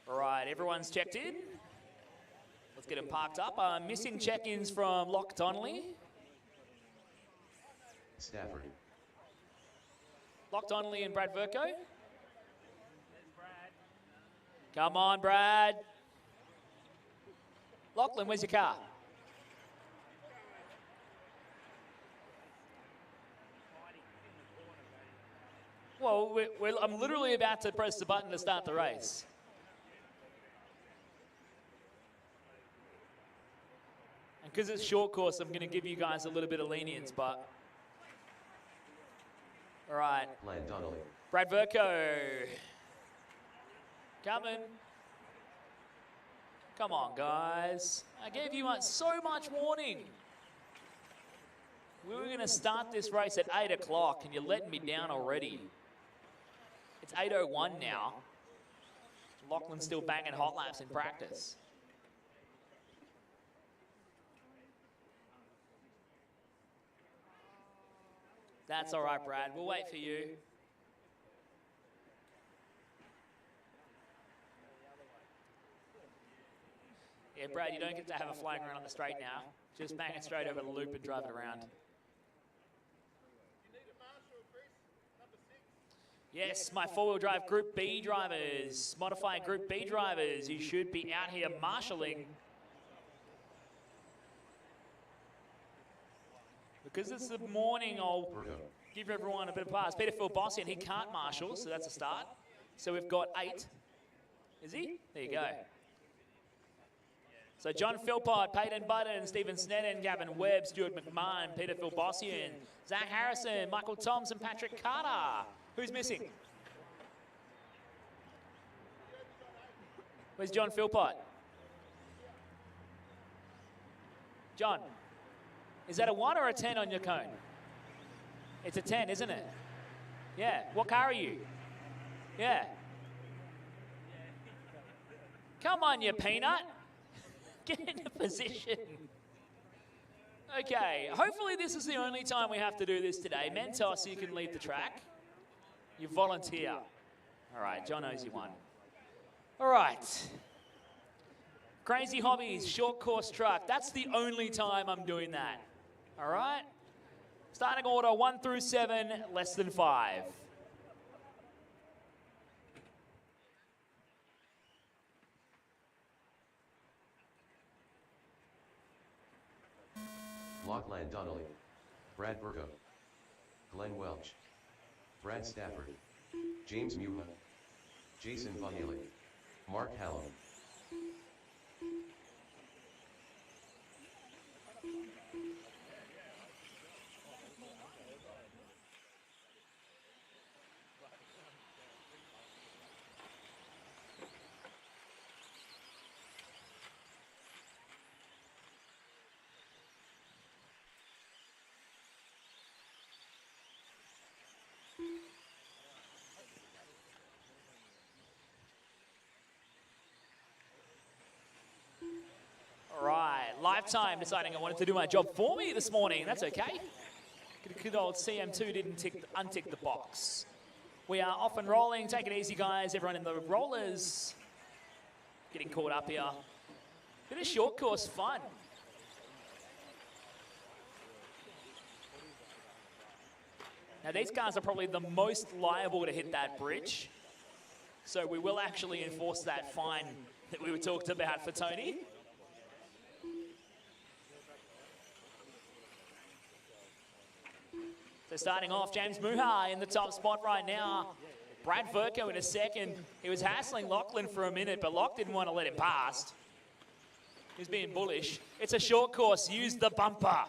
All right, everyone's checked in. Let's get them parked up. Missing check-ins from Locke Donnelly. Stafford. Locke Donnelly and Brad Verco. Come on, Brad. Lachlan, where's your car? Well, I'm literally about to press the button to start the race. And because it's short course, I'm going to give you guys a little bit of lenience, but... All right. Brad Verco. Coming. Come on, guys. I gave you so much warning. We were going to start this race at 8 o'clock, and you're letting me down already. It's 8:01 now. Lachlan's still banging hot laps in practice. That's all right, Brad. We'll wait for you. Yeah, Brad, you don't get to have a flying around on the straight now. Just bang it straight over the loop and drive it around. Yes, my four-wheel drive Group B drivers, modified Group B drivers, you should be out here marshalling. Because it's the morning, I'll give everyone a bit of pass. Peter Philbossian, he can't marshal, so that's a start. So we've got 8. Is he? There you go. So John Philpott, Peyton Button, Stephen Sneddon, Gavin Webb, Stuart McMahon, Peter Philbossian, Zach Harrison, Michael Thompson, Patrick Carter. Who's missing? Where's John Philpott? John, is that a 1 or a 10 on your cone? It's a 10, isn't it? Yeah. What car are you? Yeah. Come on, you peanut. Get into position. Okay, hopefully this is the only time we have to do this today. Mentos, you can leave the track. You volunteer. All right, John owes you 1. All right. Crazy Hobbies, short course truck. That's the only time I'm doing that. All right? Starting order 1 through 7, less than 5. Lachlan Donnelly, Brad Burko, Glenn Welch, Brad Stafford, James Muha, Jason Vanilli, Mark Hallam. Lifetime deciding I wanted to do my job for me this morning. That's okay. Good old CM2 didn't untick the box. We are off and rolling. Take it easy, guys. Everyone in the rollers getting caught up here. Bit of short course fun. Now, these cars are probably the most liable to hit that bridge. So we will actually enforce that fine that we were talked about for Tony. So starting off, James Muha in the top spot right now. Brad Verco in a second. He was hassling Lachlan for a minute, but Lock didn't want to let him past. He was being bullish. It's a short course. Use the bumper.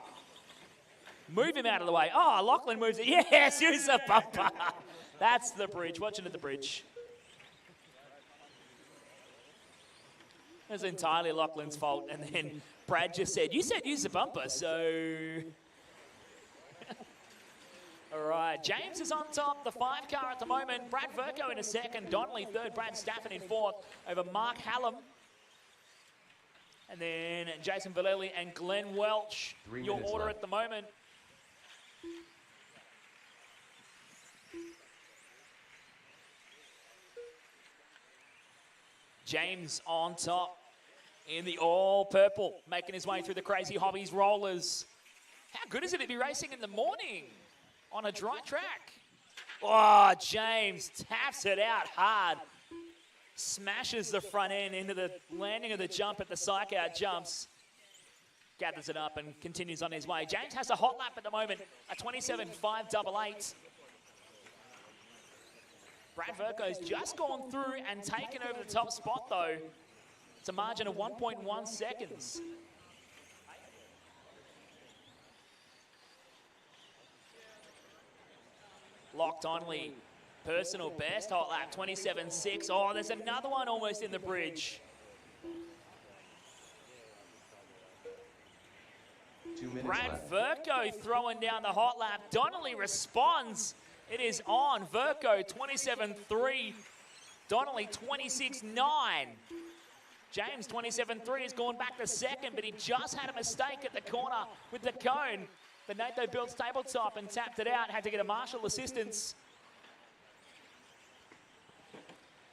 Move him out of the way. Oh, Lachlan moves it. Yes, use the bumper. That's the bridge. Watching at the bridge. It was entirely Lachlan's fault. And then Brad just said, you said use the bumper, so... All right, James is on top, the 5 car at the moment. Brad Verco in a second, Donnelly third, Brad Stafford in fourth over Mark Hallam. And then Jason Vallely and Glenn Welch, your order left at the moment. James on top in the all purple, making his way through the Crazy Hobbies rollers. How good is it to be racing in the morning on a dry track? Oh, James taps it out hard. Smashes the front end into the landing of the jump at the psych out jumps. Gathers it up and continues on his way. James has a hot lap at the moment, a 27.588. Brad Verco's just gone through and taken over the top spot though. It's a margin of 1.1 seconds. Locked Only, personal best hot lap, 27.6. Oh, there's another one almost in the bridge. 2 minutes Brad left. Verco throwing down the hot lap. Donnelly responds. It is on. Verco 27.3. Donnelly 26.9. James 27.3 has gone back to second, but he just had a mistake at the corner with the cone. The NATO built tabletop and tapped it out. Had to get a marshal assistance.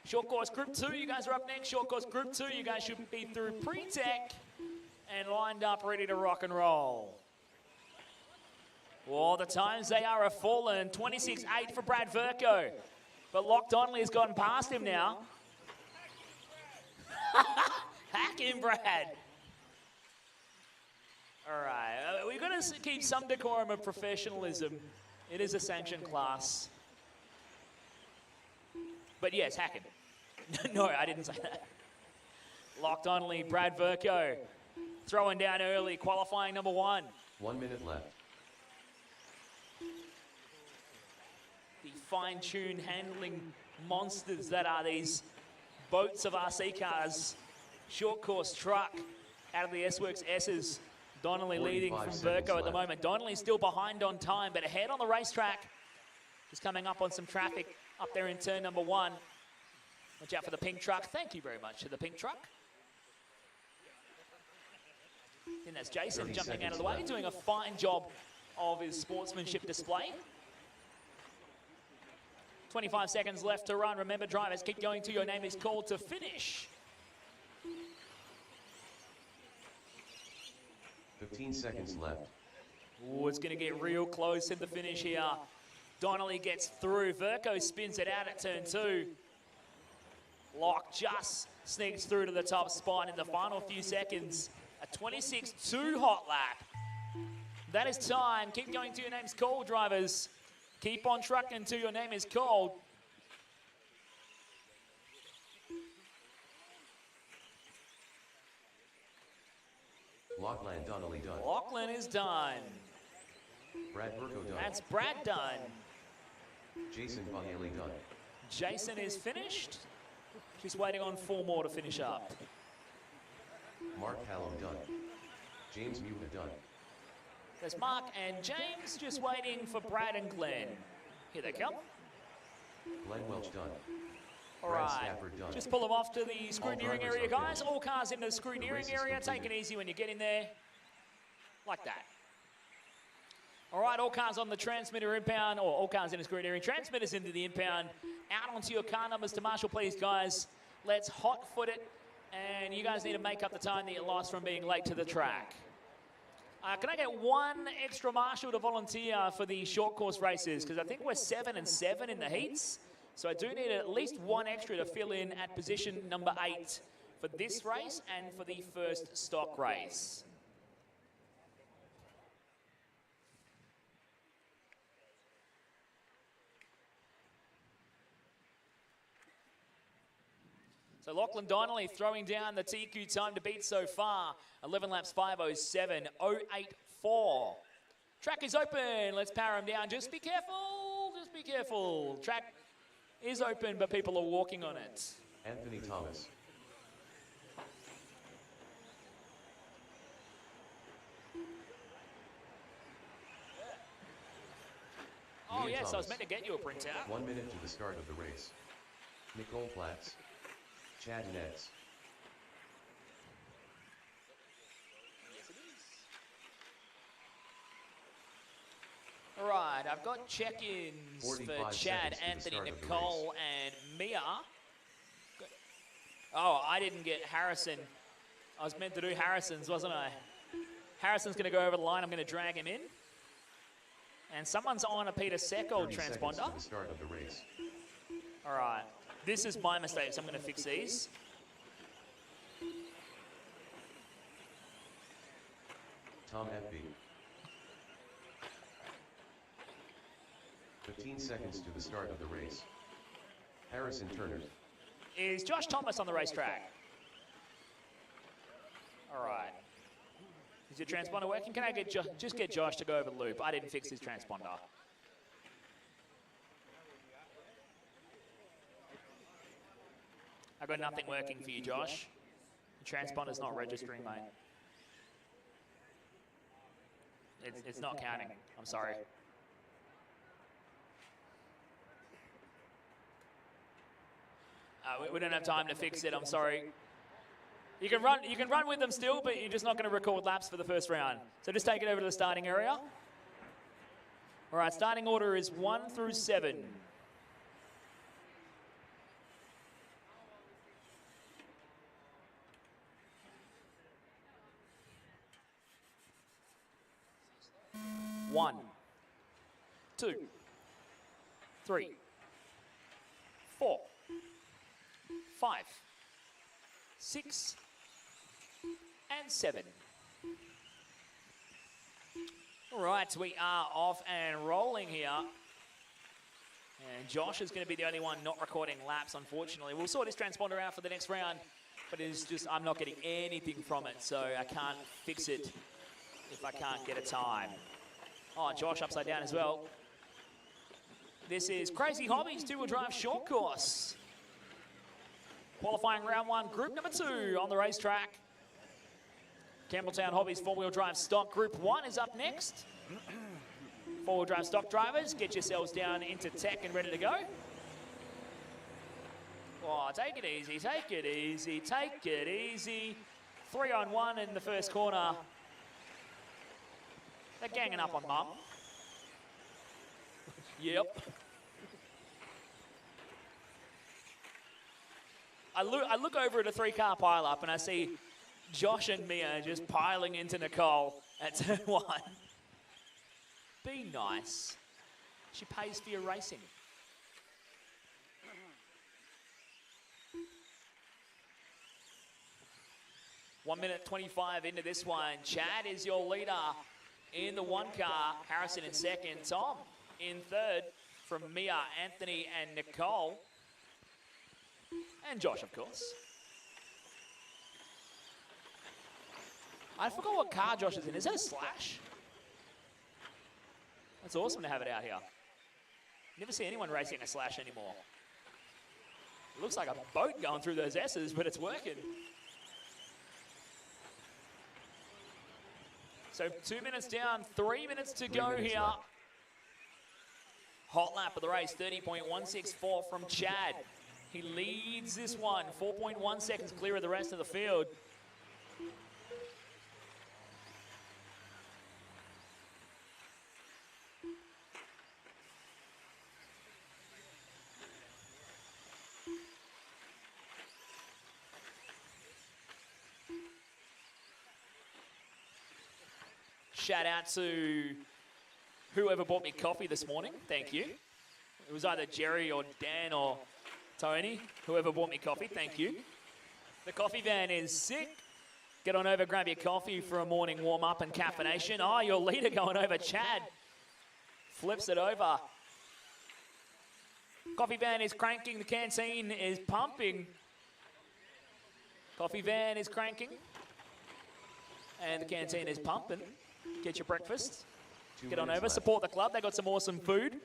Short course group 2, you guys are up next. Short course group 2, you guys should be through pre-tech and lined up ready to rock and roll. Well, the times they are fallen. 26.8 for Brad Verco. But Lock Donnelly has gotten past him now. Hack him, Brad. All right, we've got to keep some decorum of professionalism. It is a sanctioned class. But yes, hack him. No, I didn't say that. Locked Only, Brad Verco. Throwing down early, qualifying number 1. 1 minute left. The fine-tuned handling monsters that are these boats of RC cars. Short course truck out of the S-Works S's. Donnelly leading from Verco at the moment. Donnelly still behind on time, but ahead on the racetrack. Just coming up on some traffic up there in turn number 1. Watch out for the pink truck. Thank you very much to the pink truck. Then that's Jason jumping out of the way, doing a fine job of his sportsmanship display. 25 seconds left to run. Remember, drivers, keep going till your name is called to finish. 15 seconds left. Oh, it's going to get real close in the finish here. Donnelly gets through. Verco spins it out at turn 2. Lock just sneaks through to the top spot in the final few seconds. A 26.2 hot lap. That is time. Keep going till your name's called, drivers. Keep on trucking until your name is called. Lachlan Donnelly done. Lachlan is done. Brad Verco done. That's Brad done. Jason Vallely done. Jason is finished. Just waiting on 4 more to finish up. Mark Hallam done. James Muha done. There's Mark and James just waiting for Brad and Glenn. Here they come. Glenn Welch done. All Brad right, Stafford done. just pull them off to the scrutineering drivers area, are guys. finished. All cars into the scrutineering race is area. Take it completed. easy when you get in there. Like that. All right, all cars on the transmitter impound, or all cars in the scrutineering. Transmitters into the impound. Out onto your car numbers to marshal, please, guys. Let's hot foot it. And you guys need to make up the time that you lost from being late to the track. Can I get 1 extra marshal to volunteer for the short course races? Because I think we're 7 and 7 in the heats. So I do need at least 1 extra to fill in at position number 8 for this race and for the first stock race. So Lachlan Donnelly throwing down the TQ time to beat so far. 11 laps, 5:07.084. Track is open. Let's power him down. Just be careful. Just be careful. Track is open, but people are walking on it. Anthony Thomas. Oh, Mia yes, Thomas. I was meant to get you a printout. 1 minute to the start of the race. Nicole Platts. Chad Nets. All right, I've got check-ins for 45 Chad, seconds to the Anthony, start of the Nicole, and Mia. Oh, I didn't get Harrison. I was meant to do Harrison's, wasn't I? Harrison's going to go over the line. I'm going to drag him in. And someone's on a Peter Seckel 30 seconds transponder. to the start of the race. All right, this is my mistake, so I'm going to fix these. Tom FB. 15 seconds to the start of the race. Harrison Turner. Is Josh Thomas on the racetrack? All right. Is your transponder working? Can I get just get Josh to go over the loop? I didn't fix his transponder. I got nothing working for you, Josh. The transponder's not registering, mate. It's not counting. I'm sorry. We don't have time to fix it. I'm sorry. You can run with them still, but you're just not going to record laps for the first round. So just take it over to the starting area. All right, starting order is 1 through 7. One, 2, 3, 4, 5, 6, and 7. All right, we are off and rolling here. And Josh is going to be the only one not recording laps, unfortunately. We'll sort his transponder out for the next round, but it's just, I'm not getting anything from it, so I can't fix it if I can't get a time. Oh, Josh upside down as well. This is Crazy Hobbies two-wheel drive short course. Qualifying round 1, group number 2 on the racetrack. Campbelltown Hobbies four-wheel drive stock group 1 is up next. Four-wheel drive stock drivers, get yourselves down into tech and ready to go. Oh, take it easy, take it easy, take it easy. 3 on 1 in the first corner. They're ganging up on Mum. Yep. I look over at a 3-car pile-up and I see Josh and Mia just piling into Nicole at turn 1. Be nice. She pays for your racing. One minute 25 into this one. Chad is your leader in the 1 car. Harrison in second. Tom in third from Mia, Anthony, and Nicole. And Josh, of course. I forgot what car Josh is in. Is that a Slash? That's awesome to have it out here. Never see anyone racing a Slash anymore. It looks like a boat going through those S's, but it's working. So 2 minutes down, 3 minutes to go here. Left. Hot lap of the race, 30.164 from Chad. He leads this one, 4.1 seconds clear of the rest of the field. Shout out to whoever bought me coffee this morning. Thank you. It was either Jerry or Dan or Tony. Whoever bought me coffee, thank you. The coffee van is sick. Get on over, grab your coffee for a morning warm-up and caffeination. Oh, your leader going over, Chad. Flips it over. Coffee van is cranking. The canteen is pumping. Coffee van is cranking. And the canteen is pumping. Get your breakfast. Get on over, support the club. They got some awesome food.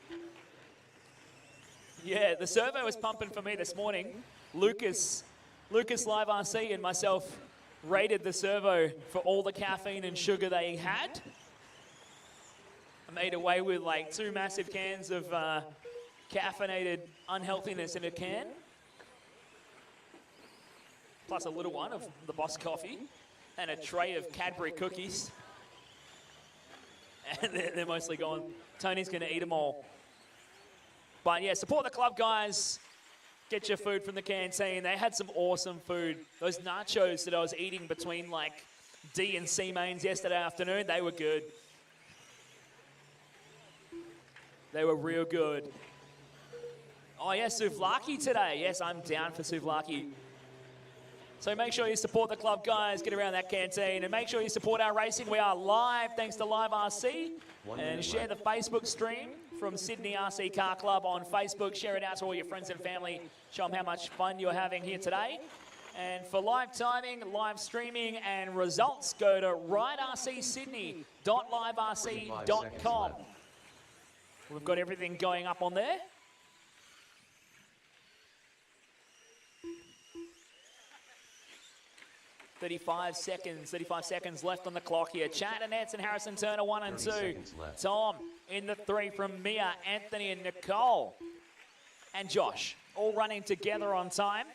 Yeah, the servo was pumping for me this morning. Lucas Live RC and myself rated the servo for all the caffeine and sugar they had. I made away with like 2 massive cans of caffeinated unhealthiness in a can. Plus a little one of the Boss coffee. And a tray of Cadbury cookies. And they're mostly gone. Tony's going to eat them all. But yeah, support the club, guys. Get your food from the canteen. They had some awesome food. Those nachos that I was eating between like D and C mains yesterday afternoon, they were good. They were real good. Oh yeah, souvlaki today. Yes, I'm down for souvlaki. So make sure you support the club, guys. Get around that canteen. And make sure you support our racing. We are live, thanks to Live RC. And share the Facebook stream from Sydney RC Car Club on Facebook. Share it out to all your friends and family. Show them how much fun you're having here today. And for live timing, live streaming, and results, go to ridercsydney.liverc.com. We've got everything going up on there. 35 seconds left on the clock here. Chad and Nance and Harrison Turner 1 and 2. Tom in the 3 from Mia, Anthony and Nicole. And Josh, all running together on time.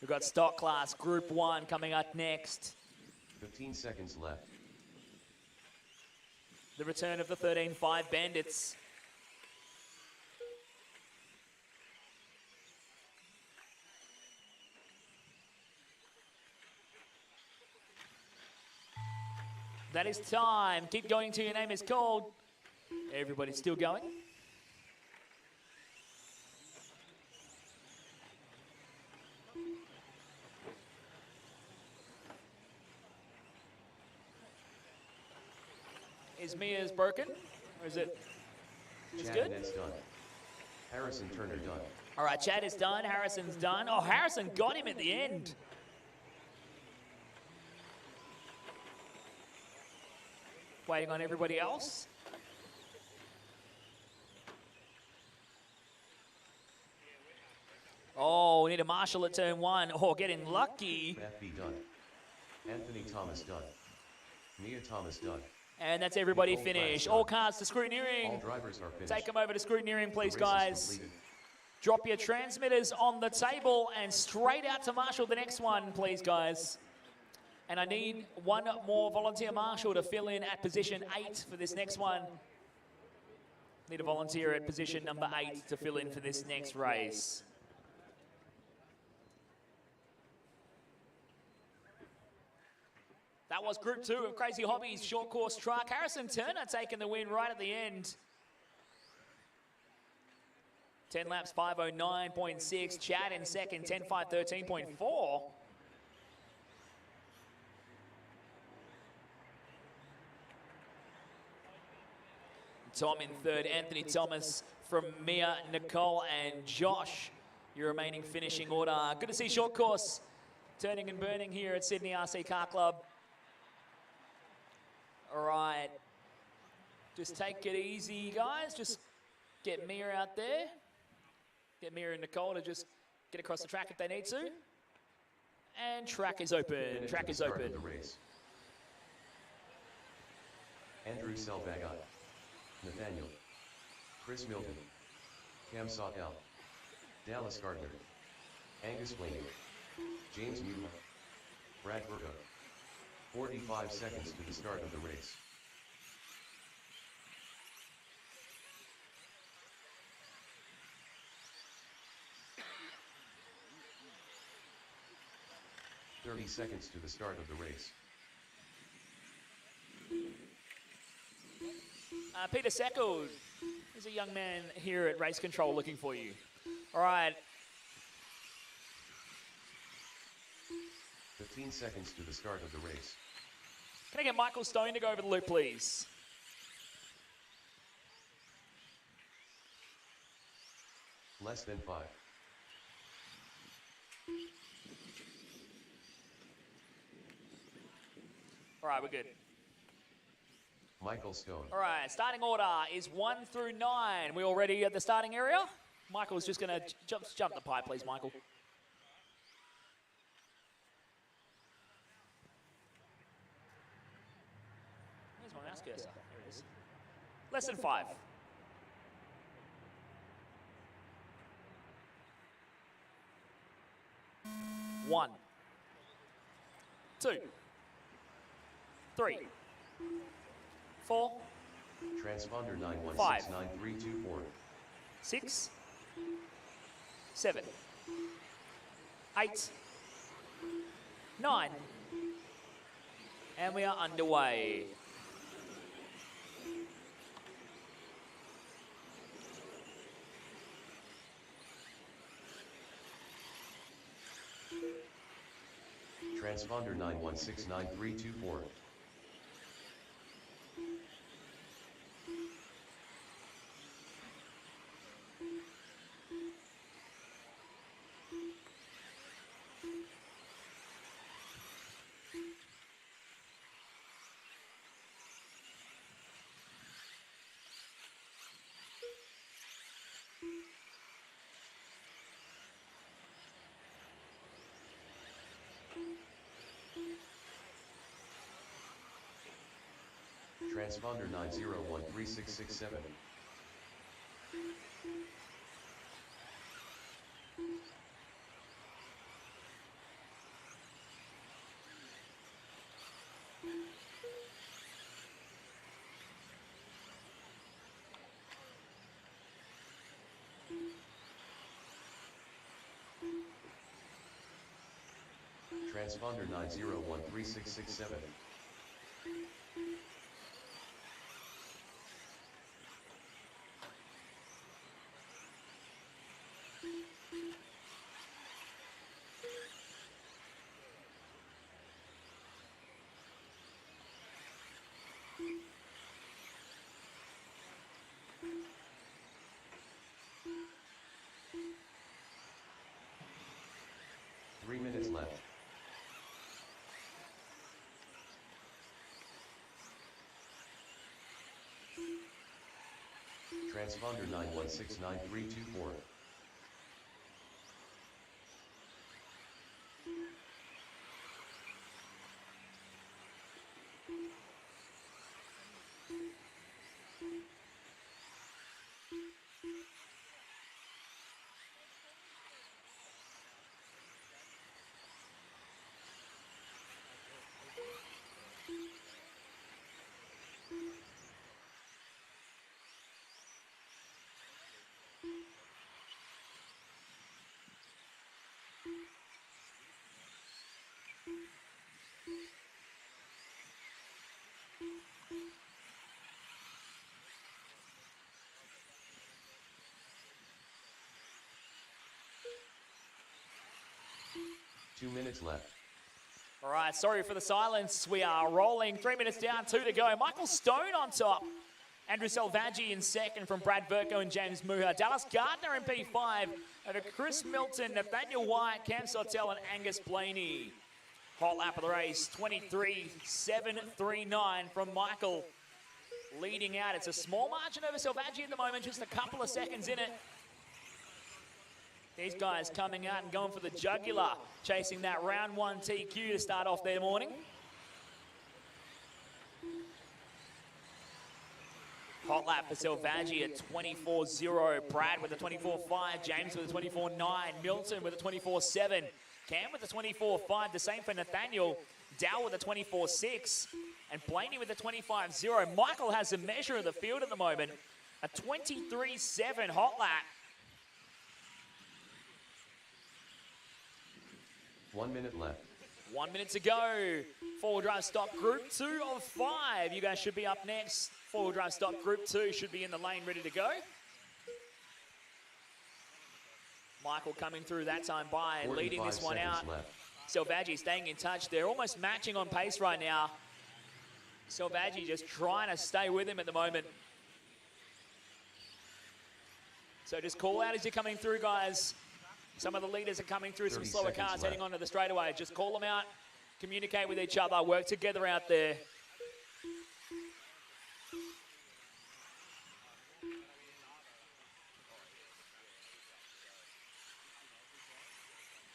We've got stock class Group 1 coming up next. 15 seconds left. The return of the 13.5 Bandits. That is time. Keep going till your name is called. Everybody's still going. Is Mia's broken? Or is it just good? Chad is done. Harrison Turner done. All right, Chad is done. Harrison's done. Oh, Harrison got him at the end. Waiting on everybody else. Oh, we need a marshal at turn 1. Oh, getting lucky. FB done. Anthony Thomas done. Mia Thomas done. And that's everybody finished. All cars to scrutineering. All drivers are finished. Take them over to scrutineering, please, guys. Drop your transmitters on the table and straight out to marshal the next one, please, guys. And I need one more volunteer marshal to fill in at position 8 for this next one. Need a volunteer at position number 8 to fill in for this next race. That was Group 2 of Crazy Hobbies short course truck. Harrison Turner taking the win right at the end. 10 laps, 5:09.6. Chad in second, 10:5:13.4. Tom in third, Anthony Thomas from Mia, Nicole and Josh, your remaining finishing order. Good to see short course turning and burning here at Sydney RC Car Club. All right, just take it easy, guys. Just get Mia out there. Get Mia and Nicole to just get across the track if they need to. And track is open, track is open. Andrew Selvaga. Nathaniel, Chris Milton, Cam Sawtell, Dallas Gardner, Angus Blaney, James Newman, Brad Burgo. 45 seconds to the start of the race. "30 seconds to the start of the race. Peter Seckel, there's a young man here at Race Control looking for you. All right. 15 seconds to the start of the race. Can I get Michael Stone to go over the loop, please? Less than 5. All right, we're good. Michael Stone. All right, starting order is 1 through 9. We all ready at the starting area? Michael's just going to jump the pipe, please, Michael. Where's my mouse cursor? Here it is. Lesson 5. One, 2, 3, 4, Transponder 5, 9169-324. 6, 7, 8, 9, and we are underway. Transponder 9169-324. Transponder 9013667. Transponder 9013667. Three minutes left. Transponder 9169324. Two minutes left. All right, sorry for the silence. We are rolling. 3 minutes down, 2 to go. Michael Stone on top. Andrew Selvaggi in second from Brad Verko and James Muha. Dallas Gardner in P5 over Chris Milton, Nathaniel White, Cam Sotell and Angus Blaney. Hot lap of the race, 23.739 from Michael. Leading out, it's a small margin over Selvaggi at the moment, just a couple of seconds in it. These guys coming out and going for the jugular, chasing that round 1 TQ to start off their morning. Hot lap for Selvaggi at 24.0. Brad with a 24.5. James with a 24.9. Milton with a 24.7. Cam with a 24.5. The same for Nathaniel. Dow with a 24.6. And Blaney with a 25.0. Michael has a measure of the field at the moment. A 23.7 hot lap. 1 minute left. 1 minute to go. Four-wheel drive stock group 2 of 5. You guys should be up next. Four-wheel drive stock group 2 should be in the lane ready to go. Michael coming through that time by, leading this one out. Selvaggi staying in touch. They're almost matching on pace right now. Selvaggi just trying to stay with him at the moment. So just call out as you're coming through, guys. Some of the leaders are coming through, some slower cars heading onto the straightaway. Just call them out. communicate with each other, work together out there.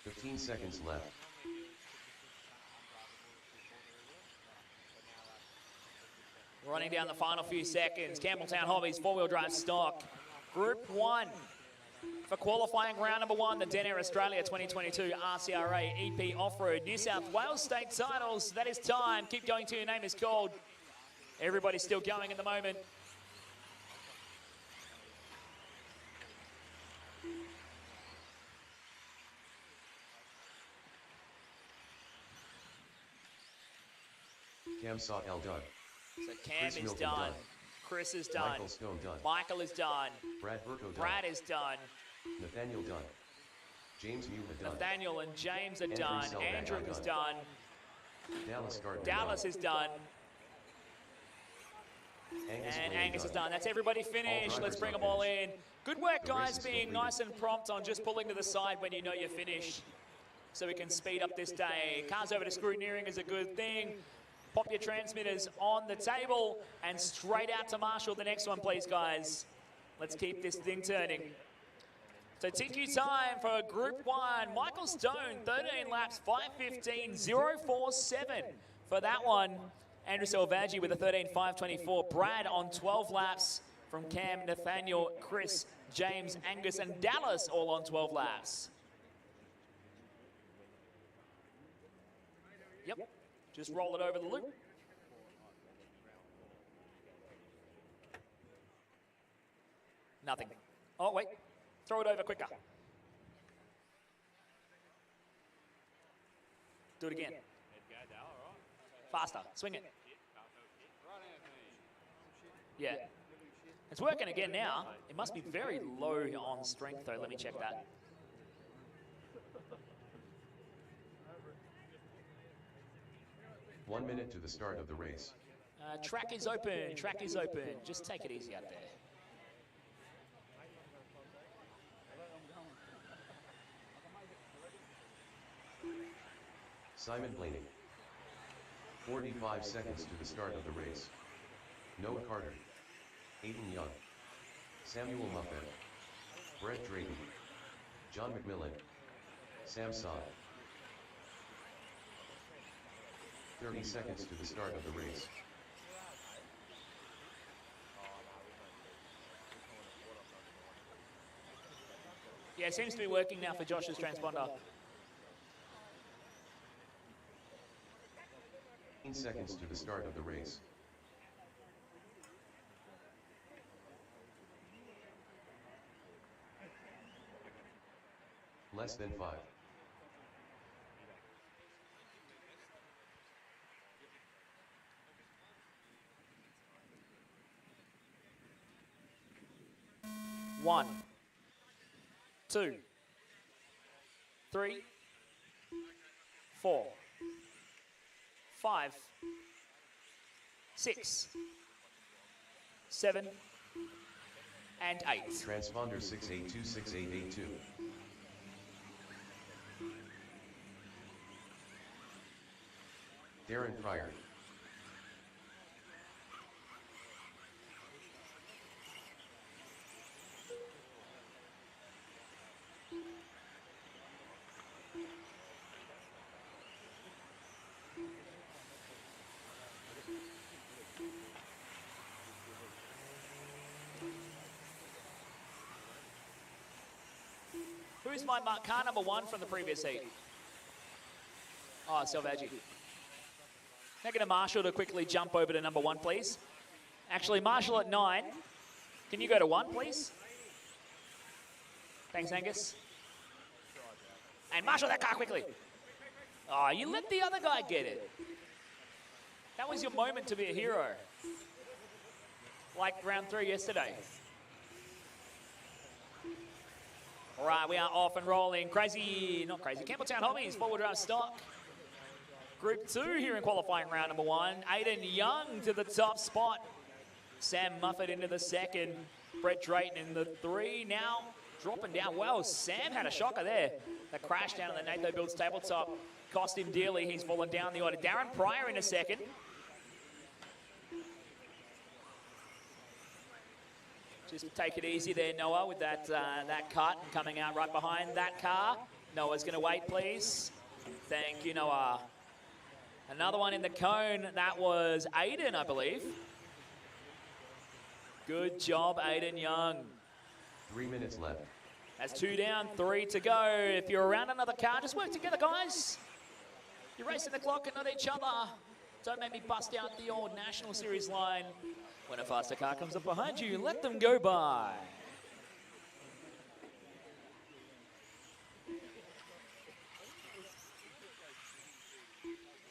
"15 seconds left. Running down the final few seconds. Campbelltown Hobbies, four-wheel drive stock. Group 1 for qualifying round number 1, the Denair Australia 2022 RCRA EP Off-Road New South Wales State Titles. That is time. Keep going till your name is called. Everybody's still going at the moment. Cam Sawtell done. So Cam Chris is Milton done. Chris is done. Michael Stone done. Michael is done. Brad Burko done. Brad is done. Nathaniel done. James Muha done. Nathaniel and James are Andrew done. Selvak Andrew is done. done. Dallas Gardner Dallas done. is done. Angus And Wayne Angus done. is done. That's everybody finished. Let's bring them all in. Good work, The race guys, is being completed. nice and prompt on just pulling to the side when you know you're finished, so we can speed up this day. Cars over to scrutineering is a good thing. Pop your transmitters on the table and straight out to Marshall the next one, please, guys. Let's keep this thing turning. So TQ time for Group 1. Michael Stone, 13 laps, 5:15.047 for that one. Andrew Selvaggi with a 13.524. Brad on 12 laps from Cam, Nathaniel, Chris, James, Angus, and Dallas all on 12 laps. Yep. Just roll it over the loop. Nothing. Oh, wait. Throw it over quicker. Do it again. Faster. Swing it. Yeah. It's working again now. It must be very low on strength, though. Let me check that. "1 minute to the start of the race. Track is open. Track is open. Just take it easy out there. Simon Blaney. 45 seconds to the start of the race. Noah Carter. Aiden Young. Samuel Muffet. Brett Drayton. John McMillan. Sam Saad. 30 seconds to the start of the race. Yeah, it seems to be working now for Josh's transponder. 15 seconds to the start of the race. Less than 5. One, 2, 3, 4, 5, 6, 7, and 8. Transponder 6826882. Darren Pryor. Who's my car number 1 from the previous heat? Oh, Selvaggi. Can I get a Marshall to quickly jump over to number 1, please? Actually, Marshall at 9. Can you go to 1, please? Thanks, Angus. And Marshall that car quickly. Oh, you let the other guy get it. That was your moment to be a hero. Like round 3 yesterday. All right, we are off and rolling. Crazy, not crazy. Campbelltown Hobbies, forward drive stock. Group 2 here in qualifying round number 1. Aiden Young to the top spot. Sam Muffet into the second. Brett Drayton in the 3. Now dropping down well. Sam had a shocker there. The crash down on the Natho Builds tabletop cost him dearly. He's fallen down the order. Darren Pryor in a second. Just take it easy there, Noah, with that cut and coming out right behind that car. Noah's going to wait, please. Thank you, Noah. Another one in the cone. That was Aiden, I believe. Good job, Aiden Young. 3 minutes left. That's 2 down, 3 to go. If you're around another car, just work together, guys. You're racing the clock and not each other. Don't make me bust out the old National Series line. When a faster car comes up behind you, let them go by.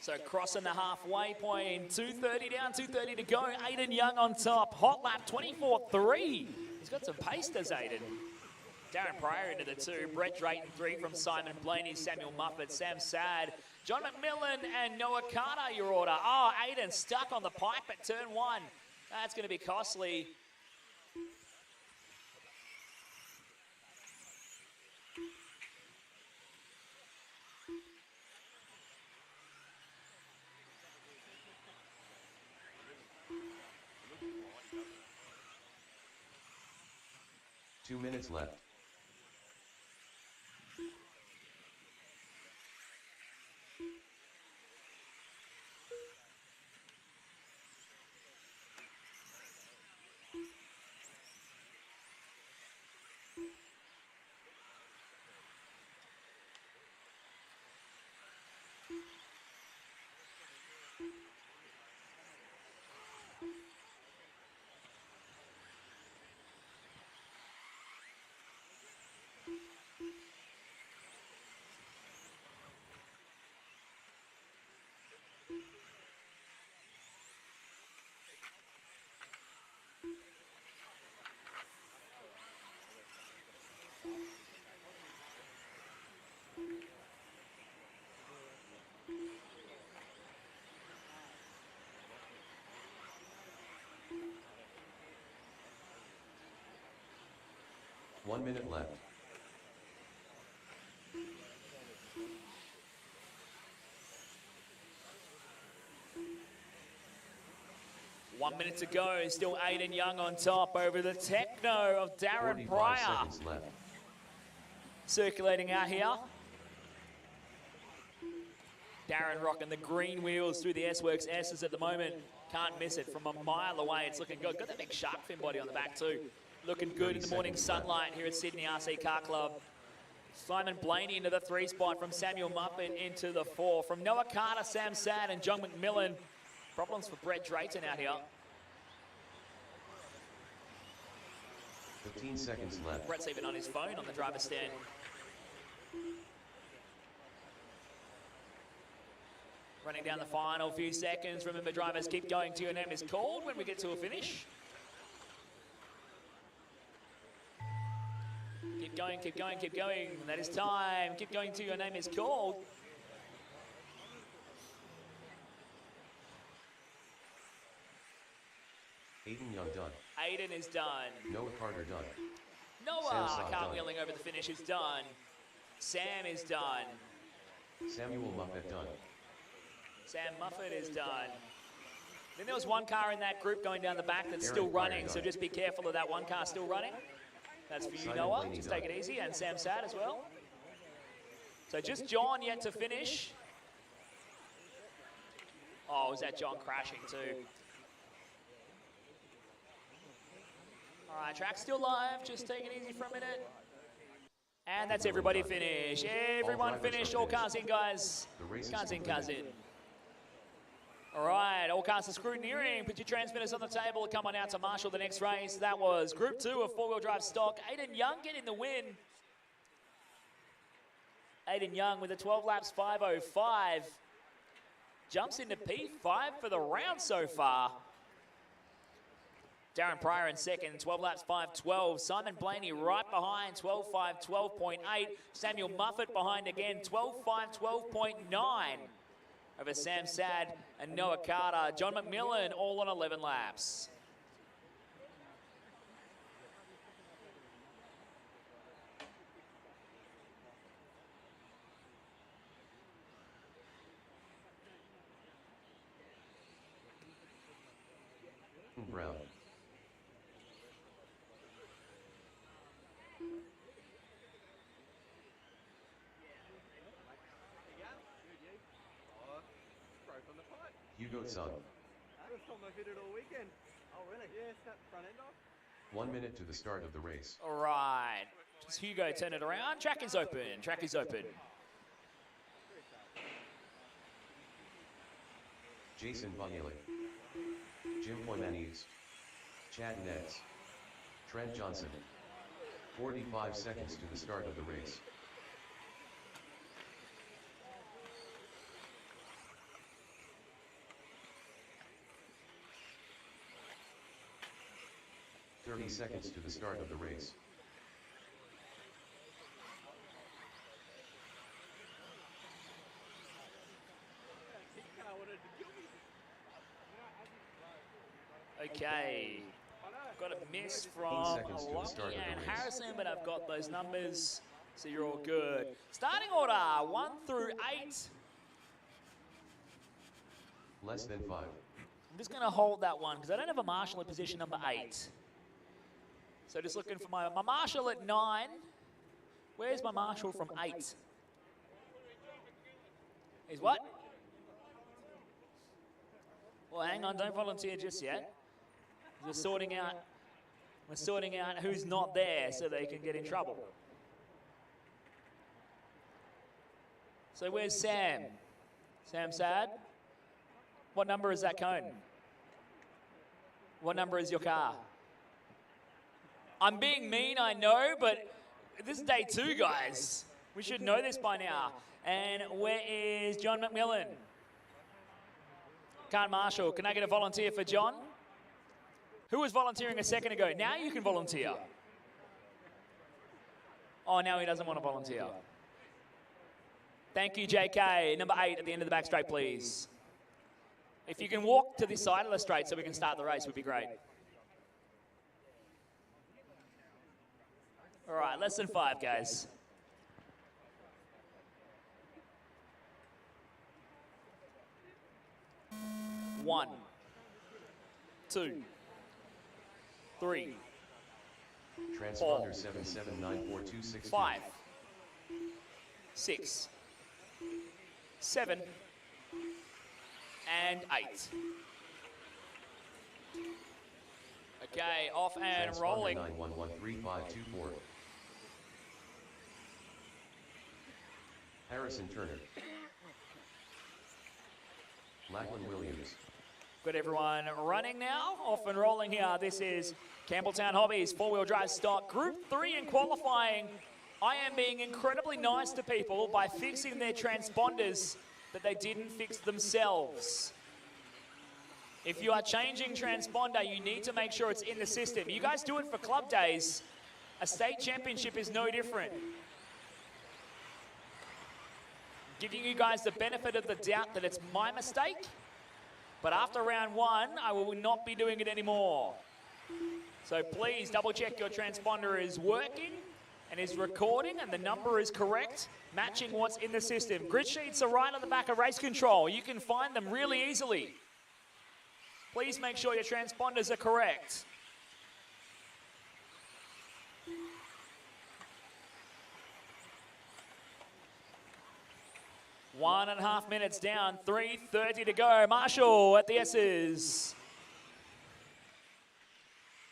So crossing the halfway point, 2:30 down, 2:30 to go. Aiden Young on top. Hot lap 24.3. He's got some pace, does Aiden. Darren Pryor into the 2. Brett Drayton 3 from Simon Blaney, Samuel Muffet, Sam Sad, John McMillan, and Noah Carter, your order. Oh, Aiden stuck on the pipe at turn 1. That's going to be costly. Two minutes left. One minute left. One minute to go. Still Aiden Young on top over the Techno of Darren 45 Pryor. seconds left. Circulating out here. Darren rocking the green wheels through the S-Works S's at the moment. Can't miss it from a mile away. It's looking good. Got that big shark fin body on the back too. Looking good in the morning sunlight here at Sydney RC Car Club. Simon Blaney into the 3 spot from Samuel Muffin into the 4. From Noah Carter, Sam Sad, and John McMillan. Problems for Brett Drayton out here. 15 seconds left. Brett's even on his phone on the driver's stand. Running down the final few seconds. Remember, drivers, keep going till your name is called when we get to a finish. Keep going, keep going, keep going. That is time. Keep going till your name is called. Aiden Young done. Aiden is done. Noah Carter done. Noah cartwheeling over the finish is done. Sam is done. Samuel Muffet done. Sam Muffet is done. Then there was one car in that group going down the back that's still running, so just be careful of that one car still running. That's for you, Noah. Just take it easy, and Sam Sad as well. So just John yet to finish. Oh, was that John crashing too? All right, track's still live. Just take it easy for a minute. And that's everybody finished. Everyone finished. All cars in, guys. Cars in, cars in. All right, all cars are scrutineering. Put your transmitters on the table. Come on out to marshal the next race. That was Group 2 of 4-wheel drive stock. Aiden Young getting the win. Aiden Young with a 12 laps 5:05. Jumps into P5 for the round so far. Darren Pryor in second, 12 laps 5:12. Simon Blaney right behind, 12.5, 12.8. Samuel Muffet behind again, 12.5, 12.9. Over Sam Sad and Noah Carter. John McMillan all on 11 laps. round. Hugo Sun. All weekend. Oh, really? Yeah, snap front end off. 1 minute to the start of the race. All right. Just Hugo, turn it around. Track is open. Track is open. Jason Bunyaly, Jim Poimanes, Chad Nets, Trent Johnson. 45 seconds to the start of the race. "30 seconds to the start of the race. Okay. Got a miss from Lockie and Harrison, but I've got those numbers, so you're all good. Starting order, 1 through 8. Less than 5. I'm just going to hold that one because I don't have a marshal at position number 8. So just looking for my marshal at 9. Where's my marshal from 8? He's what? Well, hang on, don't volunteer just yet. We're sorting out who's not there so they can get in trouble. So where's Sam? Sam Sad? What number is that cone? What number is your car? I'm being mean, I know, but this is day 2, guys. We should know this by now. And where is John McMillan? Can't marshal. Can I get a volunteer for John? Who was volunteering a second ago? Now you can volunteer. Oh, now he doesn't want to volunteer. Thank you, JK. Number 8 at the end of the back straight, please. If you can walk to this side of the straight so we can start the race, would be great. All right, less than 5, guys. One, 2, 3, Transponder 779426. 5, 6, 7, and 8. Okay, off and rolling. 9113524. Harrison Turner. Lachlan Williams. Got everyone running now, off and rolling here. This is Campbelltown Hobbies, 4-wheel drive stock. Group 3 in qualifying. I am being incredibly nice to people by fixing their transponders that they didn't fix themselves. If you are changing transponder, you need to make sure it's in the system. You guys do it for club days. A state championship is no different. Giving you guys the benefit of the doubt that it's my mistake. But after round 1, I will not be doing it anymore. So please double check your transponder is working and is recording and the number is correct, matching what's in the system. Grid sheets are right on the back of race control. You can find them really easily. Please make sure your transponders are correct. One and a half minutes down, 3:30 to go. Marshall at the S's.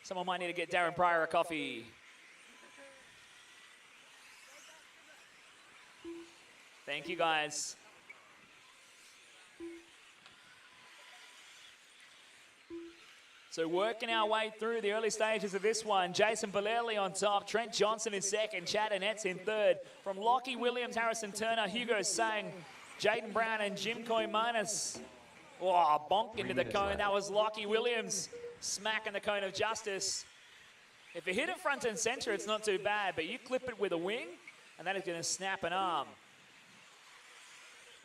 Someone might need to get Darren Pryor a coffee. Thank you, guys. So working our way through the early stages of this one. Jason Valerli on top, Trent Johnson in second, Chad Annetts in third. From Lockie Williams, Harrison Turner, Hugo Sang, Jaden Brown and Jim Koimanis. Oh, bonk into the cone. That was Lockie Williams smacking the cone of justice. If you hit it front and center, it's not too bad, but you clip it with a wing, and that is going to snap an arm.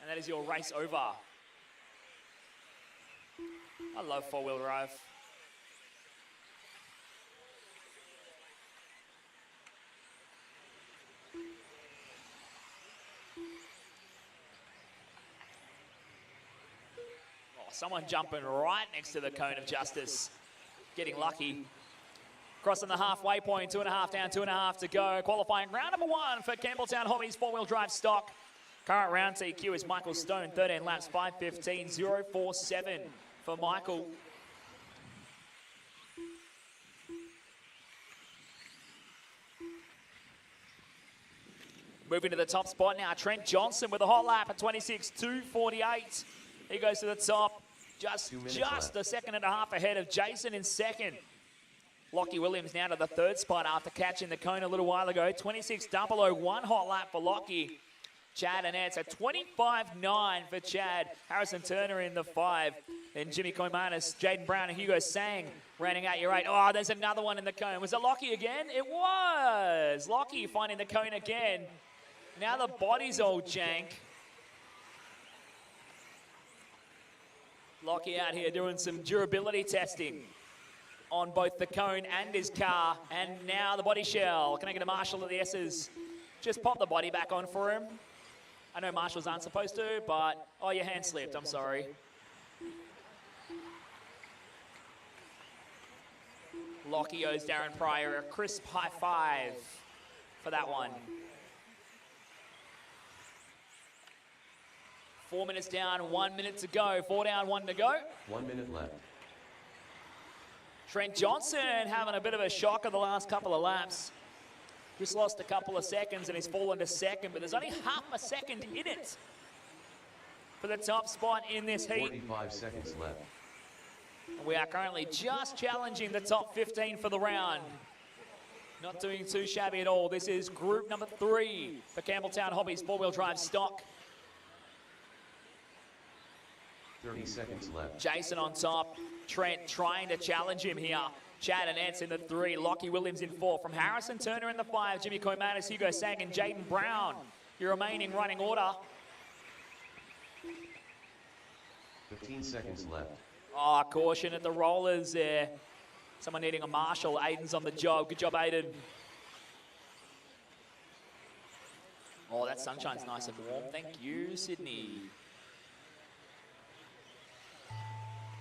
And that is your race over. I love four-wheel drive. Oh, someone jumping right next to the cone of justice. getting lucky. Crossing the halfway point, 2.5 down, 2.5 to go. Qualifying round number 1 for Campbelltown Hobbies four-wheel drive stock. Current round TQ is Michael Stone, 13 laps, 5:15.047 for Michael. Moving to the top spot now, Trent Johnson with a hot lap at 26.248. He goes to the top, just a second and a half ahead of Jason in second. Lockie Williams now to the third spot after catching the cone a little while ago. 26.001 hot lap for Lockie. Chad and Eds at 25.9 for Chad. Harrison Turner in the 5. Then Jimmy Koimanis, Jaden Brown and Hugo Sang rounding out your 8. Oh, there's another one in the cone. Was it Lockie again? It was. Lockie finding the cone again. Now the body's all jank. Lockie out here doing some durability testing on both the cone and his car. And now the body shell. Can I get a Marshall at the S's? Just pop the body back on for him. I know Marshalls aren't supposed to, but... Oh, your hand slipped. I'm sorry. Lockie owes Darren Pryor a crisp high five for that one. 4 minutes down, 1 minute to go. 4 down, 1 to go. 1 minute left. Trent Johnson having a bit of a shock of the last couple of laps. Just lost a couple of seconds and he's fallen to second, but there's only half a second in it for the top spot in this heat. 45 seconds left. We are currently just challenging the top 15 for the round. Not doing too shabby at all. This is group number 3 for Campbelltown Hobbies four-wheel drive stock. 30 seconds left. Jason on top. Trent trying to challenge him here. Chad and Eds in the 3. Lockie Williams in 4. From Harrison Turner in the 5. Jimmy Koimanis, Hugo Sang, and Jaden Brown. Your remaining running order. 15 seconds left. Oh, caution at the rollers there. Someone needing a Marshall. Aiden's on the job. Good job, Aiden. Oh, that sunshine's nice and warm. Thank you, Sydney.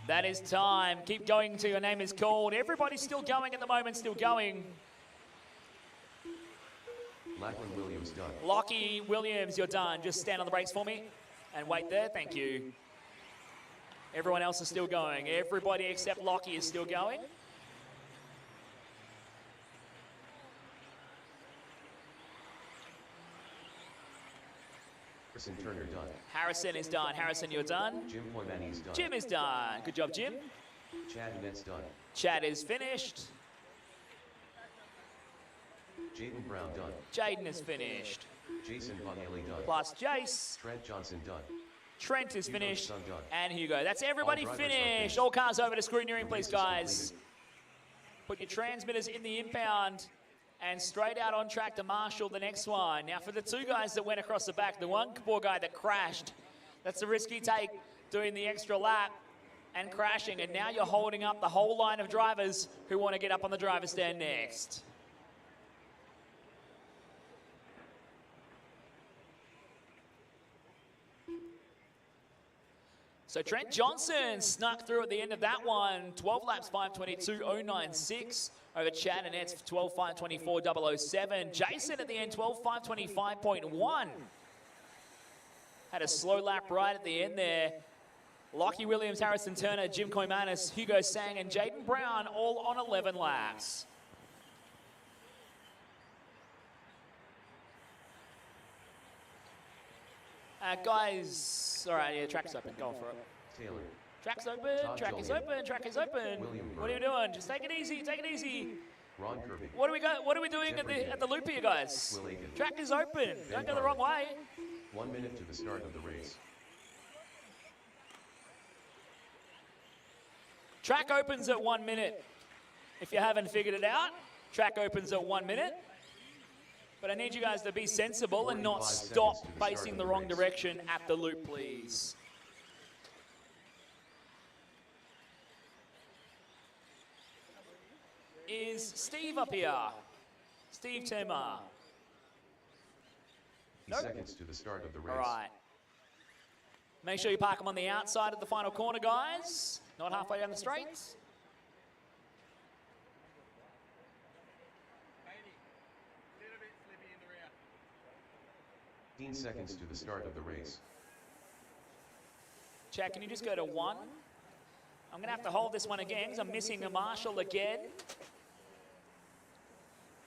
That is time. Keep going till your name is called. Everybody's still going at the moment, still going. Lachlan Williams done. Lockie Williams, you're done. Just stand on the brakes for me and wait there. Thank you. Everyone else is still going. Everybody except Lockie is still going. Harrison Turner done. Harrison is done. Harrison, you're done. Jim Koimanis done. Jim is done. Good job, Jim. Chad Nets done. Chad is finished. Jaden Brown done. Jaden is finished. Jason Von Haley done. Plus Jace. Trent Johnson done. Trent is Hugo finished. Son done. And Hugo. That's everybody All drivers are finished. finished. All cars over to scrutineering, The race please, is guys. completed. Put your transmitters in the impound and straight out on track to Marshall the next one. Now for the 2 guys that went across the back, the one poor guy that crashed, that's a risky take, doing the extra lap and crashing, and now you're holding up the whole line of drivers who want to get up on the driver's stand next. So Trent Johnson snuck through at the end of that one. 12 laps, 5:22.096 over Chad and Eds, 12, 5:24.007. Jason at the end, 12, 5:25.1. Had a slow lap right at the end there. Lockie Williams, Harrison Turner, Jim Koimanis, Hugo Sang, and Jaden Brown all on 11 laps. Guys, all right, yeah, track's open, go for it. Taylor. Track's open, Todd track is Jolyon. open, track is open. William What are you doing? Just take it easy, take it easy. Ron Kirby. What do we got? What are we doing at the loop here, guys? Will Aiken. Track is open. Don't go the wrong way. 1 minute to the start of the race. Track opens at 1 minute. If you haven't figured it out, track opens at 1 minute. But I need you guys to be sensible and not 45 stop seconds to the start facing of the the wrong race. direction at the loop, please. Is Steve up here? Steve Timmer. 50 seconds to the start of the race. All right. Make sure you park them on the outside of the final corner, guys. Not halfway down the straight. 15 seconds to the start of the race. Chad, can you just go to 1? I'm going to have to hold this one again because I'm missing a marshal again.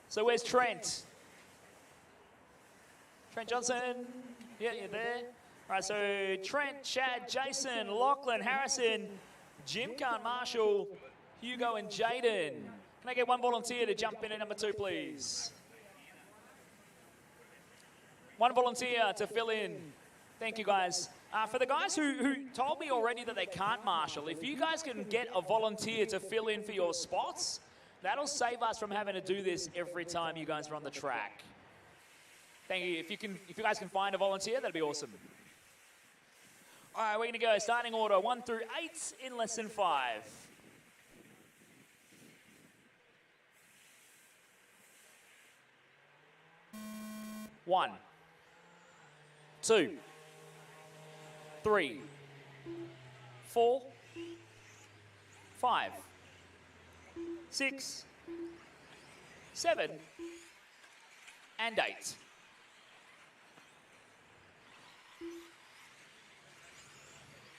So where's Trent? Trent Johnson. Yeah, you're there. All right, so Trent, Chad, Jason, Lachlan, Harrison, Jim Khan, Marshall, Hugo, and Jaden. Can I get one volunteer to jump in at number 2, please? One volunteer to fill in. Thank you, guys. For the guys who told me already that they can't marshal, if you guys can get a volunteer to fill in for your spots, that'll save us from having to do this every time you guys are on the track. Thank you. If you guys can find a volunteer, that'd be awesome. All right, we're going to go starting order 1 through 8 in lesson 5. One, 2, 3, 4, 5, 6, 7, and 8.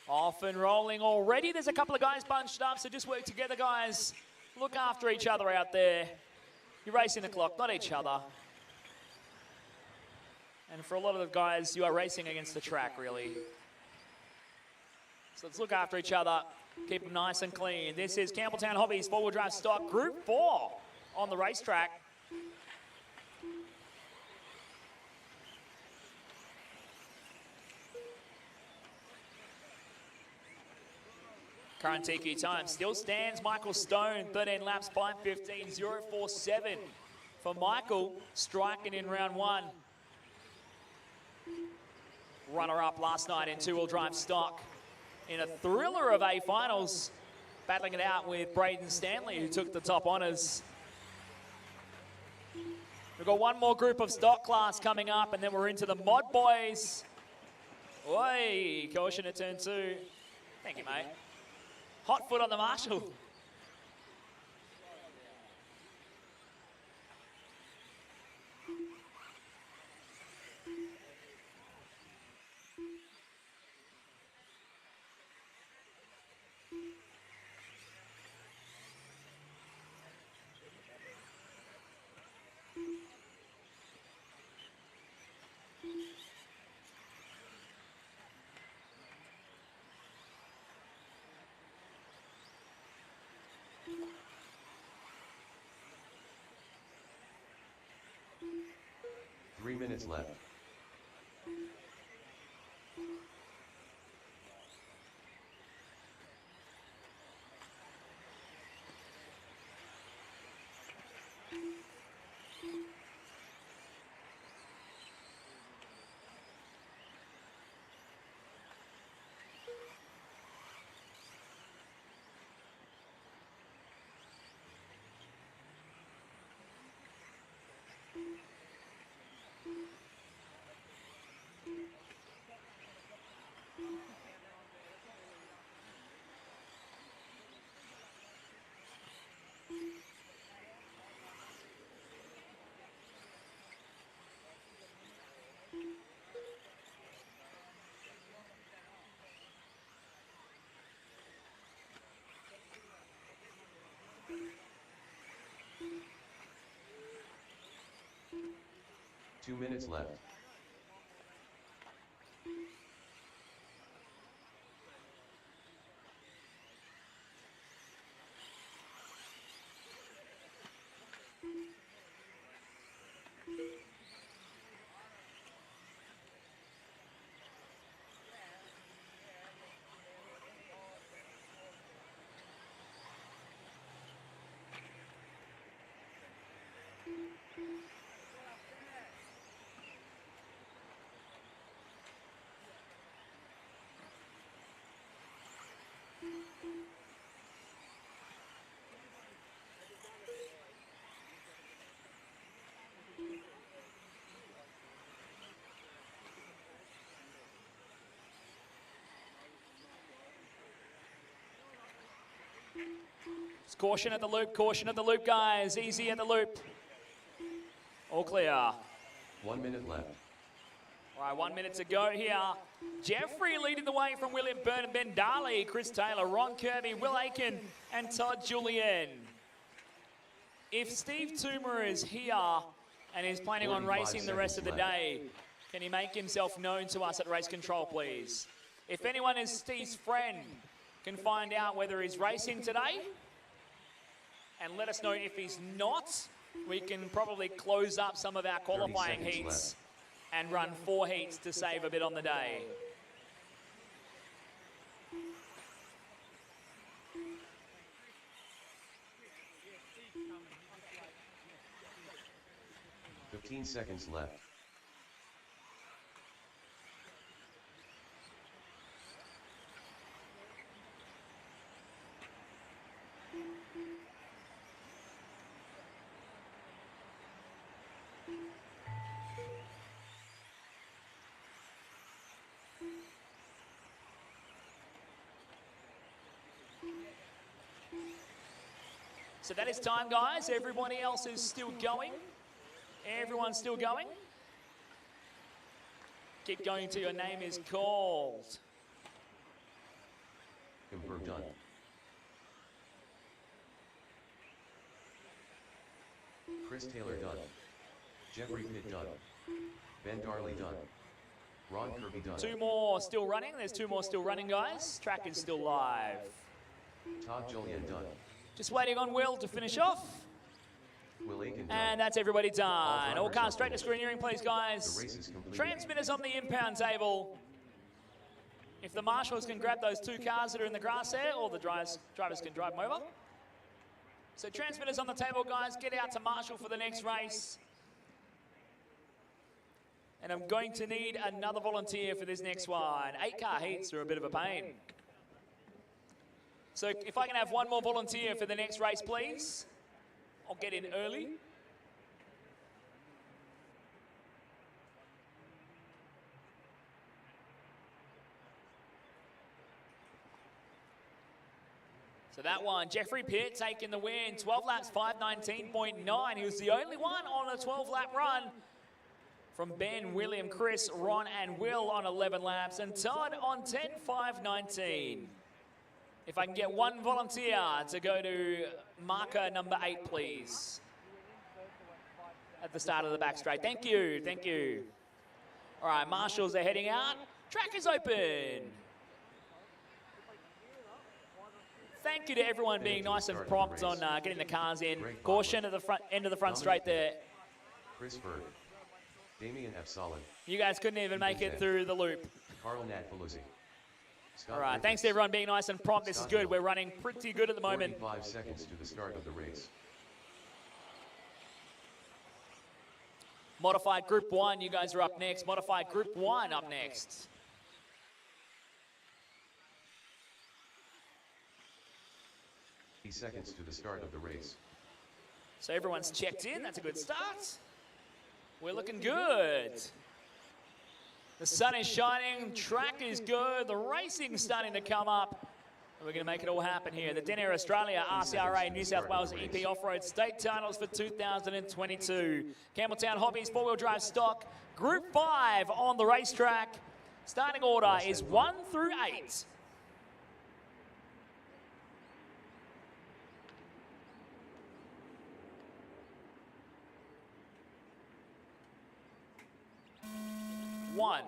Off and rolling already. There's a couple of guys bunched up, so just work together, guys. Look after each other out there. You're racing the clock, not each other. And for a lot of the guys, you are racing against the track, really. So let's look after each other. Keep them nice and clean. This is Campbelltown Hobbies 4-wheel drive stock Group 4 on the racetrack. Current TQ time still stands Michael Stone, 13 laps by 15.047 for Michael, striking in round 1. Runner-up last night in 2-wheel drive stock in a thriller of A finals, battling it out with Braden Stanley, who took the top honours. We've got one more group of stock class coming up, and then we're into the mod boys. Oi, caution at turn 2. Thank you, mate. Hot foot on the marshal. Three minutes left. Two minutes left. It's caution at the loop, guys. Easy at the loop. All clear. 1 minute left. All right, 1 minute to go here. Jeffrey leading the way from William Byrne, Ben Darley, Chris Taylor, Ron Kirby, Will Aiken, and Todd Julian. If Steve Toomer is here and is planning on racing the rest of the day, can he make himself known to us at race control, please? If anyone is Steve's friend, can find out whether he's racing today and let us know. If he's not, we can probably close up some of our qualifying heats and run 4 heats to save a bit on the day. "15 seconds left. So that is time, guys. Everybody else is still going. Everyone's still going. Keep going till your name is called. Confirm done. Chris Taylor done. Jeffrey Pitt done. Ben Darley done. Ron Kirby done. 2 more still running. There's 2 more still running, guys. Track is still live. Todd Julian done. Just waiting on Will to finish off. Will Aiken done. And that's everybody done. All cars straight to screen hearing, please, guys. The race is complete. Transmitters on the impound table. If the marshals can grab those 2 cars that are in the grass there, or the drivers can drive them over. So transmitters on the table, guys. Get out to Marshall for the next race. And I'm going to need another volunteer for this next one. 8-car heats are a bit of a pain. So if I can have 1 more volunteer for the next race, please. I'll get in early. So that one, Jeffrey Pitt taking the win. 12 laps, 5:19.9. He was the only one on a 12-lap run. From Ben, William, Chris, Ron, and Will on 11 laps. And Todd on 10:5.19. If I can get 1 volunteer to go to marker number 8, please. At the start of the back straight. Thank you, thank you. All right, marshals are heading out. Track is open. Thank you to everyone being nice and prompt on getting the cars in. Caution at the front end of the front straight there. Chris Bird. Damian F. Solid. You guys couldn't even make it through the loop. Carl Nat Paluzzi. All right, thanks to everyone being nice and prompt. This is good. We're running pretty good at the moment. 45 seconds to the start of the race. Modified Group 1, you guys are up next. Modified Group 1 up next. Seconds to the start of the race. So everyone's checked in. That's a good start. We're looking good. The sun is shining. Track is good. The racing's starting to come up. And we're going to make it all happen here. The Denair Australia, RCRA, New South Wales EP Off-Road State Titles for 2022. Campbelltown Hobbies 4-wheel drive stock. Group 5 on the racetrack. Starting order is 1 through 8. One,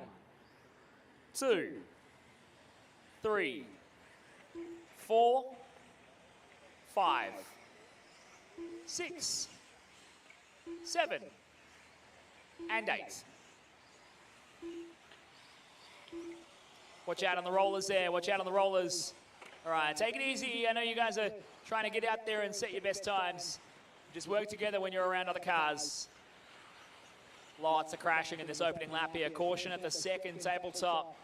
2, 3, 4, 5, 6, 7, and 8. Watch out on the rollers there. Watch out on the rollers. All right, take it easy. I know you guys are trying to get out there and set your best times. Just work together when you're around other cars. Lots of crashing in this opening lap here. Caution at the second tabletop.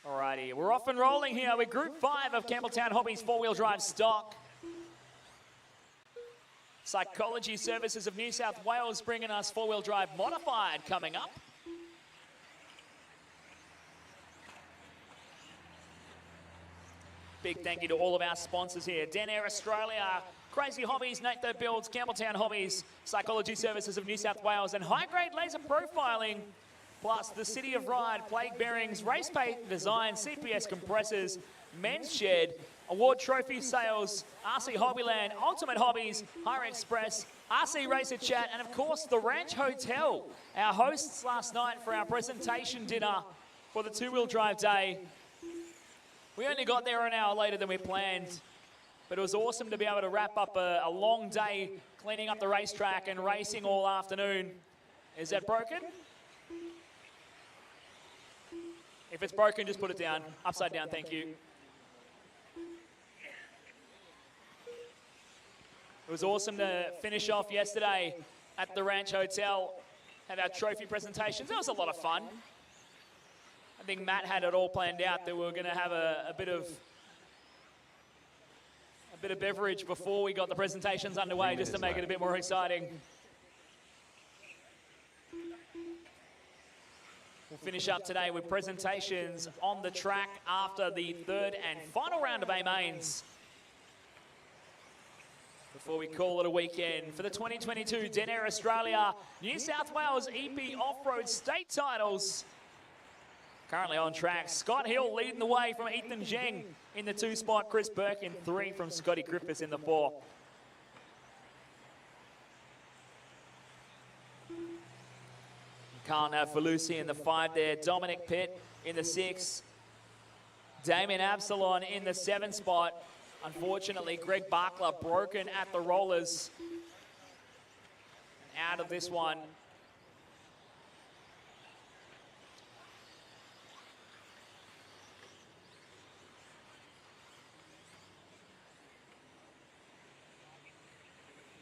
Alrighty, we're off and rolling here with Group 5 of Campbelltown Hobbies 4-wheel drive stock. Psychology Services of New South Wales bringing us 4-wheel drive modified coming up. Big thank you to all of our sponsors here. Denair Australia, Crazy Hobbies, Natho Builds, Campbelltown Hobbies, Psychology Services of New South Wales, and High Grade Laser Profiling, plus the City of Ride, Plague Bearings, Race Paint Design, CPS Compressors, Men's Shed, Award Trophy Sales, RC Hobbyland, Ultimate Hobbies, Hire Express, RC Racer Chat, and of course the Ranch Hotel, our hosts last night for our presentation dinner for the two-wheel drive day. We only got there an hour later than we planned, but it was awesome to be able to wrap up a long day cleaning up the racetrack and racing all afternoon. Is that broken? If it's broken, just put it down. Upside down, thank you. It was awesome to finish off yesterday at the Ranch Hotel, have our trophy presentations. That was a lot of fun. I think Matt had it all planned out that we were going to have a bit of beverage before we got the presentations underway, just to make it a bit more exciting. We'll finish up today with presentations on the track after the third and final round of A-Mains, before we call it a weekend for the 2022 Denair Australia New South Wales EP Off-Road State Titles. Currently on track, Scott Hill leading the way from Ethan Zheng in the 2 spot, Chris Burke in 3 from Scotty Griffiths in the 4. Carl Falusi in the 5 there, Dominic Pitt in the 6, Damien Absalon in the 7 spot. Unfortunately, Greg Barkler broken at the rollers. Out of this one.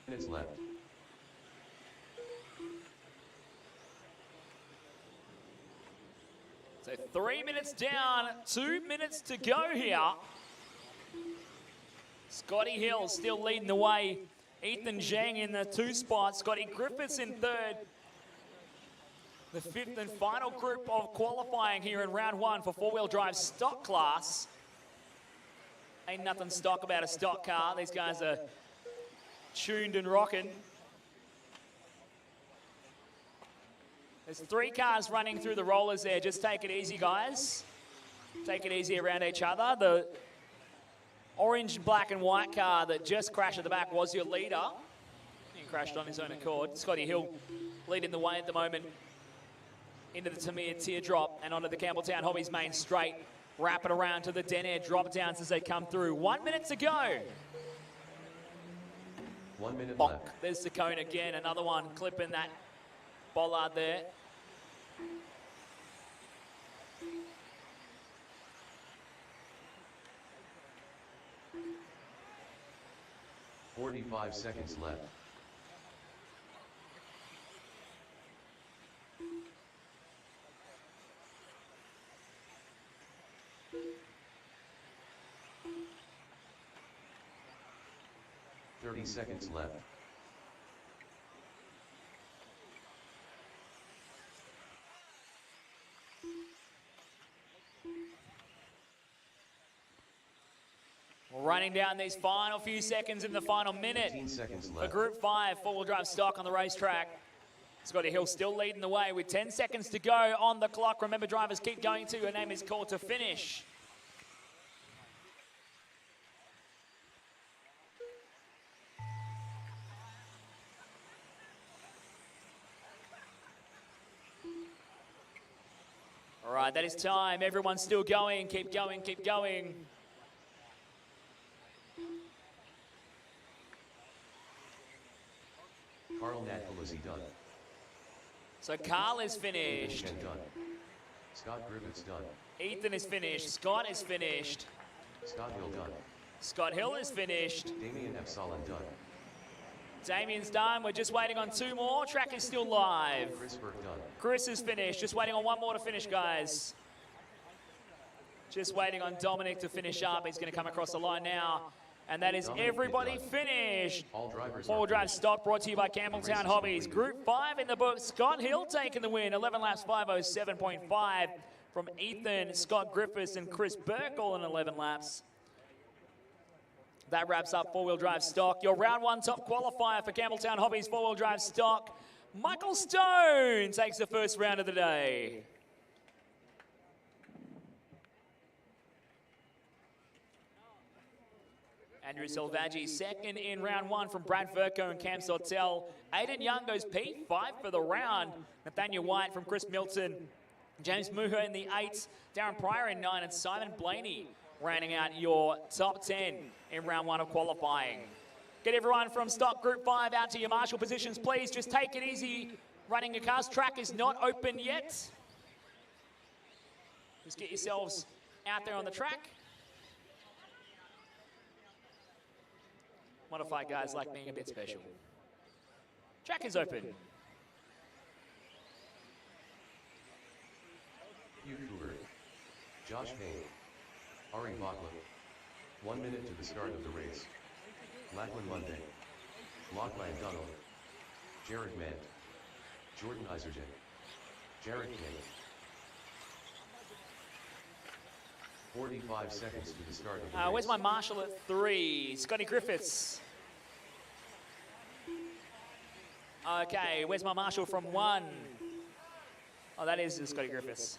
Minutes left. So 3 minutes down, 2 minutes to go here. Scotty Hill still leading the way. Ethan Zheng in the 2 spot. Scotty Griffiths in 3rd. The 5th and final group of qualifying here in round 1 for 4-wheel drive stock class. Ain't nothing stock about a stock car. These guys are tuned and rocking. There's 3 cars running through the rollers there. Just take it easy, guys. Take it easy around each other. The orange, black and white car that just crashed at the back was your leader. He crashed on his own accord. Scotty Hill leading the way at the moment into the Tamir Teardrop and onto the Campbelltown Hobbies main straight. Wrap it around to the Denair drop downs as they come through. 1 minute to go. 1 minute Bonk. left. There's the cone again. Another one clipping that bollard there. .45 seconds left. .30 seconds left. Running down these final few seconds in the final minute 15 seconds for left. Group 5 4-wheel drive stock on the racetrack. Scotty Hill still leading the way with 10 seconds to go on the clock. Remember, drivers, keep going till your name is called to finish. All right, that is time. Everyone's still going. Keep going, keep going. Carl Falusi done. So Carl is finished. Ethan done. Scott Griffiths done. Ethan is finished. Scott is finished. Scott Hill done. Scott Hill is finished. Damien Absalon done. Damien's done. We're just waiting on 2 more. Track is still live. Chris Burke done. Chris is finished. Just waiting on 1 more to finish, guys. Just waiting on Dominic to finish up. He's going to come across the line now. And that is Dominic everybody done. finished. All drivers Four-wheel are drive finished. stock brought to you by Campbelltown Hobbies. Group 5 in the book. Scott Hill taking the win. 11 laps, 5:07.5 from Ethan, Scott Griffiths, and Chris Burke all in 11 laps. That wraps up four-wheel drive stock. Your round one top qualifier for Campbelltown Hobbies four-wheel drive stock. Michael Stone takes the first round of the day. Andrew Silvaggi second in round one from Brad Verco and Cam Sortel. Aiden Young goes P5 for the round. Nathaniel White from Chris Milton. James Muher in the 8, Darren Pryor in 9, and Simon Blaney rounding out your top 10 in round one of qualifying. Get everyone from stock group 5 out to your marshal positions, please. Just take it easy running your cars. Track is not open yet. Just get yourselves out there on the track. Modified guys like being a bit special. Track is open. Hugh Cooper, Josh Payne, Ari Bakla. 1 minute to the start of the race. Lachlan Monday, Lachlan Donald, Jared Mant, Jordan Isergen, Jared King. 45 seconds to the start of the race. Where's my marshal at 3? Scotty Griffiths. Okay, where's my marshal from 1? Oh, that is Scotty Griffiths.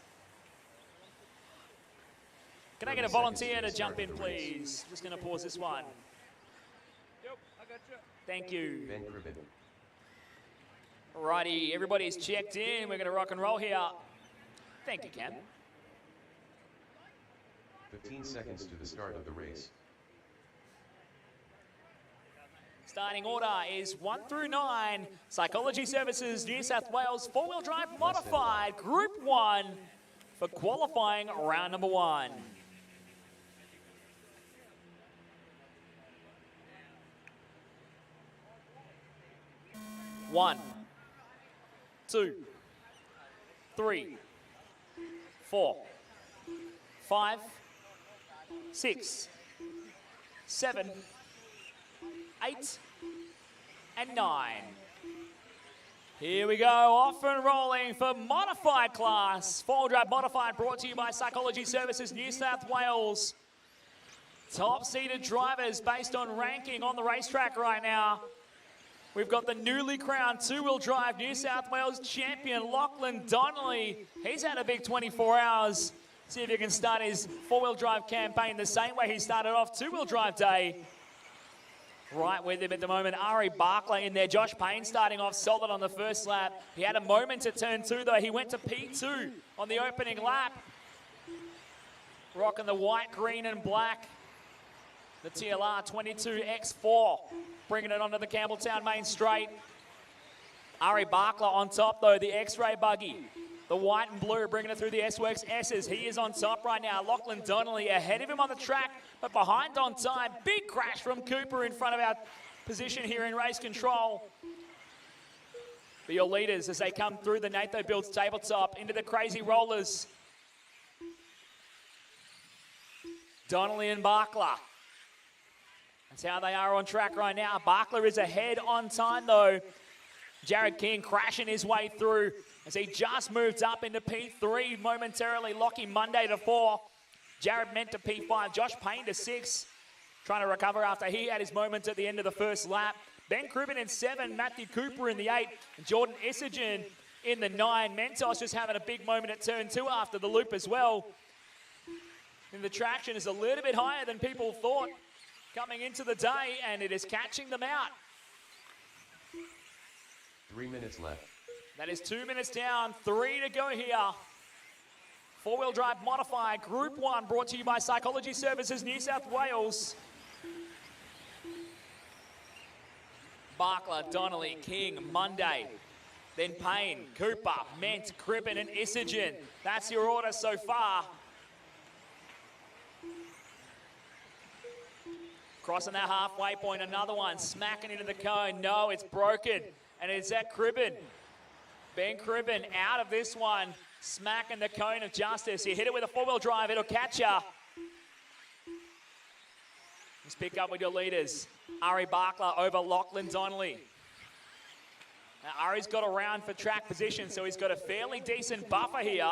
Can I get a volunteer to jump in, please? Just going to pause this one. Yep, I got you. Thank you. Ben Cribbin. Alrighty, everybody's checked in. We're going to rock and roll here. Thank you, Cam. 15 seconds to the start of the race. Starting order is 1 through 9. Psychology Services, New South Wales, four-wheel drive modified, Group 1 for qualifying round number 1. One, 2, 3, 4, 5, 6, 7, 8, and 9. Here we go, off and rolling for modified class. Four-wheel drive modified brought to you by Psychology Services New South Wales. Top-seeded drivers based on ranking on the racetrack right now. We've got the newly crowned two-wheel drive New South Wales champion, Lachlan Donnelly. He's had a big 24 hours. See if he can start his four-wheel drive campaign the same way he started off two-wheel drive day. Right with him at the moment, Ari Barkler in there. Josh Payne starting off solid on the first lap. He had a moment at turn 2 though. He went to P2 on the opening lap. Rocking the white, green and black. The TLR 22X4. Bringing it onto the Campbelltown main straight. Ari Barkler on top though, the X-ray buggy. The white and blue bringing it through the S-Works S's. He is on top right now. Lachlan Donnelly ahead of him on the track, but behind on time. Big crash from Cooper in front of our position here in race control. But your leaders as they come through the Natho Builds tabletop into the crazy rollers. Donnelly and Barkler. That's how they are on track right now. Barkler is ahead on time though. Jared King crashing his way through as he just moved up into P3 momentarily. Lockie Monday to 4. Jared Ment to P5. Josh Payne to 6. Trying to recover after he had his moment at the end of the first lap. Ben Crubin in 7. Matthew Cooper in the 8. And Jordan Isagen in the 9. Mentos just having a big moment at turn 2 after the loop as well. And the traction is a little bit higher than people thought coming into the day, and it is catching them out. 3 minutes left. That is 2 minutes down, 3 to go here. Four-wheel drive modified, Group 1, brought to you by Psychology Services New South Wales. Barkler, Donnelly, King, Monday. Then Payne, Cooper, Ment, Crippen, and Isagen. That's your order so far. Crossing that halfway point, another one, smacking into the cone. No, it's broken, and it's at Cribben. Ben Cribben out of this one, smacking the cone of justice. You hit it with a four-wheel drive, it'll catch ya. Let's pick up with your leaders. Ari Barkler over Lachlan Donnelly. Now, Ari's got a round for track position, so he's got a fairly decent buffer here.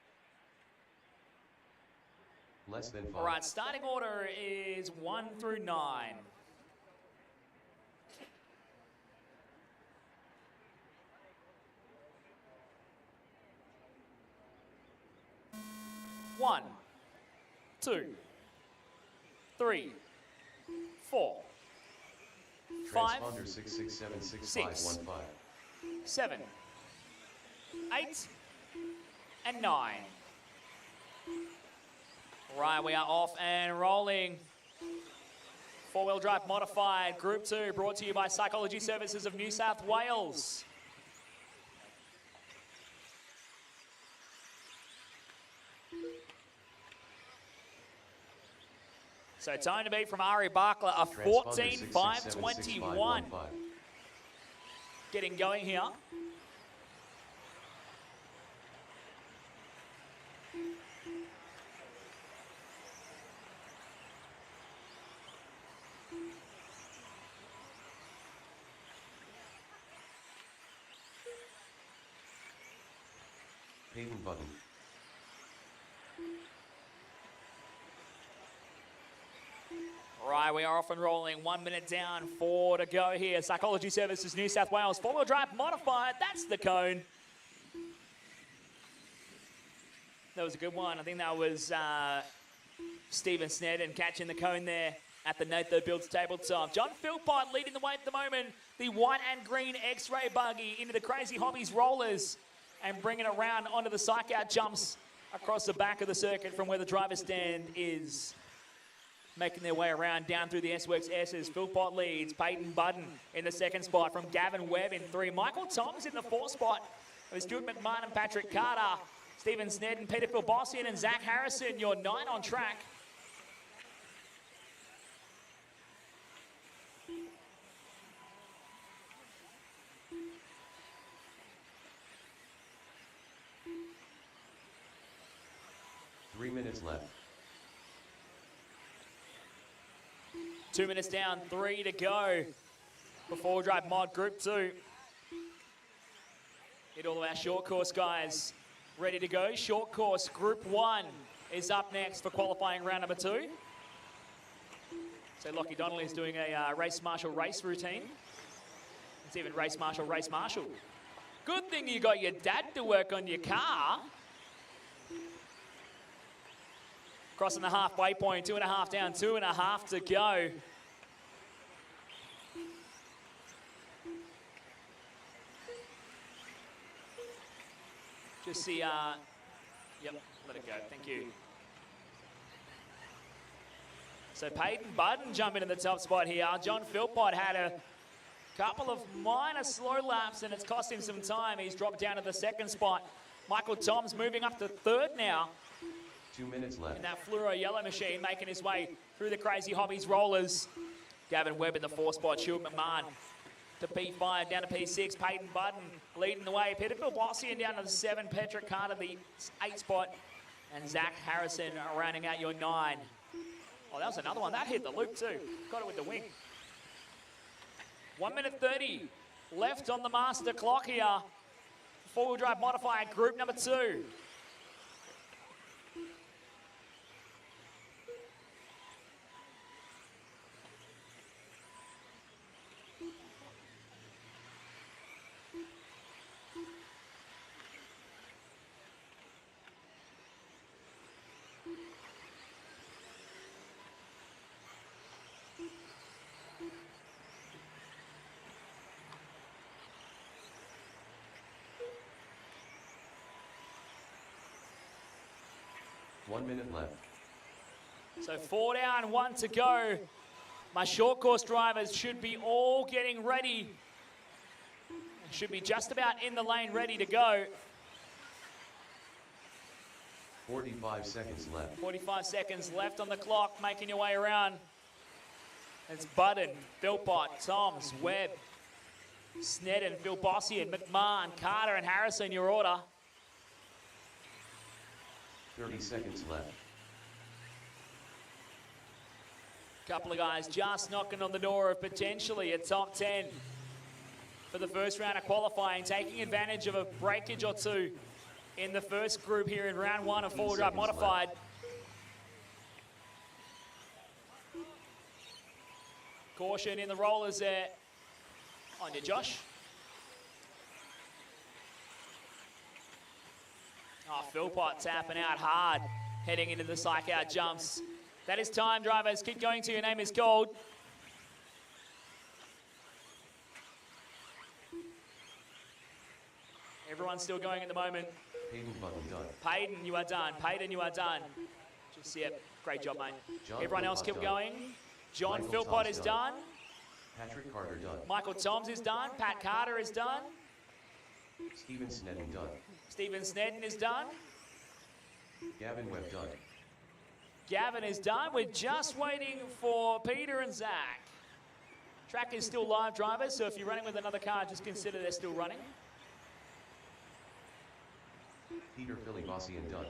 Less than 5. All right, starting order is 1 through 9. One, 2, 3, 4, 5, Transponder 6676515. 7, 8, and 9. Right, we are off and rolling. Four-wheel drive modified, Group 2, brought to you by Psychology Services of New South Wales. So time to beat from Ari Barkler, a 14.521. Getting going here. Payton button. Right, we are off and rolling. 1 minute down, 4 to go here. Psychology Services New South Wales, four-wheel drive modified. That's the cone. That was a good one. I think that was Stephen Snedden catching the cone there at the Natho Builds tabletop. John Philpott leading the way at the moment. The white and green X-ray buggy into the Crazy Hobbies rollers and bringing it around onto the psych out jumps across the back of the circuit from where the driver's stand is. Making their way around down through the S-Works S's. Philpott leads. Peyton Budden in the second spot from Gavin Webb in 3. Michael Thomas in the 4th spot. It was Stuart McMahon and Patrick Carter. Stephen Snedden, Peter Philbossian and Zach Harrison, your 9 on track. Three minutes left. 2 minutes down, 3 to go. Before drive mod Group 2. Get all of our short course guys ready to go. Short course Group 1 is up next for qualifying round number 2. So Lockie Donnelly is doing a race marshal race routine. It's even race marshal. Good thing you got your dad to work on your car. Crossing the halfway point, 2.5 down, 2.5 to go. Just see, yep, let it go, thank you. So Peyton Budden jumping in the top spot here. John Philpott had a couple of minor slow laps and it's cost him some time. He's dropped down to the 2nd spot. Michael Toms moving up to 3rd now. 2 minutes left. In that fluoro yellow machine, making his way through the Crazy Hobbies rollers. Gavin Webb in the 4th spot, Stuart McMahon to P5, down to P6, Peyton Budden leading the way. Peter Philbossian down to the 7, Patrick Carter the 8 spot, and Zach Harrison rounding out your 9. Oh, that was another one. That hit the loop too. Got it with the wing. 1 minute 30 left on the master clock here. Four-wheel drive modified Group number 2. One minute left. So 4 down, 1 to go. My short course drivers should be all getting ready. Should be just about in the lane, ready to go. 45 seconds left. 45 seconds left on the clock, making your way around. It's Budden, Philpott, Toms, Webb, Snedden, Philbossian, McMahon, Carter, and Harrison, your order. 30 seconds left. Couple of guys just knocking on the door of potentially a top 10 for the first round of qualifying, taking advantage of a breakage or two in the first group here in round 1 of four-wheel drive modified. Caution in the rollers there. On you, Josh. Oh, Philpott tapping out hard, heading into the psych out jumps. That is time, drivers. Keep going till your name is called. Everyone's still going at the moment. Payton Button done. Payton, you are done. Payton, you are done. Just, yeah, great job, mate. John Everyone else keep going. John Michael Philpott Toms is done. Patrick Carter done. Michael Toms is done. Pat Carter is done. Stephen Snedden done. Stephen Snedden is done. Gavin Webb done. Gavin is done. We're just waiting for Peter and Zach. Track is still live, drivers, so if you're running with another car, just consider they're still running. Peter Filibossian done.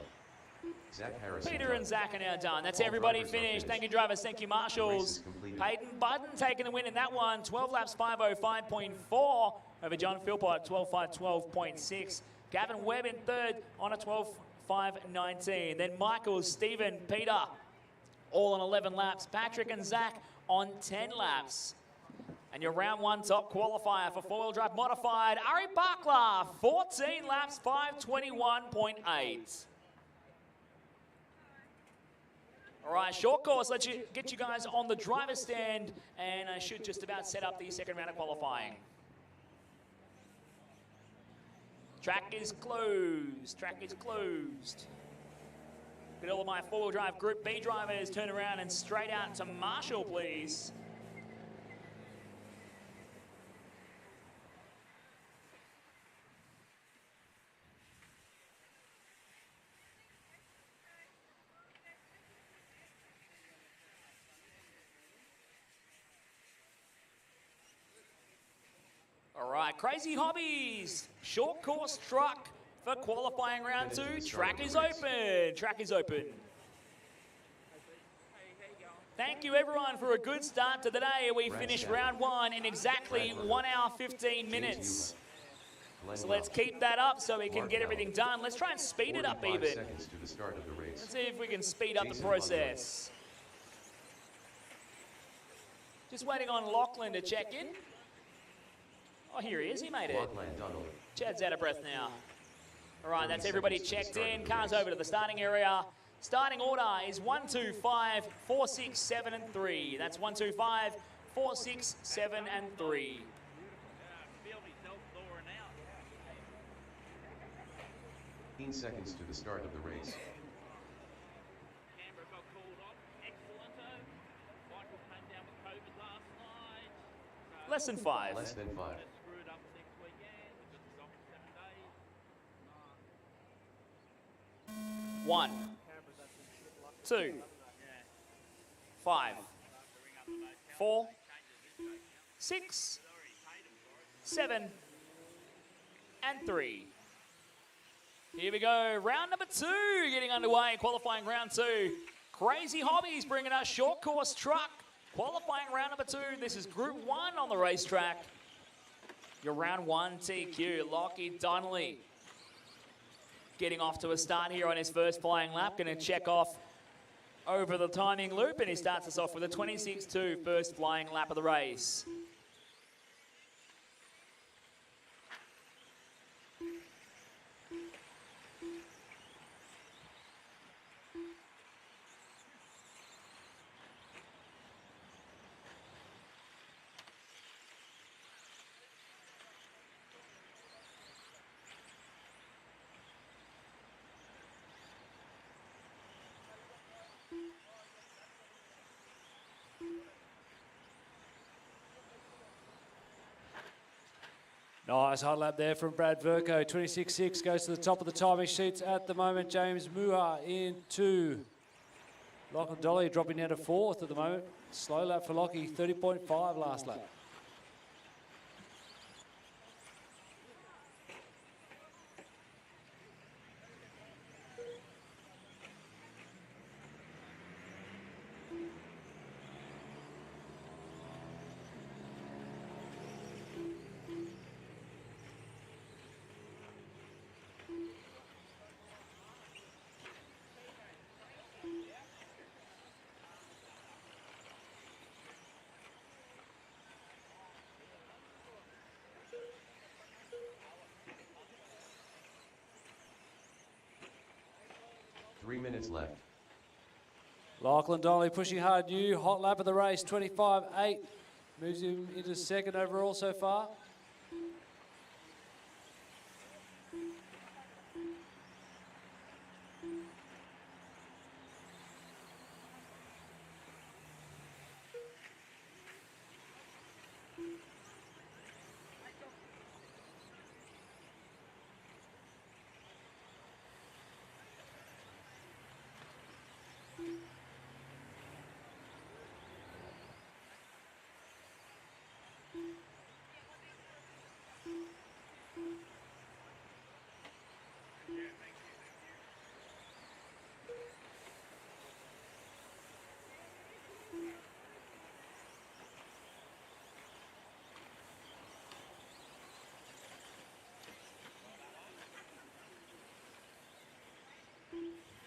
Zach Harrison Peter done. and Zach are now done. That's All everybody drivers are finished. Thank you, finished. drivers. Thank you, The race marshals. is completed. Peyton Budden taking the win in that one. 12 laps, 5:05.4 over John Philpott, 12:5.12.6. Gavin Webb in third on a 12:5.19. Then Michael, Stephen, Peter, all on 11 laps. Patrick and Zach on 10 laps. And your round one top qualifier for four-wheel drive modified, Ari Buckler, 14 laps, 5:21.8. All right, short course, let's get you guys on the driver's stand, and I should just about set up the second round of qualifying. Track is closed, track is closed. Get all of my four-wheel drive Group B drivers turn around and straight out to Marshall, please. All right, Crazy Hobbies, short course truck for qualifying round two. Track is open, track is open. Thank you everyone for a good start to the day. We finished round one in exactly 1 hour, 15 minutes. So let's keep that up so we can get everything done. Let's try and speed it up 45 even. seconds to the start of the race. Let's see if we can speed up the Jason process. Just waiting on Lachlan to check in. Oh, here he is. He made it. Lachlan Donald. Chad's out of breath now. All right, 30 that's everybody seconds to the checked start in. of the Cars race. over to the starting area. Starting order is 1, 2, 5, 4, 6, 7, and 3. That's 1, 2, 5, 4, 6, 7, and 3. Feel myself lowering out. 15 seconds to the start of the race. Canberra got called off. Excellent. Michael came down with COVID last night. Less than 5. Less than 5. They're screwed up next weekend because it's off for 7 days. 1, 2, 5, 4, 6, 7, and 3. Here we go. Round number 2 getting underway. Qualifying round 2. Crazy Hobbies bringing us short course truck. Qualifying round number 2. This is Group 1 on the racetrack. Your round 1 TQ, Lockie Donnelly. Getting off to a start here on his first flying lap. Going to check off over the timing loop, and he starts us off with a 26.2 first flying lap of the race. Nice hot lap there from Brad Verco. 26.6 goes to the top of the timing sheets at the moment. James Muha into Lachlan Dolly dropping down to 4th at the moment. Slow lap for Lockie, 30.5 last lap. 3 minutes left. Lachlan Donnelly pushing hard. New hot lap of the race, 25.8. Moves him into second overall so far.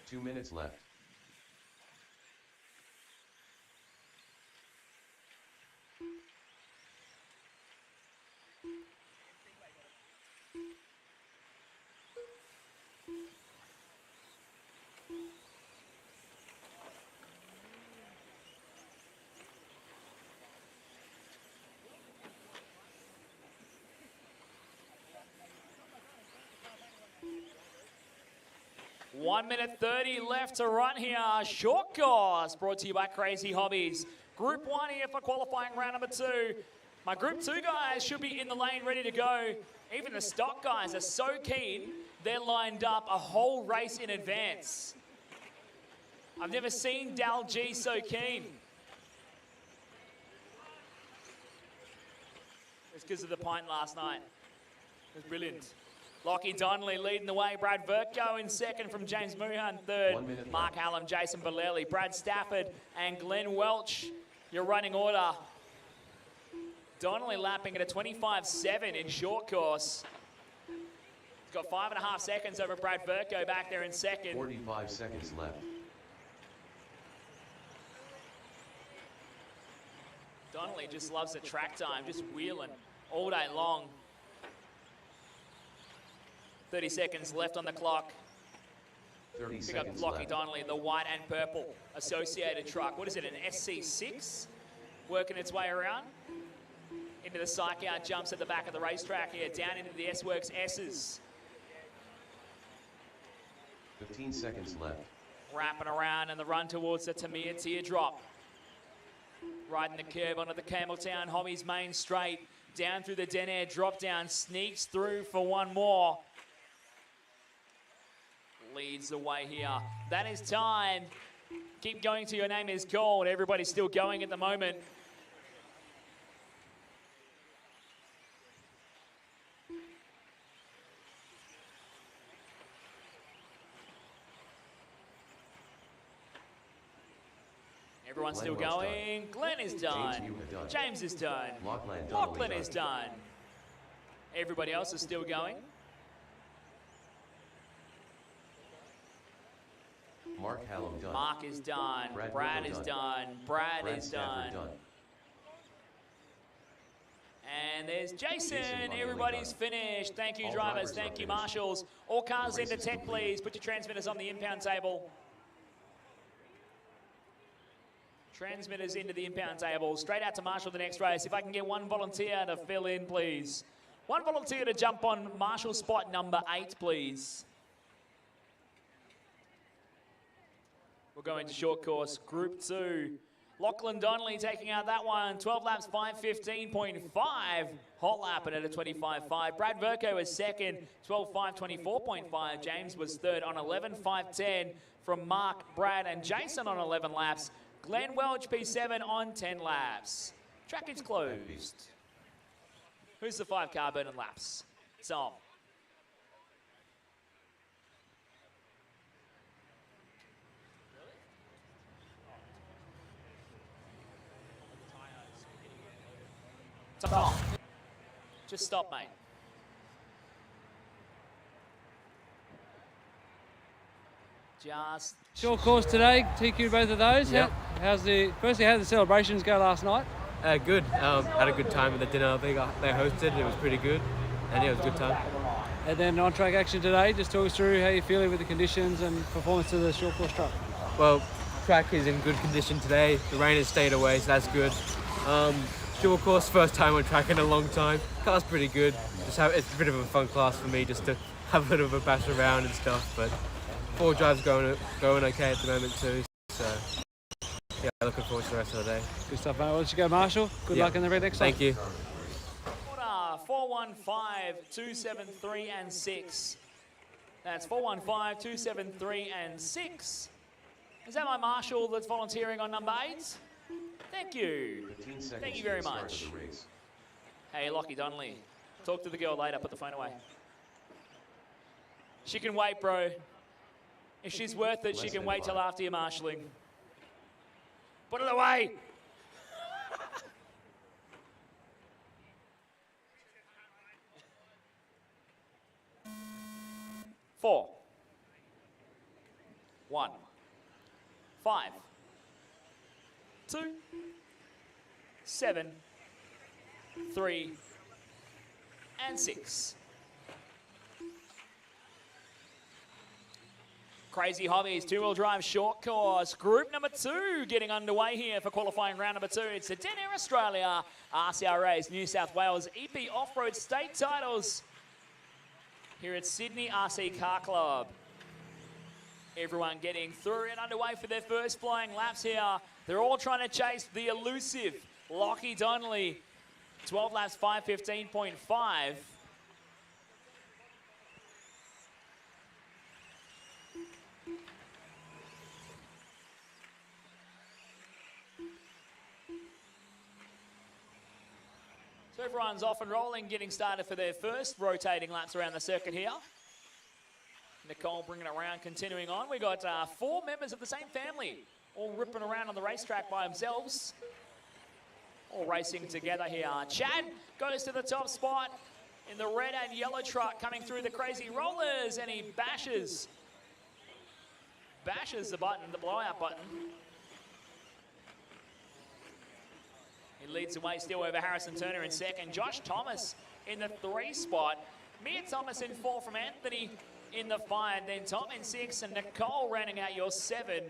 Two minutes left. One minute 30 left to run here. Short course brought to you by Crazy Hobbies. Group 1 here for qualifying round number 2. My Group 2 guys should be in the lane ready to go. Even the stock guys are so keen, they're lined up a whole race in advance. I've never seen Dal G so keen. It's because of the pint last night. It was brilliant. Lockie Donnelly leading the way. Brad Verko in second from James Muhan third. Mark Hallam, Jason Bolelli, Brad Stafford and Glenn Welch. Your running order. Donnelly lapping at a 25.7 in short course. He's got 5.5 seconds over Brad Verko back there in second. 45 seconds left. Donnelly just loves the track time, just wheeling all day long. 30 seconds left on the clock. 30 Pick seconds up Lockie left. Donnelly, the white and purple associated truck. What is it, an SC6? Working its way around. Into the psych out jumps at the back of the racetrack here, down into the S-Works S's. 15 seconds left. Wrapping around and the run towards the Tamir Teardrop. Riding the curb onto the Campbelltown Hobbies main straight. Down through the Denair drop down, sneaks through for one more. Leads the way here. That is time. Keep going till your name is called. Everybody's still going at the moment. Everyone's still going. Glenn is done. James is done. Lachlan is done. Everybody else is still going. Mark Hallam done. Mark is done. Brad is done. Brad is done. And there's Jason. Everybody's finished. Thank you, drivers. Thank you, marshals. All cars into tech, please. Put your transmitters on the impound table. Transmitters into the impound table. Straight out to Marshall the next race. If I can get one volunteer to fill in, please. One volunteer to jump on Marshall spot number 8, please. We're going to short course, Group 2. Lachlan Donnelly taking out that one. 12 laps, 5:15.5. Hot lap at a 25.5. Brad Verko is second, 12.5, 24.5. James was third on 11.5.10 from Mark, Brad, and Jason on 11 laps. Glenn Welch, P7 on 10 laps. Track is closed. Who's the 5-car burning laps? Tom. Tom. Just stop, mate. Just. Short course today, TQ both of those. Yep. How's the celebrations go last night? Good. Had a good time at the dinner. They hosted. It was pretty good, and yeah, it was a good time. And then on-track action today, just talk us through how you're feeling with the conditions and performance of the short course truck. Well, track is in good condition today. The rain has stayed away, so that's good. Short course, first time on track in a long time. Car's pretty good. It's a bit of a fun class for me just to have a bit of a bash around and stuff. But 4 drives going okay at the moment too. So yeah, looking forward to the rest of the day. Good stuff, mate. Well, let's go, Marshall. Good luck in the red next time. Thank you. Order 415, 273 and 6. That's 415, 273 and 6. Is that my Marshall that's volunteering on number 8? Thank you. 15 seconds Thank you to very the start much. of the race. Hey, Lockie Donnelly. Talk to the girl later, put the phone away. She can wait, bro. If she's worth it, she Less can than wait till 5. after your marshalling. Put it away. Four. 1. 5. 2. 7. 3. And 6. Crazy Hobbies, 2-wheel drive short course. Group number 2 getting underway here for qualifying round number 2. It's the Denair Australia, RCRA's New South Wales EP Off-Road State titles here at Sydney RC Car Club. Everyone getting through and underway for their first flying laps here. They're all trying to chase the elusive Lockie Donnelly. 12 laps, 5:15.5. So everyone's off and rolling, getting started for their first rotating laps around the circuit here. Nicole bringing it around, continuing on. We got 4 members of the same family, all ripping around on the racetrack by themselves. All racing together here. Chad goes to the top spot in the red and yellow truck coming through the crazy rollers, and he bashes the button, the blowout button. He leads the way still over Harrison Turner in second. Josh Thomas in the 3 spot. Mia Thomas in 4 from Anthony in the 5. Then Tom in 6 and Nicole rounding out your 7.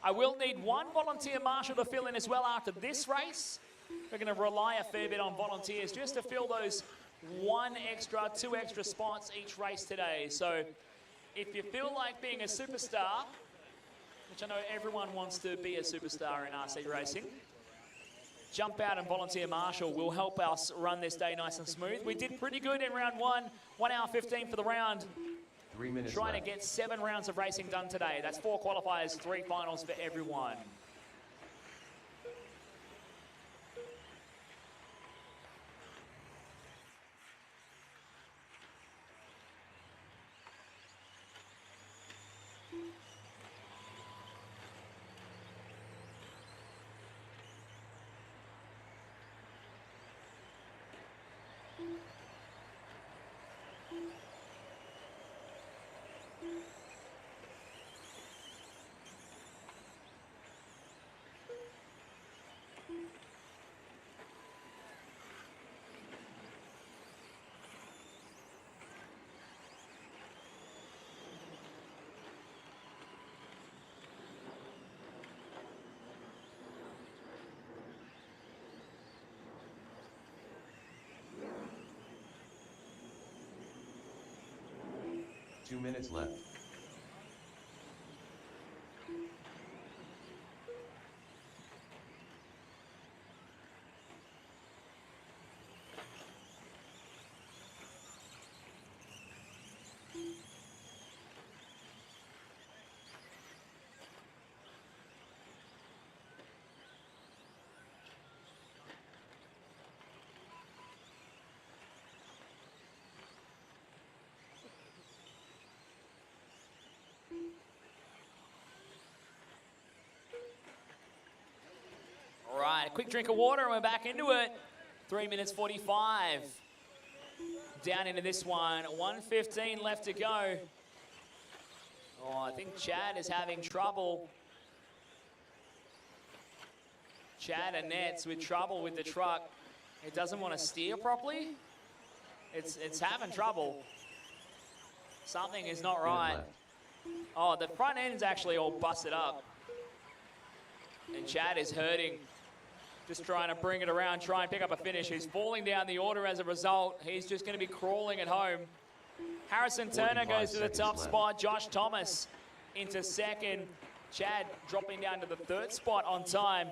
I will need 1 volunteer marshal to fill in as well after this race. We're going to rely a fair bit on volunteers just to fill those 2 extra spots each race today. So if you feel like being a superstar, which I know everyone wants to be a superstar in RC racing, jump out and volunteer marshal will help us run this day nice and smooth. We did pretty good in round 1, 1 hour 15 for the round. 3 minutes Trying left. to get 7 rounds of racing done today. That's 4 qualifiers, 3 finals for everyone. Two minutes left. All right, a quick drink of water and we're back into it. 3 minutes 45. Down into this one, 1:15 left to go. Oh, I think Chad is having trouble. Chad and Nets with trouble with the truck. It doesn't want to steer properly. It's having trouble. Something is not 10 right. left. Oh, the front end's actually all busted up. And Chad is hurting. Just trying to bring it around, try and pick up a finish. He's falling down the order as a result. He's just going to be crawling at home. Harrison Turner goes to the top spot. Josh Thomas into second. Chad dropping down to the third spot on time.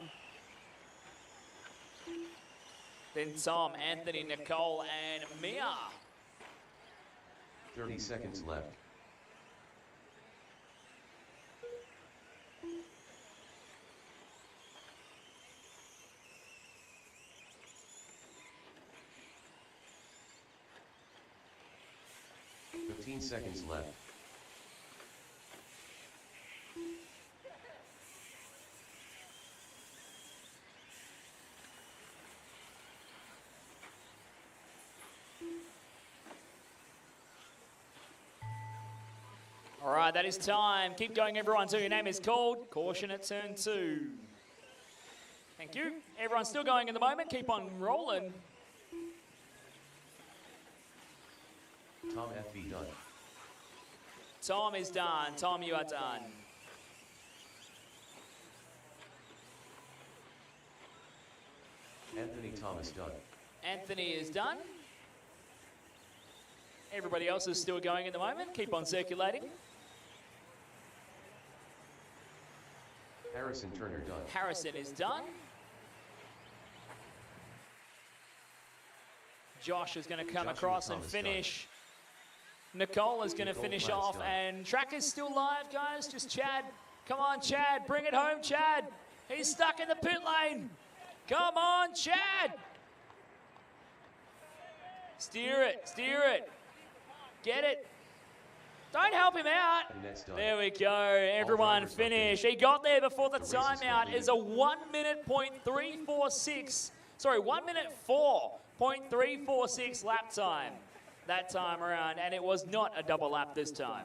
Then Tom, Anthony, Nicole, and Mia. 30 seconds left. Seconds left. All right, that is time. Keep going, everyone, until your name is called. Caution at turn 2. Thank you. Everyone's still going in the moment. Keep on rolling. Tom FV done. Tom is done. Tom, you are done. Anthony Thomas done. Anthony is done. Everybody else is still going at the moment. Keep on circulating. Harrison Turner done. Harrison is done. Josh is going to come across and finish. Nicole is going to finish off, and track is still live, guys. Just Chad. Come on, Chad. Bring it home, Chad. He's stuck in the pit lane. Come on, Chad. Steer it. Steer it. Get it. Don't help him out. There we go. Everyone finished. He got there before the timeout. Is a 1 minute .346. Sorry, 1 minute 4.346 lap time that time around, and it was not a double lap this time.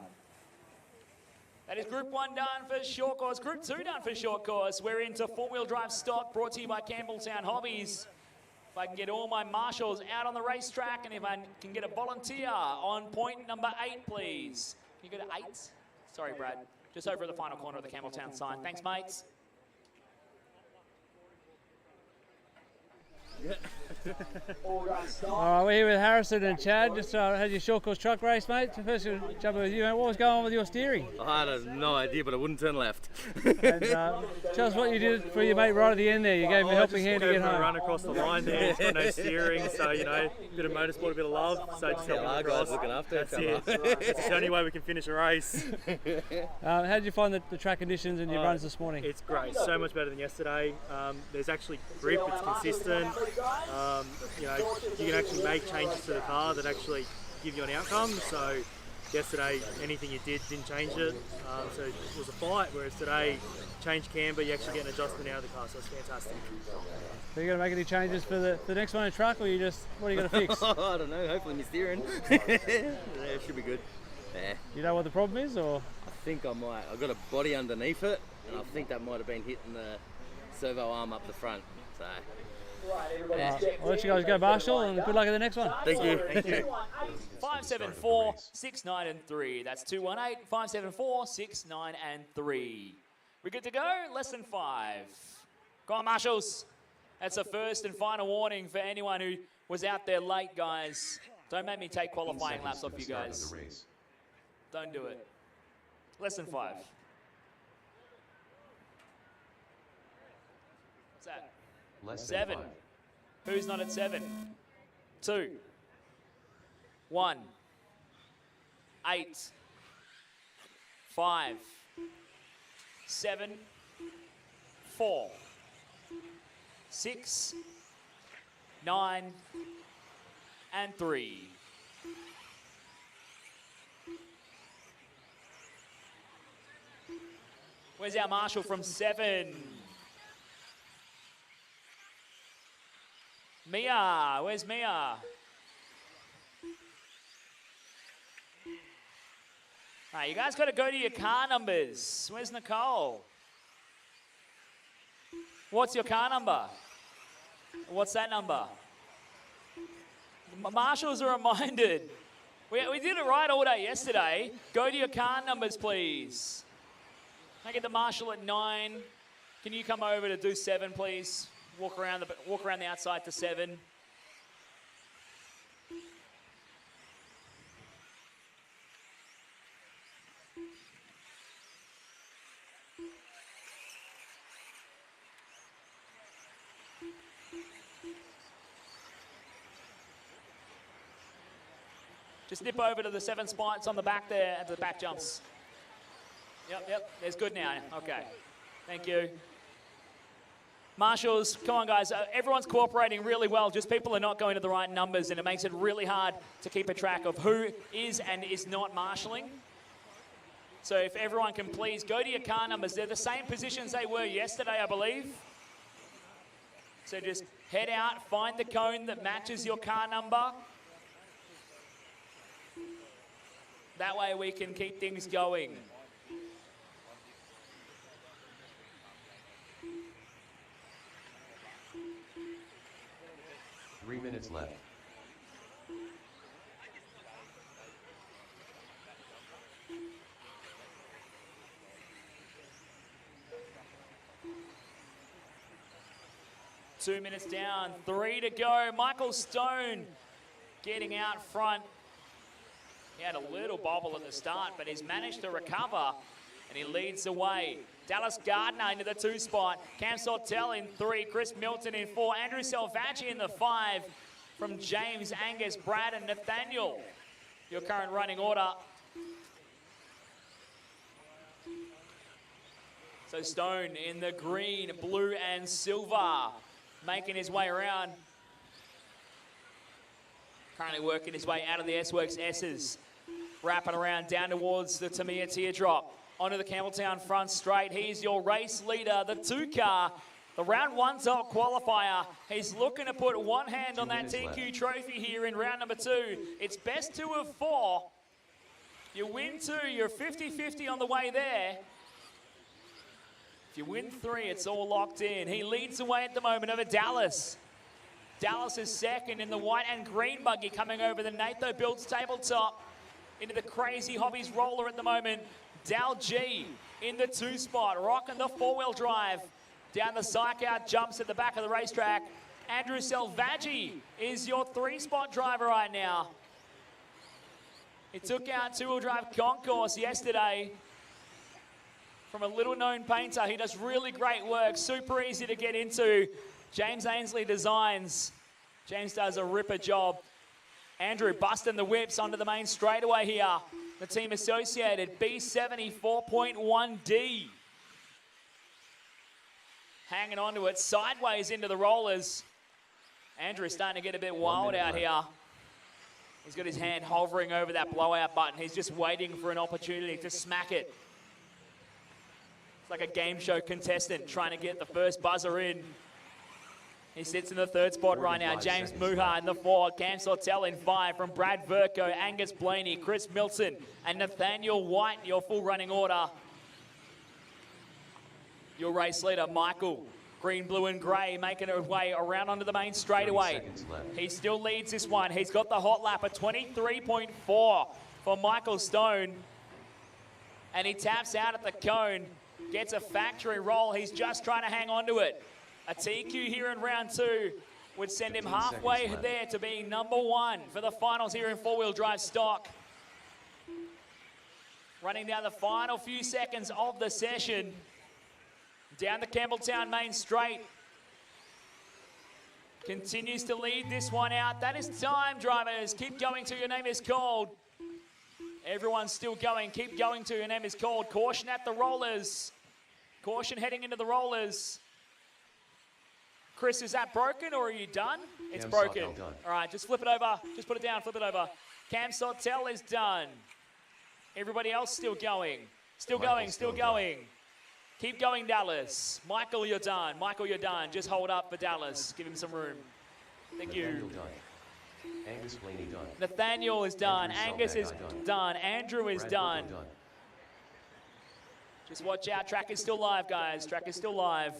That is Group 1 done for short course. Group 2 done for short course. We're into four-wheel drive stock, brought to you by Campbelltown Hobbies. If I can get all my marshals out on the racetrack, and if I can get a volunteer on point number 8, please. Can you go to 8? Sorry, Brad. Just over at the final corner of the Campbelltown sign. Thanks, mates. All right, we're here with Harrison and Chad. Just had your short course truck race, mate. So first, we'll jump in with you, mate. What was going on with your steering? I had no idea, but I wouldn't turn left. And tell us what you did for your mate right at the end there. You gave him a helping hand to get home. Run across the line there. It's got no steering, so you know, a bit of motorsport, a bit of love. So just helping him across. Looking after That's it. It's the only way we can finish a race. How did you find the track conditions and your runs this morning? It's great. So much better than yesterday. There's actually grip. It's consistent. You know, you can actually make changes to the car that actually give you an outcome. So yesterday, anything you did didn't change it. So it was a fight, whereas today, change camber, you actually get an adjustment out of the car, so it's fantastic. So you going to make any changes for the next one in truck, or you just, what are you going to fix? I don't know, hopefully my steering. Yeah, it should be good. Yeah. You know what the problem is, or? I think I might. I've got a body underneath it, and I think that might have been hitting the servo arm up the front. So. I'll let you guys go, Marshall, and good luck at the next one. Thank you. Thank you. 574 69 and 3. That's 218 574 69 and 3. We're good to go. Less than 5. Go on, marshals. That's a first and final warning for anyone who was out there late, guys. Don't make me take qualifying laps off you guys. Don't do it. Less than 5. What's that? Less 7. than 5. Who's not at 7? 2. 1. 8. 5. 7. 4. 6. 9. And 3. Where's our marshal from 7? Mia, where's Mia? All right, you guys got to go to your car numbers. Where's Nicole? What's your car number? What's that number? Marshals are reminded. We did it right all day yesterday. Go to your car numbers, please. Can I get the marshal at 9? Can you come over to do 7, please? Walk around the outside to 7. Just nip over to the 7 spots on the back there at the back jumps. Yep, there's good now. Okay, thank you. Marshals, come on guys, everyone's cooperating really well, just people are not going to the right numbers and it makes it really hard to keep a track of who is and is not marshalling. So if everyone can please go to your car numbers, they're the same positions they were yesterday, I believe. So just head out, find the cone that matches your car number. That way we can keep things going. Three minutes left. Two minutes down, 3 to go. Michael Stone getting out front. He had a little bobble at the start, but he's managed to recover, and he leads the way. Dallas Gardner into the 2 spot. Cam Sortel in 3. Chris Milton in 4. Andrew Salvaggi in the 5. From James, Angus, Brad, and Nathaniel. Your current running order. So Stone in the green, blue, and silver, making his way around. Currently working his way out of the S-Works S's. Wrapping around down towards the Tamiya Teardrop. Onto the Campbelltown front straight. He's your race leader, the 2 car. The round 1 top qualifier. He's looking to put one hand on that TQ trophy here in round number 2. It's best 2 of 4. You win 2, you're 50-50 on the way there. If you win 3, it's all locked in. He leads the way at the moment over Dallas. Dallas is second in the white and green buggy coming over the Natho Builds tabletop into the Crazy Hobbies roller at the moment. Dal G in the 2 spot, rocking the 4-wheel drive. Down the psych out jumps at the back of the racetrack. Andrew Salvaggi is your 3 spot driver right now. He took out 2-wheel drive concourse yesterday from a little known painter. He does really great work, super easy to get into. James Ainsley Designs. James does a ripper job. Andrew busting the whips onto the main straightaway here. The team associated, B74.1D. Hanging onto it, sideways into the rollers. Andrew is starting to get a bit wild out here. He's got his hand hovering over that blowout button. He's just waiting for an opportunity to smack it. It's like a game show contestant trying to get the first buzzer in. He sits in the 3rd spot right now. James Muha in the 4. Cam Sortel in 5 from Brad Verco, Angus Blaney, Chris Milton, and Nathaniel White, your full running order. Your race leader, Michael, green, blue, and grey, making her way around onto the main straightaway. He still leads this one. He's got the hot lap at 23.4 for Michael Stone. And he taps out at the cone, gets a factory roll. He's just trying to hang on to it. A TQ here in round 2 would send him halfway there to being number 1 for the finals here in 4-wheel drive stock. Running down the final few seconds of the session. Down the Campbelltown main straight. Continues to lead this one out. That is time, drivers. Keep going till your name is called. Everyone's still going. Keep going till your name is called. Caution at the rollers. Caution heading into the rollers. Chris, is that broken or are you done? It's broken. All right, just flip it over. Just put it down, flip it over. Cam Sortel is done. Everybody else still going. Still going, still going. Keep going, Dallas. Michael, you're done. Michael, you're done. Just hold up for Dallas. Give him some room. Thank you. Angus Blaney done. Nathaniel is done. Angus is done. Andrew is done. Just watch out. Track is still live, guys. Track is still live.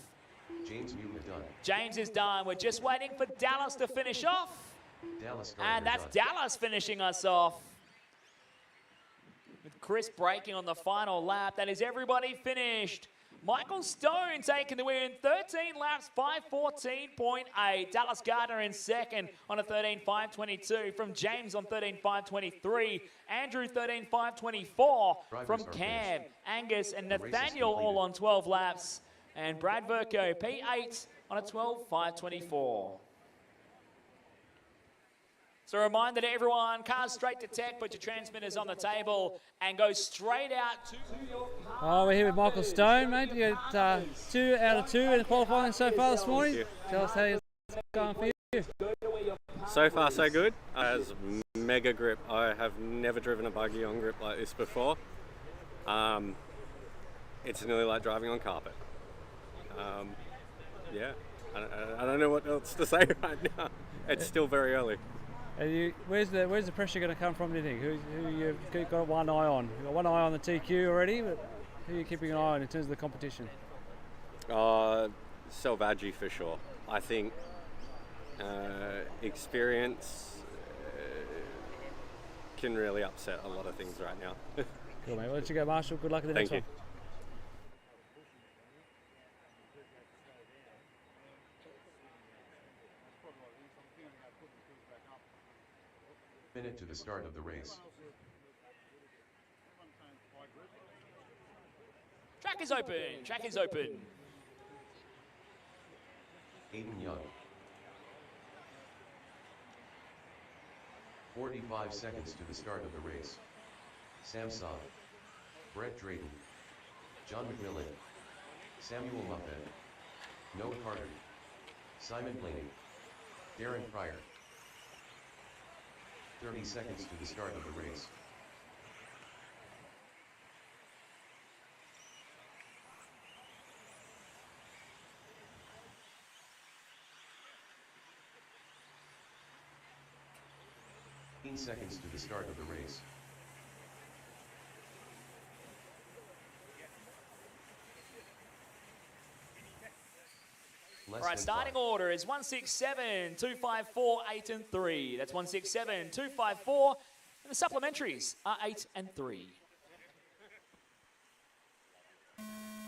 James Newman done. James is done. We're just waiting for Dallas to finish off. Dallas and that's done. Dallas finishing us off. with Chris braking on the final lap. That is everybody finished. Michael Stone taking the win, 13 laps, 5:14.8. Dallas Gardner in second on a 13:5.22 from James on 13:5.23. Andrew 13:5.24 from Cam, Angus and Nathaniel all on 12 laps. And Brad Verco, P8 on a 12:5.24. So a reminder to everyone, cars straight to tech, put your transmitters on the table and go straight out to your car. Oh, we're here with Michael Stone, mate. You got 2 out of 2 in qualifying so far this morning. Tell us how it's going for you. So far so good. It has mega grip. I have never driven a buggy on grip like this before. It's nearly like driving on carpet. Yeah, I don't know what else to say right now. It's still very early. Where's the pressure going to come from, do you think? Who you've got one eye on? You've got one eye on the TQ already, but who are you keeping an eye on in terms of the competition? Selvaggi for sure. I think experience can really upset a lot of things right now. Cool, mate. Well, let you go, Marshall. Good luck at the next one. Minute to the start of the race. Track is open. Track is open. Aiden Young. 45 seconds to the start of the race. Sam Saab, Brett Drayton, John McMillan, Samuel Muffet, Noah Carter, Simon Blaney, Darren Pryor. 30 seconds to the start of the race. Seconds to the start of the race. All right, starting order is 167, 254, 8 and 3. That's 167, 254, and the supplementaries are 8 and 3.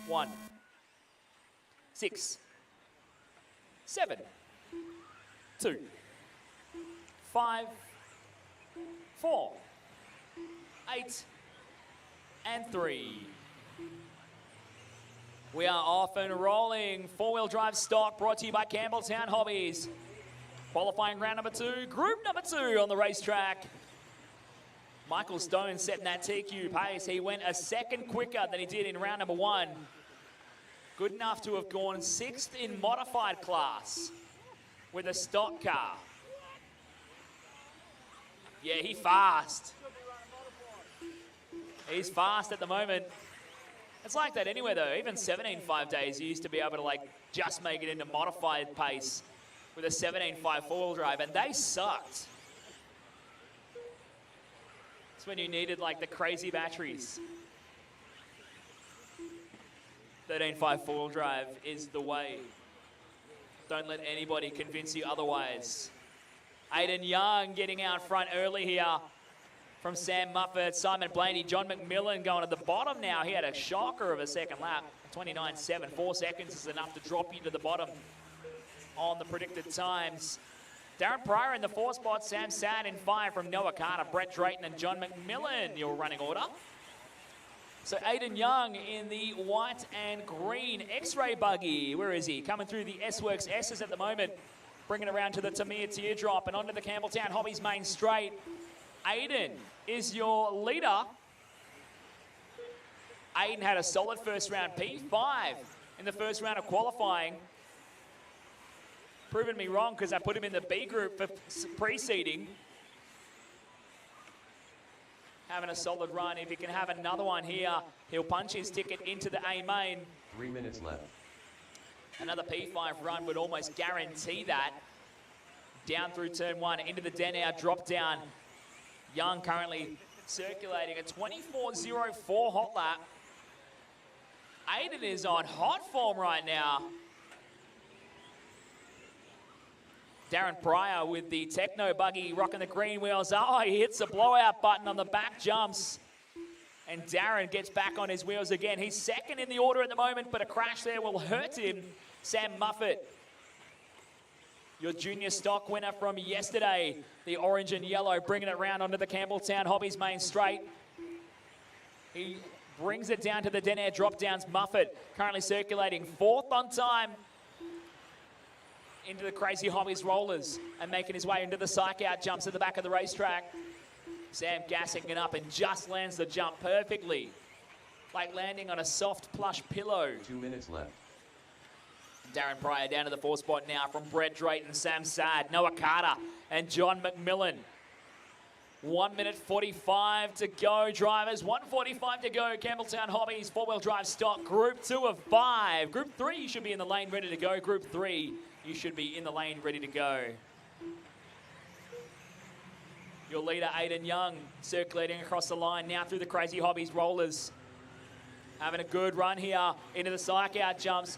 1, 6, 7, 2, 5, 4, 8, and 3. We are off and rolling. Four-wheel drive stock brought to you by Campbelltown Hobbies. Qualifying round number 2, group number 2 on the racetrack. Michael Stone setting that TQ pace. He went a second quicker than he did in round number 1. Good enough to have gone 6th in modified class with a stock car. Yeah, he's fast. He's fast at the moment. It's like that anywhere though. Even 17.5 days, you used to be able to like just make it into modified pace with a 17.5 four-wheel drive, and they sucked. It's when you needed like the crazy batteries. 13.5 four-wheel drive is the way. Don't let anybody convince you otherwise. Aiden Young getting out front early here from Sam Muffet, Simon Blaney, John McMillan going to the bottom now. He had a shocker of a second lap, 29.7. 4 seconds is enough to drop you to the bottom on the predicted times. Darren Pryor in the 4 spot, Sam Sad in 5 from Noah Carter, Brett Drayton and John McMillan, your running order. So Aiden Young in the white and green X-ray buggy. Where is he? Coming through the S-Works S's at the moment. Bringing it around to the Tamir Teardrop and onto the Campbelltown Hobbies main straight. Aiden is your leader. Aiden had a solid first round, P5 in the first round of qualifying. Proven me wrong because I put him in the B group for pre-seeding. Having a solid run. If he can have another one here, he'll punch his ticket into the A main. 3 minutes left. Another P5 run would almost guarantee that. Down through turn 1 into the Denair drop down. Young currently circulating a 24.04 hot lap. Aiden is on hot form right now. Darren Pryor with the Techno buggy rocking the green wheels. Oh, he hits the blowout button on the back jumps. And Darren gets back on his wheels again. He's second in the order at the moment, but a crash there will hurt him. Sam Muffet, your junior stock winner from yesterday. The orange and yellow, bringing it round onto the Campbelltown Hobbies main straight. He brings it down to the Denair drop downs. Muffet currently circulating 4th on time into the Crazy Hobbies rollers and making his way into the psych out jumps at the back of the racetrack. Sam gassing it up and just lands the jump perfectly, like landing on a soft plush pillow. 2 minutes left. Darren Pryor down to the 4th spot now from Brett Drayton, Sam Sad, Noah Carter and John McMillan. 1 minute 45 to go, drivers. 1:45 to go. Campbelltown Hobbies, 4-wheel drive stock. Group 2 of 5. Group 3, you should be in the lane ready to go. Group 3, you should be in the lane ready to go. Your leader, Aidan Young, circulating across the line now through the Crazy Hobbies rollers. Having a good run here into the psych out jumps.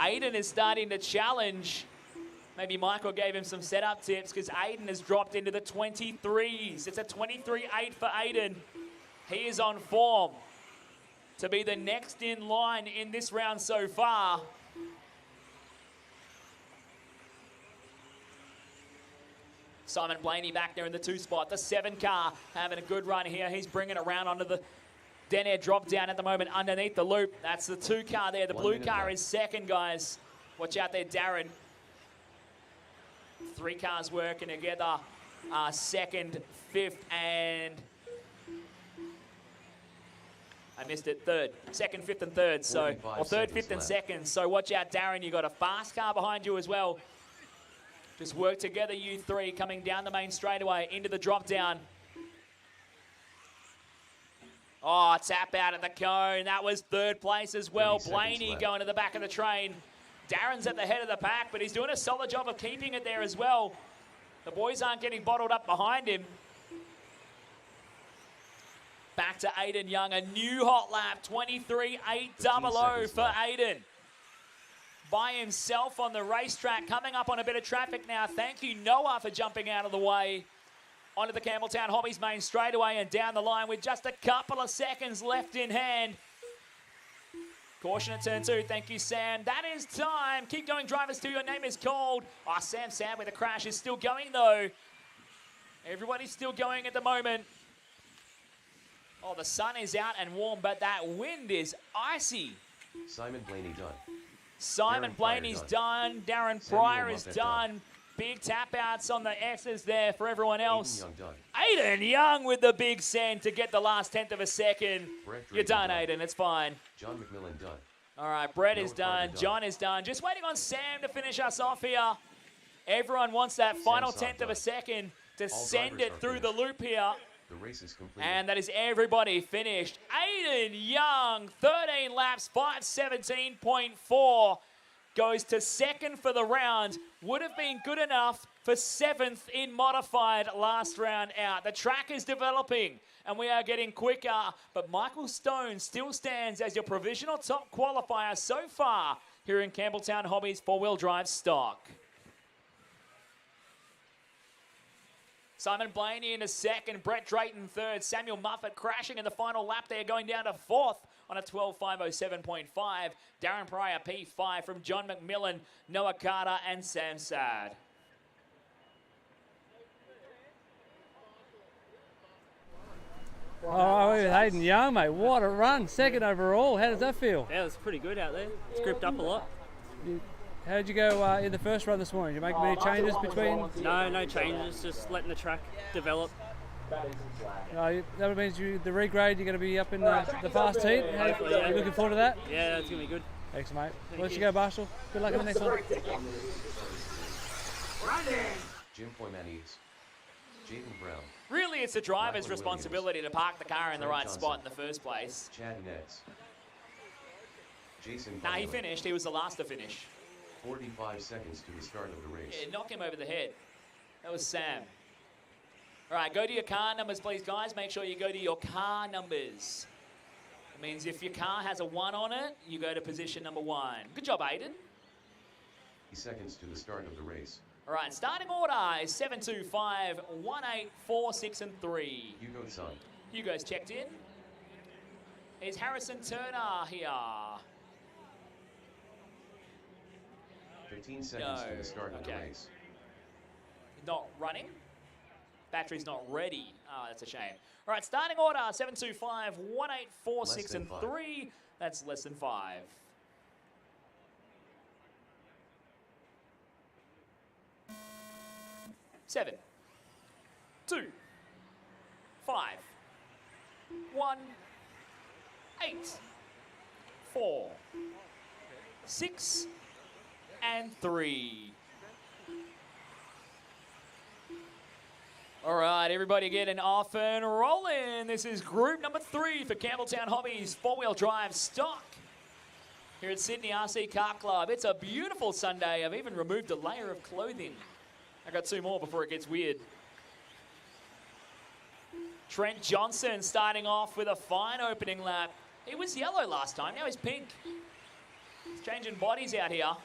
Aidan is starting to challenge. Maybe Michael gave him some setup tips because Aidan has dropped into the 23s. It's a 23.8 for Aidan. He is on form to be the next in line in this round so far. Simon Blaney back there in the 2 spot. The 7 car having a good run here. He's bringing it around onto the Denair drop down at the moment underneath the loop. That's the 2 car there. The blue car is second, guys. Watch out there, Darren. 3 cars working together. 2nd, 5th, and I missed it. 3rd. 2nd, 5th, and 3rd. So, or 3rd, 5th, and 2nd. So watch out, Darren. You got a fast car behind you as well. Just work together, you 3, coming down the main straightaway into the drop down. Oh, tap out at the cone. That was 3rd place as well. Blaney going to the back of the train. Darren's at the head of the pack, but he's doing a solid job of keeping it there as well. The boys aren't getting bottled up behind him. Back to Aidan Young, a new hot lap, 23.800 for Aidan. By himself on the racetrack, coming up on a bit of traffic now. Thank you, Noah, for jumping out of the way onto the Campbelltown Hobbies main straightaway and down the line with just a couple of seconds left in hand. Caution at turn 2. Thank you, Sam. That is time. Keep going, drivers, till your name is called. Oh, Sam Sad with a crash is still going, though. Everybody's still going at the moment. Oh, the sun is out and warm, but that wind is icy. Simon Blaney done. Simon Blaney's done. Darren Pryor is done. Big tap outs on the X's there for everyone else. Aidan Young with the big send to get the last 1/10 of a second. You're done, Aidan. It's fine. John McMillan done. All right, Brett is done. John is done. Just waiting on Sam to finish us off here. Everyone wants that final 1/10 of a second to send it through the loop here. The race is complete. And that is everybody finished. Aidan Young, 13 laps, 5:17.4. Goes to 2nd for the round. Would have been good enough for 7th in modified last round out. The track is developing and we are getting quicker, but Michael Stone still stands as your provisional top qualifier so far here in Campbelltown Hobbies 4-wheel drive stock. Simon Blaney into 2nd, Brett Drayton 3rd, Samuel Muffet crashing in the final lap there, going down to 4th on a 12.507.5. Darren Pryor P5 from John McMillan, Noah Carter, and Sam Sad. Oh, with Aidan Young, mate. What a run. 2nd overall. How does that feel? Yeah, it was pretty good out there. It's gripped up a lot. How did you go in the first run this morning? Did you make many changes between? No changes. Just letting the track develop. That means the regrade, you're going to be up in the fast heat. Are you looking forward to that? Yeah, it's going to be good. Thanks, mate. Let you go, Marshall. Good luck in the next one. Jim Poymanis. Jaden Brown. Really, it's the driver's responsibility to park the car in the right spot in the first place. Chad Nets. Jason. Nah, he finished. He was the last to finish. 45 seconds to the start of the race. Yeah, knock him over the head. That was Sam. All right, go to your car numbers, please, guys. Make sure you go to your car numbers. It means if your car has a 1 on it, you go to position number 1. Good job, Aidan. 30 seconds to the start of the race. All right, starting order is 7, 2, 5, 1, 8, 4, 6, and 3. Hugo's son. Hugo's checked in. Is Harrison Turner here? 15 seconds to No. the start of the Okay. race. Not running. Battery's not ready. Ah, that's a shame. All right, starting order 725, 18, 4, 6, and 3. That's less than 5. Seven, 2, 5, 1, 8, 4, 6, and 3. All right, everybody getting off and rolling. This is group number 3 for Campbelltown Hobbies four-wheel drive stock here at Sydney RC Car Club. It's a beautiful Sunday. I've even removed a layer of clothing. I got 2 more before it gets weird. Trent Johnson starting off with a fine opening lap. He was yellow last time, now he's pink. He's changing bodies out here.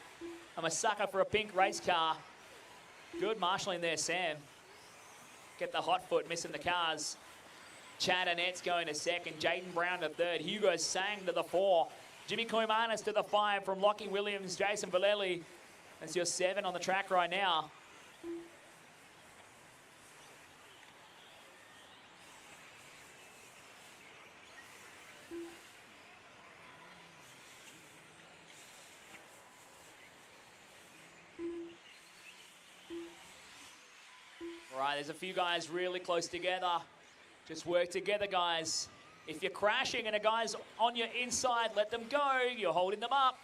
I'm a sucker for a pink race car. Good marshalling there, Sam. Get the hot foot, missing the cars. Chad Annette's going to second. Jaden Brown to third. Hugo Sang to the 4. Jimmy Koimanis to the 5 from Lockie Williams. Jason Valelli. That's your 7 on the track right now. All right, there's a few guys really close together. Just work together, guys. If you're crashing and a guy's on your inside, let them go. You're holding them up.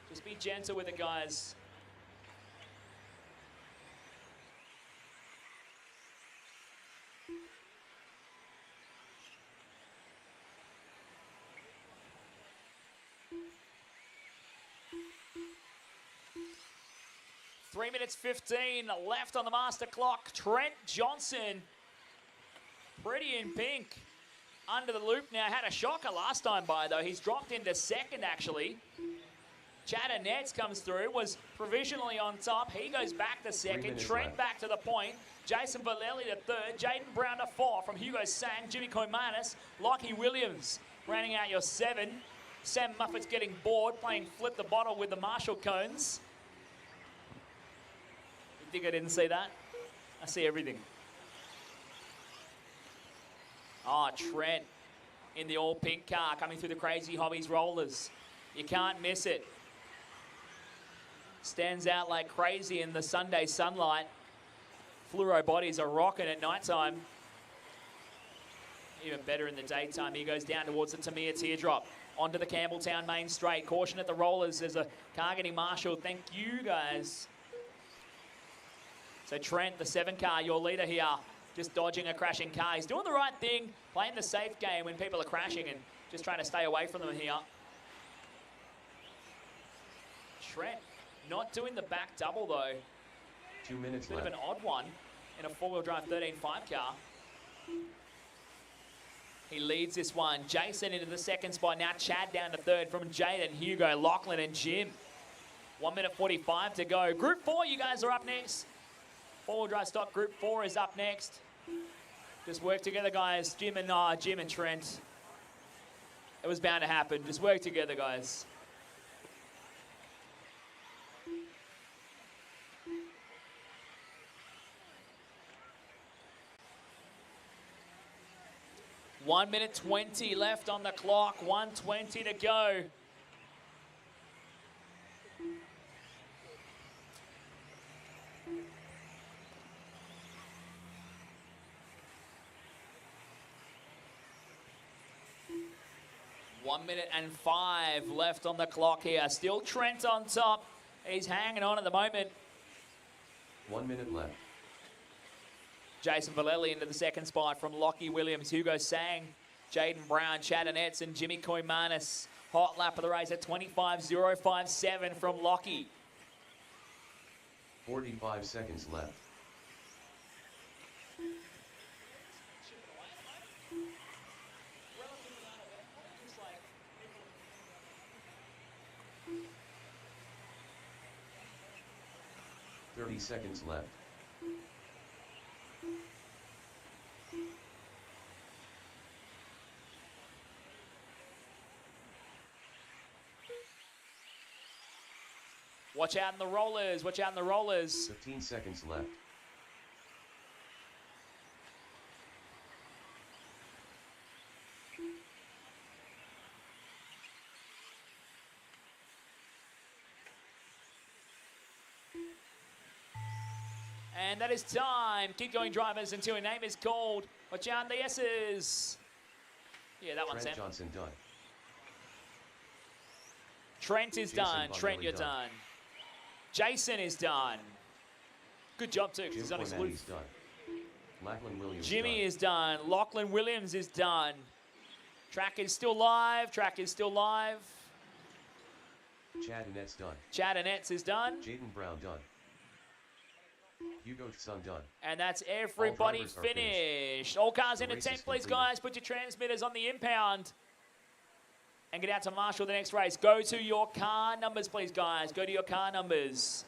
Just be gentle with it, guys. Three minutes 15 left on the master clock. Trent Johnson, pretty in pink, under the loop now. Had a shocker last time by, though. He's dropped into second, actually. Chad Annetts comes through, was provisionally on top. He goes back to second. Trent left. Back to the point. Jason Valelli to third. Jaden Brown to 4 from Hugo Sang. Jimmy Koimanis. Lockie Williams rounding out your 7. Sam Muffat's getting bored, playing flip the bottle with the Marshall cones. You think I didn't see that? I see everything. Oh, Trent in the all pink car coming through the Crazy Hobbies rollers. You can't miss it. Stands out like crazy in the Sunday sunlight. Fluoro bodies are rocking at nighttime. Even better in the daytime. He goes down towards the Tamiya teardrop. Onto the Campbelltown main straight. Caution at the rollers. There's a car getting marshaled. Thank you, guys. So Trent, the 7 car, your leader here, just dodging a crashing car. He's doing the right thing, playing the safe game when people are crashing and just trying to stay away from them here. Trent not doing the back double, though. 2 minutes Bit left. of an odd one in a four-wheel drive 13.5 car. He leads this one. Jason into the second spot. Now Chad down to third from Jaden, Hugo, Lachlan, and Jim. 1 minute 45 to go. Group 4, you guys are up next. Four-wheel drive stock Group 4 is up next. Just work together, guys. Jim and Trent. It was bound to happen. Just work together, guys. One minute 20 left on the clock. 1:20 to go. One minute and 5 left on the clock here. Still Trent on top. He's hanging on at the moment. 1 minute left. Jason Valelli into the second spot from Lockie Williams, Hugo Sang, Jaden Brown, Chad Annetts, and Jimmy Koimanis. Hot lap of the race at 25.057 from Lockie. 45 seconds left. Seconds left. Watch out in the rollers. Watch out in the rollers. 15 seconds left. And that is time. Keep going, drivers, until your name is called. Watch out in the S's. Yeah, that one's Trent Sam. Johnson done. Trent is Jason done. Bonelli Trent, you're done. done. Jason is done. Good job, too, because Jim he's on his Cornetti's loop. done. Lachlan Williams Jimmy done. is done. Lachlan Williams is done. Track is still live. Track is still live. Chad Annette's done. Chad Annette's is done. Jaden Brown done. Hugo Sun done. And that's everybody drivers are finished. All cars The into race 10, is please, completed. guys. Put your transmitters on the impound. And get out to marshal the next race. Go to your car numbers, please, guys. Go to your car numbers.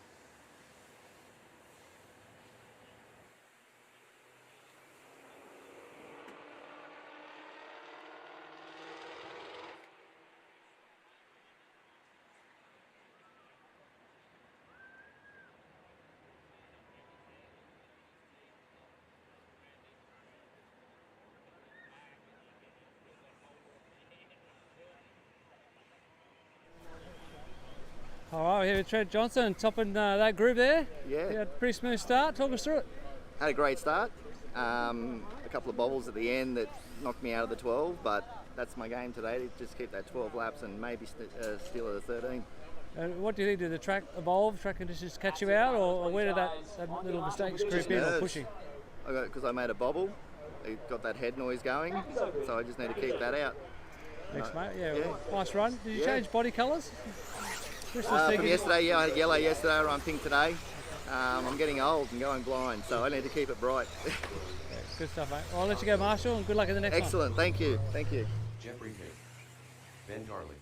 All right, we're here with Trent Johnson, topping that group there. Yeah. You had a pretty smooth start. Talk us through it. Had a great start. A couple of bobbles at the end that knocked me out of the 12, but that's my game today, to just keep that 12 laps and maybe steal at the 13. And what do you think? Did the track evolve? Track conditions catch you out, or where did that little mistakes creep in or nerves. pushing? Because I made a bobble, it got that head noise going, so I just need to keep that out. Thanks, mate. Yeah, yeah. nice run. Did you Yeah. change body colours? From yesterday, yeah, I had yellow yesterday, I'm pink today. I'm getting old and going blind, so I need to keep it bright. Good stuff, mate. Well, I'll let you go, Marshall, and good luck in the next one. Excellent, thank you, thank you. Jeffrey Hick. Ben Darley.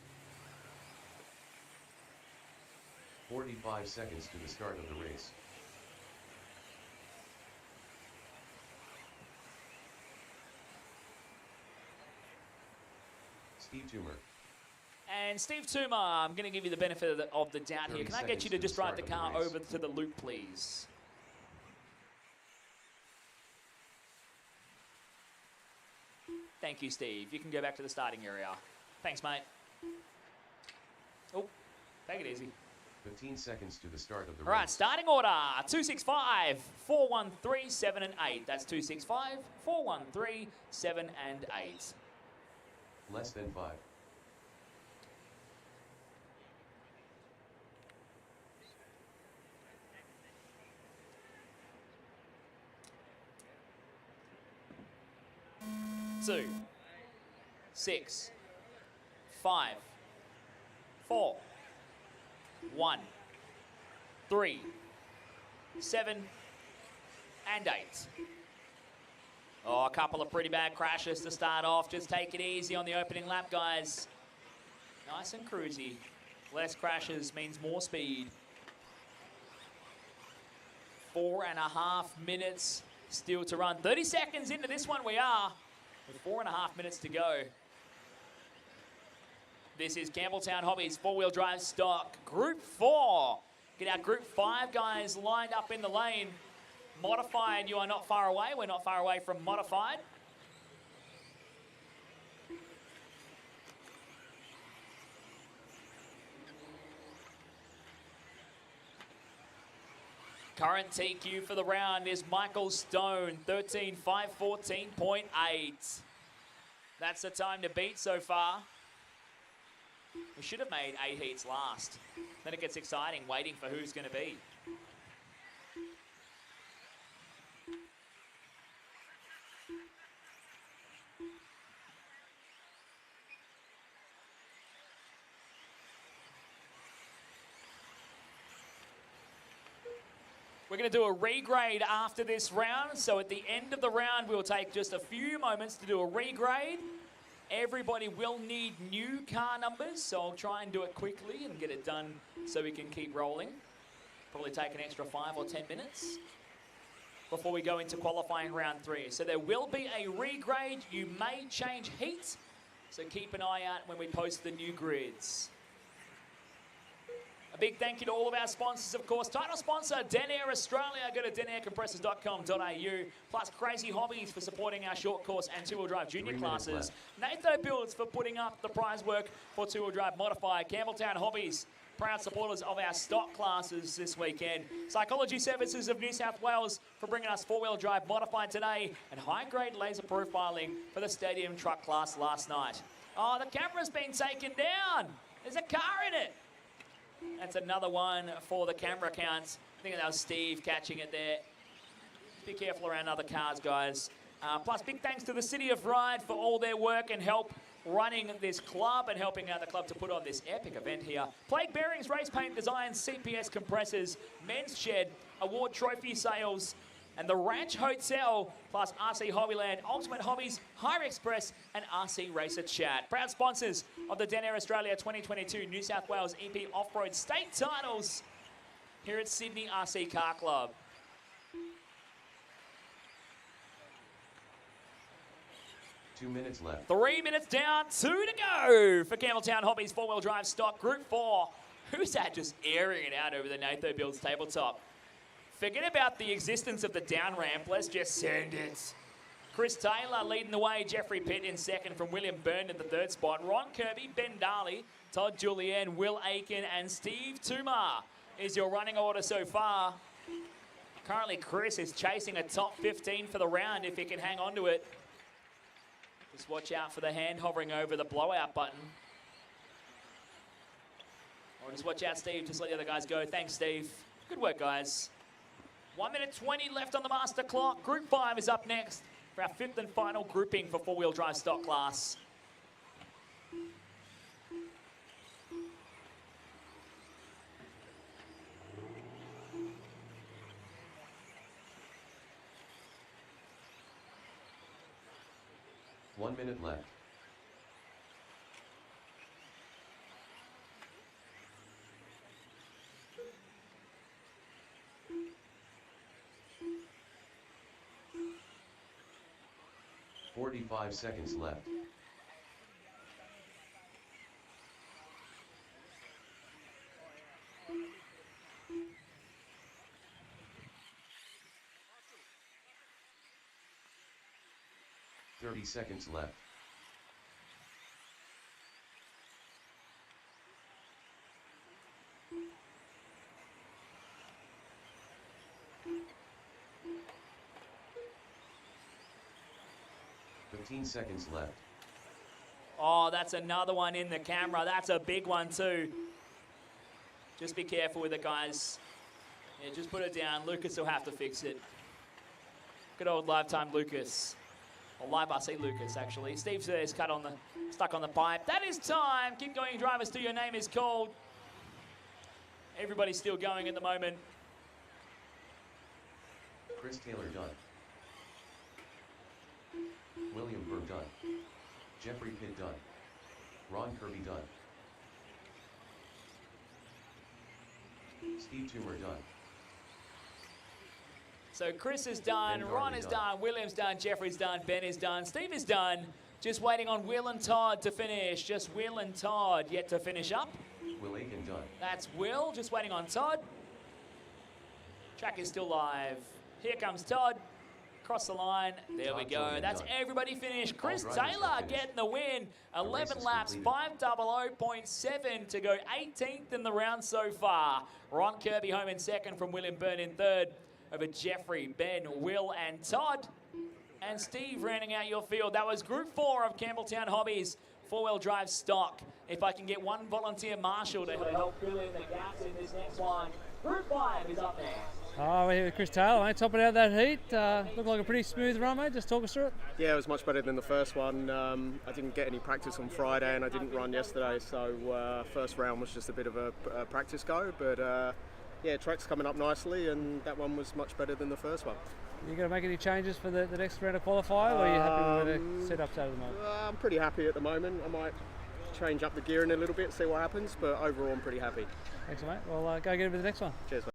45 seconds to the start of the race. Steve Toomer. And Steve Toomer, I'm going to give you the benefit of the doubt here. 30 Can I get you to seconds to just the drive the start of car the race. over to the loop, please? Thank you, Steve. You can go back to the starting area. Thanks, mate. Oh, take it easy. 15 seconds to the start of the All right, race. starting order, 265, 413, 7 and 8. That's 265, 413, 7 and 8. Less than 5. Two, 6, 5, 4, 1, 3, 7, and 8. Oh, a couple of pretty bad crashes to start off. Just take it easy on the opening lap, guys. Nice and cruisy. Less crashes means more speed. 4.5 minutes still to run. 30 seconds into this one we are, with 4.5 minutes to go. This is Campbelltown Hobbies four-wheel drive stock. Group 4. Get our Group 5 guys lined up in the lane. Modified, you are not far away. We're not far away from Modified. Current TQ for the round is Michael Stone, 13.514.8. That's the time to beat so far. We should have made 8 heats last. Then it gets exciting, waiting for who's going to be. We're going to do a regrade after this round. So at the end of the round, we'll take just a few moments to do a regrade. Everybody will need new car numbers, so I'll try and do it quickly and get it done so we can keep rolling. Probably take an extra 5 or 10 minutes before we go into qualifying round 3. So there will be a regrade. You may change heat, so keep an eye out when we post the new grids. big thank you to all of our sponsors, of course. Title sponsor, Denair Australia. Go to denaircompressors.com.au. Plus Crazy Hobbies for supporting our short course and two-wheel drive junior classes. Natho Builds for putting up the prize work for two-wheel drive modified. Campbelltown Hobbies, proud supporters of our stock classes this weekend. Psychology Services of New South Wales for bringing us four-wheel drive modified today. And high-grade laser profiling for the stadium truck class last night. Oh, the camera's been taken down. There's a car in it. That's another one for the camera counts. I think that was Steve catching it there. Be careful around other cars, guys. Plus, big thanks to the City of Ryde for all their work and help running this club and helping out the club to put on this epic event here. Plague Bearings, Race Paint Designs, CPS Compressors, Men's Shed, Award Trophy Sales, and the Ranch Hotel, plus RC Hobbyland, Ultimate Hobbies, Hire Express, and RC Racer Chat. Proud sponsors of the Denair Australia 2022 New South Wales EP Off-Road State Titles here at Sydney RC Car Club. Two minutes left. 3 minutes down, 2 to go for Campbelltown Hobbies four-wheel drive stock Group 4. Who's that just airing it out over the Natho Builds tabletop? Forget about the existence of the down ramp. Let's just send it. Chris Taylor leading the way. Jeffrey Pitt in second from William Byrne in the third spot. Ron Kirby, Ben Darley, Todd Julienne, Will Aiken, and Steve Tumar is your running order so far. Currently, Chris is chasing a top 15 for the round if he can hang on to it. Just watch out for the hand hovering over the blowout button. Or just watch out, Steve. Just let the other guys go. Thanks, Steve. Good work, guys. 1 minute 20 left on the master clock. Group 5 is up next for our fifth and final grouping for four-wheel drive stock class. One minute left. "45 seconds left. "30 seconds left. "15 seconds left. Oh, that's another one in the camera. That's a big one too. Just be careful with it, guys. Yeah, just put it down. Lucas will have to fix it. Good old Lifetime Lucas. Or Live RC Lucas, actually. Steve's there is stuck on the pipe. That is time. Keep going, drivers, till your name is called. Everybody's still going at the moment. Chris Taylor done. William Burr done. Jeffrey Pitt done. Ron Kirby done. Steve Toomer done. So Chris is done, Ben Ron Darby is done. done, William's done, Jeffrey's done, Ben is done, Steve is done. Just waiting on Will and Todd to finish. Just Will and Todd yet to finish up. Will Aiken done. That's Will, just waiting on Todd. Track is still live. Here comes Todd. Cross the line. There we go. That's everybody finished. Chris Taylor getting the win. 11 laps, 5:00.7 to go 18th in the round so far. Ron Kirby home in second from William Byrne in third over Jeffrey, Ben, Will, and Todd. And Steve rounding out your field. That was Group 4 of Campbelltown Hobbies, four-wheel drive stock. If I can get one volunteer marshal to help fill in the gaps in this next one. Group 5 is up next. Oh, we're here with Chris Taylor, mate, topping out that heat. Looked like a pretty smooth run, mate. Just talk us through it. Yeah, it was much better than the first one. I didn't get any practice on Friday and I didn't run yesterday, so first round was just a bit of a practice go. But yeah, track's coming up nicely and that one was much better than the first one. You going to make any changes for the next round of qualify, or are you happy with the setups at the moment? I'm pretty happy at the moment. I might change up the gearing a little bit, see what happens, but overall I'm pretty happy. Thanks, mate. Well, go get it with the next one. Cheers, mate.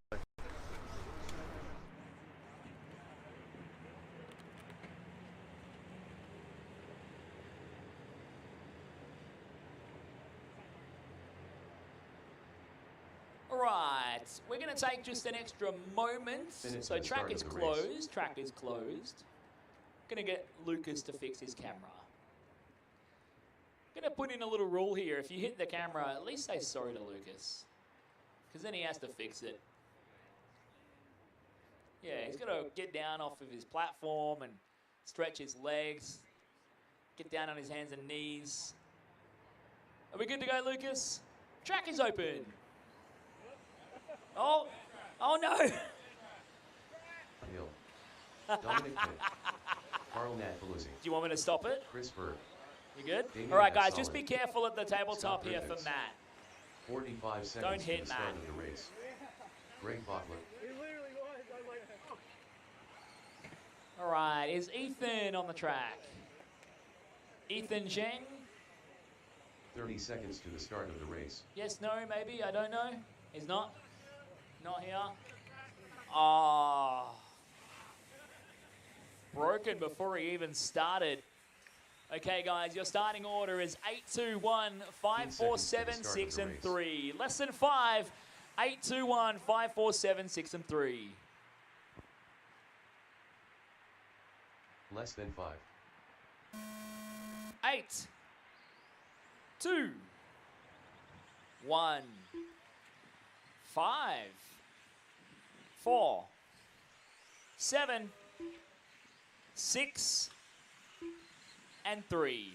All right, we're going to take just an extra moment. So track is closed. Track is closed. Going to get Lucas to fix his camera. Going to put in a little rule here. If you hit the camera, at least say sorry to Lucas, because then he has to fix it. Yeah, he's got to get down off of his platform and stretch his legs. Get down on his hands and knees. Are we good to go, Lucas? Track is open. Oh no. Hill. Dominic Pitt. Carl Nathaluzzi. Do you want me to stop it? Chris Bird. You good? Damien All right, guys, Solid. just be careful at the tabletop here for Griffiths. Matt. 45 seconds Don't to hit the start Matt. of the race. Greg Botler. All right, is Ethan on the track? Ethan Zheng? 30 seconds to the start of the race. Yes, no, maybe, I don't know. He's not? Not here? Oh. Broken before he even started. Okay, guys, your starting order is 8-2-1, 5-4-7, 6 and 3. Less than 5, 8-2-1, 5-4-7, 6 and 3. Less than 5. 8, 2, 1, 5, 4, 7, 6, and 3.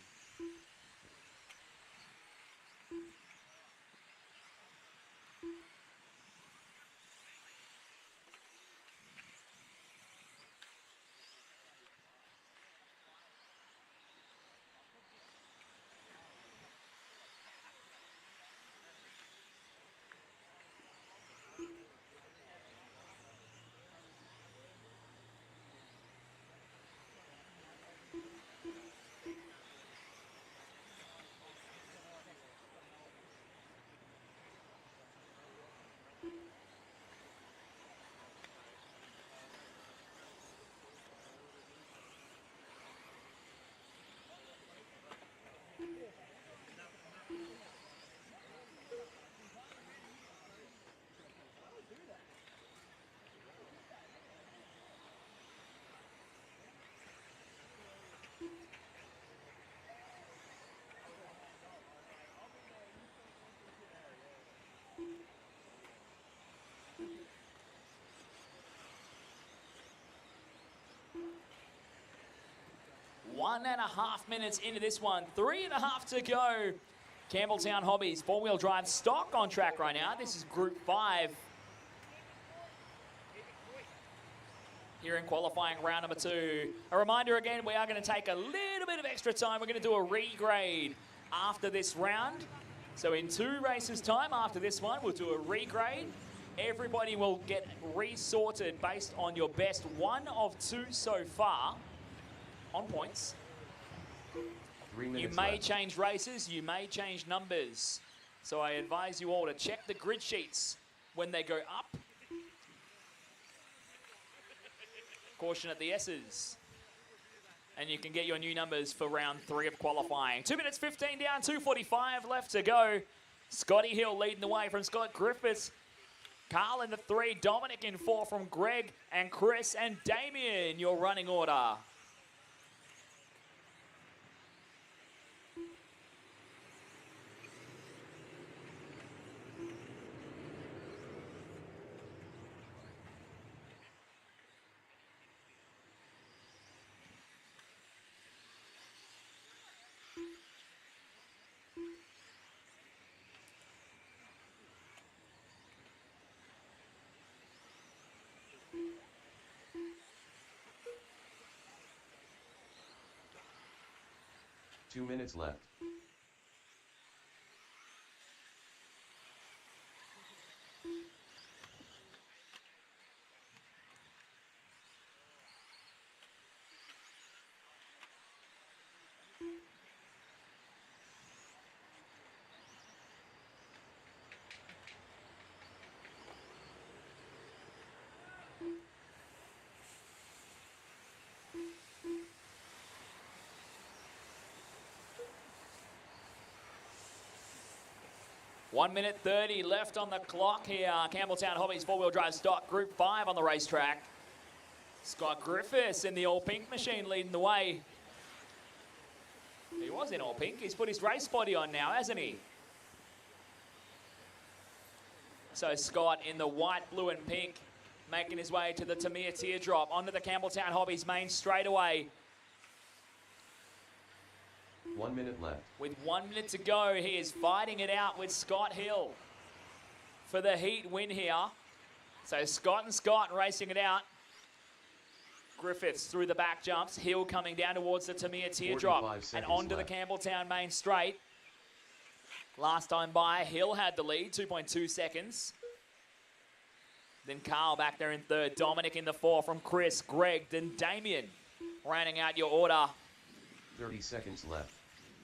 One and a half minutes into this one. 3.5 to go. Campbelltown Hobbies, four-wheel drive stock on track right now. This is Group 5. Here in qualifying round number 2. A reminder again, we are going to take a little bit of extra time. We're going to do a regrade after this round. So in 2 races time after this one, we'll do a regrade. Everybody will get resorted based on your best 1 of 2 so far on points. 3 You minutes may left. change races, you may change numbers. So I advise you all to check the grid sheets when they go up. Caution at the S's. And you can get your new numbers for round 3 of qualifying. 2 minutes 15 down, 2:45 left to go. Scotty Hill leading the way from Scott Griffiths. Carl in the 3, Dominic in 4 from Greg and Chris and Damien, your running order. Two minutes left. 1 minute 30 left on the clock here. Campbelltown Hobbies 4-wheel drive stock Group 5 on the racetrack. Scott Griffiths in the all-pink machine leading the way. He was in all-pink. He's put his race body on now, hasn't he? So Scott in the white, blue and pink, making his way to the Tamir Teardrop, onto the Campbelltown Hobbies main straightaway. 1 minute left. With 1 minute to go, he is fighting it out with Scott Hill for the heat win here. So Scott and Scott racing it out. Griffiths through the back jumps. Hill coming down towards the Tamir Teardrop and onto the Campbelltown main straight. Last time by, Hill had the lead, 2.2 seconds. Then Carl back there in third. Dominic in the fourth from Chris, Greg, then Damien. Rounding out your order. 30 seconds left.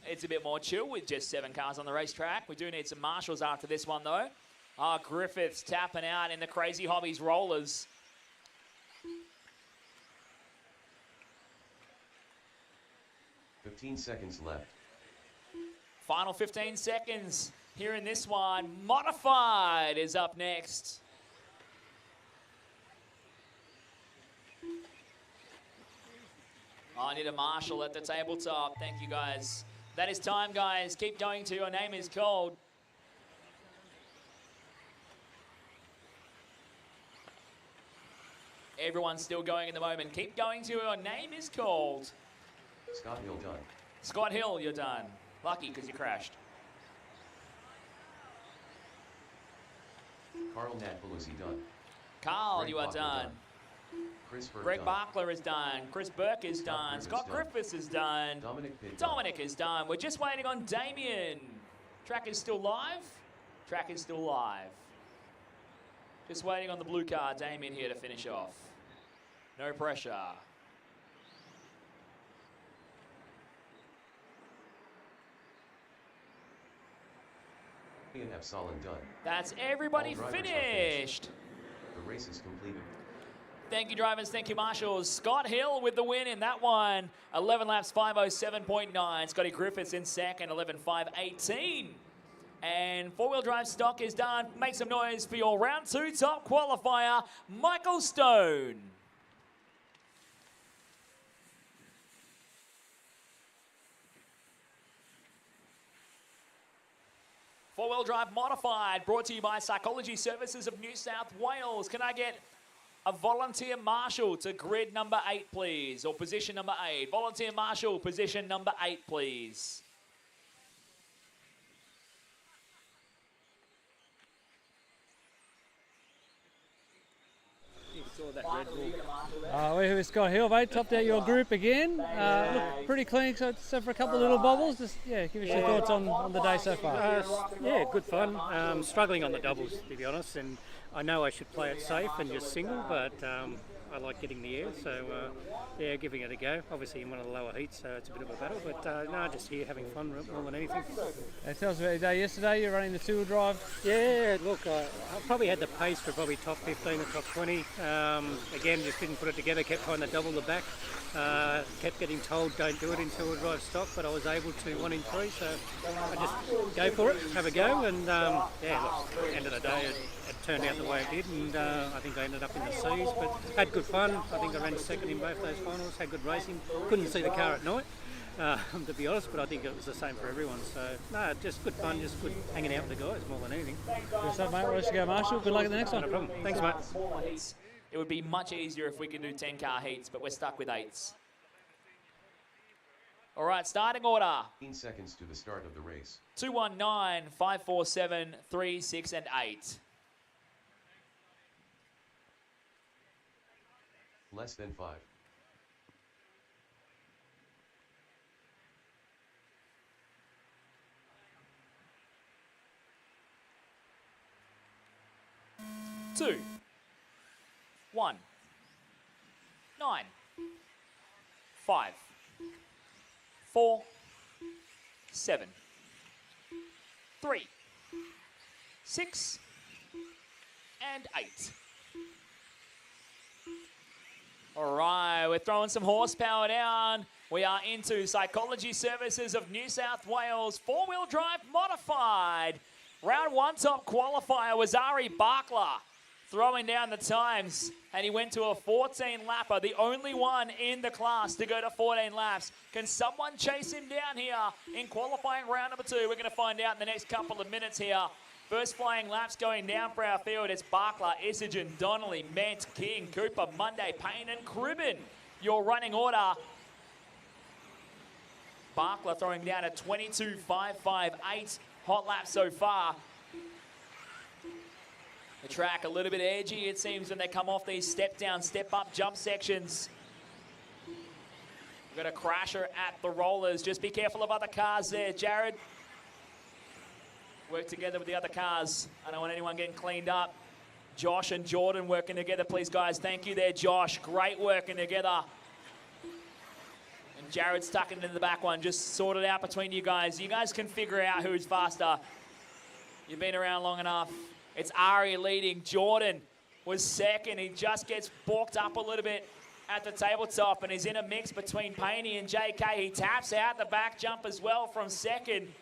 It's a bit more chill with just 7 cars on the racetrack. We do need some marshals after this one, though. Griffiths tapping out in the Crazy Hobbies rollers. $15 seconds left. Final 15 seconds here in this one. Modified is up next. I need a marshal at the tabletop. Thank you, guys. That is time, guys. Keep going to Your Name is Called. Everyone's still going at the moment. Keep going to Your Name is Called. Scott Hill done. Scott Hill, you're done. Lucky because you crashed. Carl Nadpalusi done. Carl, Greg you are Bachler done. Chris Burke Greg done. Bachler is done. Chris Burke is done. Scott Griffiths is done. Dominic is done. We're just waiting on Damien. Track is still live. Track is still live. Just waiting on the blue car, Damien here to finish off. No pressure. Ian Epsilon done. That's everybody All drivers are finished. The race is completed. Thank you, drivers. Thank you, marshals. Scott Hill with the win in that one. 11 laps, 5:07.9. Scotty Griffiths in second, 11:5.18. And four-wheel drive stock is done. Make some noise for your round 2 top qualifier, Michael Stone. Four-wheel drive modified, brought to you by Psychology Services of New South Wales. Can I get a volunteer marshal to grid number 8, please, or position number 8? Volunteer marshal, position number 8, please. We're with Scott Hill, mate. Topped out your group again. Look pretty clean, so for a couple of little bobbles. Just give us your thoughts on the day so far. Yeah, good fun. Struggling on the doubles, to be honest, and I know I should play it safe and just single, but I like getting the air, so yeah, giving it a go. Obviously in one of the lower heats, so it's a bit of a battle, but no, just here having fun more than anything. Tell us about your day yesterday. You're running the two-wheel drive. Yeah, look, I probably had the pace for probably top 15 or top 20. Again, just didn't put it together, kept trying to double the back. Kept getting told don't do it in two-wheel drive stock, but I was able to 1 in 3, so I just go for it, have a go, and yeah, look, at the end of the day it turned out the way it did, and I think I ended up in the C's, but had good fun. I think I ran second in both those finals, had good racing. Couldn't see the car at night, to be honest, but I think it was the same for everyone. So, no, just good fun, just good hanging out with the guys more than anything. Good stuff, mate. Well, go, Marshall. Good luck at the next one. No problem. Thanks, mate. It would be much easier if we could do 10-car heats, but we're stuck with 8s. All right, starting order. 15 seconds to the start of the race. 219, 547, 3, 6, and 8. Less than 5. Two, 1, 9, 5, 4, 7, 3, 6, and 8. All right, we're throwing some horsepower down. We are into Psychology Services of New South Wales, four-wheel drive modified. Round 1 top qualifier was Ari Barkla throwing down the times, and he went to a 14-lapper, the only one in the class to go to 14 laps. Can someone chase him down here in qualifying round number 2? We're going to find out in the next couple of minutes here. First flying laps going down for our field. It's Barkla, Isagen, Donnelly, Ment, King, Cooper, Monday, Payne, and Cribben. Your running order. Barkla throwing down a 22.558 hot lap so far. The track a little bit edgy, it seems, when they come off these step down, step up jump sections. We've got a crasher at the rollers. Just be careful of other cars there, Jared. Work together with the other cars. I don't want anyone getting cleaned up. Josh and Jordan working together, please, guys. Thank you there, Josh. Great working together. And Jared's tucking into the back one. Just sort it out between you guys. You guys can figure out who's faster. You've been around long enough. It's Ari leading. Jordan was second. He just gets balked up a little bit at the tabletop, and he's in a mix between Payne and JK. He taps out the back jump as well from second.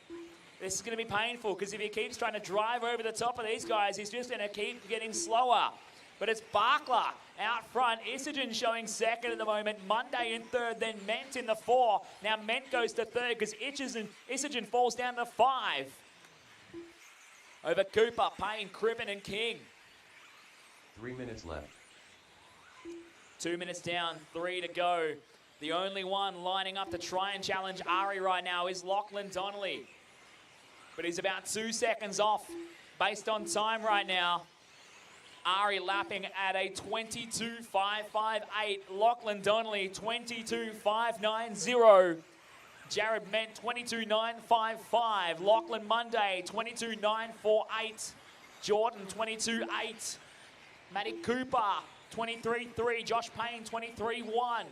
This is going to be painful because if he keeps trying to drive over the top of these guys, he's just going to keep getting slower. But it's Barkla out front. Isagen showing second at the moment. Monday in third, then Ment in the 4. Now Ment goes to third because Isagen falls down to 5. Over Cooper, Payne, Cribben, and King. 3 minutes left. 2 minutes down, 3 to go. The only one lining up to try and challenge Ari right now is Lachlan Donnelly. But he's about 2 seconds off based on time right now. Ari lapping at a 22.558. Lachlan Donnelly, 22.590. Jared Ment, 22.955. Lachlan Monday, 22.948. Jordan, 22.8. Matty Cooper, 23.3. Josh Payne, 23.1.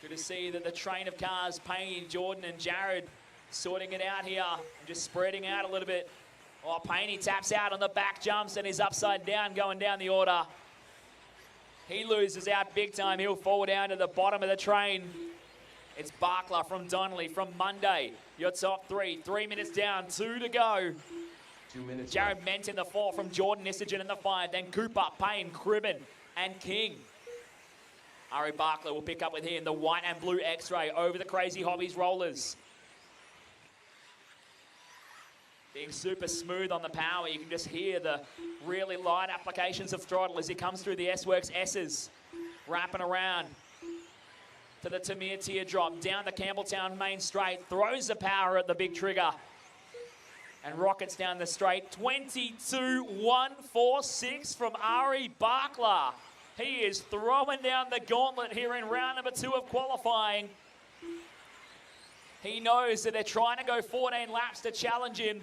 Good to see that the train of cars, Payne, Jordan, and Jared, sorting it out here, just spreading out a little bit. Oh, Payne, he taps out on the back jumps and is upside down going down the order. He loses out big time. He'll fall down to the bottom of the train. It's Barkla from Donnelly from Monday. Your top 3. 3 minutes down, 2 to go. 2 minutes Jared Ment in the 4 from Jordan Isagen in the 5. Then Cooper, Payne, Cribben, and King. Ari Barkla will pick up with him the white and blue X-ray over the Crazy Hobbies rollers. Being super smooth on the power. You can just hear the really light applications of throttle as he comes through the S-Works S's. Wrapping around to the Tamir teardrop, down the Campbelltown main straight, throws the power at the big trigger and rockets down the straight. 22.146 from Ari Barkla. He is throwing down the gauntlet here in round number 2 of qualifying. He knows that they're trying to go 14 laps to challenge him.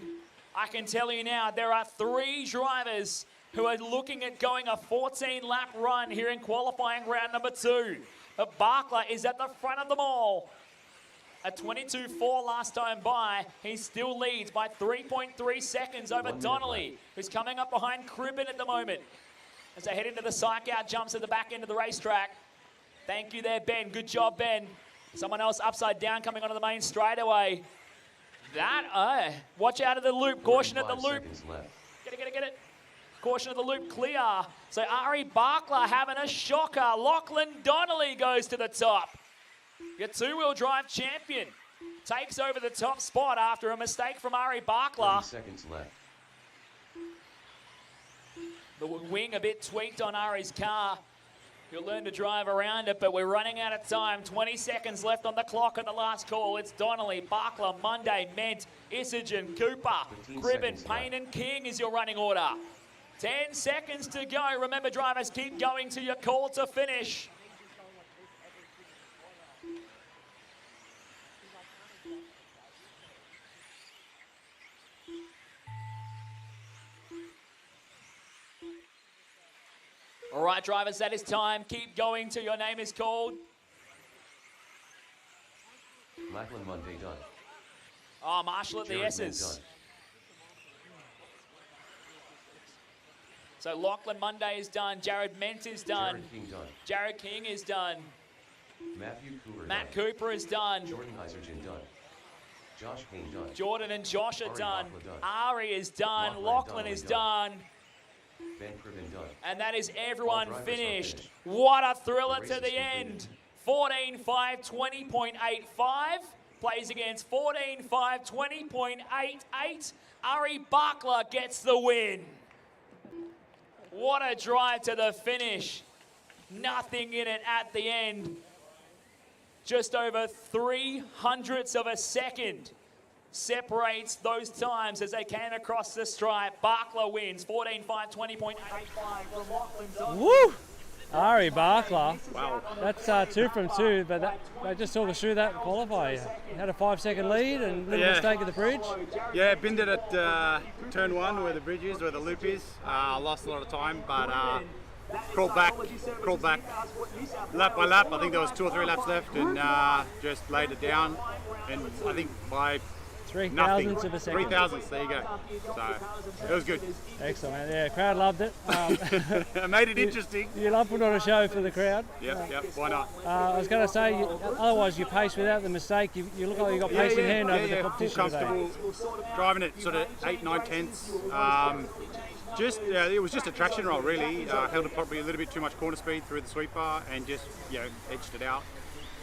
I can tell you now, there are 3 drivers who are looking at going a 14-lap run here in qualifying round number 2. But Barkla is at the front of them all. At 22.4 last time by, he still leads by 3.3 seconds over Donnelly, who's coming up behind Cribben at the moment as they head into the psych out jumps at the back end of the racetrack. Thank you there, Ben. Good job, Ben. Someone else upside down coming onto the main straightaway. Watch out of the loop. Caution at the loop. Get it. Caution of the loop clear. So Ari Barkla having a shocker. Lachlan Donnelly goes to the top. Your 2-wheel drive champion takes over the top spot after a mistake from Ari Barkla. 30 seconds left. The wing a bit tweaked on Ari's car. He'll learn to drive around it, but we're running out of time. 20 seconds left on the clock at the last call. It's Donnelly, Barkla, Monday, Ment, Isagen, Cooper, Cribben, Payne, and King is your running order. 10 seconds to go. Remember, drivers, keep going to your call to finish. All right, drivers, that is time. Keep going till your name is called. Lachlan Monday done. Oh, Marshall at the Jared S's. Ment done. So Lachlan Monday is done. Jared Ment is done. Jared King done. Jared King is done. Matthew Cooper Matt done. Cooper is done. Jordan Isagen done. Josh Payne done. Jordan and Josh are Ari done. Bachla done. Ari is done. Lachlan Lachlan Donnelly is done. done. Ben Criven done. And that is All everyone drivers are finished. finished. What a thriller The race to is the completed. end. 14.520.85 plays against 14.520.88. Ari Bachla gets the win. What a drive to the finish. Nothing in it at the end. Just over 300ths of a second separates those times as they came across the stripe. Bachla wins 14.520.85 from Lachlan. Woo! Ari Bachla. Wow. That's 2 from 2, but they just saw us through that qualifier. He had a 5-second lead and a little mistake at the bridge. Yeah, binned it at turn 1 where the bridge is, where the loop is. Lost a lot of time, but crawled back lap by lap. I think there was 2 or 3 laps left, and just laid it down. And I think by 3 nothing, thousandths of a second. 3 thousandths, there you go. So it was good. Excellent, man. Yeah, crowd loved it. I made it interesting. You love putting on a show for the crowd. Yep, why not? I was going to say, otherwise your pace without the mistake, you look like you got pace in hand over the competition full today. comfortable, driving it sort of 8-9 tenths. It was just a traction roll really. Held it probably a little bit too much corner speed through the sweeper and just edged it out.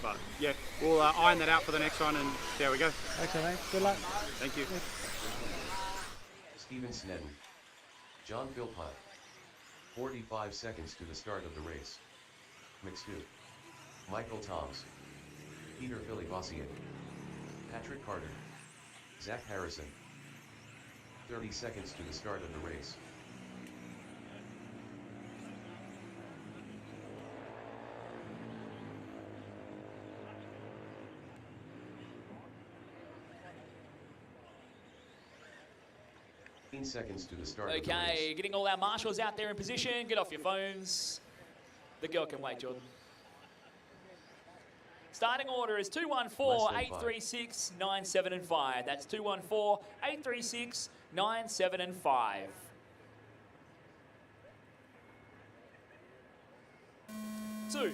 But yeah, we'll iron that out for the next one and see how we go. Excellent, mate. Good luck. Thank you. Stephen Snedden. John Philpott. 45 seconds to the start of the race. Mixed 2. Michael Toms. Peter Filivassian. Patrick Carter. Zach Harrison. 30 seconds to the start of the race. Seconds to the start of the race. Okay, getting all our marshals out there in position. Get off your phones. The girl can wait, Jordan. Starting order is 214, 836, 97 and 5. That's 214, 836, 97 and 5. Two,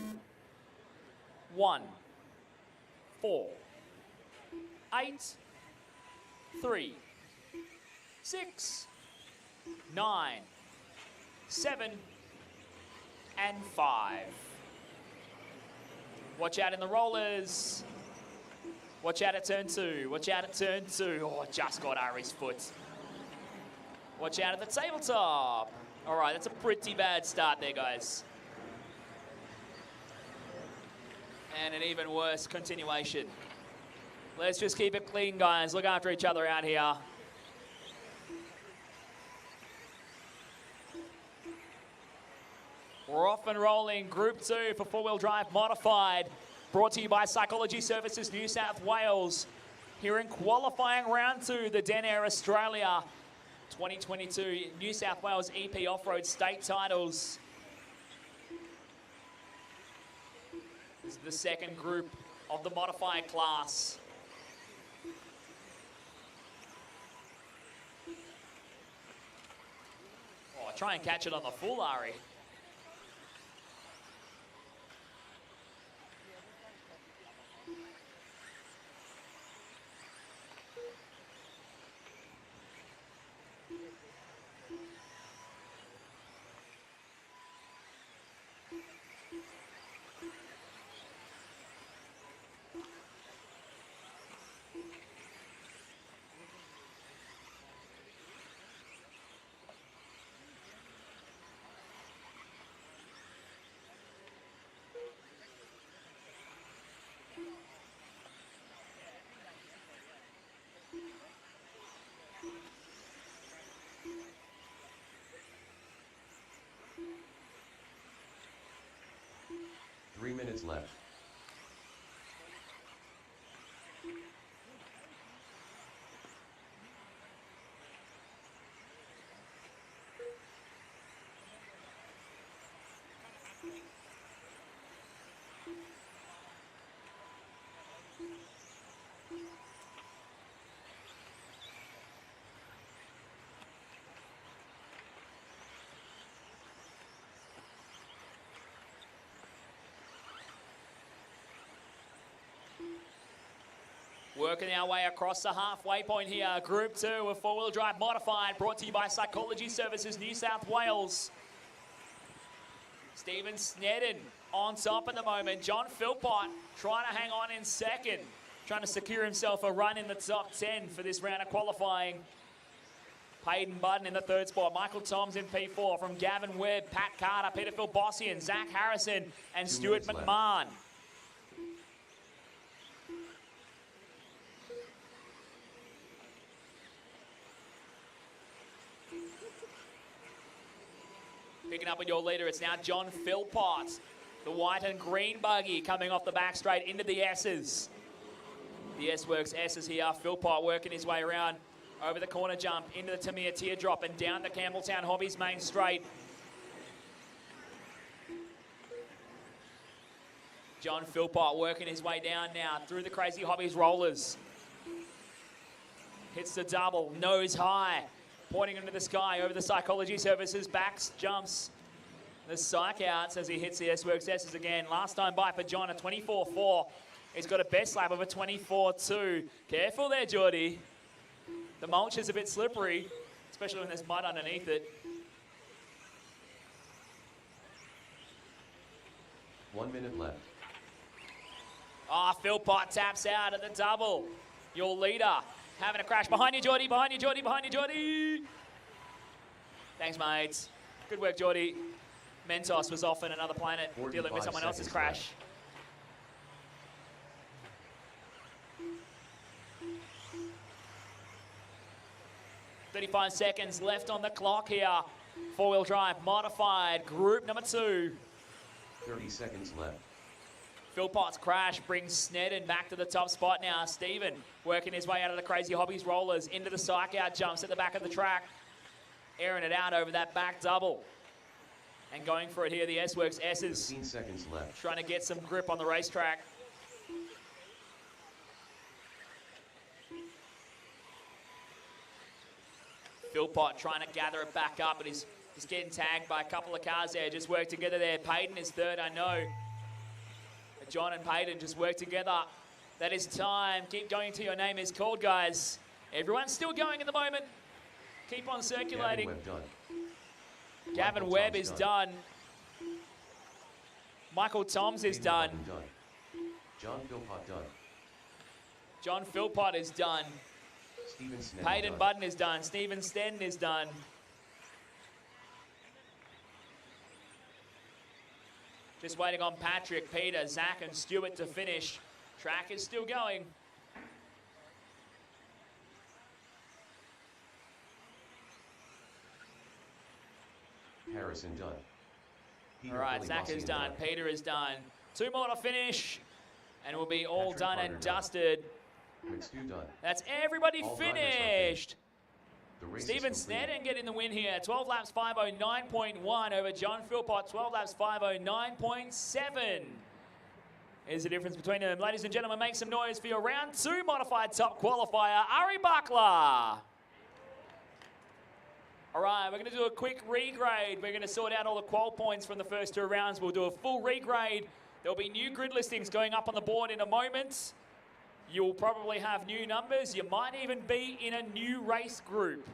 1, 4, 8, 3, 6, 9, 7, and 5. Watch out in the rollers. Watch out at turn 2. Watch out at turn 2. Oh, just got Ari's foot. Watch out at the tabletop. All right, that's a pretty bad start there, guys. And an even worse continuation. Let's just keep it clean, guys. Look after each other out here. We're off and rolling. Group 2 for 4-wheel drive modified. Brought to you by Psychology Services New South Wales. Here in qualifying round 2, the Denair Australia 2022 New South Wales EP Off-Road State Titles. This is the second group of the modified class. Oh, try and catch it on the full, Ari. Minutes left. Working our way across the halfway point here. Group 2 of four-wheel drive modified, brought to you by Psychology Services New South Wales. Stephen Snedden on top at the moment. John Philpott trying to hang on in second, trying to secure himself a run in the top 10 for this round of qualifying. Payton Budden in the third spot. Michael Toms in P4 from Gavin Webb, Pat Carter, Peter Philbossian, Zach Harrison, and Stuart McMahon. Picking up with your leader, it's now John Philpott. The white and green buggy coming off the back straight into the S's. The S-Works S's here. Philpott working his way around over the corner jump, into the Tamir Teardrop and down the Campbelltown Hobbies main straight. John Philpott working his way down now through the Crazy Hobbies rollers. Hits the double, nose high. Pointing into the sky over the Psychology Services backs, jumps. The psych outs as he hits the S-Works S's again. Last time by for John, a 24.4. He's got a best lap of a 24.2. Careful there, Geordie. The mulch is a bit slippery, especially when there's mud underneath it. 1 minute left. Philpott taps out at the double. Your leader having a crash. Behind you, Geordie, behind you, Geordie, behind you, Geordie. Thanks, mates. Good work, Geordie. Mentos was off in another planet dealing with someone else's crash. Left. 35 seconds left on the clock here. Four-wheel drive, modified, group number 2. 30 seconds left. Philpott's crash brings Snedden back to the top spot now. Stephen working his way out of the Crazy Hobbies rollers into the psych out jumps at the back of the track. Airing it out over that back double. And going for it here, the S-Works S's. 15 seconds left. Trying to get some grip on the racetrack. Philpott trying to gather it back up, but he's getting tagged by a couple of cars there. Just work together there. Payton is third, I know. John and Payton just work together. That is time. Keep going till your name is called, guys. Everyone's still going at the moment. Keep on circulating. Gavin Webb is done. Michael Toms is done. John Philpott done. John Philpott is done. Payton Budden is done. Stephen Sten is done. Just waiting on Patrick, Peter, Zach, and Stuart to finish. Track is still going. Harrison done. All right, Zach is done. Peter is done. 2 more to finish, and we'll be all done and dusted. Done. That's everybody All finished. Stephen is Snedden getting the win here. 12 laps 509.1 over John Philpott. 12 laps 509.7 is the difference between them. Ladies and gentlemen, make some noise for your round 2 modified top qualifier, Ari Buckler. All right, we're going to do a quick regrade. We're going to sort out all the qual points from the first 2 rounds. We'll do a full regrade. There'll be new grid listings going up on the board in a moment. You'll probably have new numbers. You might even be in a new race group.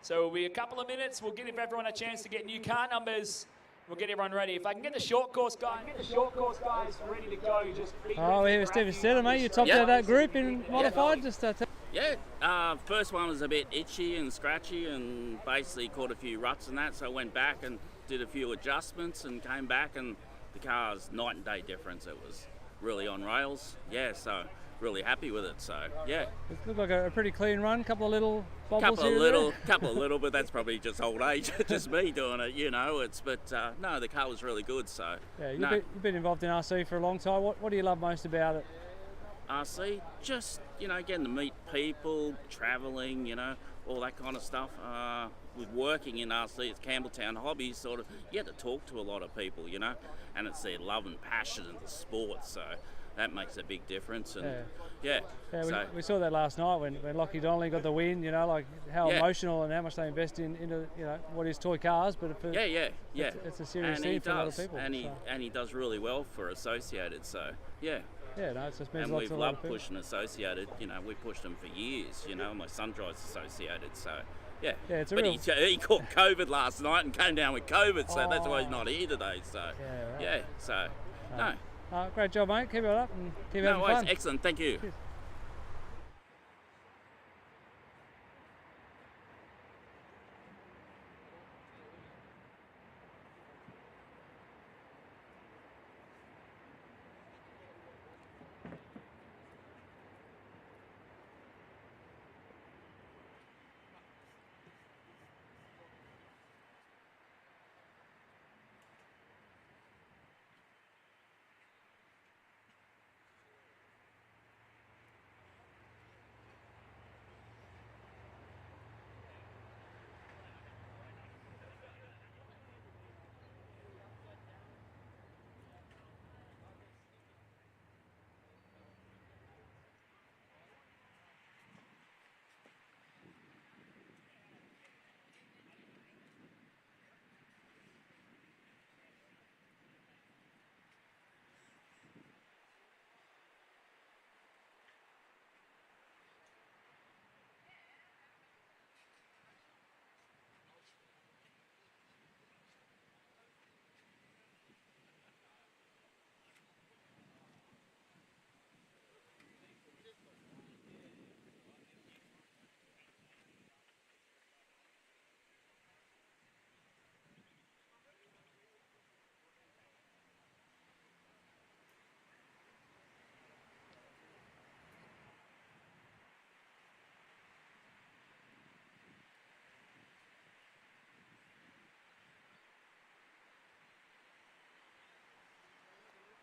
So it'll be a couple of minutes. We'll give everyone a chance to get new car numbers. We'll get everyone ready. If I can get the short course guys, ready to go. Just here's Stephen Stetter, mate. You topped out that group in modified. First one was a bit itchy and scratchy and basically caught a few ruts and that. So I went back and did a few adjustments and came back, and the car's night and day difference. It was really on rails, so really happy with it. So it looked like a pretty clean run. Couple of little bobbles couple of little, but that's probably just old age, just me doing it, no, the car was really good. So you've been involved in RC for a long time. What do you love most about it? RC, just getting to meet people, travelling, all that kind of stuff. With working in RC, it's Campbelltown Hobbies, you get to talk to a lot of people, and it's their love and passion in the sport, so that makes a big difference. And we saw that last night when Lockie Donnelly got the win, how emotional and how much they invest into what is toy cars, but it's a serious thing for a lot of people. And he does really well for Associated, so Yeah, no, it's just means And lots we've of a lot of loved people. pushing Associated. You know, we pushed them for years. You know, my son drives Associated, so yeah. Yeah, it's a but real- he caught COVID last night and came down with COVID, so that's why he's not here today. So right. so no. Great job, mate. Keep it up and keep No having worries. fun. Excellent. Thank you. Cheers.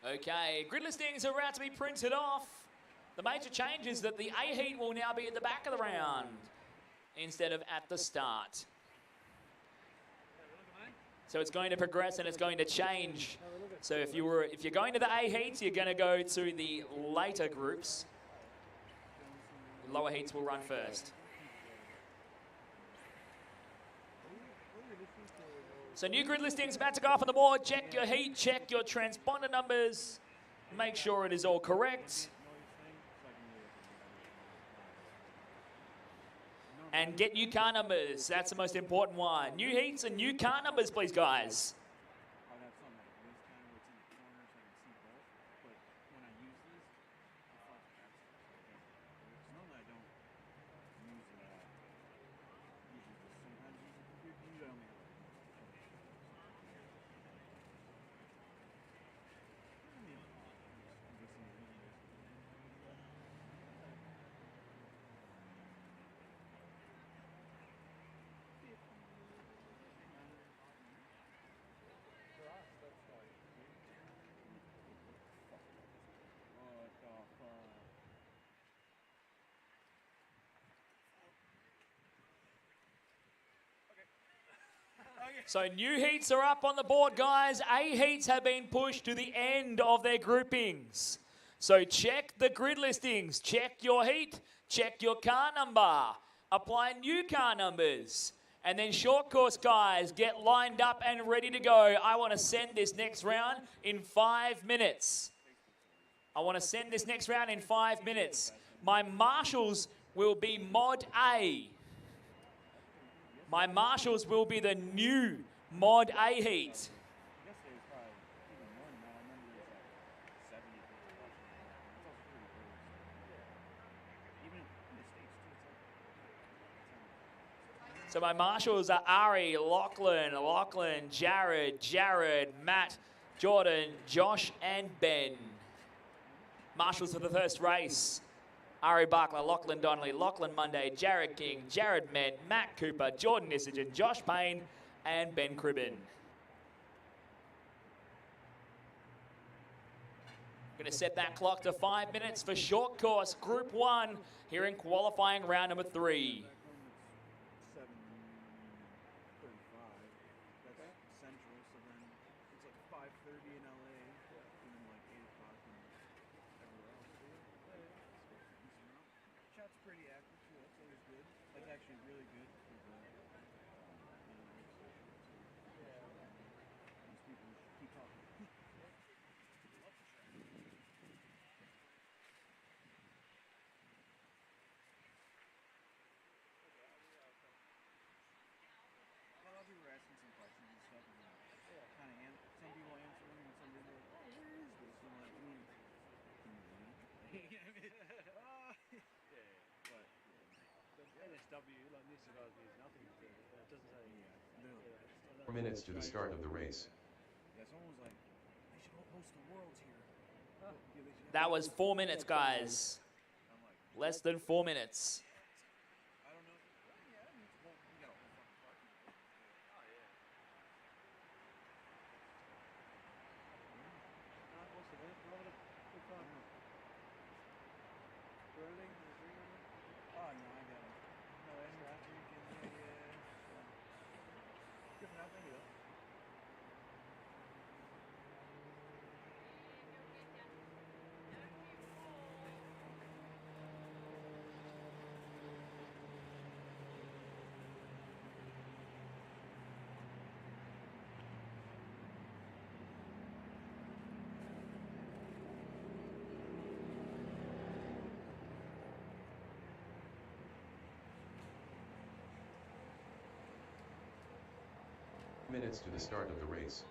Okay, grid listings are about to be printed off. The major change is that the A heat will now be at the back of the round instead of at the start. So it's going to progress and it's going to change. So if you're going to the A heats, you're going to go to the later groups. The lower heats will run first. So new grid listings about to go up on the board. Check your heat, check your transponder numbers. Make sure it is all correct. And get new car numbers. That's the most important one. New heats and new car numbers, please, guys. So new heats are up on the board, guys. A heats have been pushed to the end of their groupings. So check the grid listings, check your heat, check your car number, apply new car numbers. And then short course guys, get lined up and ready to go. I want to send this next round in 5 minutes. I want to send this next round in 5 minutes. My marshals will be Mod A. My marshals will be the new Mod A heat. So my marshals are Ari, Lachlan, Jared, Matt, Jordan, Josh, and Ben. Marshals for the first race. Ari Barkler, Lachlan Donnelly, Lachlan Monday, Jared King, Jared Men, Matt Cooper, Jordan Nissigen, Josh Payne, and Ben Cribben. Going to set that clock to 5 minutes for short course Group 1 here in qualifying round number 3. NSW, like New South Wales means nothing. It doesn't say. 4 minutes to the start of the race. That's almost like they should all host the worlds here. That was 4 minutes, guys. Less than 4 minutes. Oh, no, I got it. No, that's not drinking. Yeah. Good for nothing, though. Minutes to the start of the race.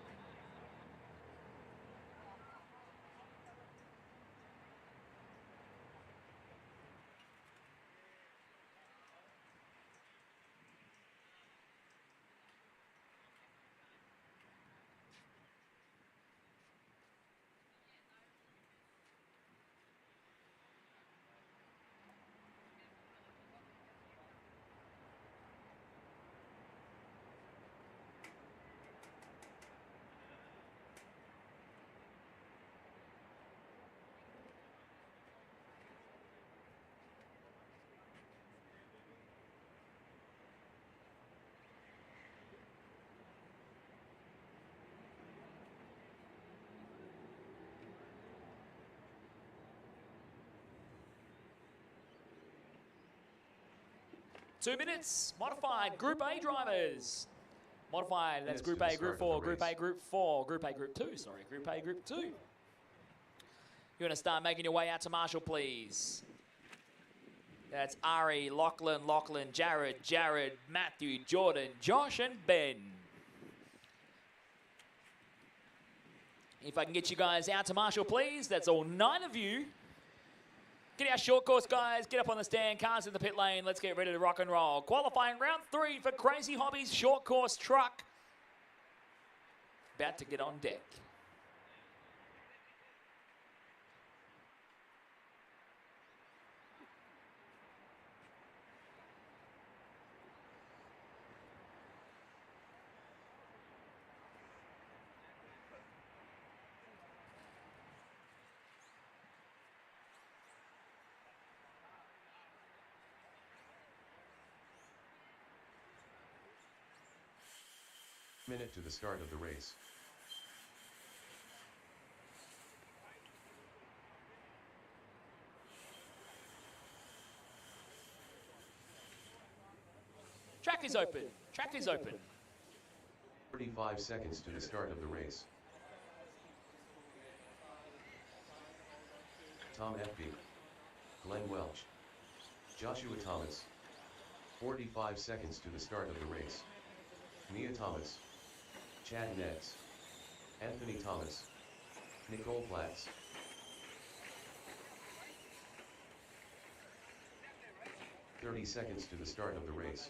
Two minutes, modified, Group A drivers. Modified, that's Group A, Group 4, Group A, Group 4, Group A, Group 2, sorry, Group A, Group 2. You're going to start making your way out to Marshall, please. That's Ari, Lachlan, Jared, Matthew, Jordan, Josh, and Ben. If I can get you guys out to Marshall, please, that's all 9 of you. Get our short course, guys. Get up on the stand. Cars in the pit lane. Let's get ready to rock and roll. Qualifying round 3 for Crazy Hobbies short course truck. About to get on deck. Minute to the start of the race. Track is open. Track is open. 35 seconds to the start of the race. Tom FB. Glenn Welch. Joshua Thomas. 45 seconds to the start of the race. Mia Thomas. Chad Neds. Anthony Thomas. Nicole Platts. "30 seconds to the start of the race.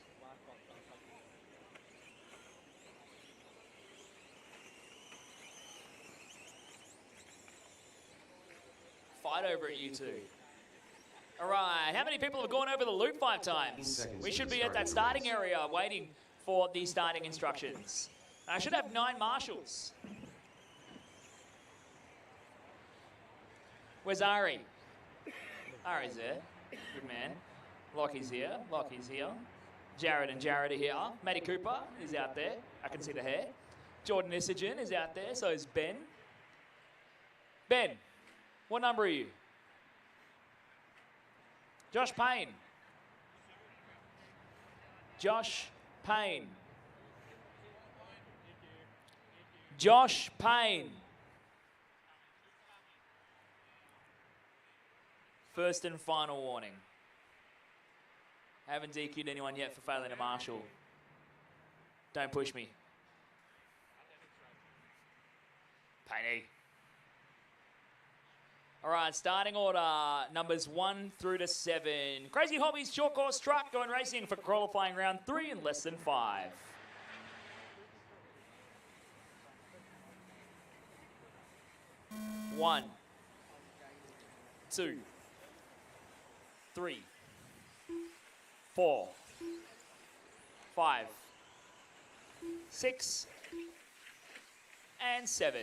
Fight over it, you two. All right, how many people have gone over the loop 5 times? We should be at that starting area waiting for the starting instructions. I should have 9 marshals. Where's Ari? Ari's there. Good man. Lockie's here. Lockie's here. Jared and Jared are here. Matty Cooper is out there. I can see the hair. Jordan Isagen is out there. So is Ben. Ben, what number are you? Josh Payne. Josh Payne. Josh Payne. First and final warning. I haven't DQ'd anyone yet for failing to marshal. Don't push me. Payne. All right, starting order, numbers 1 through to 7. Crazy Hobbies short course truck going racing for qualifying round 3 in less than 5. One, 2, 3, 4, 5, 6, and 7.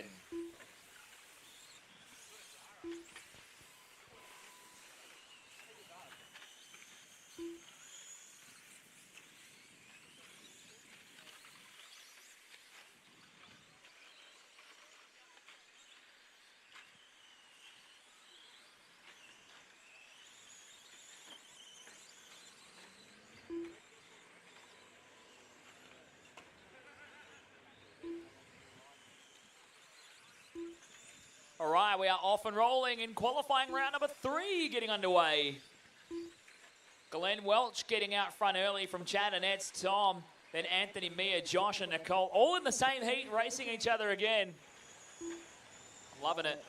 All right, we are off and rolling in qualifying round number 3 getting underway. Glenn Welch getting out front early from Chad and Ed's Tom. Then Anthony, Mia, Josh, and Nicole all in the same heat racing each other again. I'm loving it.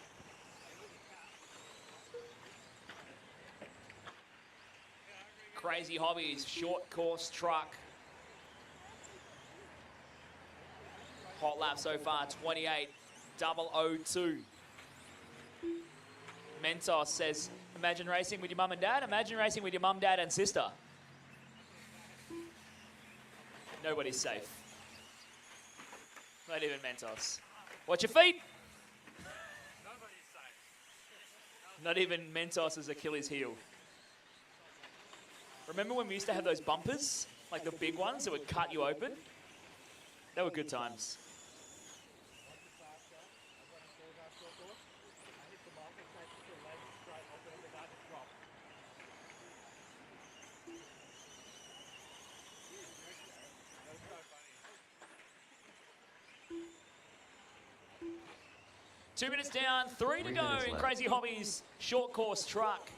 Crazy Hobbies short course truck. Hot lap so far, 28.002. Mentos says, imagine racing with your mum and dad. Imagine racing with your mum, dad, and sister. Nobody's safe. Not even Mentos. Watch your feet. Nobody's safe. Not even Mentos's Achilles heel. Remember when we used to have those bumpers? Like the big ones that would cut you open? They were good times. 2 minutes down, 3 to go in Crazy Hobbies short course truck.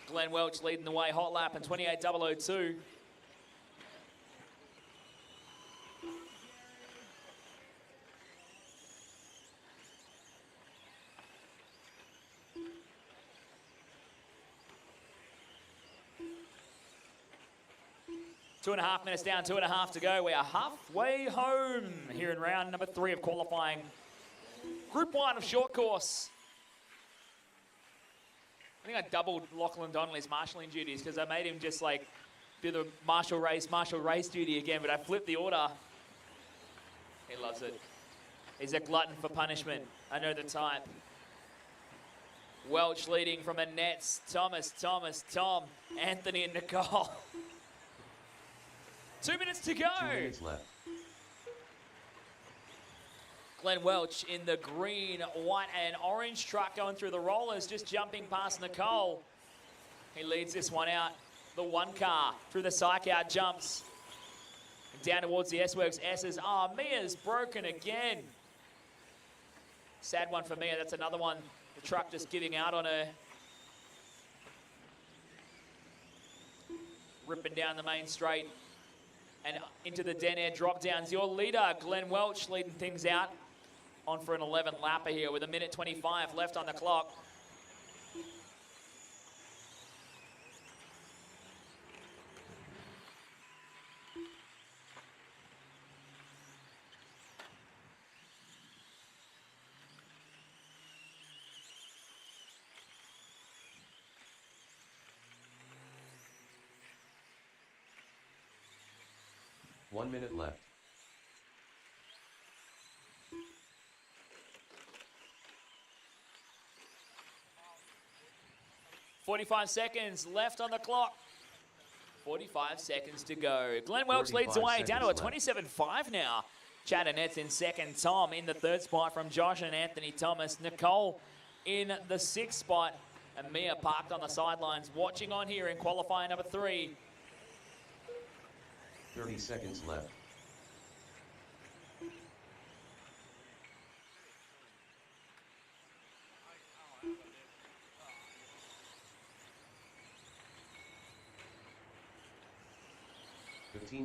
Glenn Welch leading the way, hot lap and 28.002. Two and a half minutes down, 2.5 to go. We are halfway home here in round number 3 of qualifying. Group 1 of short course. I think I doubled Lachlan Donnelly's marshalling duties because I made him just like do the marshal race duty again, but I flipped the order. He loves it. He's a glutton for punishment. I know the type. Welch leading from Annette's. Thomas, Tom, Anthony and Nicole. 2 minutes to go. 2 minutes left. Glenn Welch in the green, white and orange truck going through the rollers, just jumping past Nicole. He leads this one out. The one car through the psych out jumps. Down towards the S-Works S's. Oh, Mia's broken again. Sad one for Mia. That's another one. The truck just giving out on her. Ripping down the main straight. And into the Denair drop downs. Your leader, Glenn Welch, leading things out. On for an 11th lapper here with 1:25 left on the clock. One minute left. 45 seconds left on the clock. 45 seconds to go. Glenn Welch leads the way down to a 27.5 now. Chad Annette's in second. Tom in the third spot from Josh and Anthony Thomas. Nicole in the 6th spot. And Mia parked on the sidelines watching on here in qualifying number 3. 30 seconds left.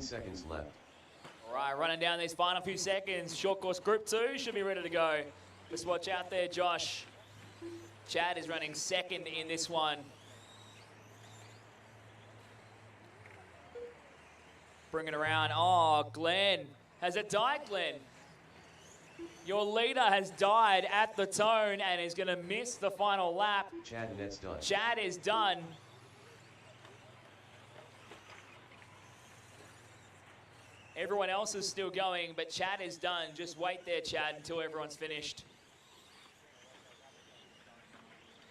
Seconds left. All right, running down these final few seconds. Short course Group 2 should be ready to go. Just watch out there, Josh. Chad is running second in this one. Bring it around. Oh, Glenn. Has it died, Glenn? Your leader has died at the tone and is going to miss the final lap. Chad and it's done. Chad is done. Everyone else is still going, but Chad is done. Just wait there, Chad, until everyone's finished.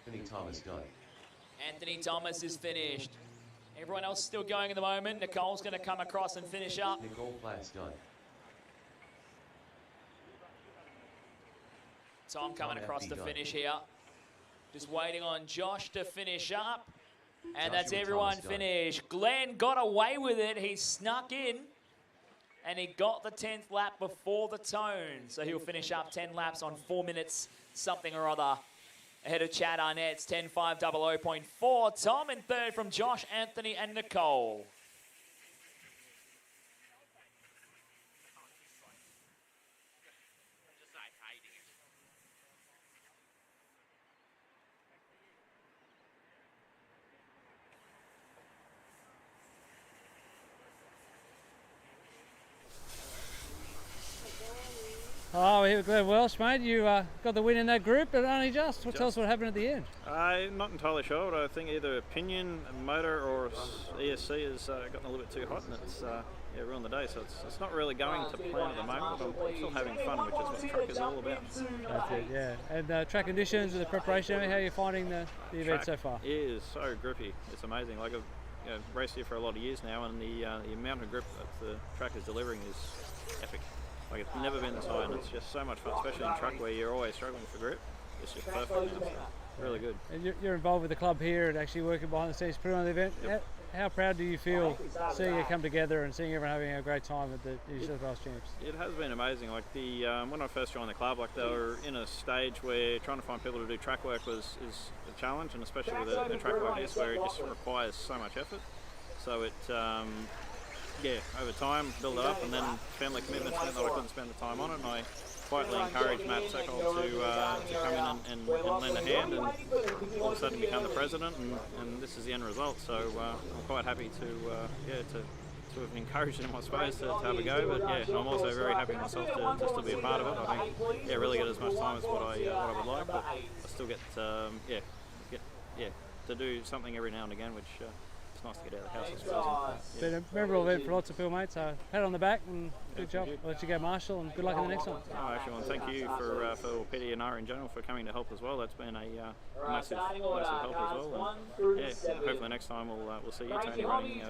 Anthony Thomas done. Anthony Thomas is finished. Everyone else still going at the moment. Nicole's going to come across and finish up. Nicole Platt's done. Tom coming across to finish here. Just waiting on Josh to finish up. And that's everyone finished. Glenn got away with it. He snuck in. And he got the 10th lap before the tone. So he'll finish up 10 laps on 4 minutes, something or other. Ahead of Chad Arnett's 10.500.4. Tom in third from Josh, Anthony, and Nicole. Oh, we're here with Glenn Welsh, mate. You got the win in that group, but only just. Tell us what happened at the end. I'm not entirely sure, but I think either pinion, motor, or ESC has gotten a little bit too hot, and it's ruined the day. So it's not really going to plan at the moment, but I'm still having fun, which is what track is all about. That's it, yeah. And track conditions and the preparation, how are you finding the event so far? It is so grippy. It's amazing. Like I've raced here for a lot of years now, and the amount of grip that the track is delivering is epic. Like it's never been this high, and it's just so much fun, especially in track where you're always struggling for grip. It's just perfect now, so really good. And you're involved with the club here and actually working behind the scenes, putting on the event. Yep. How proud do you feel seeing it come together and seeing everyone having a great time at the New South Wales Champs? It has been amazing. Like when I first joined the club, like they were in a stage where trying to find people to do track work is a challenge, and especially with a track like this where it just requires so much effort. So it over time, build it up, and then family commitments meant that I couldn't spend the time on it, and I quietly encouraged Matt Secol to come in and lend a hand, and all of a sudden become the president, and this is the end result. So I'm quite happy to have encouraged him, I suppose, to have a go. But yeah, I'm also very happy myself to just to be a part of it. I think really get as much time as what I would like, but I still get to do something every now and again, which. Nice to get out of the house, I suppose. It's been a memorable event for lots of people, mate, so pat on the back and good job. I'll let you go, Marshall, and good luck in the next one. Oh, actually, and thank you for PDNR in general for coming to help as well. That's been a massive help as well. And, hopefully next time we'll see you, Tony, running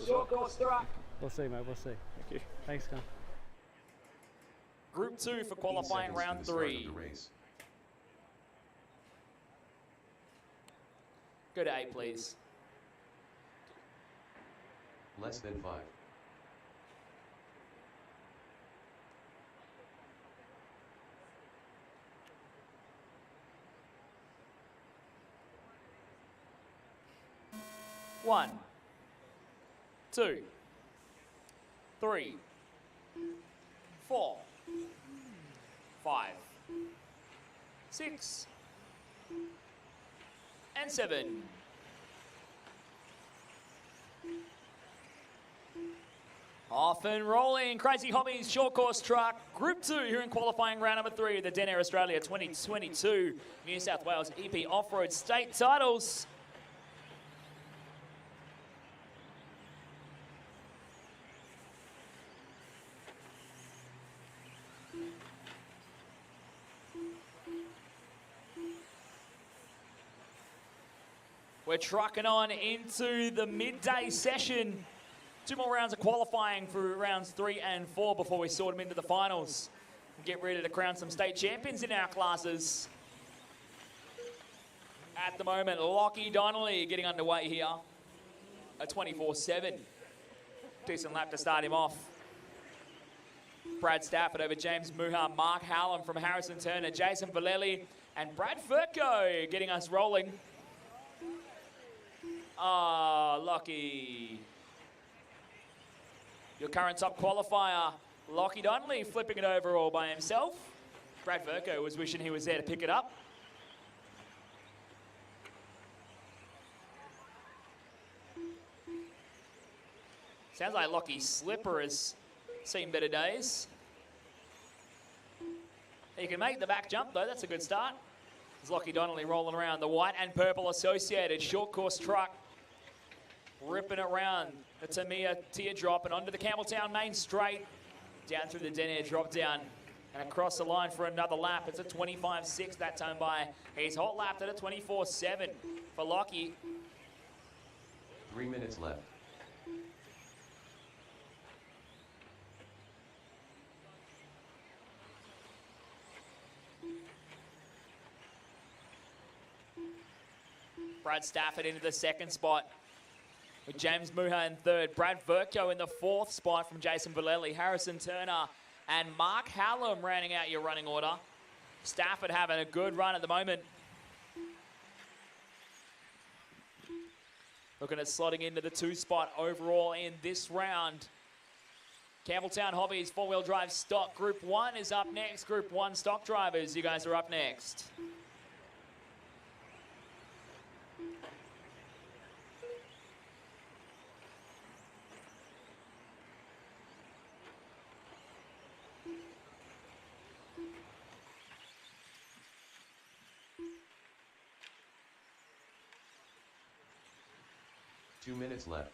short course as well. We'll see, mate, we'll see. Thank you. Thanks, Con. Group 2 for qualifying round 3. Go to 8, please. Less than 5. One, 2, 3, 4, 5, 6, and 7. Off and rolling, Crazy Hobbies short course truck, Group 2 here in qualifying round number 3 of the Denair Australia 2022 New South Wales EP Off-Road State Titles. We're trucking on into the midday session. 2 more rounds of qualifying for rounds 3 and 4 before we sort them into the finals. Get ready to crown some state champions in our classes. At the moment, Lockie Donnelly getting underway here. A 24-7. Decent lap to start him off. Brad Stafford over James Muha, Mark Hallam from Harrison Turner, Jason Valelli, and Brad Furco getting us rolling. Lockie. Your current top qualifier, Lockie Donnelly flipping it over all by himself. Brad Verco was wishing he was there to pick it up. Sounds like Lockie's slipper has seen better days. He can make the back jump though, that's a good start. There's Lockie Donnelly rolling around the white and purple associated short course truck. Ripping around the Tamiya teardrop and onto the Campbelltown main straight. Down through the Denair drop down and across the line for another lap. It's a 25.6 that time by. He's hot lapped at a 24.7 for Lockie. 3 minutes left. Brad Stafford into the second spot with James Muha in third. Brad Verco in the fourth spot from Jason Vallely. Harrison Turner and Mark Hallam rounding out your running order. Stafford having a good run at the moment. Looking at slotting into the 2 spot overall in this round. Campbelltown Hobbies 4-wheel drive stock. Group 1 is up next. Group 1 stock drivers, you guys are up next. Two minutes left.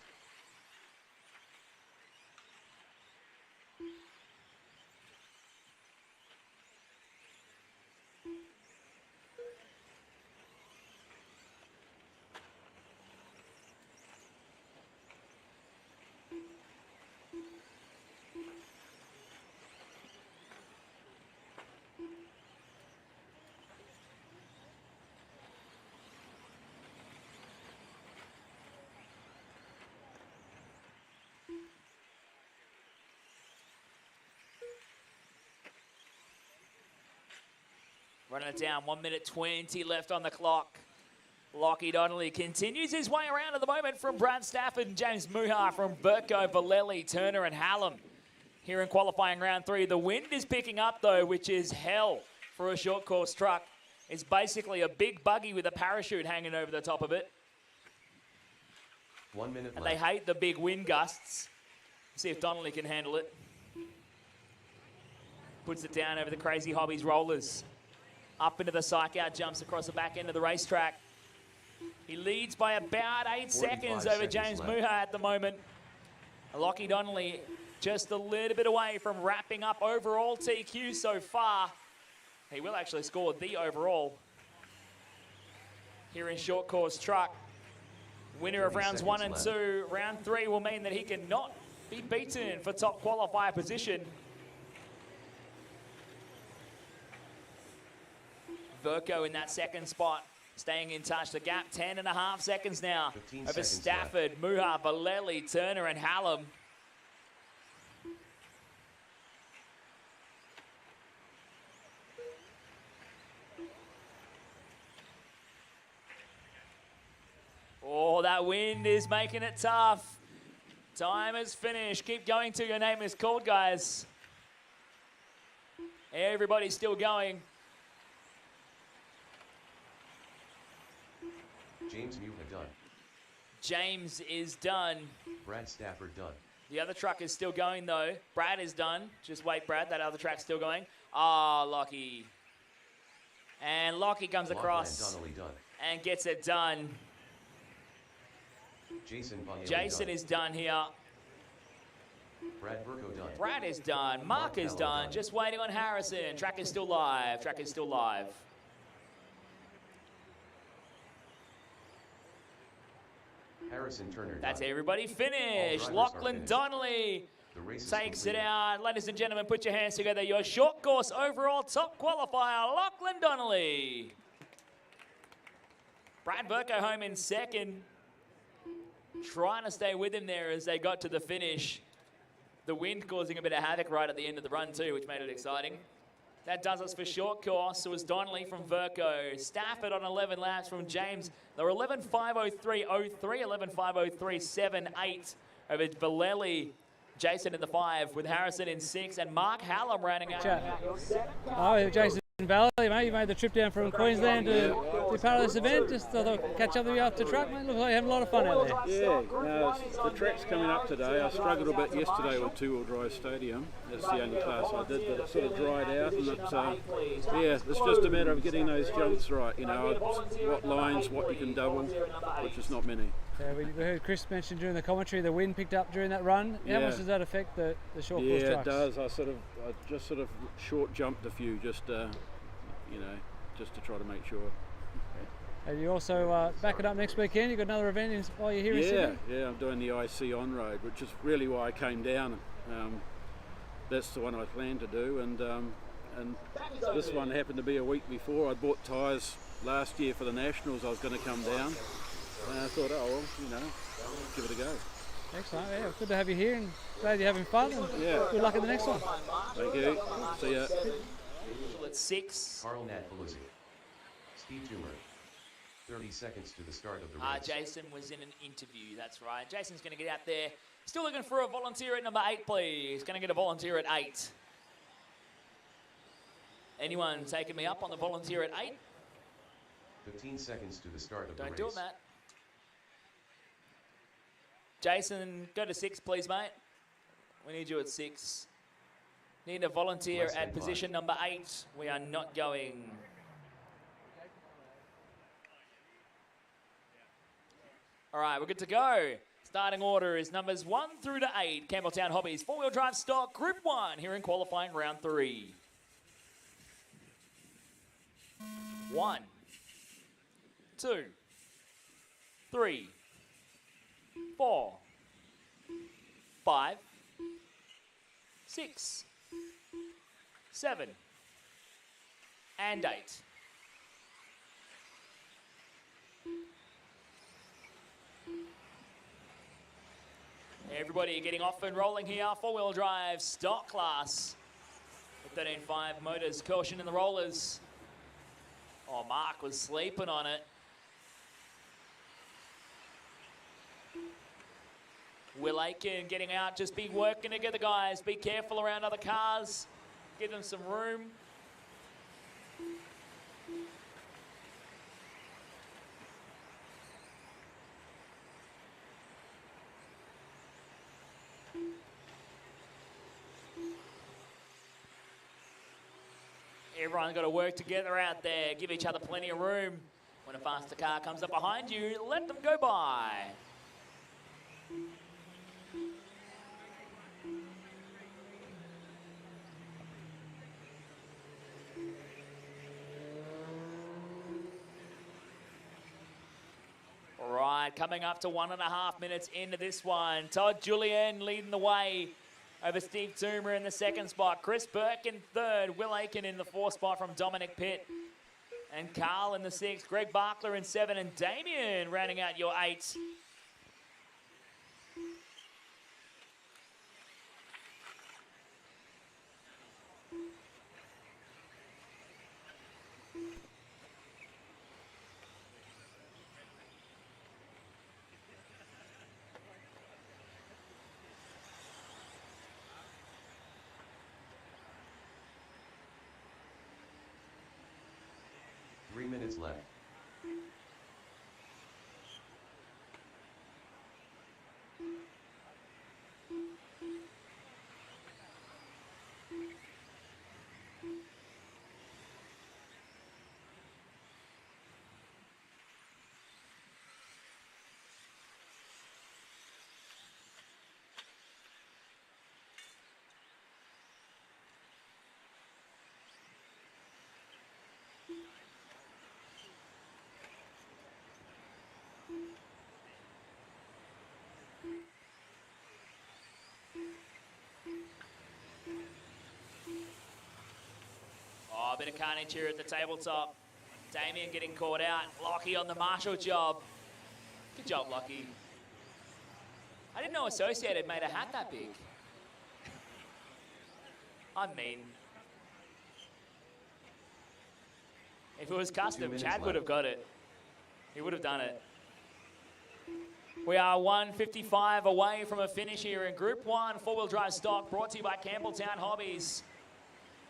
Running it down, 1 minute 20 left on the clock. Lockie Donnelly continues his way around at the moment from Brad Stafford and James Muha from Burko, Vallely, Turner and Hallam. Here in qualifying round 3, the wind is picking up though, which is hell for a short course truck. It's basically a big buggy with a parachute hanging over the top of it. 1 minute And left. they hate the big wind gusts. See if Donnelly can handle it. Puts it down over the Crazy Hobbies rollers. Up into the psych out, jumps across the back end of the racetrack. He leads by about 8 seconds over James Muha at the moment. Lockie Donnelly just a little bit away from wrapping up overall TQ so far. He will actually score the overall here in short course truck. Winner of rounds 1 and 2. Round 3 will mean that he cannot be beaten for top qualifier position. Verco in that second spot, staying in touch. The gap, 10.5 seconds now. Over Stafford, Muha, Vallely, Turner and Hallam. Oh, that wind is making it tough. Time is finished. Keep going till your name is called, guys. Everybody's still going. James Muha done. James is done. Brad Stafford done. The other truck is still going though. Brad is done. Just wait, Brad. That other truck's still going. Ah, Lockie. And Lockie comes across Donnelly done. and gets it done. Jason is done here. Brad Verco done. Brad is done. Mark is done. Just waiting on Harrison. Track is still live. Track is still live. Harrison Turner. That's everybody finished. Lachlan Donnelly takes it out. Ladies and gentlemen, put your hands together. Your short course overall top qualifier, Lachlan Donnelly. Brad Verco home in second. Trying to stay with him there as they got to the finish. The wind causing a bit of havoc right at the end of the run too, which made it exciting. That does us for short course. It was Donnelly from Verco. Stafford on 11 laps from James. They were 11.503.03, 11.503.78 over Vallely Jason in the 5 with Harrison in 6 and Mark Hallam rounding out. Oh, Jason Valley, mate, you made the trip down from Queensland to be part of this event. Just thought I'd catch up with you after track, mate. Looks like you're having a lot of fun out there. Yeah, the track's coming up today. I struggled a bit yesterday with two-wheel drive stadium. That's the only class I did, but it sort of dried out. And it's just a matter of getting those jumps right. You know, what lines, what you can double, which is not many. Yeah, we heard Chris mention during the commentary the wind picked up during that run. How much does that affect the short course trucks? Yeah, it does. I just sort of short jumped a few, just to try to make sure. And you also backing up next weekend. You got another event while you're here in Sydney. Yeah, I'm doing the IC on road, which is really why I came down. That's the one I planned to do, and this one happened to be a week before. I bought tyres last year for the Nationals. I was going to come down. And I thought, oh well, give it a go. Excellent. Yeah, good to have you here, and glad you're having fun. And good luck in the next one. Thank you. See ya. At 6. Carl Natfalusi. Steve Toomer. 30 seconds to the start of the race. Jason was in an interview, that's right. Jason's going to get out there. Still looking for a volunteer at number 8, please. Going to get a volunteer at 8. Anyone taking me up on the volunteer at 8? 15 seconds to the start of the race. Don't do it, Matt. Jason, go to 6, please, mate. We need you at 6. Need a volunteer at position number 8. We are not going. All right, we're good to go. Starting order is numbers 1 through to 8. Campbelltown Hobbies, 4-wheel drive stock, Group 1, here in qualifying round 3. 1, 2, 3, 4, 5, 6, 7, and 8. Everybody getting off and rolling here. 4-wheel drive stock class. 13.5 motors, caution in the rollers. Oh, Mark was sleeping on it. Will Aiken getting out, just be working together, guys. Be careful around other cars. Give them some room. Everyone's got to work together out there. Give each other plenty of room. When a faster car comes up behind you, let them go by. All right, coming up to 1.5 minutes into this one. Todd Julian leading the way over Steve Toomer in the 2nd spot. Chris Burke in 3rd. Will Aiken in the 4th spot from Dominic Pitt. And Carl in the 6th. Greg Barkler in 7. And Damien rounding out your 8. Minutes left. Oh, a bit of carnage here at the tabletop. Damien getting caught out. Lockie on the marshal job. Good job, Lockie. I didn't know Associated made a hat that big. I mean, if it was custom, Chad would have got it. He would have done it. We are 1:55 away from a finish here in Group 1 four-wheel drive stock, brought to you by Campbelltown Hobbies.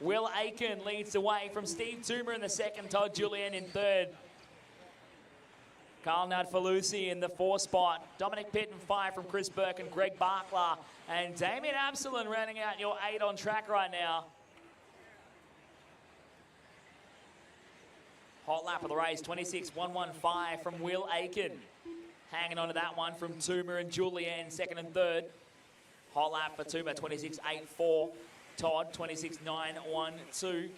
Will Aiken leads the way from Steve Toomer in the second, Todd Julian in third. Carl Nadfalusi in the 4th spot. Dominic Pitt in 5 from Chris Burke and Greg Barkler. And Damien Absalon rounding out your 8 on track right now. Hot lap of the race, 26.115 from Will Aiken. Hanging on to that one from Toomer and Julian, 2nd and 3rd. Hot lap for Toomer, 26.84. Todd, 26.912.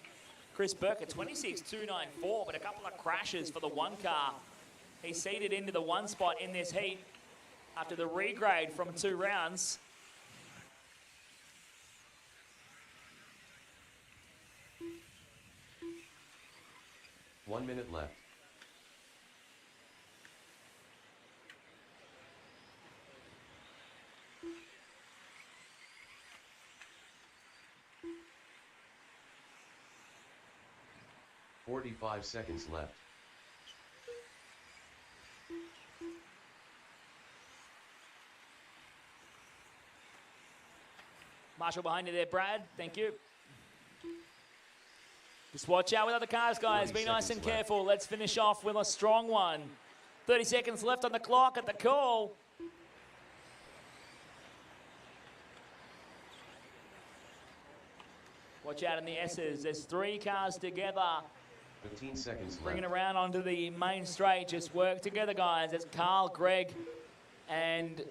Chris Burke at 26.294, but a couple of crashes for the 1 car. He seeded into the 1 spot in this heat after the regrade from 2 rounds. One minute left. "45 seconds left. Marshall behind you there, Brad. Thank you. Just watch out with other cars, guys. Be nice and careful. Let's finish off with a strong one. 30 seconds left on the clock at the call. Watch out in the S's. There's 3 cars together. 15 seconds left. Bringing around onto the main straight. Just work together, guys. It's Carl, Greg, and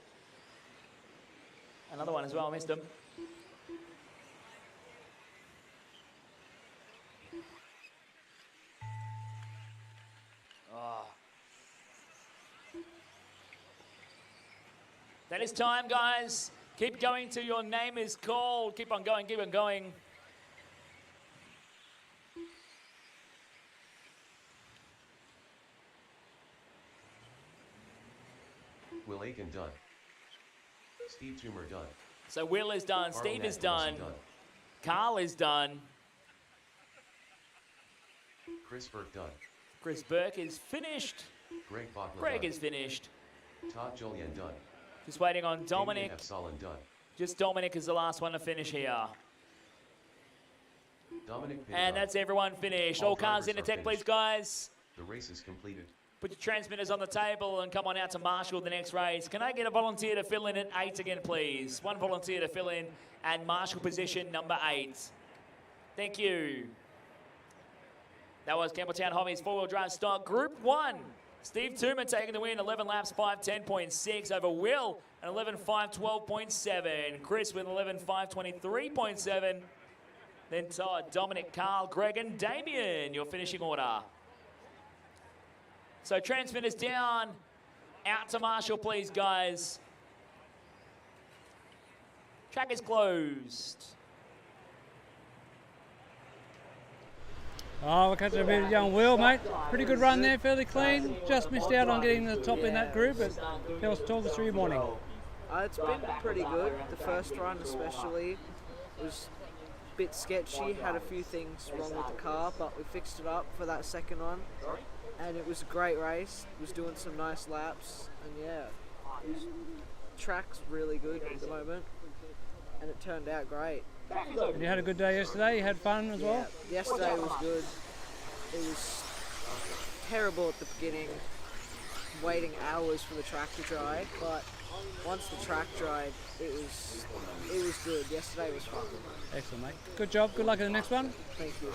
another one as well. I missed him. Oh. That is time, guys. Keep going till your name is called. Keep on going, keep on going. Will Aiken done. Steve Toomer done. So Will is done, Carl Steve is Nadfalusi done, Carl is done. Chris Burke done. Chris Burke is finished. Greg Bachler Greg done. is finished. Todd Julian done. Just waiting on Dominic. Damien Absalon done. Just Dominic is the last one to finish here. Dominic Pitt And done. that's everyone finished. All All cars drivers in the are tech, please, finished. guys. The race is completed. Put your transmitters on the table and come on out to Marshall the next race. Can I get a volunteer to fill in at 8 again, please? One volunteer to fill in at Marshall position number 8. Thank you. That was Campbelltown Hobbies four-wheel drive stock Group 1. Steve Toomer taking the win, 11 laps, 5:10.6 over Will, an 11:5:12.7. Chris with 11:5:23.7. Then Todd, Dominic, Carl, Greg, and Damien, your finishing order. So transmitters down, out to Marshall, please, guys. Track is closed. Oh, we're catching a bit of young Will, mate. Pretty good run there, fairly clean. Just missed out on getting the top in that group, but tell us, talk us through your morning. It's been pretty good. The first run especially was a bit sketchy, had a few things wrong with the car, but we fixed it up for that second one. And it was a great race. Was doing some nice laps, and yeah, track's really good at the moment, and it turned out great. And you had a good day yesterday? You had fun as well? Yeah, yesterday was good. It was terrible at the beginning, waiting hours for the track to dry, but once the track dried, it was good. Yesterday was fun. Excellent, mate. Good job. Good luck in the next one. Thank you.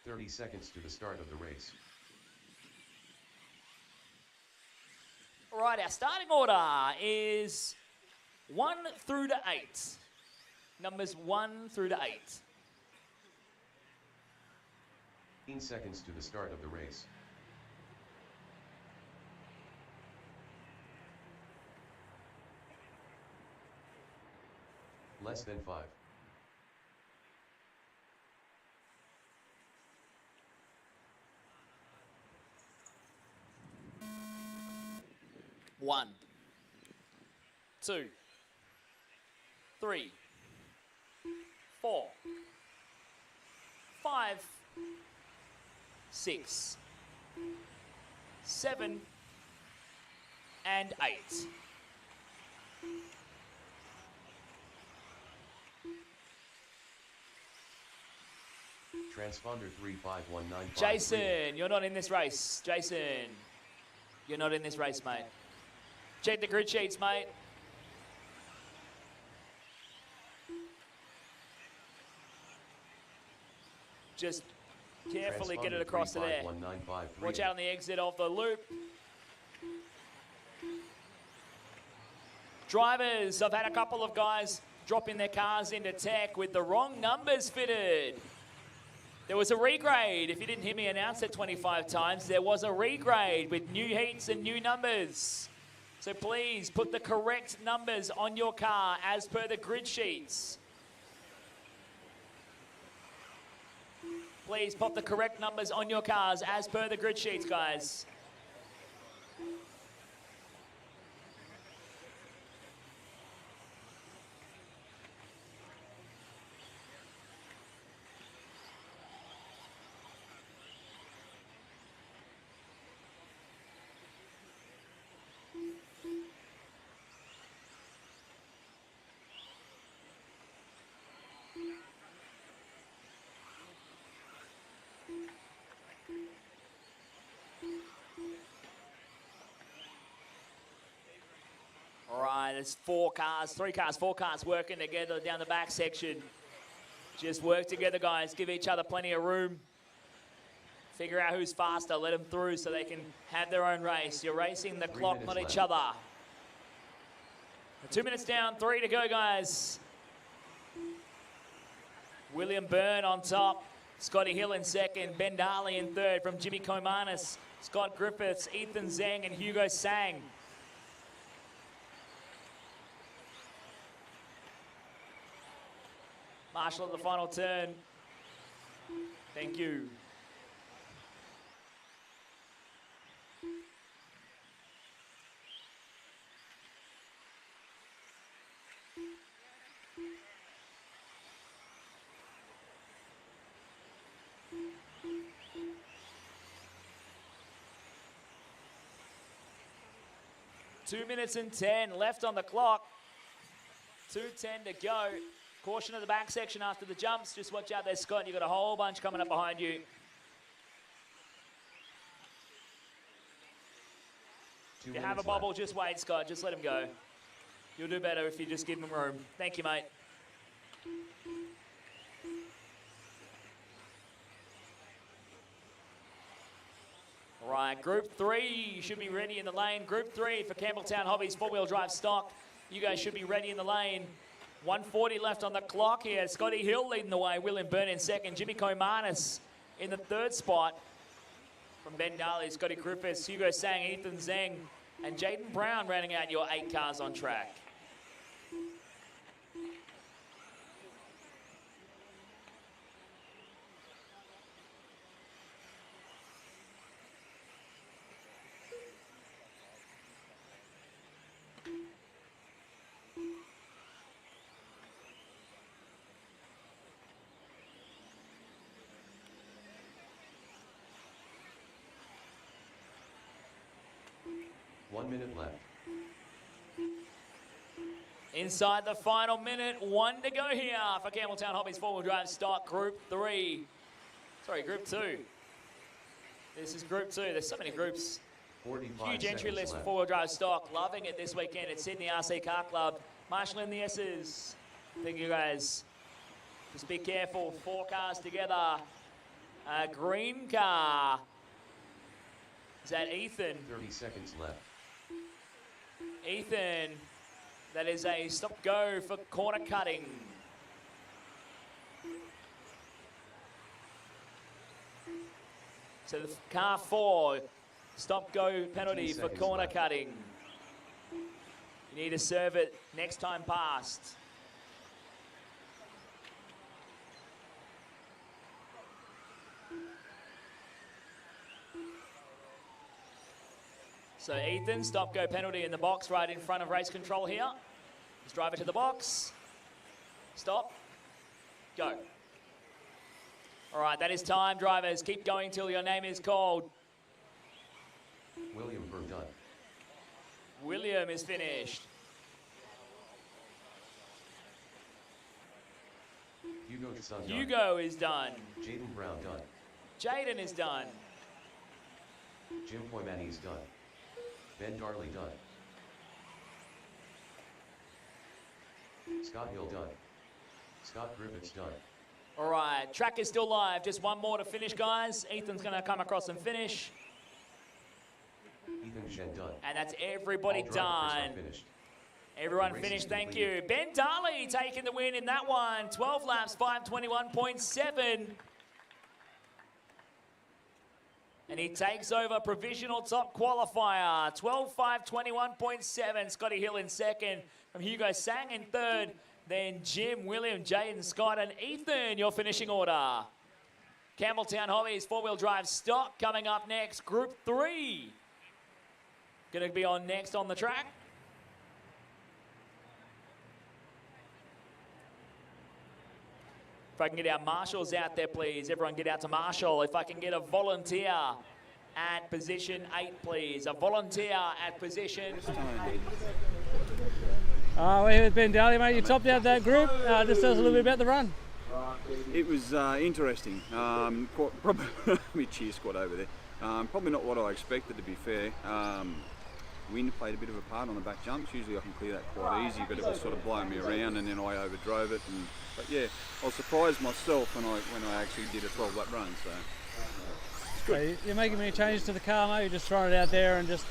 30 seconds to the start of the race. All right, our starting order is 1 through to 8. Numbers 1 through to 8. 15 seconds to the start of the race. Less than 5. One, 2, 3, 4, 5, 6, 7, and 8. Transponder 35195. Jason, you're not in this race. Jason, you're not in this race, mate. Check the grid sheets, mate. Just carefully get it across to there. Watch out on the exit of the loop. Drivers, I've had a couple of guys dropping their cars into tech with the wrong numbers fitted. There was a regrade. If you didn't hear me announce it 25 times, there was a regrade with new heats and new numbers. So please put the correct numbers on your car as per the grid sheets. Please pop the correct numbers on your cars as per the grid sheets, guys. All right, there's 4 cars, 3 cars, 4 cars working together down the back section. Just work together, guys. Give each other plenty of room. Figure out who's faster. Let them through so they can have their own race. You're racing the clock, not each other. 2 minutes down, 3 to go, guys. William Byrne on top. Scotty Hill in second. Ben Darley in third from Jimmy Komanis. Scott Griffiths, Ethan Zhang, and Hugo Sang. Marshall at the final turn. Thank you. Two minutes and 10 left on the clock. 2:10 to go. Caution at the back section after the jumps. Just watch out there, Scott. You've got a whole bunch coming up behind you. If you have a bubble, just wait, Scott. Just let him go. You'll do better if you just give him room. Thank you, mate. All right, Group 3 should be ready in the lane. Group 3 for Campbelltown Hobbies 4-wheel drive stock. You guys should be ready in the lane. 1:40 left on the clock here. Scotty Hill leading the way. William Byrne in second. Jimmy Komanis in the third spot. From Ben Darley, Scotty Griffiths, Hugo Sang, Ethan Zhang, and Jaden Brown rounding out your 8 cars on track. One minute left. Inside the final minute, 1 to go here for Campbelltown Hobbies 4-wheel drive stock Group 3. Sorry, Group 2. This is Group 2. There's so many groups. 45 Huge entry seconds list left. for 4-wheel drive stock. Loving it this weekend at Sydney RC Car Club. Marshall in the S's. Thank you, guys. Just be careful. 4 cars together. A green car. Is that Ethan? 30 seconds left. Ethan, that is a stop-go for corner cutting. So the car 4, stop-go penalty for corner cutting. You need to serve it next time past. So Ethan, stop-go penalty in the box right in front of race control here. Let's drive it to the box. Stop. Go. All right, that is time, drivers. Keep going till your name is called. William Burr done. William is finished. Hugo Chasson done. Hugo is done. Jaden Brown done. Jaden is done. Jim Poymani is done. Ben Darley done. Scott Hill done. Scott Griffiths done. All right, track is still live. Just one more to finish, guys. Ethan's going to come across and finish. Ethan Shen done. And that's everybody All drivers done. are finished. Everyone The race is finished, thank completed. you. Ben Darley taking the win in that one. 12 laps, 5:21.7. And he takes over provisional top qualifier. 12:5:21.7. Scotty Hill in second. From Hugo Sang in third. Then Jim, William, Jaden, Scott, and Ethan, your finishing order. Campbelltown Hobbies, four-wheel drive stock coming up next. Group 3. Going to be on next on the track. If I can get our marshals out there, please. Everyone get out to Marshall. If I can get a volunteer at position 8, please. A volunteer at position... We're here with Ben Daly, mate. You topped out that group. Just tell us a little bit about the run. It was interesting. Probably me cheer squad over there. Probably not what I expected, to be fair. Wind played a bit of a part on the back jumps. Usually I can clear that quite easy, but it was sort of blowing me around, and then I overdrove it. But yeah, I was surprised myself when I actually did a 12-lap run. So you're making any changes to the car, mate? You're just throwing it out there and just...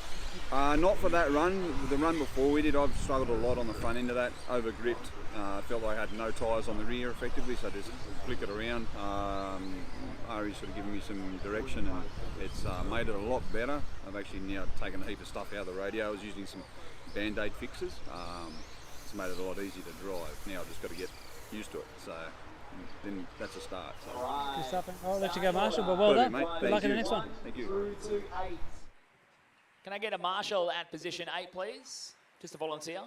not for that run. The run before we did, I've struggled a lot on the front end of that. Over-gripped. Felt like I had no tyres on the rear effectively, so I just flick it around. Ari's sort of given me some direction, and it's made it a lot better. I've actually now taken a heap of stuff out of the radio. I was using some Band-Aid fixes. It's made it a lot easier to drive. Now I've just got to get used to it. So then that's a start. So. Good stuff. I'll let you go, Marshall, but well done. Mate. Good luck in the next one. Thank you. Can I get a marshal at position 8, please? Just a volunteer.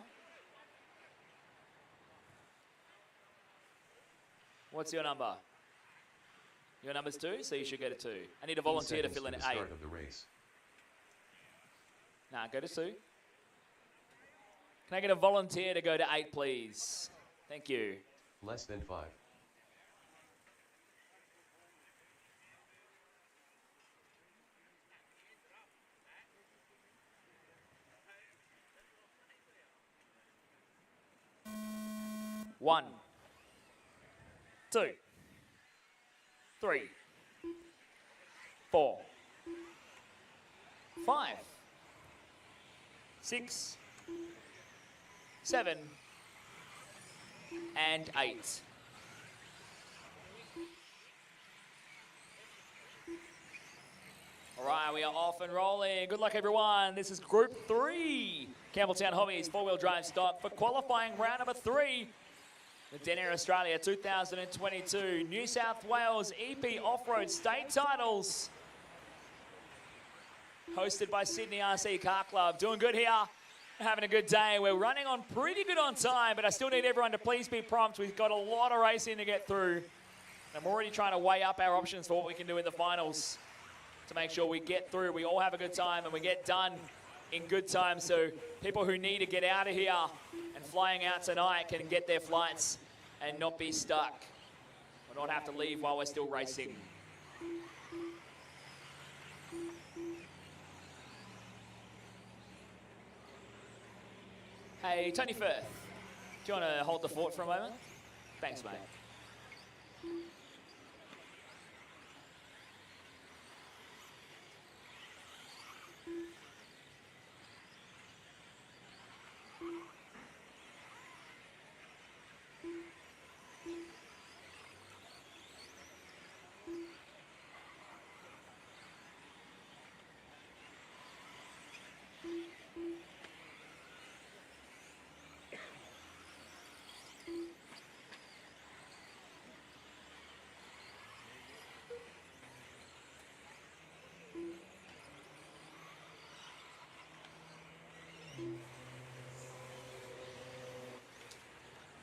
What's your number? Your number's 2, so you should go to 2. I need a volunteer to fill in at 8. Start of the race. Nah, go to 2. Can I get a volunteer to go to 8, please? Thank you. Less than 5. One, 2, 3, 4, 5, 6, 7, and 8. All right, we are off and rolling. Good luck, everyone. This is Group 3. Campbelltown Hobbies, four-wheel drive stock for qualifying round number 3. The Denair Australia 2022 New South Wales EP Off-Road State Titles. Hosted by Sydney RC Car Club. Doing good here. Having a good day. We're running on pretty good on time, but I still need everyone to please be prompt. We've got a lot of racing to get through. I'm already trying to weigh up our options for what we can do in the finals to make sure we get through, we all have a good time, and we get done in good time, so people who need to get out of here and flying out tonight can get their flights and not be stuck, or not have to leave while we're still racing. Hey, Tony Firth, do you want to hold the fort for a moment? Thanks, mate.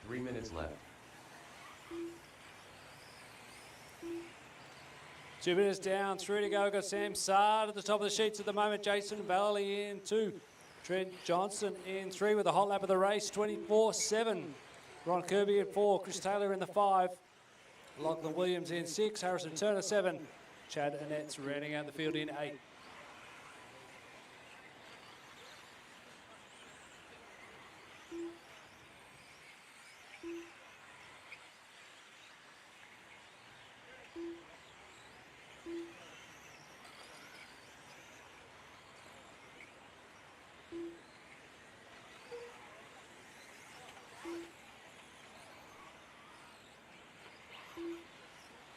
Three minutes left. 2 minutes down, 3 to go. Got Sam Sard at the top of the sheets at the moment. Jason Valley in 2. Trent Johnson in 3 with a hot lap of the race, 24-7. Ron Kirby in 4. Chris Taylor in the 5. Lachlan Williams in 6. Harrison Turner 7. Chad Annette's rounding out the field in 8.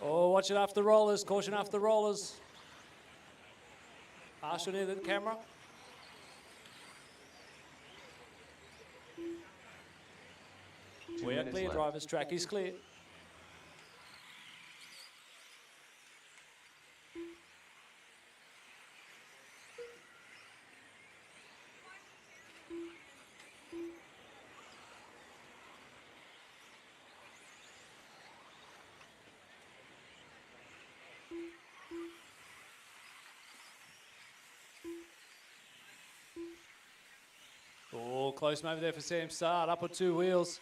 Oh, watch it after the rollers. Caution after the rollers. Arshel near the camera. We are clear, drivers. Track is clear. Oh, close moment there for Sam Sard. Up on 2 wheels.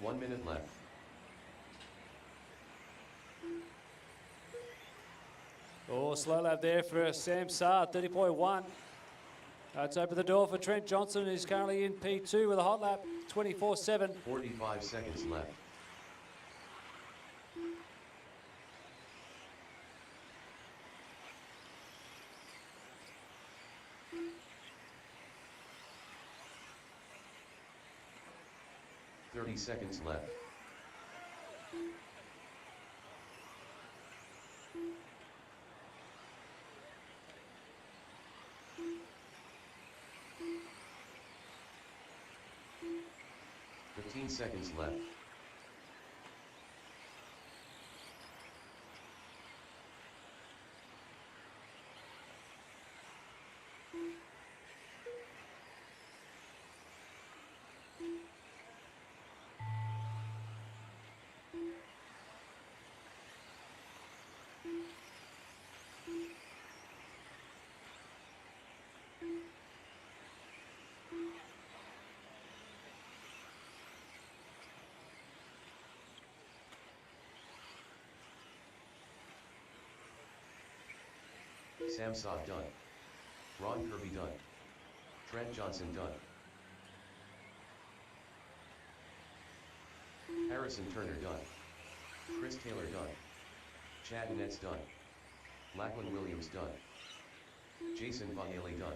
One minute left. Oh, slow lap there for Sam Sard, 30.1. It's opened the door for Trent Johnson, who's currently in P2 with a hot lap, 24-7. 45 seconds left. Seconds left. Seconds left. Sam Sard done. Ron Kirby done. Trent Johnson done. Harrison Turner done. Chris Taylor done. Chad Annette's done. Lachlan Williams done. Jason Valley done.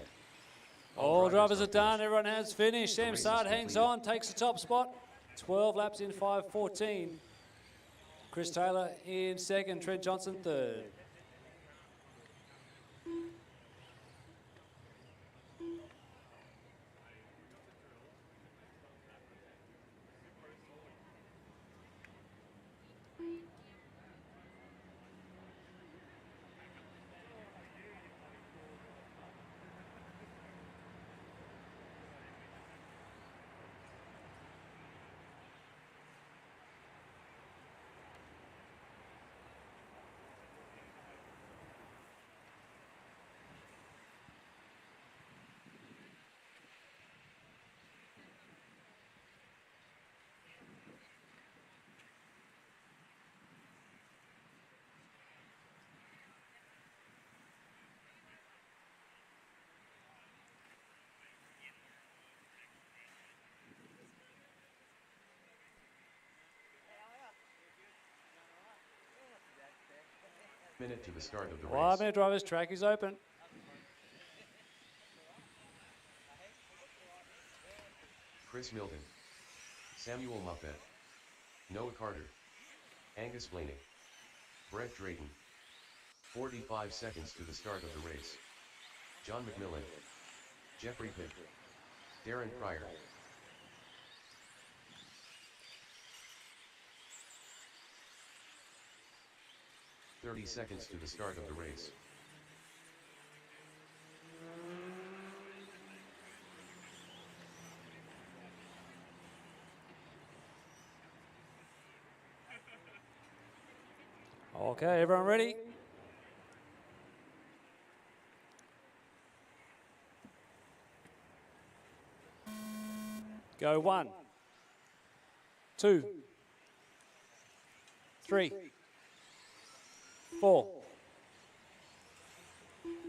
All drivers are done. Everyone has finished. Sam Sard hangs on, takes the top spot. 12 laps in 5:14. Chris Taylor in second. Trent Johnson third. Minute to the start of the race. 1 minute drivers, track is open. Chris Milton. Samuel Muppet. Noah Carter. Angus Blaney. Brett Drayton. 45 seconds to the start of the race. John McMillan, Jeffrey Pitt, Darren Pryor. 30 seconds to the start of the race. Okay, everyone ready? Go 1, 2, 3, 4,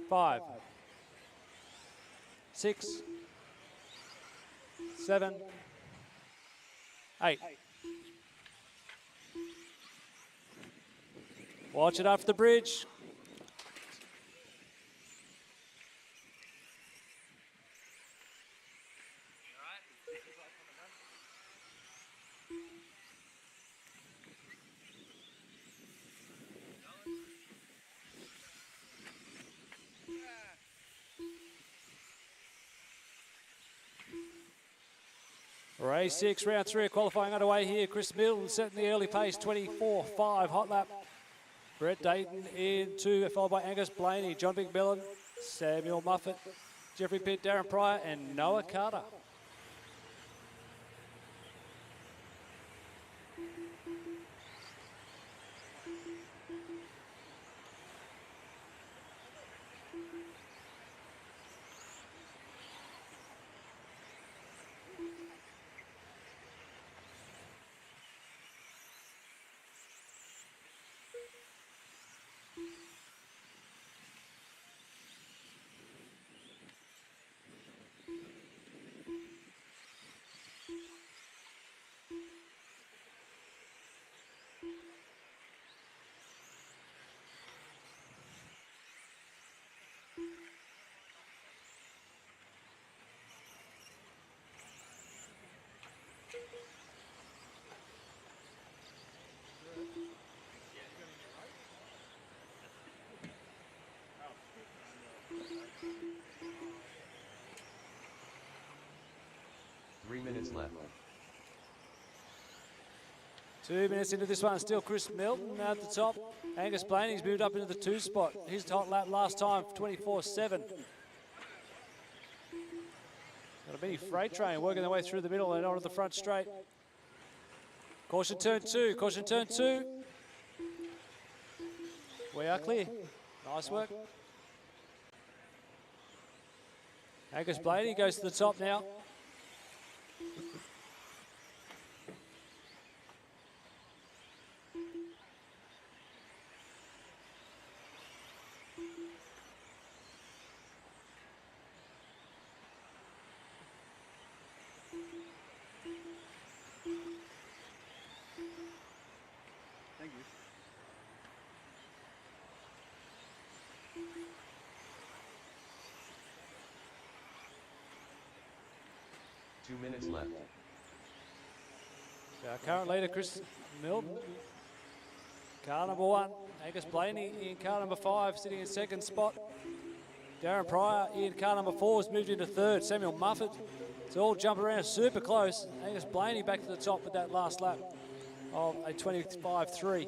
5, 6, 7, 8. Watch it off the bridge. Race 6, round 3 of qualifying underway here. Chris Milton setting the early pace, 24.5 hot lap. Brett Dayton in 2, followed by Angus Blaney, John McMillan, Samuel Muffet, Jeffrey Pitt, Darren Pryor, and Noah Carter. Left. 2 minutes into this one, still Chris Milton at the top. Angus Blaney's moved up into the 2 spot. His hot lap last time, 24.7. Got a mini freight train working their way through the middle and onto the front straight. Caution turn 2, caution turn 2. We are clear. Nice work. Angus Blaney goes to the top now. Thank you. Two minutes left. Our current leader, Chris Milton. Car number 1, Angus Blaney in car number 5, sitting in 2nd spot. Darren Pryor in car number 4 has moved into 3rd. Samuel Muffet. It's all jumping around super close. Angus Blaney back to the top with that last lap of a 25.3.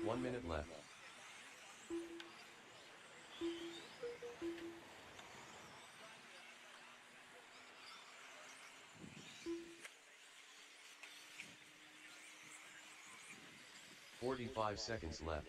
One minute left. "45 seconds left.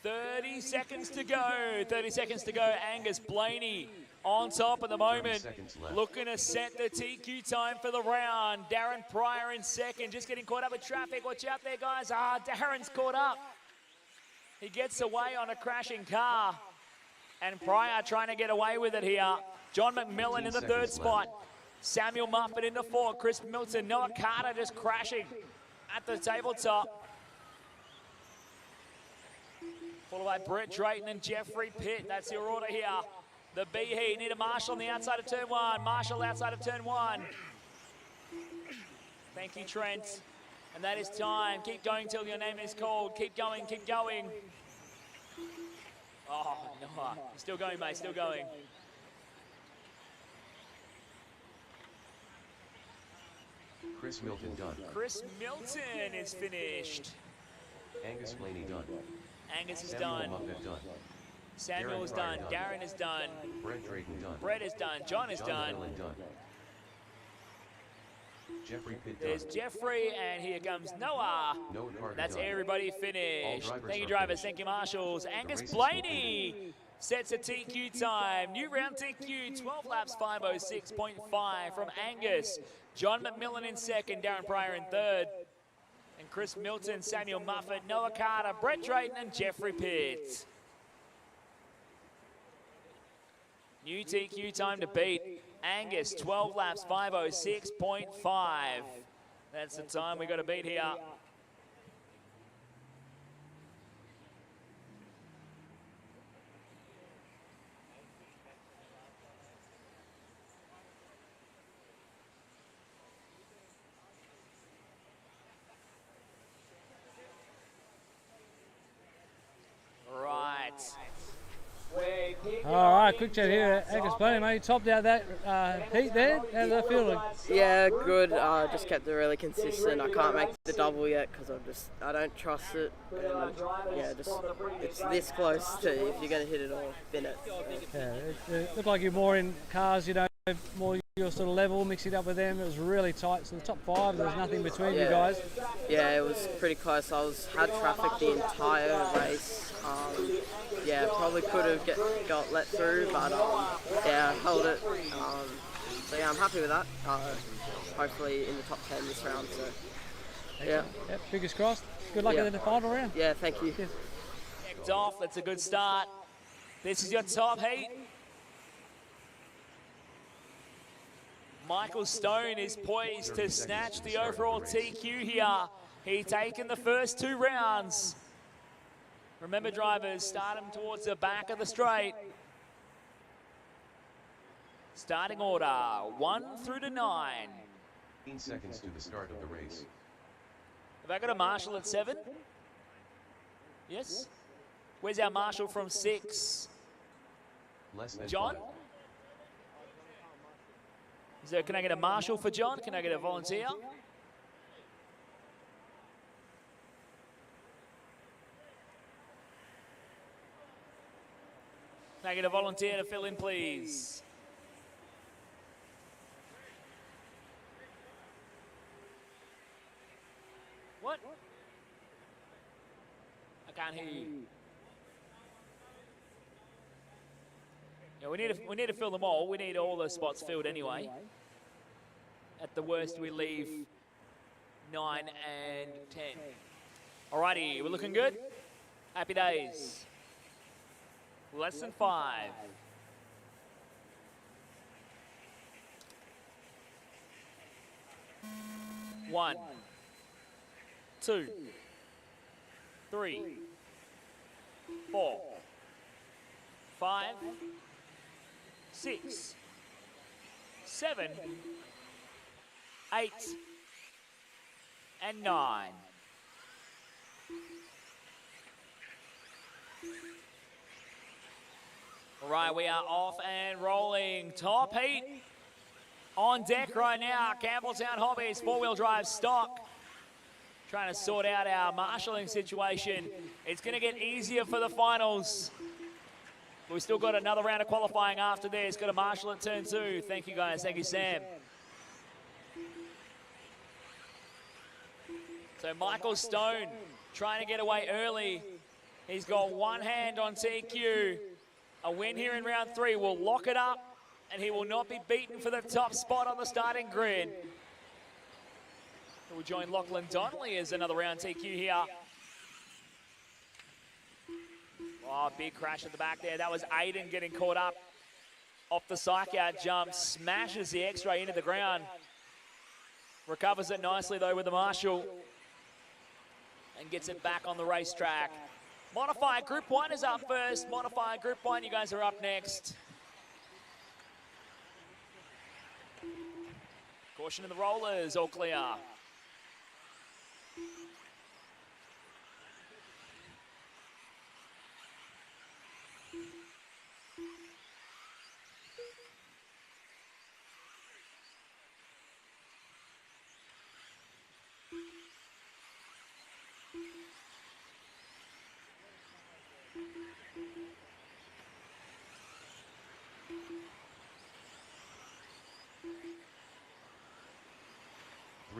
30 seconds to go. 30 seconds to go. Angus Blaney on top at the moment. Looking to set the TQ time for the round. Darren Pryor in second. Just getting caught up with traffic. Watch out there, guys. Darren's caught up. He gets away on a crashing car. And Pryor trying to get away with it here. John McMillan in the third spot. Samuel Muffet in the fourth. Chris Milton. Noah Carter just crashing at the tabletop. Followed by Brett Drayton and Jeffrey Pitt. That's your order here. The B heat. Need a Marshall on the outside of turn one. Marshall outside of turn one. Thank you, Trent. And that is time. Keep going till your name is called. Keep going, keep going. Oh, Noah. Still going, mate, still going. Chris Milton done. Chris Milton is finished. Angus Blaney done. Angus is Samuel done. Muffet done. Samuel is done. Darren is done. Brett Drayton done. Brett is done. John is done. Done. Jeffrey Pitt There's done. Jeffrey, and here comes Noah. Noah Carter That's done. everybody All finished. drivers Thank you, are drivers. finished. Thank you, marshals. Angus race is Blaney sets a TQ time. New round TQ, 12 laps, 5:06.5 from Angus. John McMillan in second, Darren Pryor in third. And Chris Milton, Samuel Muffet, Noah Carter, Brett Drayton, and Jeffrey Pitt. New TQ time to beat. Angus, 12 laps, 5:06.5. That's the time we got to beat here. Right. All right, quick chat here. Angus Blaney, mate, topped out that heat there. How's that feeling? Yeah, good. Just kept it really consistent. I can't make the double yet because I don't trust it. And yeah, it's this close to if you're going to hit it or bin it. Yeah, it looked like you're more in cars, you know, more your sort of level, mixing it up with them. It was really tight. So the top five, there was nothing between you guys. Yeah, it was pretty close. Had traffic the entire race. Yeah, probably could have got let through, but yeah, held it. So yeah, I'm happy with that. Hopefully in the top 10 this round. So yeah. Yep, fingers crossed. Good luck in the final round. Yeah, thank you. Kicked off. That's a good start. This is your top heat. Michael Stone is poised to snatch the overall TQ here. He's taken the first two rounds. Remember, drivers, start him towards the back of the straight. Starting order, 1 through to 9. 15 seconds to the start of the race. Have I got a marshal at 7? Yes? Where's our marshal from 6? Less than John? 5. Can I get a marshal for John? Can I get a volunteer? Can I get a volunteer to fill in, please? What? I can't hear you. Yeah, we need to fill them all. We need all the spots filled anyway. At the worst, we leave 9 and 10. Alrighty, we're looking good. Happy days. Less than 5. One, 2, 3, 4, 5, 6, 7, 8, and 9. All right, we are off and rolling. Top heat on deck right now. Campbelltown Hobbies, 4-wheel drive stock. Trying to sort out our marshalling situation. It's going to get easier for the finals. We've still got another round of qualifying after this. Got a marshal at turn 2. Thank you, guys. Thank you, Sam. So Michael Stone trying to get away early. He's got one hand on TQ. A win here in round 3 will lock it up, and he will not be beaten for the top spot on the starting grid. We'll join Lachlan Donnelly as another round TQ here. Oh, big crash at the back there. That was Aiden getting caught up off the psych out jump. Smashes the X-ray into the ground. Recovers it nicely though with the marshal. And gets it back on the racetrack. Modified Group 1 is up first. Modified Group 1, you guys are up next. Caution in the rollers, all clear.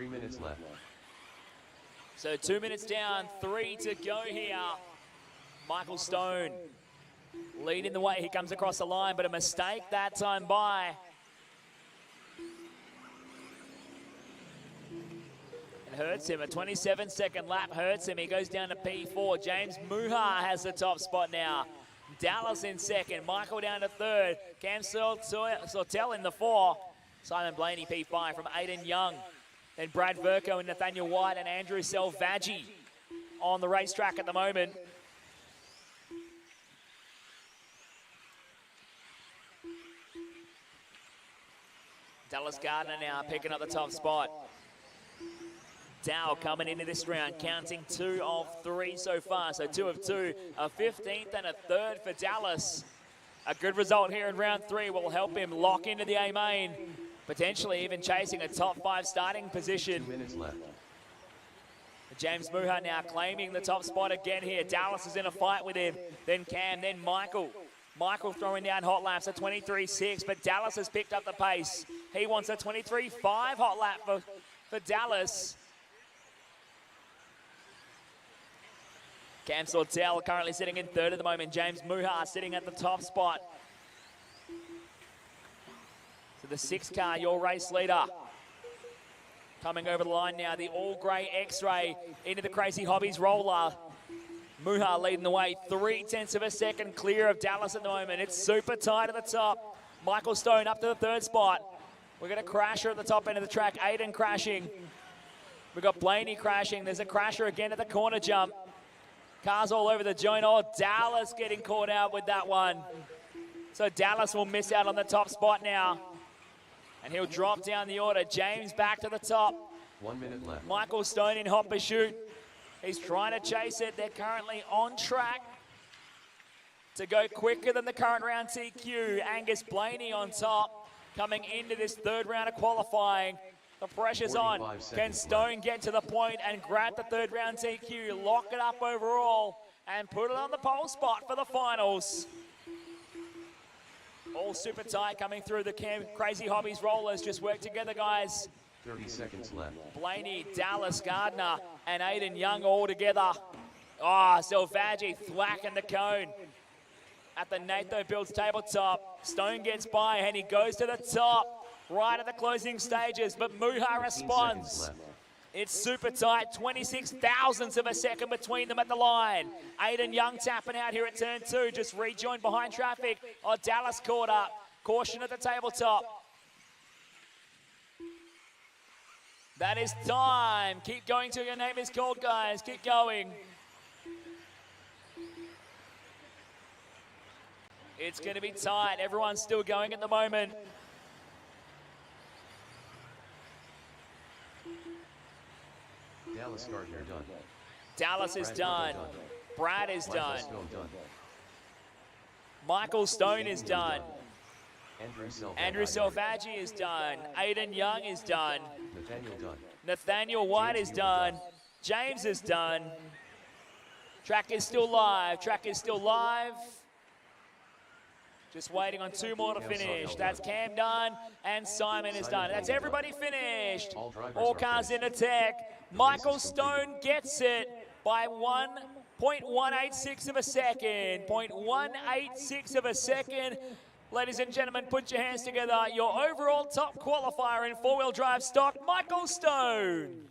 Minutes left. So 2 minutes down, 3 to go here. Michael Stone leading the way. He comes across the line, but a mistake that time by. It hurts him. A 27-second lap hurts him. He goes down to P4. James Muha has the top spot now. Dallas in second. Michael down to third. Cam Sortel in the 4. Simon Blaney P5 from Aiden Young. Then Brad Verco and Nathaniel White and Andrew Selvaggi on the racetrack at the moment. Dallas Gardner now picking up the top spot. Dow coming into this round, counting 2 of 3 so far. So 2 of 2, a 15th and a 3rd for Dallas. A good result here in round 3 will help him lock into the A main. Potentially even chasing a top 5 starting position. 2 minutes left. James Muha now claiming the top spot again here. Dallas is in a fight with him. Then Cam, then Michael. Michael throwing down hot laps at 23.6, but Dallas has picked up the pace. He wants a 23.5 hot lap for Dallas. Cam Sortel currently sitting in 3rd at the moment. James Muha sitting at the top spot. The 6 car, your race leader. Coming over the line now, the all-grey X-ray into the Crazy Hobbies roller. Muha leading the way, 0.3 of a second clear of Dallas at the moment. It's super tight at the top. Michael Stone up to the 3rd spot. We're going to crasher at the top end of the track. Aiden crashing. We've got Blaney crashing. There's a crasher again at the corner jump. Cars all over the joint. Oh, Dallas getting caught out with that one. So Dallas will miss out on the top spot now. And he'll drop down the order. James back to the top. 1 minute left. Michael Stone in hot pursuit. He's trying to chase it. They're currently on track to go quicker than the current round TQ. Angus Blaney on top, coming into this 3rd round of qualifying. The pressure's on. Can Stone get to the point and grab the 3rd round TQ, lock it up overall, and put it on the pole spot for the finals? All super tight coming through the Crazy Hobbies rollers. Just work together, guys. 30 seconds left. Blaney, Dallas Gardner, and Aiden Young all together. Oh, Selvaggi thwacking the cone at the Natho Builds tabletop. Stone gets by and he goes to the top right at the closing stages, but Muha responds. It's super tight, 26 thousandths of a second between them at the line. Aiden Young tapping out here at turn 2, just rejoined behind traffic. Oh, Dallas caught up. Caution at the tabletop. That is time. Keep going till your name is called, guys. Keep going. It's going to be tight. Everyone's still going at the moment. Dallas Gardner done. Dallas is done. Brad is done. Done. Michael Stone is done. Andrew Selvaggi is done. Aiden Young is done. Nathaniel done. Nathaniel White is done. James is done. Track is still live. Track is still live. Just waiting on 2 more to finish. That's Cam done and Simon is done. That's everybody finished. All cars in attack. Michael Stone gets it by 1 .186 of a second. 0.186 of a second. Ladies and gentlemen, put your hands together. Your overall top qualifier in four-wheel drive stock, Michael Stone.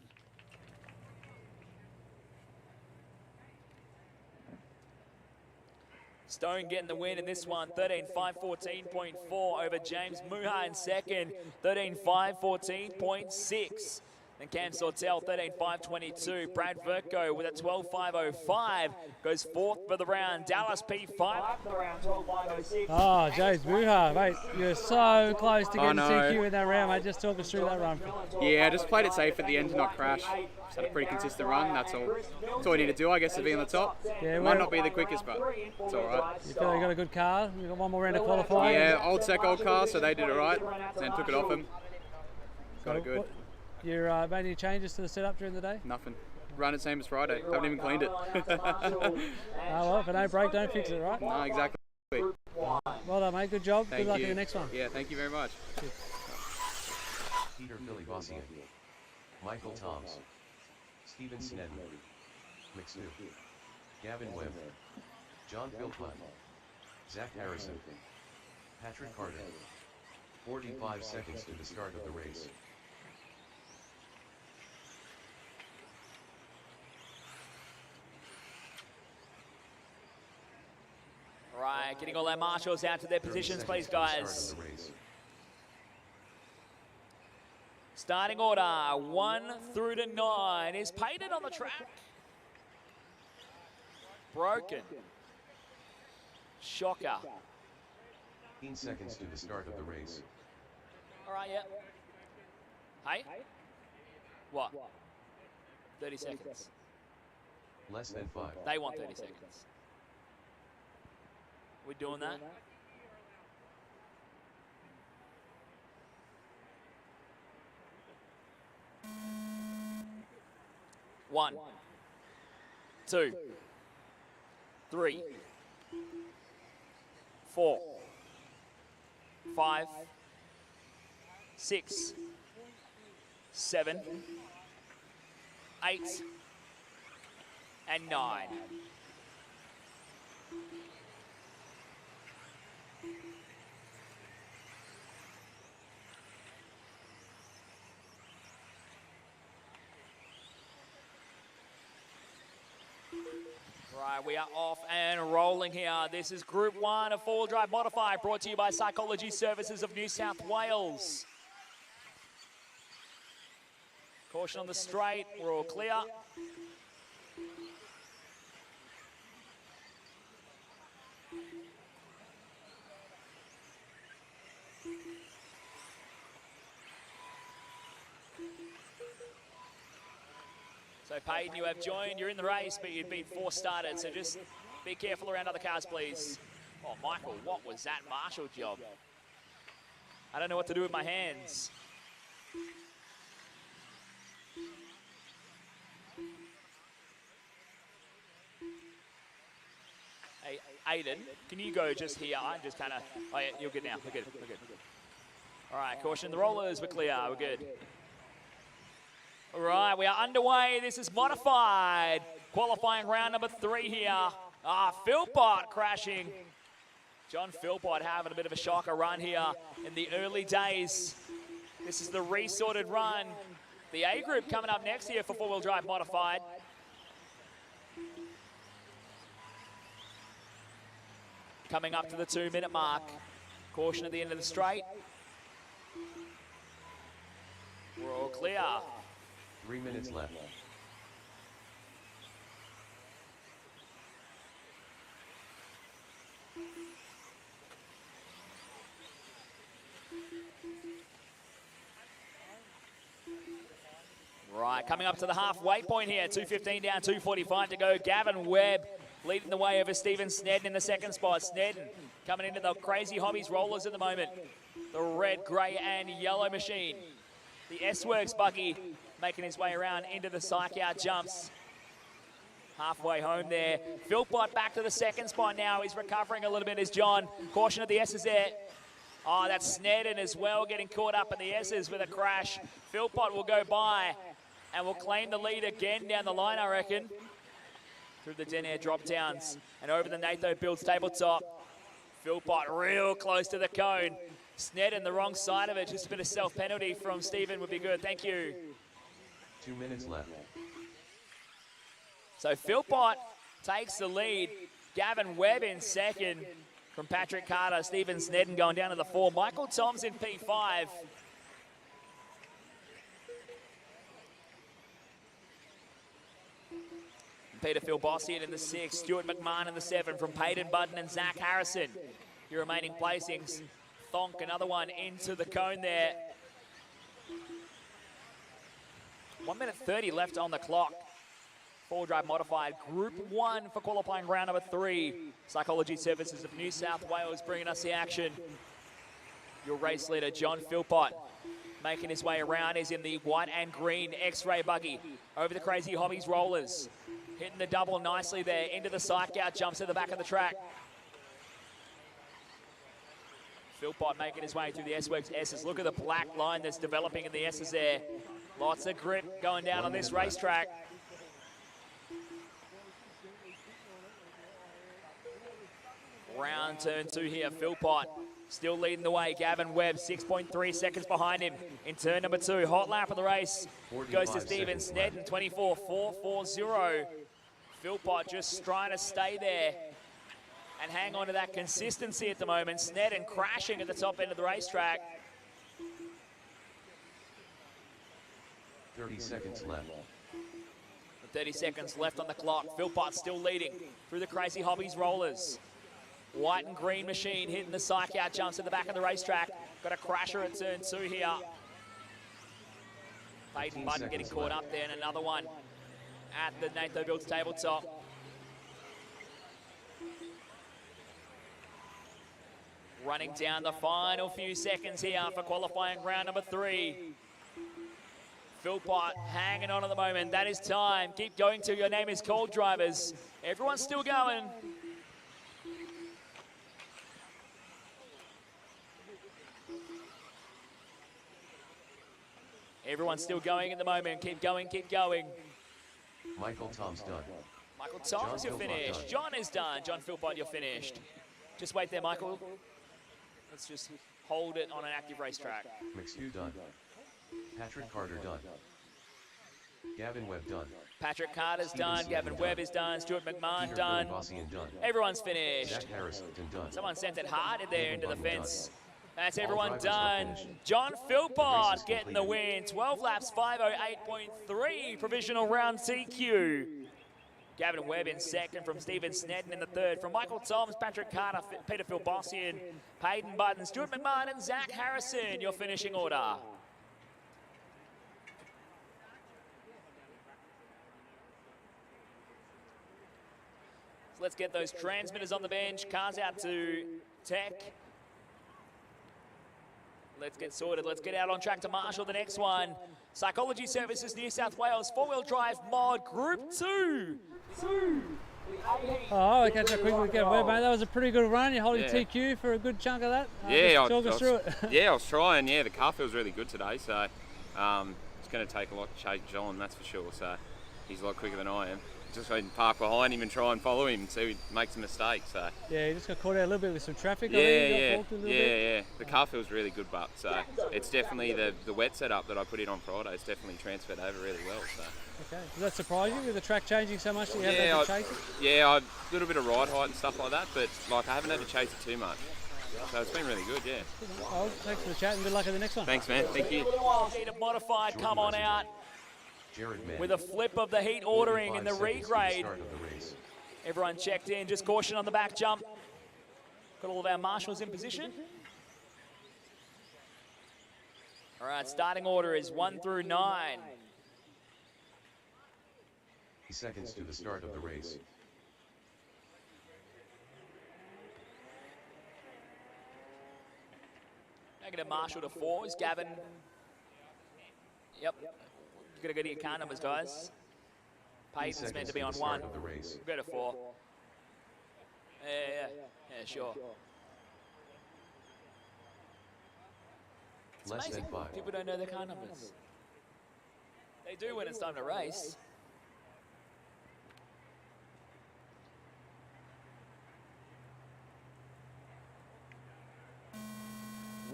Stone getting the win in this one, 13.514.4 over James Muha in second, 13.514.6. And Cam Sortel, 13.522. Brad Verko with a 12.505 goes fourth for the round. Dallas P5 for the round, 12.506. Oh, James Muha, mate, you're so close to getting no. TQ in that round, mate. Just talk us through that run. Yeah, just played it safe at the end to not crash. Just had a pretty consistent run, that's all. That's all you need to do, I guess, to be on the top. Yeah, might not be the quickest, but it's all right. You feel you got a good car? You got one more round of qualifying? Yeah, old sec, old car, so they did it right. Then took it off him. Got it good. You made any changes to the setup during the day? Nothing. Run it same as Friday. Haven't even cleaned it. Well, if it don't break, don't fix it, right? No, exactly. Well done, mate. Good job. Thank Good luck you. in the next one. Yeah, thank you very much. Peter Filibossian, Michael Toms, Steven Snedden, McStew, Gavin Webb, John Philpott, Zach Harrison, Patrick Carter. 45 seconds to the start of the race. All right, getting all our marshals out to their positions, please, guys. Starting order, 1 through to 9. Is Payton on the track? Broken. Shocker. 15 seconds to the start of the race. All right, yeah. Hey? What? 30 seconds. Less than 5. They want 30 seconds. We doing that? One, 2, 3, 4, 5, 6, 7, 8, and 9. Right, we are off and rolling here. This is Group 1 of four-wheel drive modified, brought to you by Psychology Services of New South Wales. Caution on the straight, we're all clear. So Payton, you have joined, you're in the race, but you've been force started, so just be careful around other cars, please. Oh, Michael, what was that marshal job? I don't know what to do with my hands. Hey, Aiden, can you go just here? I'm just kind of, oh yeah, you're good now, we're good, we're good. All right, caution, the rollers, we're clear, we're good. All right, we are underway. This is modified. Qualifying round number 3 here. Philpott crashing. John Philpott having a bit of a shocker run here in the early days. This is the resorted run. The A group coming up next here for four-wheel drive modified. Coming up to the 2-minute mark. Caution at the end of the straight. We're all clear. 3 minutes left. Right, coming up to the halfway point here. 2:15 down, 2:45 to go. Gavin Webb leading the way over Stephen Snedden in the second spot. Snedden coming into the Crazy Hobbies rollers at the moment. The red, grey and yellow machine. The S-Works buggy making his way around into the psych out jumps. Halfway home there. Philpott back to the second spot now. He's recovering a little bit as John. Caution of the S's there. Oh, that's Snedden as well, getting caught up in the S's with a crash. Philpott will go by and will claim the lead again down the line, I reckon. through the Denair drop downs and over the Natho Builds tabletop. Philpott real close to the cone. Sned in the wrong side of it. Just a bit of self-penalty from Stephen would be good. Thank you. 2 minutes left. So Philpott takes the lead. Gavin Webb in second from Patrick Carter. Stephen Snedden going down to the 4. Michael Toms in P5. Peter Philbossian in the 6. Stuart McMahon in the 7 from Peyton Budden and Zach Harrison. Your remaining placings. Thonk, another one into the cone there. 1 minute 30 left on the clock. 4-drive modified. Group 1 for qualifying round number 3. Psychology Services of New South Wales bringing us the action. Your race leader, John Philpott, making his way around. Is in the white and green X-ray buggy over the Crazy Hobbies rollers. Hitting the double nicely there into the psych out, jumps to the back of the track. Philpott making his way through the S-Works S's. Look at the black line that's developing in the S's there. Lots of grip going down on this racetrack. Round turn 2 here, Philpott still leading the way. Gavin Webb 6.3 seconds behind him in turn number 2. Hot lap of the race goes to Stephen Snedden, 24.440. Philpott just trying to stay there and hang on to that consistency at the moment. Snedden crashing at the top end of the racetrack. 30 seconds left. 30 seconds left on the clock. Philpott still leading through the Crazy Hobbies rollers. White and green machine hitting the psych out, jumps at the back of the racetrack. Got a crasher at turn 2 here. Peyton Budden getting caught up there, and another one at the Natho Builds tabletop. Running down the final few seconds here for qualifying round number 3. Philpott hanging on at the moment. That is time. Keep going till your name is called, drivers. Everyone's still going. Everyone's still going at the moment. Keep going, keep going. Michael Tom's done. Michael Toms, you're finished. John is done. John Philpott, you're finished. Just wait there, Michael. Let's just hold it on an active racetrack. McHugh done. Patrick Carter done. Gavin Webb done. Patrick Carter's done. Gavin Webb is done. Stuart McMahon done. Done. Everyone's finished. Zach Harrison done. Someone sent it hard in there into the fence. That's everyone done. John Philpott getting the win. 12 laps, 5:08.3 provisional round TQ. Gavin Webb in second from Stephen Snedden in the 3rd. From Michael Toms, Patrick Carter, Peter Philbossian, Peyton Budden, Stuart McMahon and Zach Harrison, your finishing order. So let's get those transmitters on the bench. Cars out to Tech. Let's get sorted. Let's get out on track to marshal the next one. Psychology Services New South Wales 4-wheel drive mod Group 2. Oh, I'll catch up quickly with Gavin Webb, mate. That was a pretty good run. You're holding TQ for a good chunk of that. Yeah, talk us through it. Yeah, I was trying. Yeah, the car feels really good today, so it's going to take a lot to chase John, that's for sure. So he's a lot quicker than I am. Just going to park behind him and try and follow him until he makes a mistake. So yeah, you just got caught out a little bit with some traffic. Yeah. The car feels really good, but so it's definitely the wet setup that I put in on Friday. It's definitely transferred over really well. So. Okay, does that surprise you with the track changing so much that you haven't had to chase it? Yeah, a little bit of ride height and stuff like that, but like I haven't had to chase it too much. So it's been really good, yeah. Well, thanks for the chat and good luck at the next one. Thanks, man. Thank you. Need a modified, come on out. With a flip of the heat ordering in the regrade. Everyone checked in, just caution on the back jump. Got all of our marshals in position. All right, starting order is 1 through 9. Seconds to the start of the race. Negative marshal to 4 is Gavin. Yep. You've got to go to your car numbers, guys. Peyton's meant to be on 1. Go to 4. Yeah, sure. It's Less amazing. than 5. People don't know their car numbers. They do when it's time to race.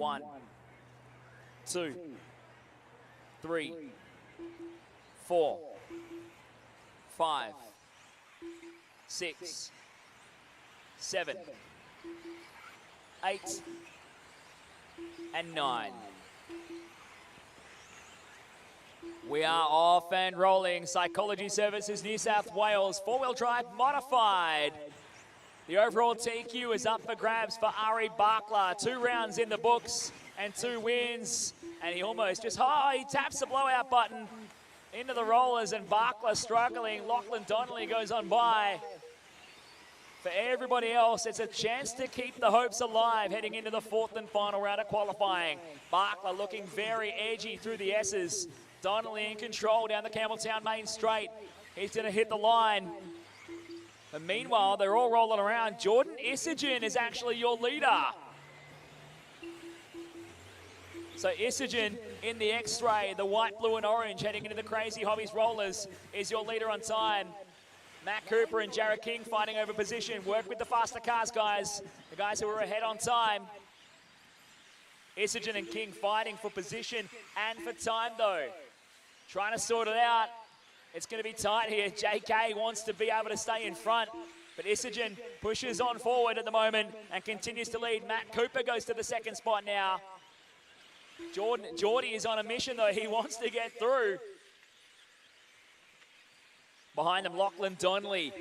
1, 2, 3, 4, 5, 6, 7, 8, and 9. We are off and rolling. Psychology Services New South Wales, four-wheel drive modified. The overall TQ is up for grabs for Ari Barkla. 2 rounds in the books and 2 wins. And he almost just, he taps the blowout button into the rollers, and Barkla struggling. Lachlan Donnelly goes on by. For everybody else, it's a chance to keep the hopes alive heading into the 4th and final round of qualifying. Barkla looking very edgy through the S's. Donnelly in control down the Campbelltown main straight. He's going to hit the line. And meanwhile, they're all rolling around. Jordan Isagen is actually your leader. So Isagen in the X-ray, the white, blue, and orange, heading into the Crazy Hobbies Rollers, is your leader on time. Matt Cooper and Jared King fighting over position. Work with the faster cars, guys. The guys who are ahead on time. Isagen and King fighting for position and for time, though. Trying to sort it out. It's going to be tight here. JK wants to be able to stay in front, but Isagen pushes on forward at the moment and continues to lead. Matt Cooper goes to the 2nd spot now. Geordie is on a mission, though. He wants to get through. Behind them, Lachlan Donnelly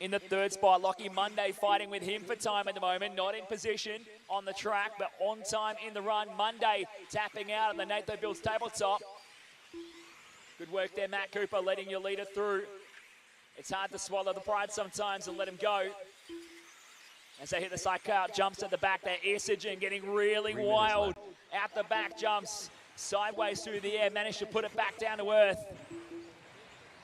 in the 3rd spot. Lockie Monday fighting with him for time at the moment. Not in position on the track, but on time in the run. Monday tapping out on the Nathan Bills tabletop. Good work there, Matt Cooper, letting your leader through. It's hard to swallow the pride sometimes and let him go. As they hit the side out, jumps at the back there. Isagen getting really wild. Out the back, jumps sideways through the air, managed to put it back down to earth.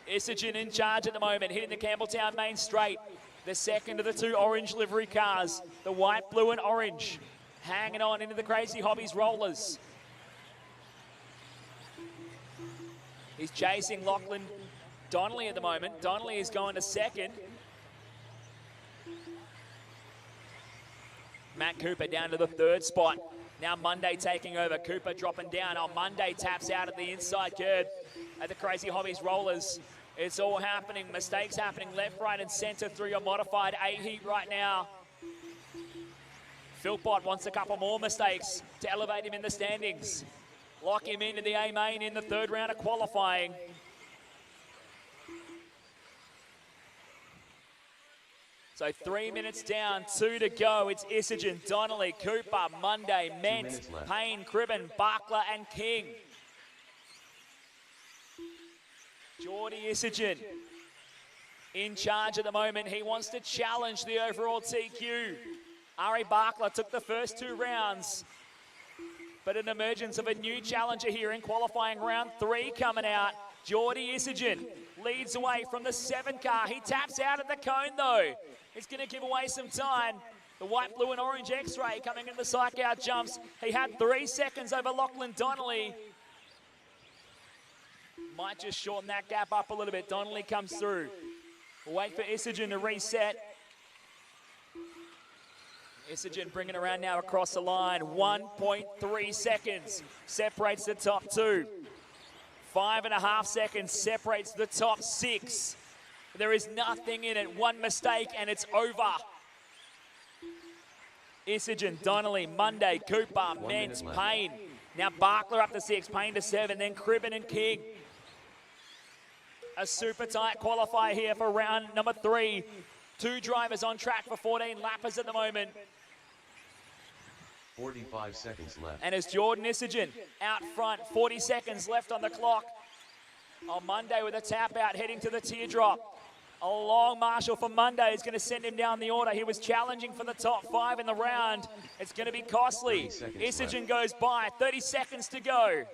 Isagen in charge at the moment, hitting the Campbelltown main straight. The second of the 2 orange livery cars, the white, blue, and orange, hanging on into the Crazy Hobbies Rollers. He's chasing Lachlan Donnelly at the moment. Donnelly is going to 2nd. Matt Cooper down to the 3rd spot. Now Monday taking over. Cooper dropping down. Monday taps out at the inside curb at the Crazy Hobbies Rollers. It's all happening. Mistakes happening left, right, and centre through your modified A heat right now. Philpott wants a couple more mistakes to elevate him in the standings. Lock him into the A main in the 3rd round of qualifying. So 3 minutes down, 2 to go. It's Isagen, Donnelly, Cooper, Monday, Ment, Payne, Cribben, Barkla, and King. Geordie Isagen in charge at the moment. He wants to challenge the overall TQ. Ari Barkla took the first 2 rounds, but an emergence of a new challenger here in qualifying round 3 coming out. Geordie Isagen leads away from the 7 car. He taps out at the cone, though. It's going to give away some time. The white, blue, and orange X-ray coming into the psych out jumps. He had 3 seconds over Lachlan Donnelly. Might just shorten that gap up a little bit. Donnelly comes through. We'll wait for Isagen to reset. Isagen bringing around now across the line. 1.3 seconds separates the top 2. 5.5 seconds separates the top 6. There is nothing in it. 1 mistake and it's over. Isagen, Donnelly, Monday, Cooper, Ment, Payne. Now Barkla up to 6, Payne to 7, then Cribben and King. A super tight qualifier here for round number 3. 2 drivers on track for 14 lappers at the moment. 45 seconds left. And it's Jordan Isagen out front, 40 seconds left on the clock. On Monday with a tap out, heading to the teardrop. A long marshal for Monday is going to send him down the order. He was challenging for the top 5 in the round. It's going to be costly. Isagen goes by, 30 seconds to go.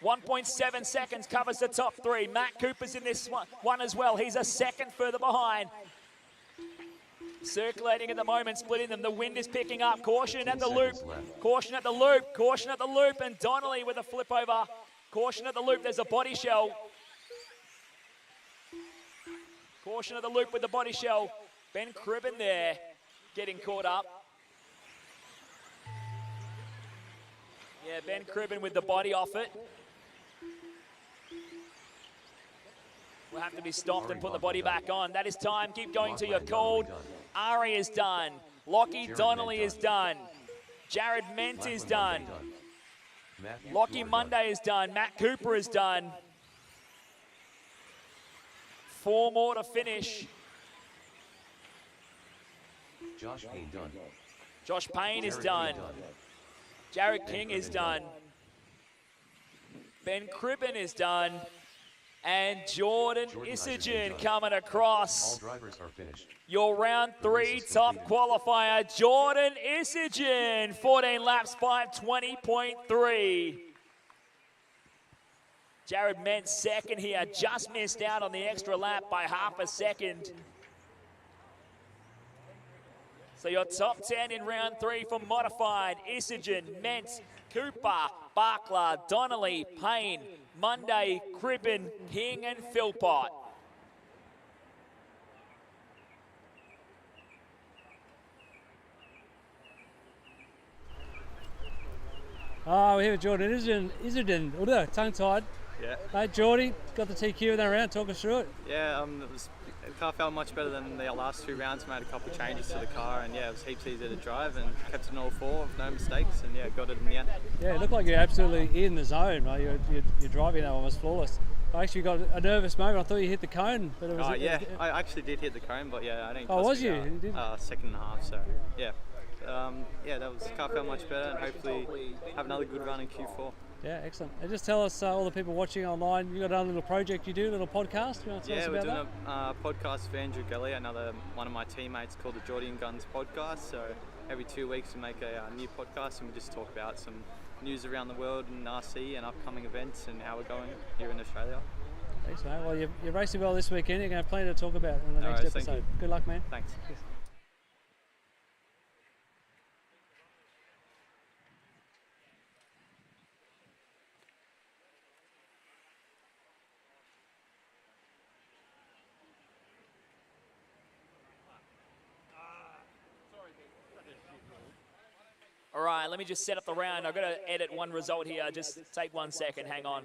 1.7 seconds covers the top 3. Matt Cooper's in this one as well. He's a second further behind. Circulating at the moment, splitting them. The wind is picking up. Caution at the loop. Caution at the loop. Caution at the loop. And Donnelly with a flip over. Caution at the loop. There's a body shell. Caution at the loop with the body shell. Ben Cribben there getting caught up. Yeah, Ben Cribben with the body off it. Will have to be stopped and put the body back on. That is time. Keep going till you're called. Ari is done. Lockie Donnelly is done. Jared Ment is done. Lockie Monday is done. Matt Cooper is done. 4 more to finish. Josh Payne done. Josh Payne is done. Jared King is done. Ben Cribben is done. And Jordan Isagen coming across. All drivers are finished. Your round 3 top qualifier, Jordan Isagen, 14 laps, 5:20.3. Jared Ment second here, just missed out on the extra lap by half a second. So your top 10 in round 3 for modified, Isagen, Ment, Cooper, Barkler, Donnelly, Payne, Monday, Cribben, King, and Philpott. Oh, we're here with Jordan Isagen, tongue-tied. Yeah. Mate, Jordy, got the TQ in that round, talk us through it. Yeah, the car felt much better than the last 2 rounds. Made a couple of changes to the car, and yeah, it was heaps easier to drive, and kept it in all 4 with no mistakes, and yeah, got it in the end. Yeah, it looked like you're absolutely in the zone. Right? You're driving that one was flawless. I actually got a nervous moment. I thought you hit the cone, but it was. Yeah, I actually did hit the cone, but yeah, I didn't. Oh, was you? You did? Second and a half, so yeah. Yeah, that was car felt much better, and hopefully have another good run in Q4. Yeah, excellent. And just tell us, all the people watching online, you got another little project you do, a little podcast. You want to tell us about that? Yeah, we're doing a podcast for Andrew Gully, another one of my teammates, called the Geordie and Guns podcast. So every 2 weeks we make a new podcast, and we just talk about some news around the world and RC and upcoming events and how we're going here in Australia. Thanks, mate. Well, you're racing well this weekend. You're going to have plenty to talk about in the next episode. Good luck, man. Thanks. Cheers. All right, let me just set up the round. I've got to edit one result here. Just take 1 second. Hang on.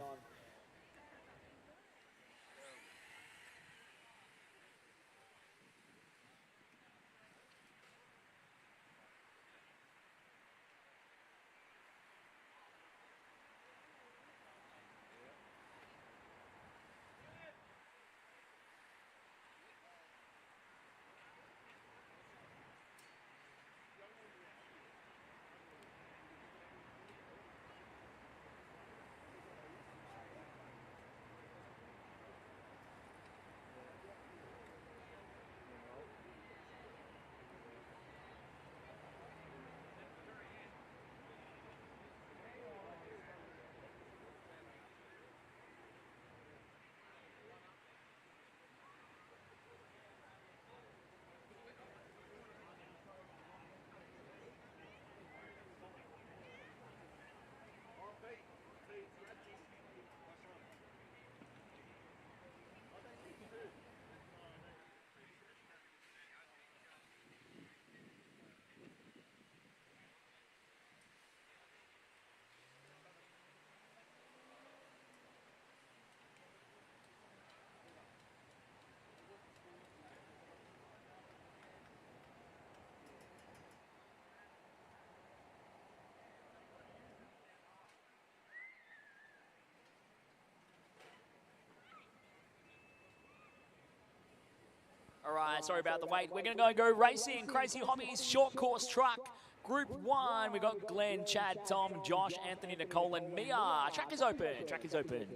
All right, sorry about the wait. We're going to go racing. Crazy Hobbies, short course truck. Group 1, we got Glenn, Chad, Tom, Josh, Anthony, Nicole, and Mia. Track is open. Track is open.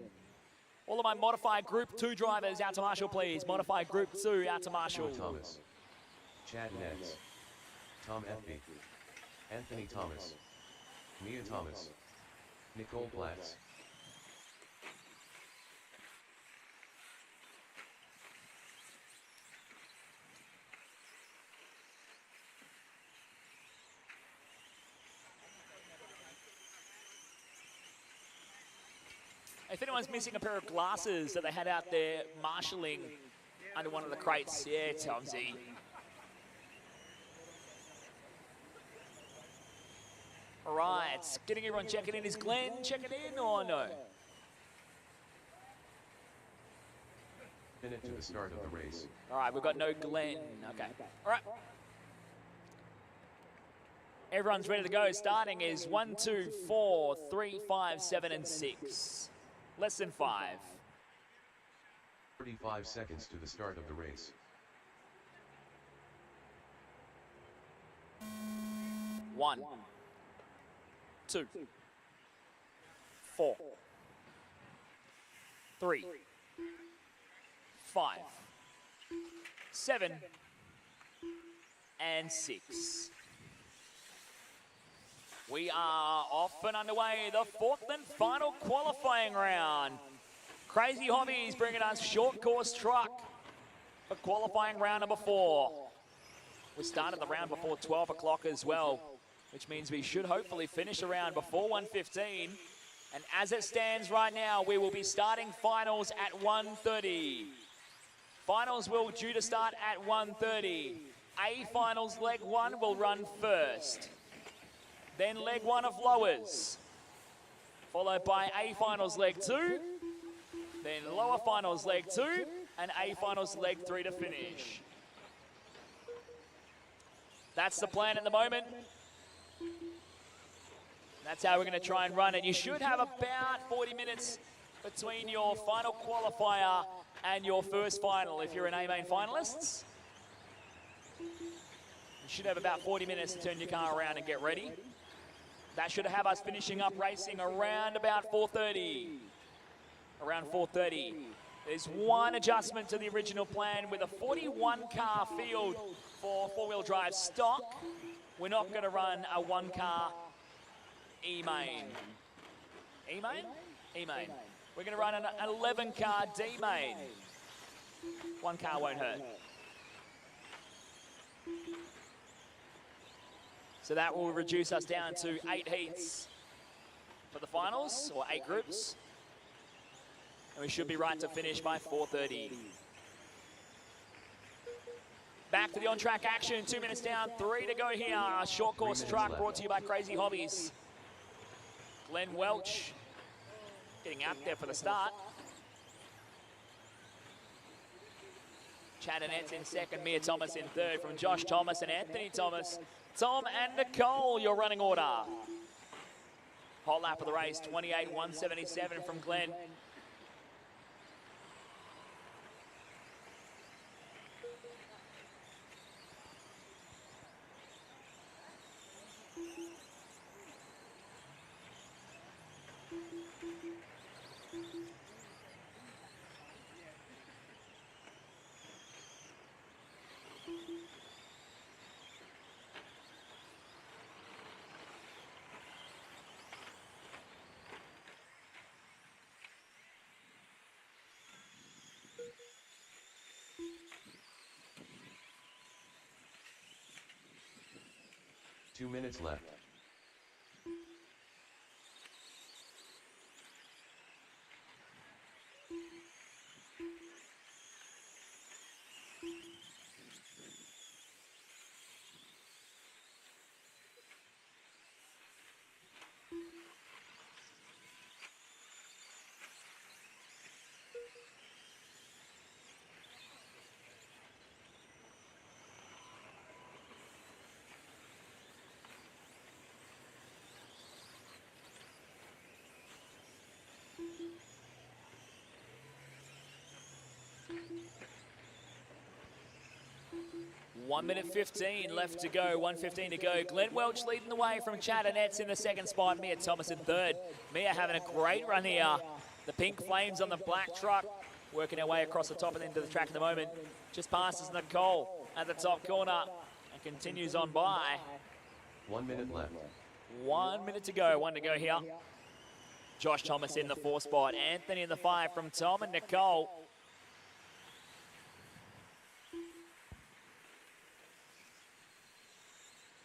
All of my modified Group 2 drivers out to Marshall, please. Modified Group 2 out to Marshall. Thomas. Chad Neds. Tom FB. Anthony Thomas. Mia Thomas. Nicole Platts. If anyone's missing a pair of glasses that they had out there marshalling under one of the crates, yeah, Tomsy. All right, getting everyone checking in. Is Glenn checking in or no? Minute to the start of the race. All right, we've got no Glenn. Okay. All right. Everyone's ready to go. Starting is 1, 2, 4, 3, 5, 7, and 6. Less than 5. 35 seconds to the start of the race. 1, 2, 4, 3, 5, 7, and 6. We are off and underway, the fourth and final qualifying round. Crazy Hobbies bringing us short course truck for qualifying round number 4. We started the round before 12 o'clock as well, which means we should hopefully finish around before 1:15. And as it stands right now, we will be starting finals at 1:30. Finals will due to start at 1:30. A finals leg 1 will run first. Then leg 1 of lowers, followed by A finals leg 2, then lower finals leg 2, and A finals leg 3 to finish. That's the plan at the moment. That's how we're going to try and run it. You should have about 40 minutes between your final qualifier and your first final if you're an A-main finalists. You should have about 40 minutes to turn your car around and get ready. That should have us finishing up racing around about 4:30. Around 4:30. There's one adjustment to the original plan with a 41 car field for four-wheel drive stock. We're not going to run a 1 car E-main. E-main? E-main. We're going to run an 11 car D-main. 1 car won't hurt. So that will reduce us down to 8 heats for the finals, or 8 groups. And we should be right to finish by 4:30. Back to the on-track action, 2 minutes down, 3 to go here. Our short course truck brought to you by Crazy Hobbies. Glenn Welch getting out there for the start. Chad Annette in second, Mia Thomas in third, from Josh Thomas and Anthony Thomas. Tom and Nicole, your running order. Hot lap of the race, 28.177 from Glenn. Two minutes left. One minute 15 left to go, 1:15 to go. Glenn Welch leading the way from Chad Annette in the second spot. Mia Thomas in third. Mia having a great run here. The pink flames on the black truck, working our way across the top and into the track at the moment. Just passes Nicole at the top corner and continues on by. 1 minute left. 1 minute to go, 1 to go here. Josh Thomas in the 4 spot. Anthony in the 5 from Tom and Nicole.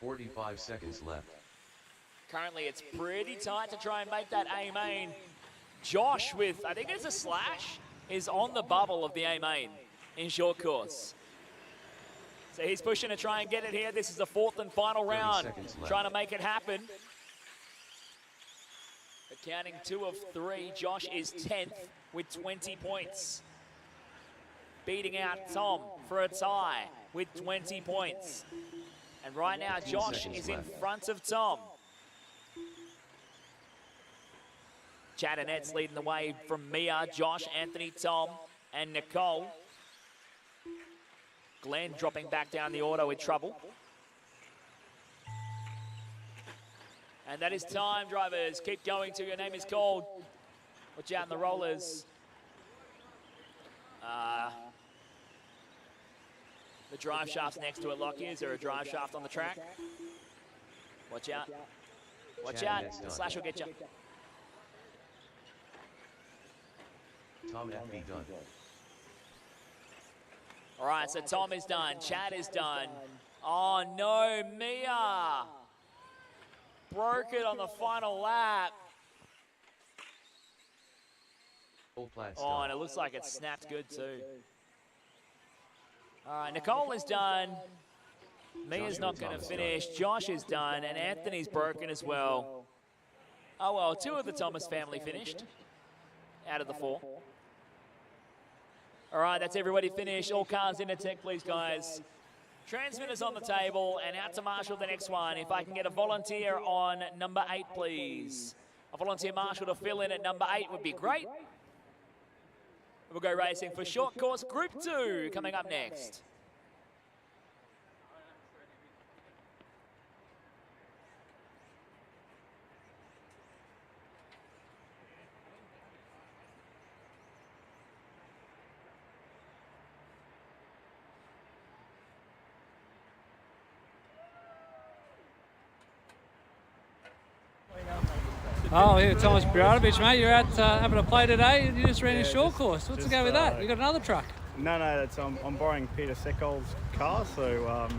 .45 seconds left. Currently, it's pretty tight to try and make that A-main. Josh with, I think it's a slash, is on the bubble of the A-main in short course. So he's pushing to try and get it here. This is the 4th and final round, trying to make it happen. Accounting 2 of 3, Josh is 10th with 20 points. Beating out Tom for a tie with 20 points. And right now, Josh is in front of Tom. Chad and Ed's leading the way from Mia, Josh, Anthony, Tom, and Nicole. Glenn dropping back down the order with trouble. And that is time, drivers. Keep going till your name is called. Watch out in the rollers. The drive shaft's next to it, Lockie. Is there a drive shaft on the track? Watch out. Watch out. Slash will get you. Tom FB done. All right, so Tom is done. Chad is done. Oh, no, Mia. Broke it on the final lap. Oh, and it looks like it snapped good too. All right, Nicole is done. Mia's not going to finish. Josh is done, and Anthony's broken as well. Oh, well, 2 of the Thomas family finished out of the 4. All right, that's everybody finished. All cars in attack, please, guys. Transmitters on the table, and out to marshal the next one. If I can get a volunteer on number 8, please. A volunteer marshal to fill in at number 8 would be great. We'll go racing for short course Group 2 coming up next. Oh, here, Thomas Bradovich, mate. You're out having a play today. You just ran a short course. What's the go with that? You got another truck? No, that's I'm borrowing Peter Sekol's car. So,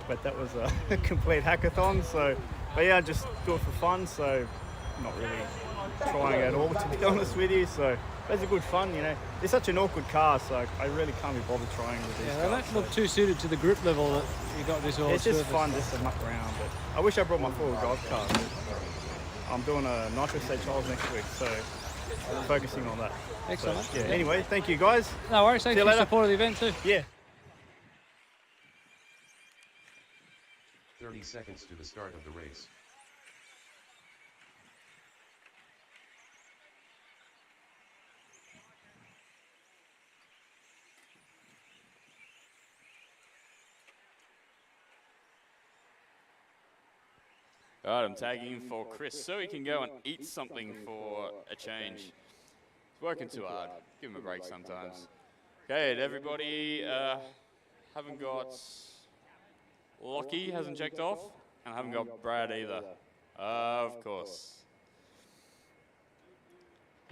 but that was a complete hackathon. So, but yeah, I just do it for fun. So, not really trying at all, to be honest with you. So, but it's a good fun, you know. It's such an awkward car, so I really can't be bothered trying with these cars. They don't look too suited to the grip level that you got this all. It's just fun, just to muck around. But I wish I brought my four-wheel drive car. I'm doing a Nitro State Trials next week, so I'm focusing on that. Excellent. So, yeah. Anyway, thank you guys. No worries. Thanks See you for later. support of the event too. Yeah. 30 seconds to the start of the race. All right, I'm tagging for Chris so he can go and eat something for a change. He's working too hard. Give him a break sometimes. Okay, everybody haven't got Lockie hasn't checked off, and I haven't got Brad either. Of course.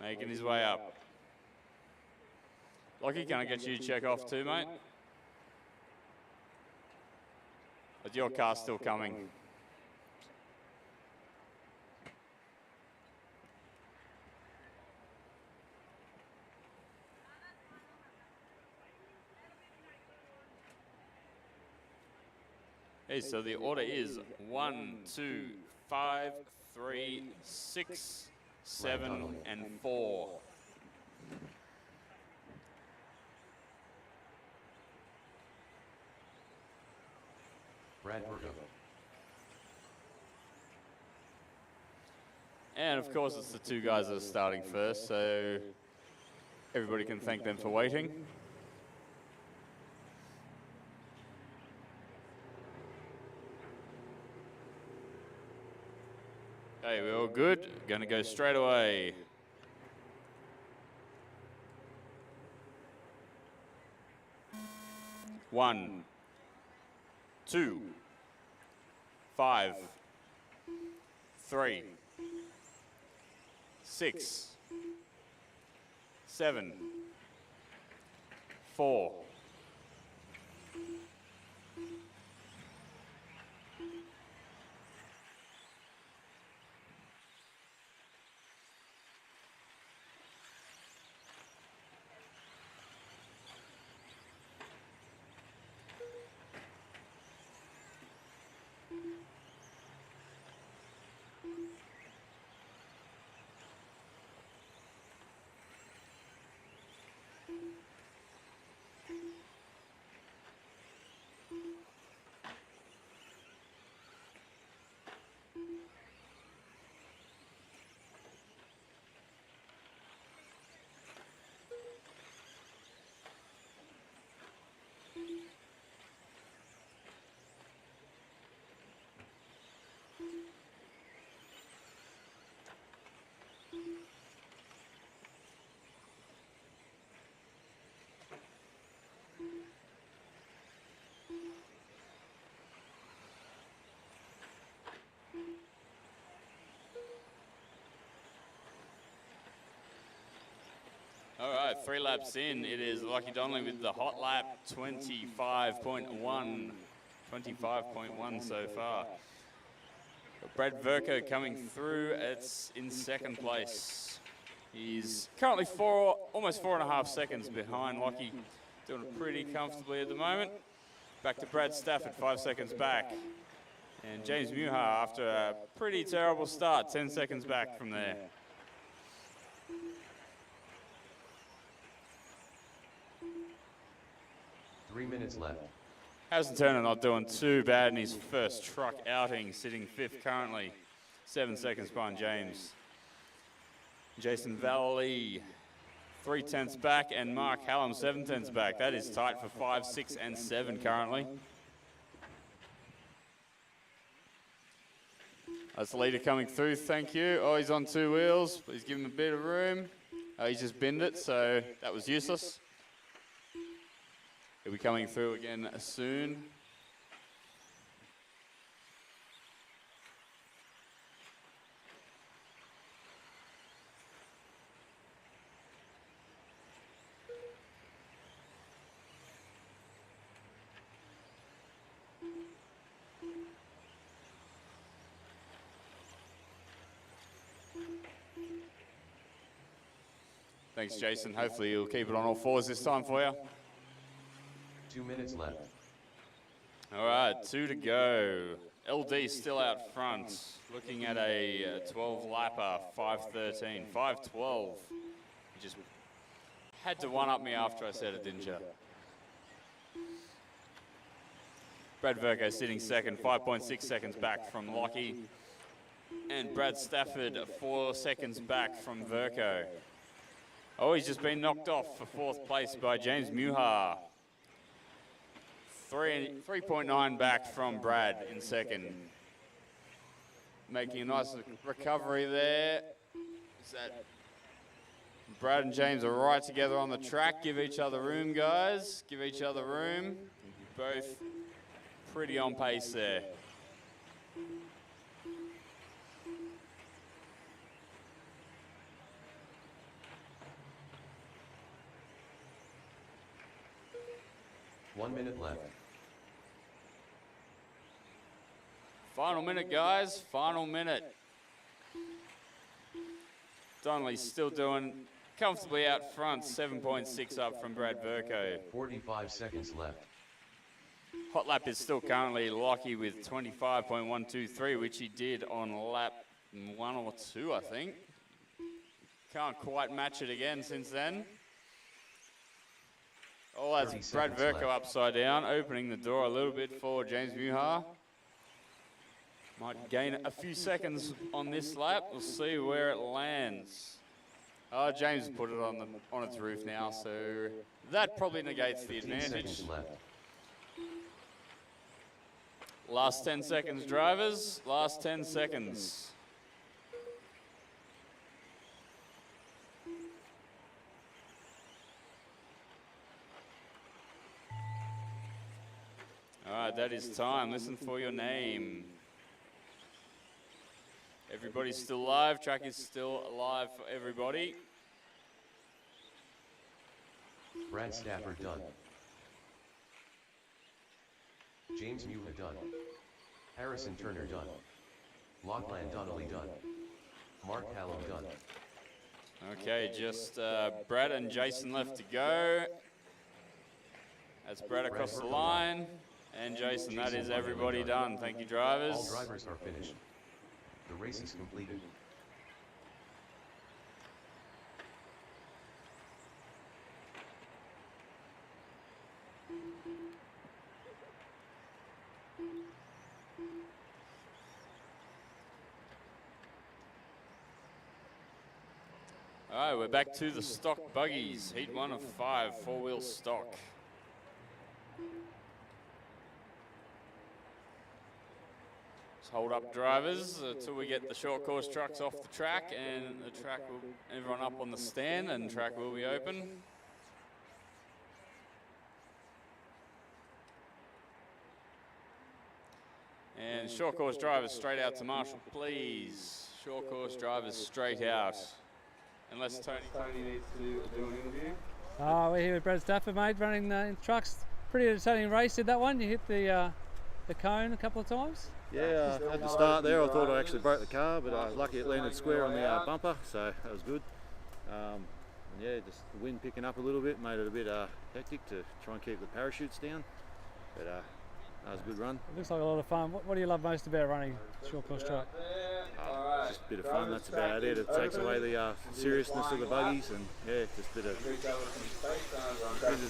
Making his way up. Lockie, can I get you to check off too, mate? Is your car still coming? Okay, so the order is 1, 2, 5, 3, 6, 7, and 4. Brad Virgo. And of course, it's the 2 guys that are starting first, so everybody can thank them for waiting. Okay, we're all good. Gonna go straight away. One, 2, 5, 3, 6, 7, 4. 3 laps in, it is Lockie Donnelly with the hot lap, 25.1 so far. But Brad Verco coming through, it's in second place. He's currently almost 4.5 seconds behind Lockie, doing it pretty comfortably at the moment. Back to Brad Stafford, 5 seconds back. And James Muha, after a pretty terrible start, 10 seconds back from there. Three minutes left. Harrison Turner not doing too bad in his first truck outing, sitting 5th currently, 7 seconds behind James. Jason Valley, 3/10 back, and Mark Hallam, 7/10 back. That is tight for 5, 6, and 7 currently. That's the leader coming through, thank you. Oh, he's on 2 wheels. Please give him a bit of room. Oh, he's just binned it, so that was useless. He'll be coming through again soon. Thanks, Jason. Hopefully you'll keep it on all 4s this time for you. 2 minutes left. All right, 2 to go. LD still out front, looking at a 12-lapper, 5:13, 5:12. You just had to one-up me after I said it, didn't you? Brad Verco sitting second, 5.6 seconds back from Lockie. And Brad Stafford, 4 seconds back from Verco. Oh, he's just been knocked off for 4th place by James Muha. 3.9 back from Brad in second. Making a nice recovery there. Is that Brad and James are right together on the track. Give each other room, guys. Give each other room. Both pretty on pace there. One minute left. Final minute, guys. Final minute. Donnelly's still doing comfortably out front, 7.6 up from Brad Verco. 45 seconds left. Hot lap is still currently Lockie with 25.123, which he did on lap 1 or 2, I think. Can't quite match it again since then. Oh, that's Brad Verco upside down, opening the door a little bit for James Muha. Might gain a few seconds on this lap. We'll see where it lands. Oh, James put it on its roof now, so that probably negates the advantage. Last 10 seconds, drivers. Last 10 seconds. All right, that is time. Listen for your name. Everybody's still live. Track is still alive for everybody. Brad Stafford done. James Muha done. Harrison Turner done. Lachlan Donnelly done. Mark Hallam done. Okay, just Brad and Jason left to go. That's Brad across the line. And Jason, that is everybody done. Thank you, drivers. All drivers are finished. The race is completed. All right, we're back to the stock buggies. Heat 1 of 5, 4-wheel stock. Hold up, drivers, until we get the short course trucks off the track, and the track will, everyone up on the stand, and the track will be open. And short course drivers straight out to Marshall, please. Short course drivers straight out. Unless Tony needs to do an interview. We're here with Brad Stafford, mate, running in trucks. Pretty entertaining race, did that one? You hit the cone a couple of times? Yeah, at the start there I thought I actually broke the car, but lucky it landed square on the bumper, so that was good. And yeah, just the wind picking up a little bit made it a bit hectic to try and keep the parachutes down, but that was a good run. It looks like a lot of fun. What do you love most about running short course track? Just a bit of fun, that's about it. It takes away the seriousness of the buggies, and yeah, just a bit of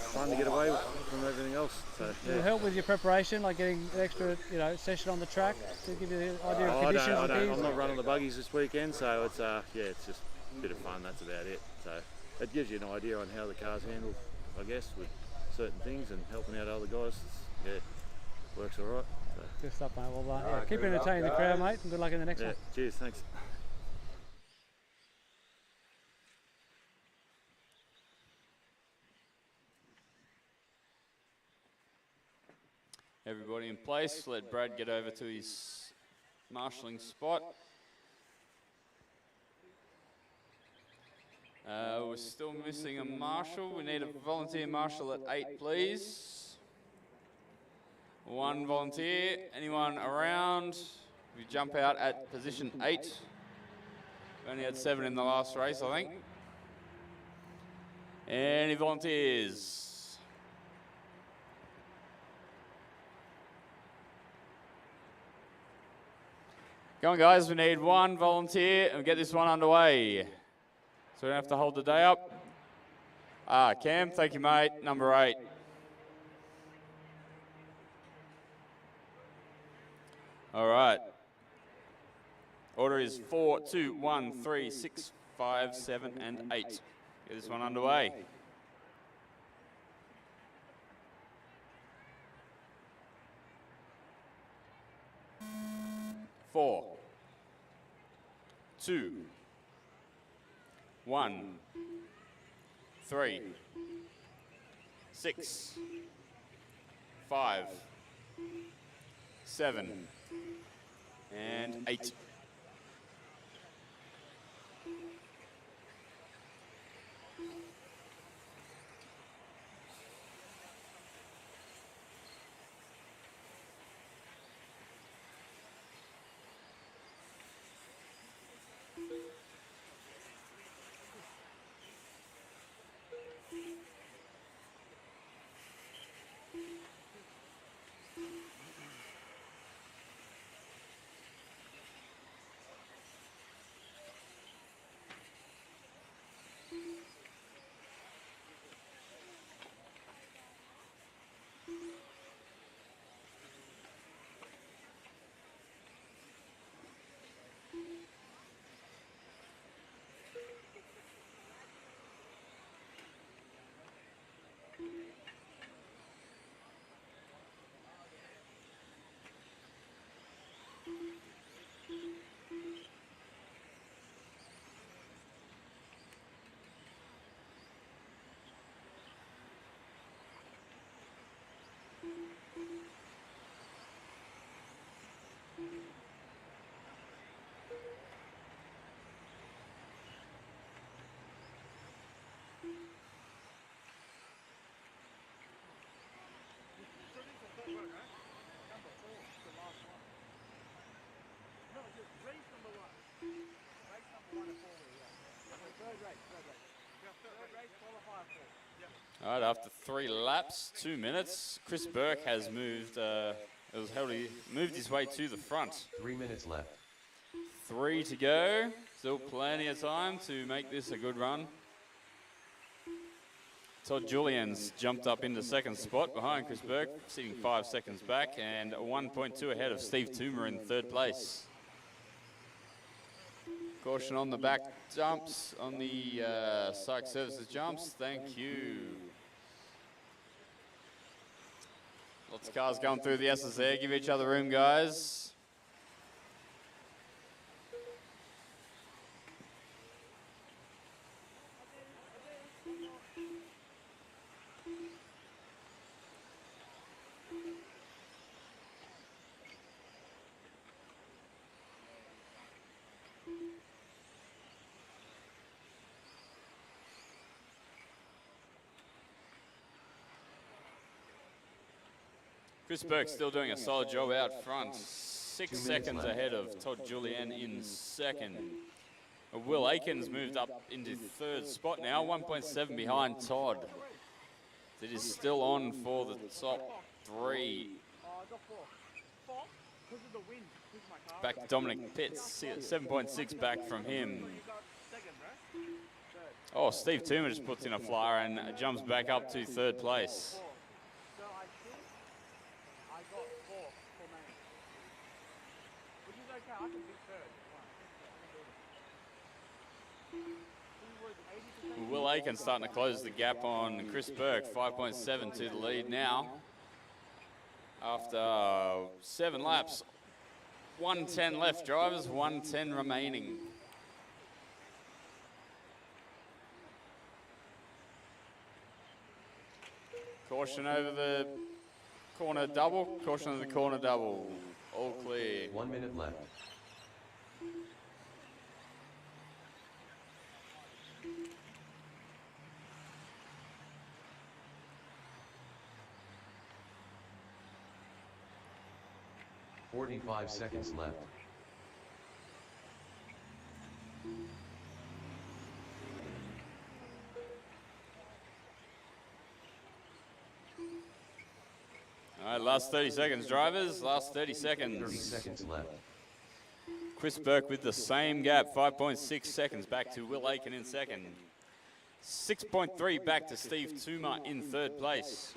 fun to get away from everything else. So, yeah. Does it help with your preparation, like getting an extra session on the track to give you the idea of conditions? I'm not running the buggies this weekend, so it's it's just a bit of fun, that's about it. So it gives you an idea on how the car's handled, I guess, with certain things and helping out other guys. Works all right. So. Good stuff, mate. Well, keep entertaining the crowd, mate, and good luck in the next one. Cheers, thanks. Everybody in place. Let Brad get over to his marshalling spot. We're still missing a marshal. We need a volunteer marshal at 8, please. One volunteer. Anyone around? We jump out at position 8. We only had 7 in the last race, I think. Any volunteers? Come on, guys. We need 1 volunteer and get this one underway. So we don't have to hold the day up. Cam, thank you, mate. Number 8. All right. Order is 4, 2, 1, 3, 6, 5, 7, and 8. Get this one underway. Four, 2, 1, 3, 6, 5, 7, and 8. All right, after 3 laps, 2 minutes, Chris Burke has moved. Moved his way to the front. 3 minutes left. 3 to go. Still plenty of time to make this a good run. Todd Julian's jumped up into second spot behind Chris Burke, sitting 5 seconds back, and 1.2 ahead of Steve Toomer in third place. Caution on the back jumps, on the Psych Services jumps. Thank you. Lots of cars going through the S's there. Give each other room, guys. Chris Burke still doing a solid job out front. 6 seconds ahead of Todd Julian in second. Will Aikens moved up into third spot now, 1.7 behind Todd. It is still on for the top 3. Back to Dominic Pitts, 7.6 back from him. Oh, Steve Toomer just puts in a flyer and jumps back up to third place. Will Aikens starting to close the gap on Chris Burke, 5.7 to the lead now. After 7 laps, 1:10 left, drivers, 1:10 remaining. Caution over the corner double, caution over the corner double. All clear. 1 minute left. "45 seconds left. All right, last 30 seconds, drivers. Last 30 seconds. 30 seconds left. Chris Burke with the same gap, 5.6 seconds back to Will Aiken in second. 6.3 back to Steve Toomer in third place.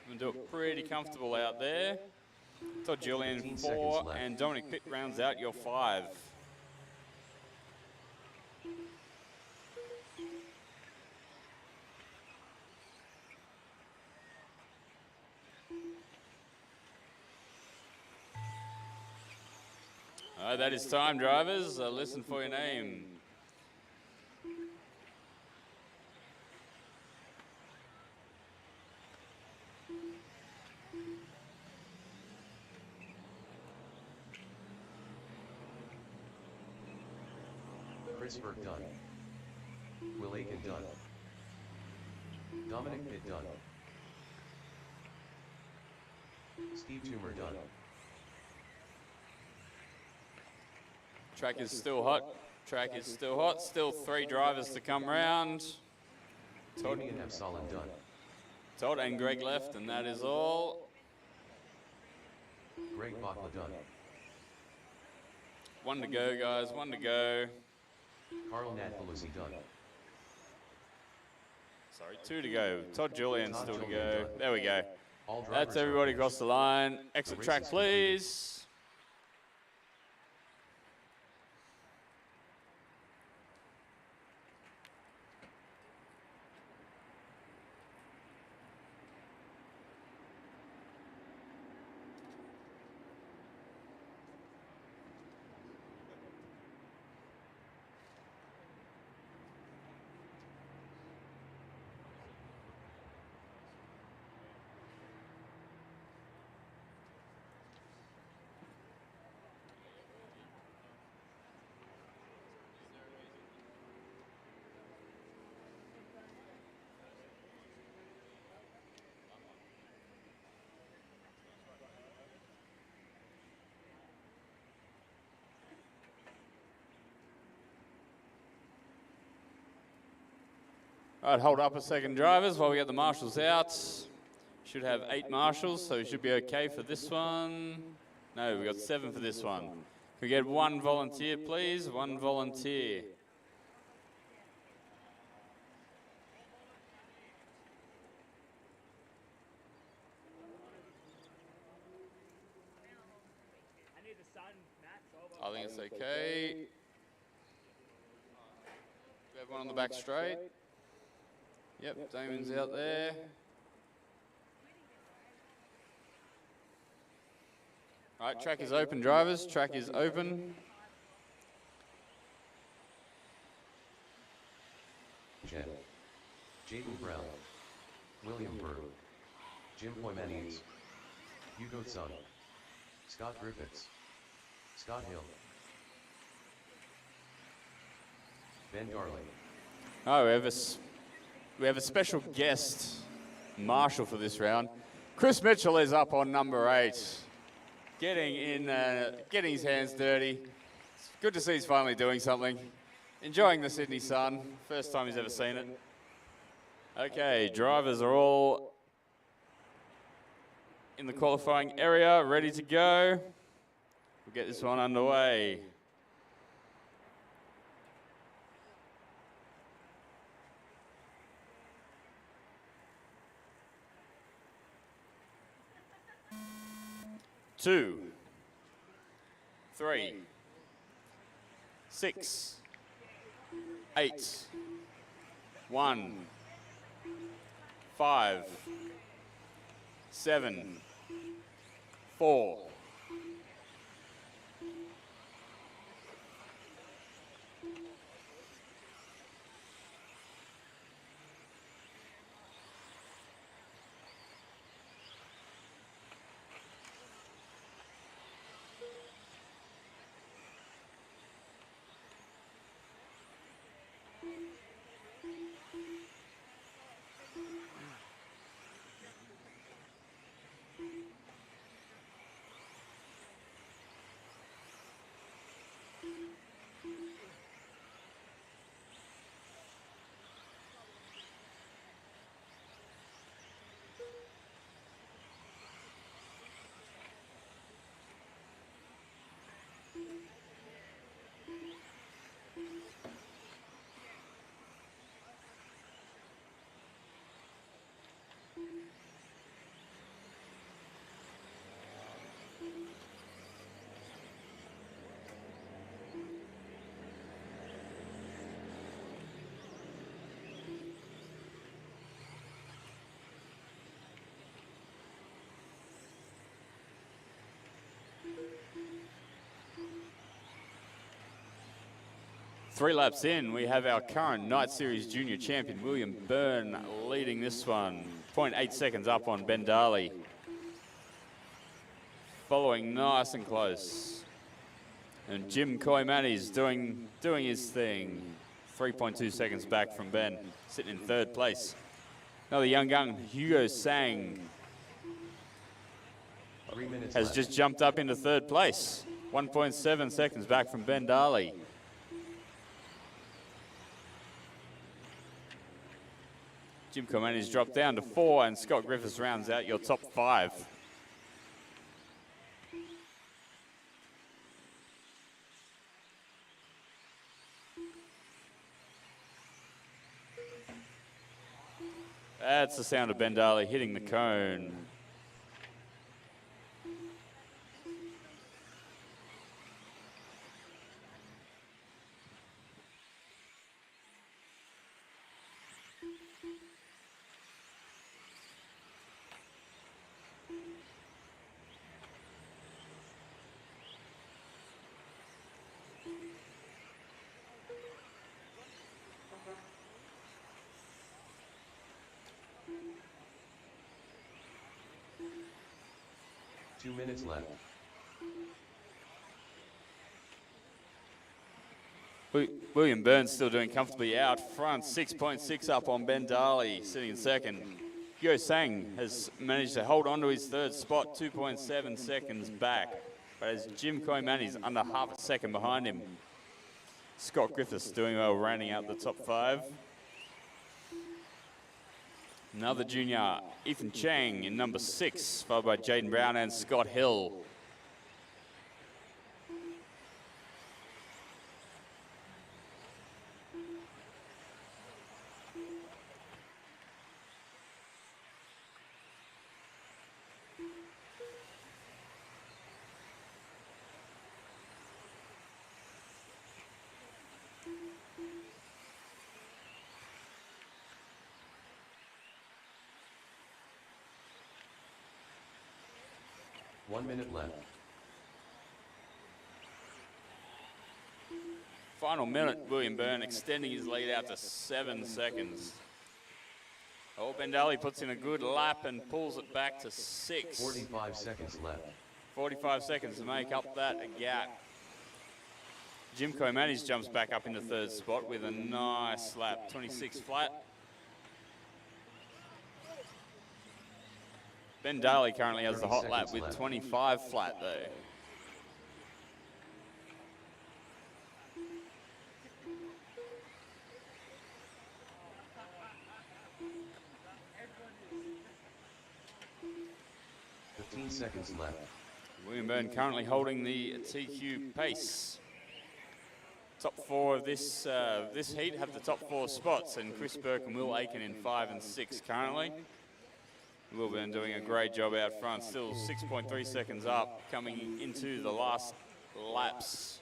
Going to do it pretty comfortable out there. Todd Julian 4 and Dominic Pitt rounds out your 5. All right, that is time, drivers. Listen for your name. Chris Burke done. Will Aiken done. Dominic Pitt done. Steve Toomer done. Track is still hot. Track is still hot. Still 3 drivers to come round. Todd Damien Absalon done. Todd and Greg left, and that is all. Greg Bachla done. 1 to go, guys. 1 to go. Carl Nathalusi done. Sorry, 2 to go. Todd Julian still to go. done. There we go. All drivers That's everybody are across the line. Exit race track, is complete. please. All right, hold up a second, drivers, while we get the marshals out. Should have 8 marshals, so we should be okay for this one. No, we've got 7 for this one. Can we get 1 volunteer, please? 1 volunteer. I think it's okay. We have 1 on the back straight. Yep, Damon's out there. All right, track is open, drivers. Track is open. Jen. Jaden Brown. William Berg. Jim Poimanides. Hugo Sun. Scott Griffiths. Scott Hill. Ben Garley. Oh, we have a special guest marshal for this round. Chris Mitchell is up on number 8, getting his hands dirty. It's good to see he's finally doing something. Enjoying the Sydney sun, first time he's ever seen it. Okay, drivers are all in the qualifying area, ready to go. We'll get this one underway. Two, 3, 6, 8, 1, 5, 7, 4. Three laps in, we have our current Night Series Junior Champion, William Byrne, leading this one. 0.8 seconds up on Ben Darley. Following nice and close. And Jim Koimani's doing his thing. 3.2 seconds back from Ben, sitting in third place. Another young gun, Hugo Sang, 3 minutes has left. just jumped up into third place. 1.7 seconds back from Ben Darley. Jim Comani's dropped down to 4, and Scott Griffiths rounds out your top 5. That's the sound of Ben Darley hitting the cone. Two minutes left. William Burns still doing comfortably out front, 6.6 up on Ben Darley, sitting in second. Yo Sang has managed to hold on to his third spot, 2.7 seconds back. But as Jim Koimani's under half a second behind him. Scott Griffiths doing well, rounding out the top 5. Another junior, Ethan Chang in number 6, followed by Jaden Brown and Scott Hill. One minute left. Final minute, William Byrne extending his lead out to 7 seconds. Oh, Ben Darley puts in a good lap and pulls it back to 6. 45 seconds left. 45 seconds to make up that gap. Jim Koimani's jumps back up into third spot with a nice lap, 26 flat. Ben Daly currently has the 30 hot lap seconds with left. 25 flat though. Seconds left. William Byrne currently holding the TQ pace. Top four of this this heat have the top 4 spots, and Chris Burke and Will Aiken in 5 and 6 currently. Will Byrne doing a great job out front, still 6.3 seconds up, coming into the last laps.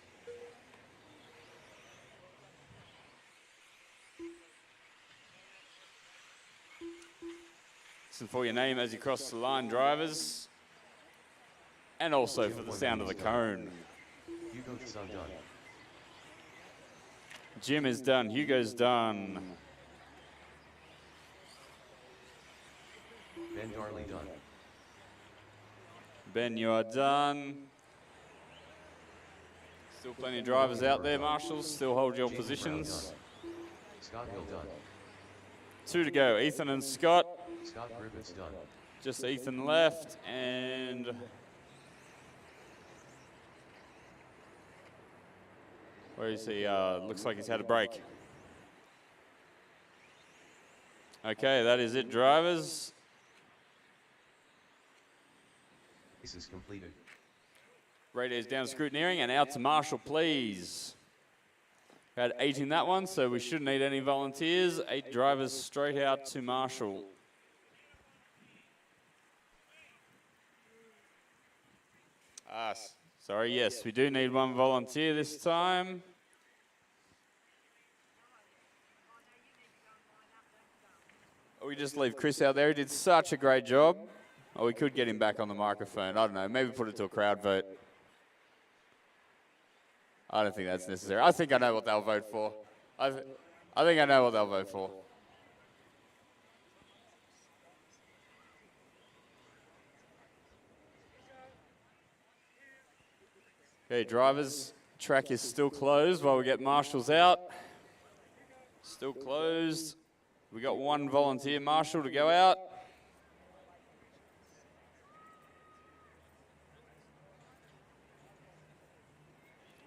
Listen for your name as you cross the line, drivers. And also for the sound of the cone. Hugo's done. Jim is done, Hugo's done. Ben Darley done. Ben, you are done. Still plenty of drivers out there, marshals. Still hold your James positions. Brown done. Scott Hill done. 2 to go, Ethan and Scott. Scott Griffiths done. Just Ethan left, and where is he? Looks like he's had a break. Okay, that is it, drivers. This is completed. Radio's down to scrutineering and out to Marshall, please. We had 8 in that one, so we shouldn't need any volunteers. 8 drivers straight out to Marshall. Sorry, yes, we do need 1 volunteer this time. Or we just leave Chris out there. He did such a great job. Or we could get him back on the microphone. I don't know, maybe put it to a crowd vote. I don't think that's necessary. I think I know what they'll vote for. I think I know what they'll vote for. Okay, drivers, track is still closed while we get marshals out. Still closed. We got 1 volunteer marshal to go out.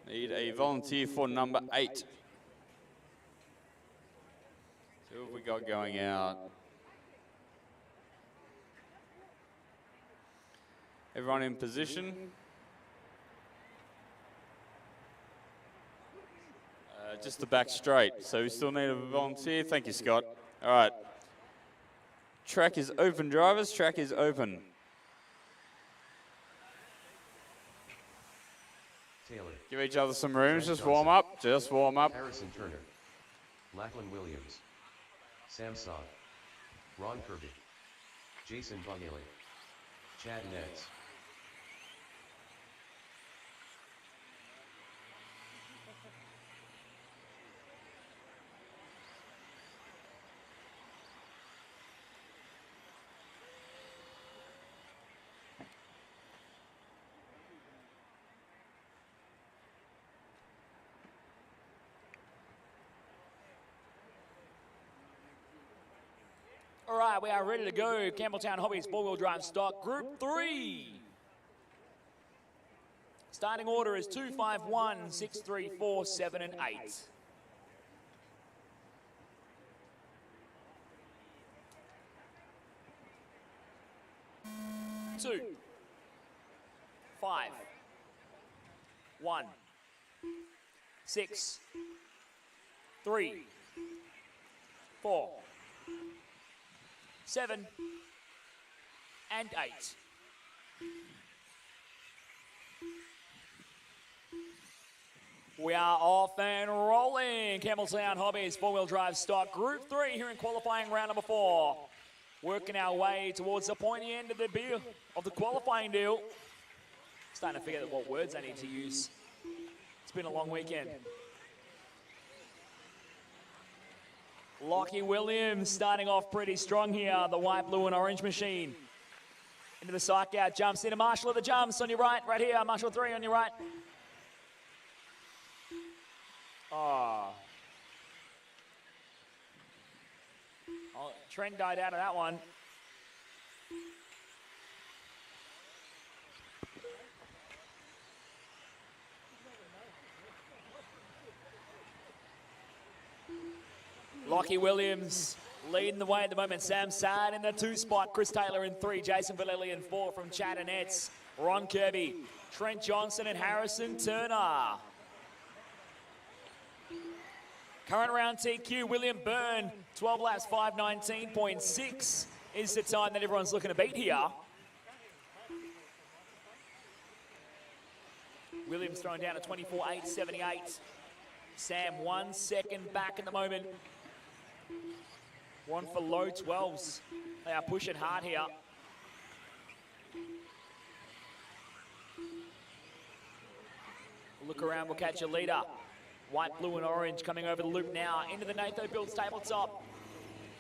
Need a volunteer for number 8. Who have we got going out? Everyone in position. Just the back straight, so we still need a volunteer. Thank you, Scott. All right. Track is open, drivers. Track is open. Taylor. Give each other some rooms. Just warm up. Just warm up. Harrison Turner. Lachlan Williams. Sam Saad. Ron Kirby. Jason Bungelly. Chad Nets. All right, we are ready to go. Campbelltown Hobbies four-wheel drive stock, Group 3. Starting order is 2, 5, 1, 6, 3, 4, 7, and 8. Two, 5, 1, 6, 3, 4, 7, and 8. We are off and rolling. Campbelltown Hobbies four-wheel drive stock Group 3 here in qualifying round number 4. Working our way towards the pointy end of the qualifying deal. Starting to figure out what words I need to use. It's been a long weekend. Lockie Williams starting off pretty strong here, the white, blue, and orange machine. Into the psych out, jumps into Marshall at the jumps on your right here, Marshall 3 on your right. Oh. Trend died out of that one. Lockie Williams leading the way at the moment. Sam Sad in the 2 spot. Chris Taylor in 3. Jason Vallely in 4 from Chad and Ets. Ron Kirby, Trent Johnson and Harrison Turner. Current round TQ, William Byrne, 12 laps, 5:19.6 is the time that everyone's looking to beat here. Williams throwing down a 24.878. Sam 1 second back at the moment. One for low 12s. They are pushing hard here. Look around, we'll catch a leader. White, blue and orange coming over the loop now into the Natho Builds tabletop.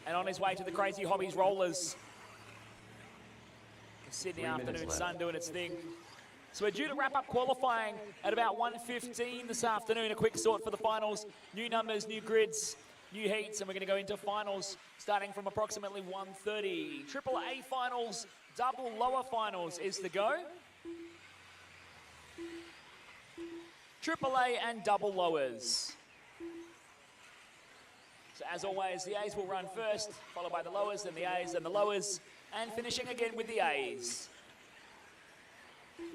And on his way to the Crazy Hobbies Rollers. The Sydney afternoon sun doing its thing. So we're due to wrap up qualifying at about 1:15 this afternoon. A quick sort for the finals. New numbers, new grids, new heats, and we're going to go into finals starting from approximately 1:30. AAA finals, double lower finals is the go. AAA and double lowers. So as always, the A's will run first, followed by the lowers, then the A's, then the lowers, and finishing again with the A's.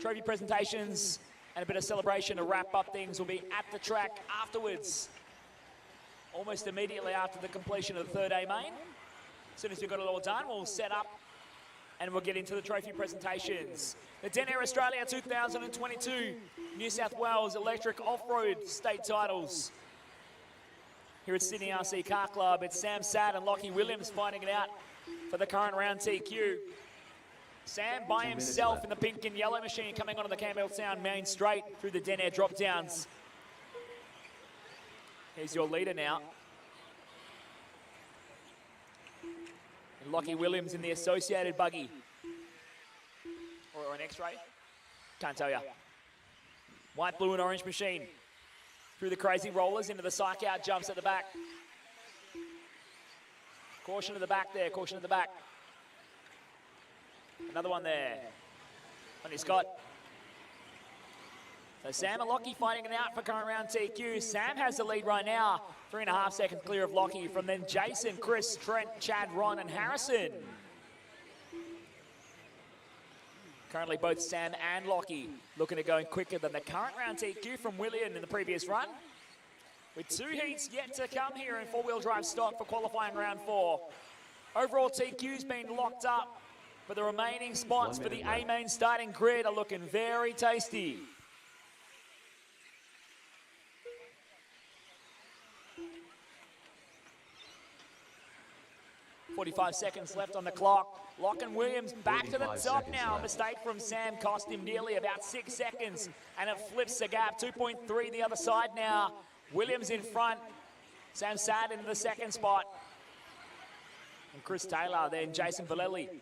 Trophy presentations and a bit of celebration to wrap up things will be at the track afterwards. Almost immediately after the completion of the third A main. As soon as we've got it all done, we'll set up and we'll get into the trophy presentations. The Denair Australia 2022 New South Wales Electric Off-Road State Titles. Here at Sydney RC Car Club, it's Sam Sad and Lockie Williams fighting it out for the current round TQ. Sam by himself in the pink and yellow machine coming onto the Campbelltown main straight through the Denair drop downs. Here's your leader now. And Lockie Williams in the associated buggy. Or an X-ray? Can't tell you. White, blue and orange machine. Through the Crazy Rollers into the psych out jumps at the back. Caution to the back there, caution to the back. Another one there. Tony Scott. So Sam and Lockie fighting it out for current round TQ. Sam has the lead right now. 3.5 seconds clear of Lockie from then Jason, Chris, Trent, Chad, Ron and Harrison. Currently both Sam and Lockie looking at going quicker than the current round TQ from William in the previous run. With 2 heats yet to come here in 4-wheel drive stock for qualifying round 4. Overall TQ's been locked up, but the remaining spots for the A main starting grid are looking very tasty. .45 seconds left on the clock. Locke and Williams back to the top now. Mistake from Sam cost him nearly about 6 seconds, and it flips the gap. 2.3 the other side now. Williams in front. Sam Sad into the second spot. And Chris Taylor, then Jason Vallely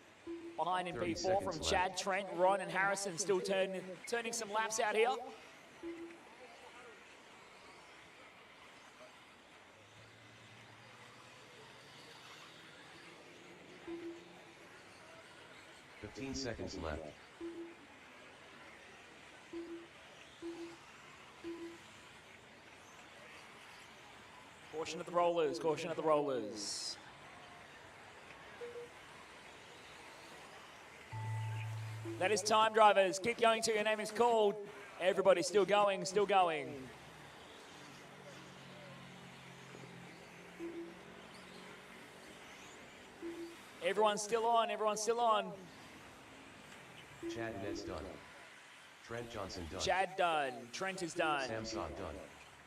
behind in P4 from Chad, Trent, Ron and Harrison still turning some laps out here. .15 seconds left. Caution at the rollers, caution at the rollers. That is time, drivers. Keep going till your name is called. Everybody's still going, still going. Everyone's still on, everyone's still on. Chad Ned's done. Trent Johnson done. Chad done. Trent is done. Sam Saad done.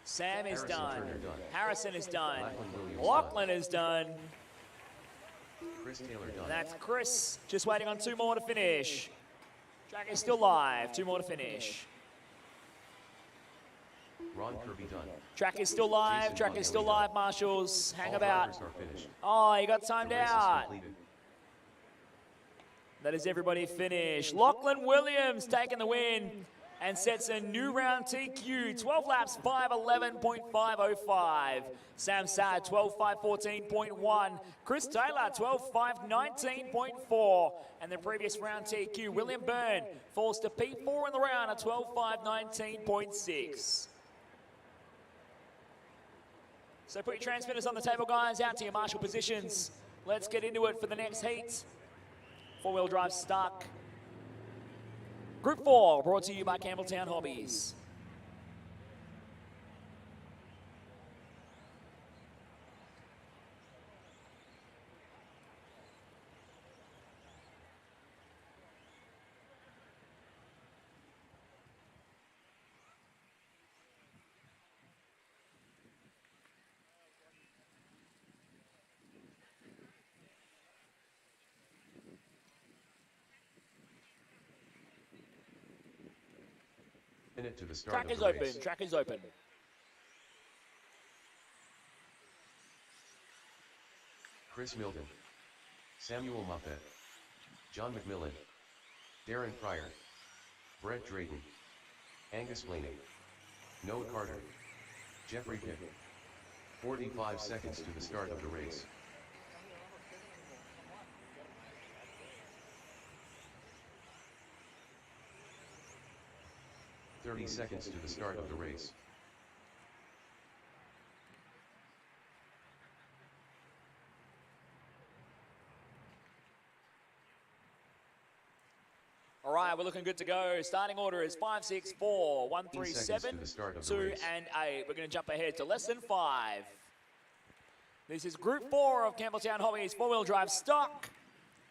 Sam is Harrison done. Turner done. Harrison is done. Williams Lachlan is done. Chris Taylor done. And that's Chris, just waiting on 2 more to finish. Track is still live, 2 more to finish. Ron Kirby done. Track is still live, Jason track is still live, Marshals. Hang All about. drivers are finished. Oh, you got timed The race is out. completed. That is everybody finished. Lachlan Williams taking the win and sets a new round TQ. 12 laps, 5:11.505. Sam Sad, 12:5:14.1. Chris Taylor, 12:5:19.4. And the previous round TQ, William Byrne, falls to P4 in the round at 12:5:19.6. So put your transmitters on the table, guys, out to your marshal positions. Let's get into it for the next heat. Four-wheel drive stuck. Group 4, brought to you by Campbelltown Hobbies. Minute to the start Track of is the open, race. track is open. Chris Milton, Samuel Muffet, John McMillan, Darren Pryor, Brett Drayton, Angus Blaney, Noah Carter, Jeffrey Pitt. 45 seconds to the start of the race. "30 seconds to the start of the race. All right, we're looking good to go. Starting order is 5, 6, 4, 1, 3, 7, to the start of the 2, race. and 8. We're going to jump ahead to less than 5. This is Group 4 of Campbelltown Hobbies four-wheel drive stock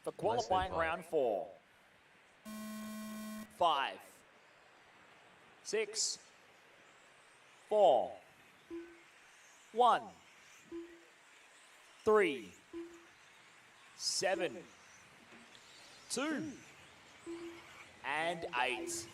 for qualifying round 4. 5, 6, 4, 1, 3, 7, 2, and 8.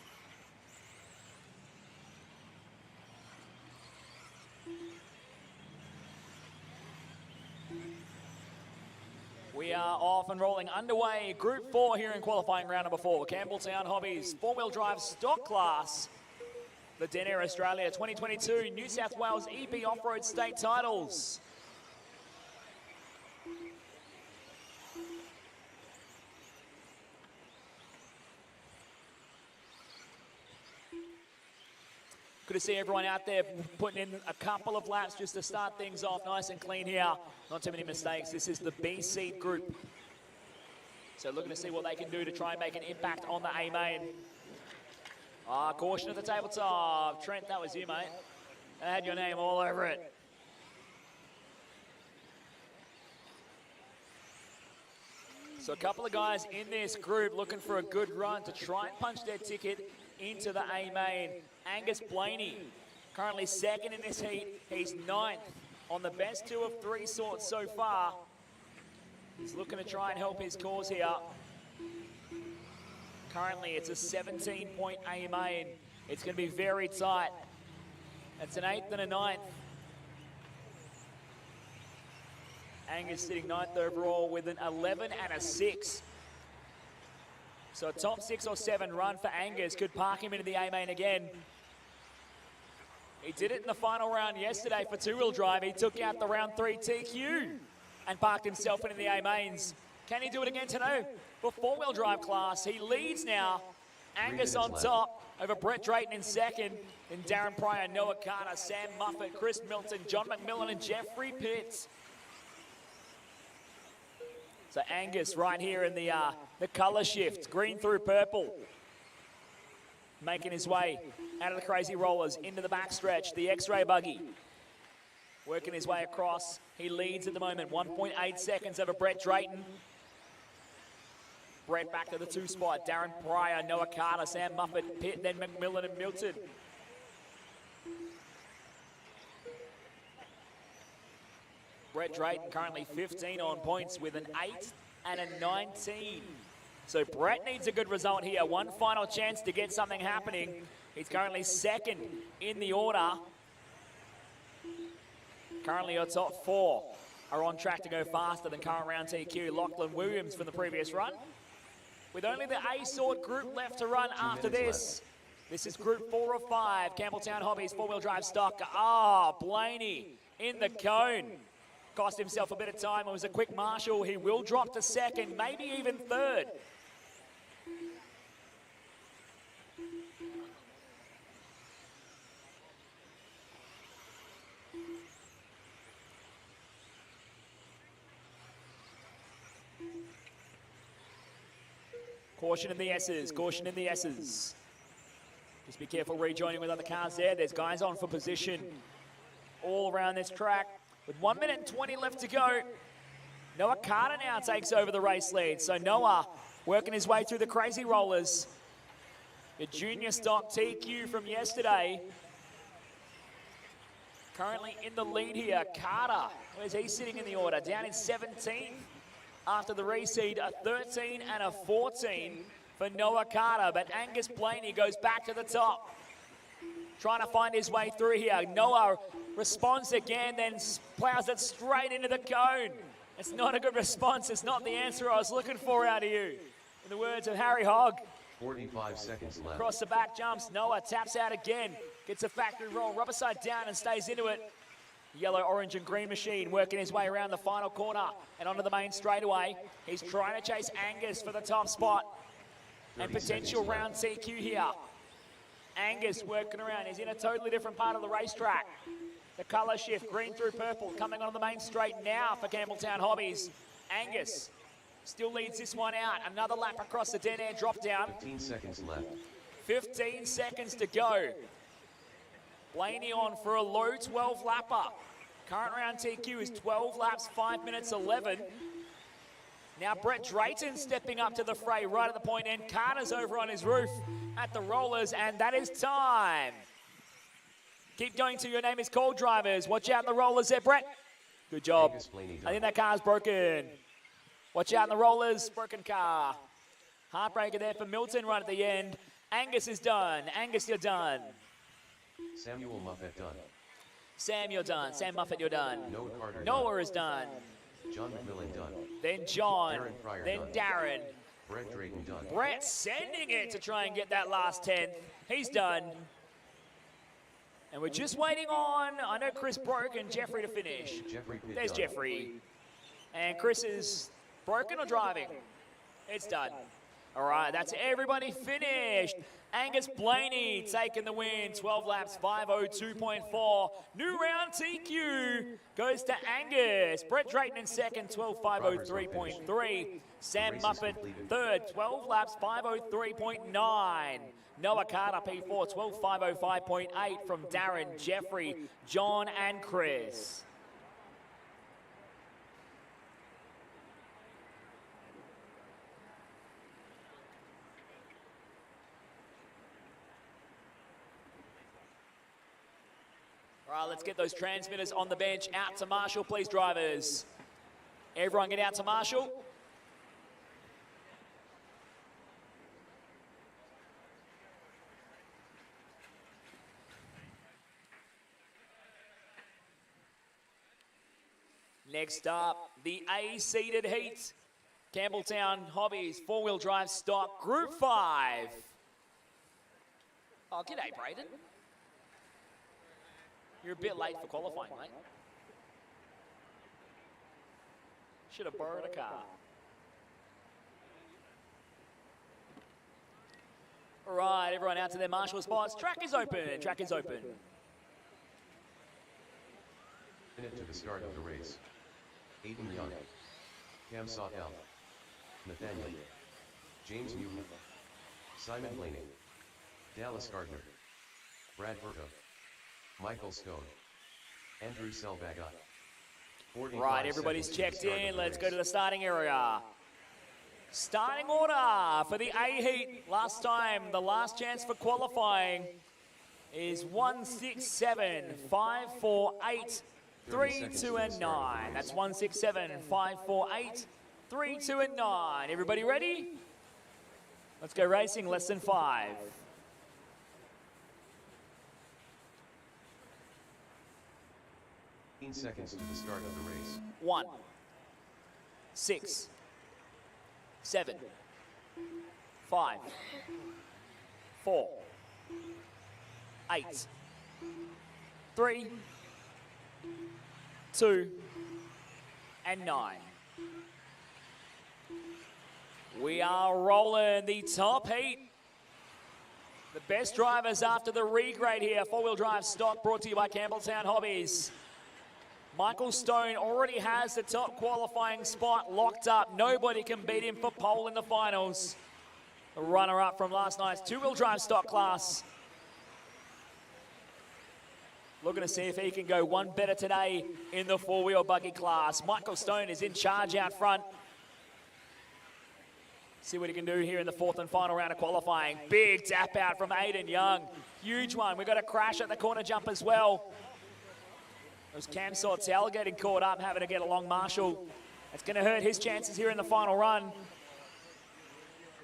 We are off and rolling underway. Group 4 here in qualifying round number 4. Campbelltown Hobbies four-wheel drive stock class. The Denair Australia 2022 New South Wales EP Off-Road State Titles. Good to see everyone out there putting in a couple of laps just to start things off nice and clean here. Not too many mistakes. This is the B seed group. So looking to see what they can do to try and make an impact on the A main. Caution at the tabletop. Trent, that was you, mate. I had your name all over it. So a couple of guys in this group looking for a good run to try and punch their ticket into the A main. Angus Blaney, currently second in this heat. He's 9th on the best 2 of 3 sorts so far. He's looking to try and help his cause here. Currently, it's a 17-point A main. It's going to be very tight. It's an 8th and a 9th. Angus sitting 9th overall with an 11 and a 6. So a top 6 or 7 run for Angus could park him into the A main again. He did it in the final round yesterday for two-wheel drive. He took out the round 3 TQ and parked himself into the A mains. Can he do it again today? For four-wheel drive class, he leads now. Angus on top over Brett Drayton in second. Then Darren Pryor, Noah Carter, Sam Muffet, Chris Milton, John McMillan, and Jeffrey Pitts. So Angus right here in the colour shift, green through purple. Making his way out of the crazy rollers into the backstretch, the X-ray buggy. Working his way across. He leads at the moment, 1.8 seconds over Brett Drayton. Brett back to the 2 spot. Darren Pryor, Noah Carter, Sam Muffet, Pitt, then McMillan and Milton. Brett Drayton currently 15 on points with an 8 and a 19. So Brett needs a good result here. One final chance to get something happening. He's currently second in the order. Currently our top 4 are on track to go faster than current round TQ. Lachlan Williams from the previous run. With only the A sort group left to run after this. This is group 4 of 5. Campbelltown Hobbies four-wheel drive stock. Blaney in the cone. Cost himself a bit of time. It was a quick marshal. He will drop to second, maybe even third. Caution in the S's, caution in the S's. Just be careful rejoining with other cars there. There's guys on for position all around this track. With 1 minute and 20 left to go, Noah Carter now takes over the race lead. So Noah working his way through the crazy rollers. The junior stock TQ from yesterday. Currently in the lead here, Carter. Where's he sitting in the order? Down in 17th after the reseed, a 13 and a 14 for Noah Carter. But Angus Blaney goes back to the top, trying to find his way through here. Noah responds again, then plows it straight into the cone. It's not a good response. It's not the answer I was looking for out of you. In the words of Harry Hogg. 45 seconds left. Across the back jumps. Noah taps out again. Gets a factory roll, rubber side down and stays into it. Yellow, orange and green machine working his way around the final corner and onto the main straightaway. He's trying to chase Angus for the top spot and potential round TQ here. Angus working around. He's in a totally different part of the racetrack. The colour shift, green through purple, coming onto the main straight now for Campbelltown Hobbies. Angus still leads this one out. Another lap across the Denair drop down. 15 seconds left. 15 seconds to go. Blaney on for a low 12 lapper. Current round TQ is 12 laps, 5 minutes 11. Now Brett Drayton stepping up to the fray right at the point end. Carter's over on his roof at the rollers, and that is time. Keep going till your name is called, drivers. Watch out in the rollers there, Brett. Good job. I think that car's broken. Watch out in the rollers, broken car. Heartbreaker there for Milton right at the end. Angus is done. Angus, you're done. Samuel Muffet done. Sam, you're done. Sam Muffet, you're done. Noah Carter Noah is done. John McMillan done. Then John. Darren Pryor then done. Darren. Brett Drayton done. Brett sending it to try and get that last 10th. He's done. And we're just waiting on, I know Chris broke and Jeffrey to finish. There's Jeffrey. And Chris is broken or driving? It's done. All right, that's everybody finished. Angus Blaney taking the win, 12 laps, 5:02.4. New round TQ goes to Angus. Brett Drayton in second, 12:503.3. Sam Muffet third, 12 laps, 5:03.9. Noah Carter P4, 12:505.8 from Darren, Jeffrey, John and Chris. All right, let's get those transmitters on the bench. Out to Marshall, please, drivers. Everyone get out to Marshall. Next up, the A-seeded heat. Campbelltown Hobbies, four-wheel drive stock, Group 5. Oh, g'day, Brayden. You're a bit late for qualifying, mate. Should have borrowed a car. All right, everyone out to their marshal spots. Track is open, track is open. Minute to the start of the race. Aiden Young. Cam Sawtell. Nathaniel. James Newton. Simon Blaney. Dallas Gardner. Brad Verto. Michael Stone. Andrew Selvaga. Right, everybody's checked in. Let's go to the starting area. Starting order for the A heat. Last time, the last chance for qualifying is 1, 6, 7, 5, 4, 8, 3, 2, and 9. That's 1, 6, 7, 5, 4, 8, 3, 2, and 9. Everybody ready? Let's go racing, less than 5. Seconds to the start of the race. 1, 6, 7, 5, 4, 8, 3, 2, and 9. We are rolling the top heat. The best drivers after the regrade here. Four-wheel drive stock brought to you by Campbelltown Hobbies. Michael Stone already has the top qualifying spot locked up. Nobody can beat him for pole in the finals. the runner-up from last night's two-wheel drive stock class. Looking to see if he can go one better today in the four-wheel buggy class. Michael Stone is in charge out front. See what he can do here in the fourth and final round of qualifying. Big tap out from Aiden Young. Huge one. We've got a crash at the corner jump as well. It was Cam Sortel getting caught up, having to get a long marshal. It's going to hurt his chances here in the final run.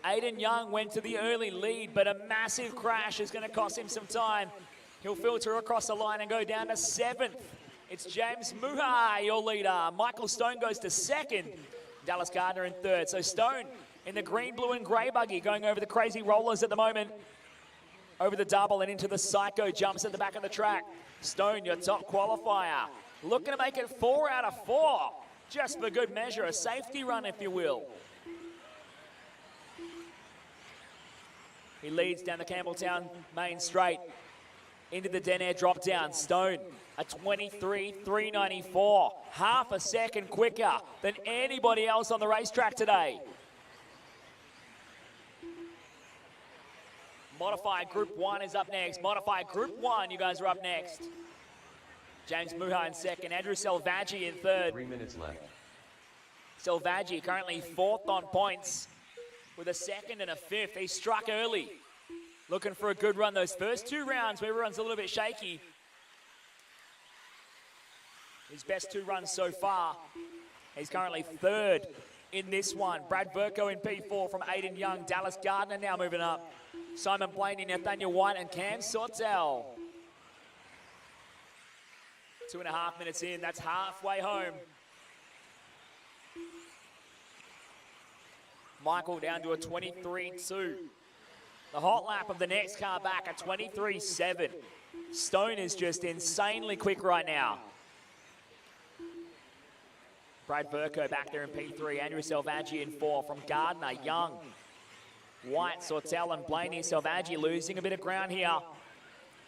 Aiden Young went to the early lead, but a massive crash is going to cost him some time. He'll filter across the line and go down to 7th. It's James Muhai, your leader. Michael Stone goes to 2nd. Dallas Gardner in 3rd. So Stone in the green, blue, and grey buggy going over the crazy rollers at the moment. Over the double and into the psycho jumps at the back of the track. Stone, your top qualifier. Looking to make it 4 out of 4. Just for good measure, a safety run, if you will. He leads down the Campbelltown main straight into the Denair drop down. Stone, a 23.394, half a second quicker than anybody else on the racetrack today. Modified Group 1 is up next. Modified Group 1, you guys are up next. James Muha in 2nd, Andrew Selvaggi in 3rd. 3 minutes left. Selvaggi currently 4th on points with a 2nd and a 5th. He struck early. Looking for a good run those first 2 rounds where everyone's a little bit shaky. His best 2 runs so far. He's currently 3rd in this one. Brad Burko in P4 from Aiden Young. Dallas Gardner now moving up. Simon Blaney, Nathaniel White, and Cam Sortel. 2.5 minutes in, that's halfway home. Michael down to a 23.2. The hot lap of the next car back, a 23.7. Stone is just insanely quick right now. Brad Burko back there in P3. Andrew Selvaggi in 4 from Gardner, Young, White, Sortel, and Blaney. Selvaggi losing a bit of ground here.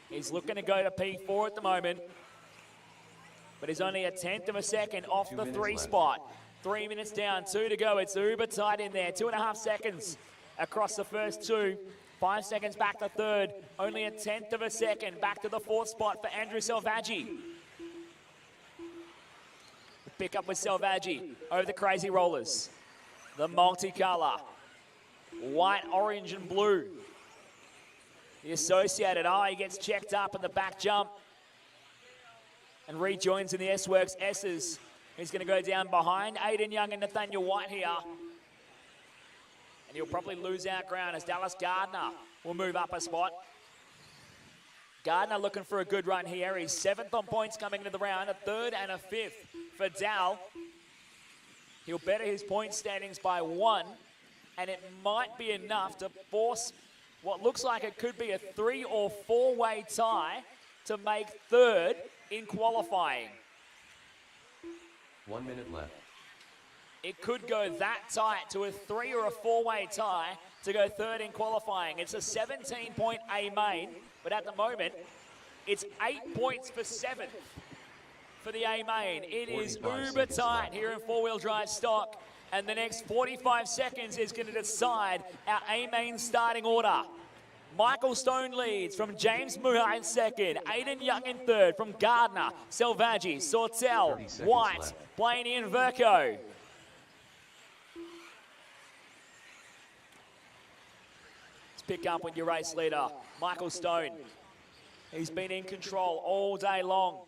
He's looking to go to P4 at the moment, but he's only a 1/10 of a second off the 3 spot. 3 minutes down, 2 to go. It's uber tight in there. 2.5 seconds across the first 2. 5 seconds back to 3rd. Only a 1/10 of a second back to the 4th spot for Andrew Selvaggi. Pick up with Selvaggi over the crazy rollers. The multicolor. White, orange, and blue. The Associated Eye gets checked up in the back jump and rejoins in the S-Works S's. He's going to go down behind Aiden Young and Nathaniel White here. And he'll probably lose out ground as Dallas Gardner will move up a spot. Gardner looking for a good run here. He's 7th on points coming into the round, a 3rd and a 5th for Dal. He'll better his point standings by 1, and it might be enough to force what looks like it could be a 3- or 4-way tie to make 3rd in qualifying. 1 minute left. It could go that tight to a 3- or a 4-way tie to go 3rd in qualifying. It's a 17-point A main, but at the moment, it's 8 points for 7th for the A main. It is uber tight here in 4-wheel drive stock, and the next 45 seconds is going to decide our A main starting order. Michael Stone leads from James Muha in 2nd, Aiden Young in 3rd from Gardner, Selvaggi, Sortel, White, left. Blaney, and Verco. Let's pick up with your race leader, Michael Stone. He's been in control all day long.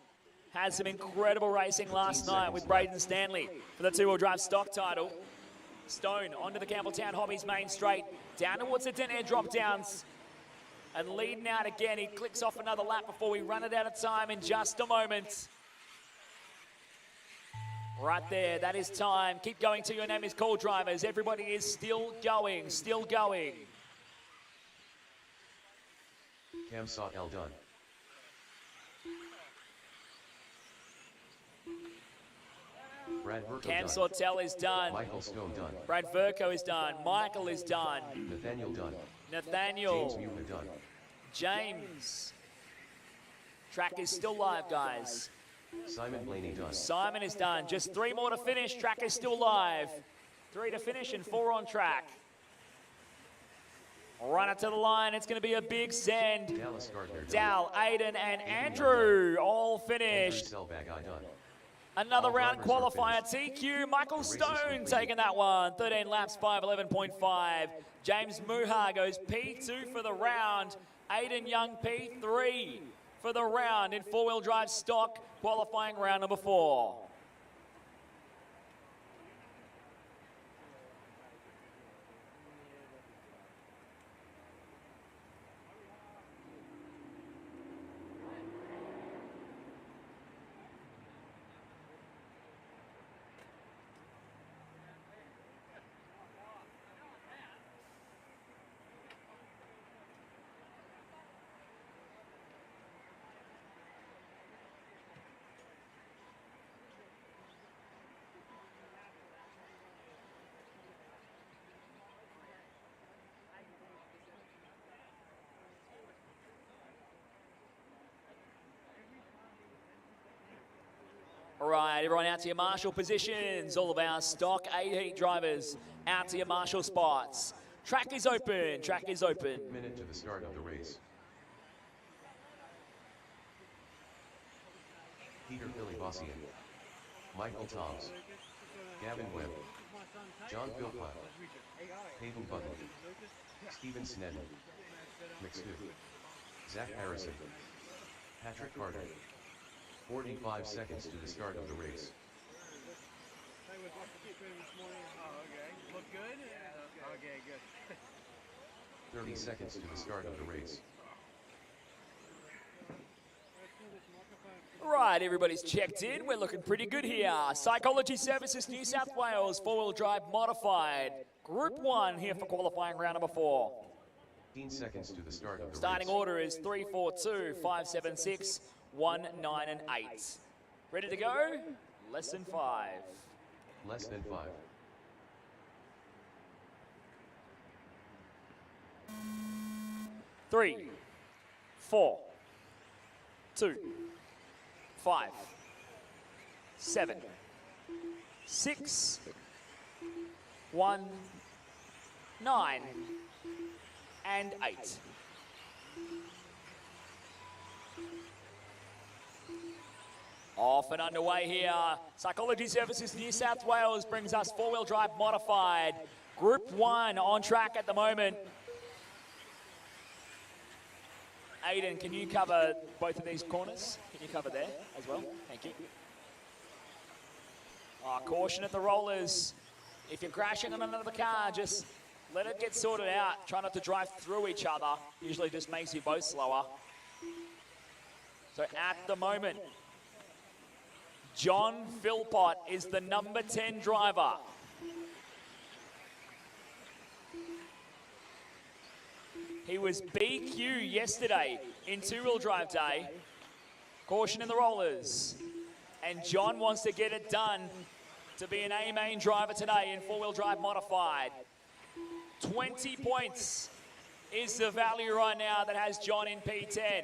Had some incredible racing last night with Braden Stanley for the 2-wheel drive stock title. Stone onto the Campbelltown Hobbies main straight, down towards the Denair drop downs. And leading out again, he clicks off another lap before we run it out of time in just a moment. Right there, that is time. Keep going till your name is called, drivers. Everybody is still going, still going. Cam Sortel done. Brad Verco Cam done. Sortel is done. Michael Stone done. Brad Verco is done. Michael is done. Nathaniel done. Nathaniel. James Muha done. James. Track is still live, guys. Simon Blaney done. Simon is done. Just 3 more to finish. Track is still live. 3 to finish and 4 on track. Run it to the line. It's going to be a big send. Dallas Gardner, Dal, Aiden, and Andrew all finished. Another round qualifier. TQ, Michael Stone taking that one. 13 laps, 5:11.5. James Muha goes P2 for the round. Aiden Young P3 for the round in four-wheel drive stock, qualifying round number 4. All right, everyone out to your marshal positions. All of our stock 8 heat drivers out to your marshal spots. Track is open, track is open. Minute to the start of the race. Peter Filibossian, Michael Toms, Gavin Webb, John Philpott, Peyton Button, Stephen Sneddon, McStew, Zach Harrison, Patrick Carter. 45 seconds to the start of the race. Oh, okay. Look good? Okay, good. 30 seconds to the start of the race. Right, everybody's checked in. We're looking pretty good here. Psychology Services New South Wales, four-wheel drive modified. Group 1 here for qualifying round number 4. 15 seconds to the start of the Starting race. order is 3, 4, 2, 5, 7, 6, 1, 9, and 8. Ready to go? Less than 5. Less than 5. Three, 4, 2, 5, 7, 6, 1, 9, and 8. Off and underway here. Psychology Services New South Wales brings us four-wheel drive modified. Group 1 on track at the moment. Aiden, can you cover both of these corners? Can you cover there as well? Thank you. Caution at the rollers. If you're crashing on another car, just let it get sorted out. Try not to drive through each other. Usually just makes you both slower. So at the moment, John Philpott is the number 10 driver. He was BQ yesterday in two-wheel drive day. Caution in the rollers. And John wants to get it done to be an A-main driver today in four-wheel drive modified. 20 points is the value right now that has John in P10.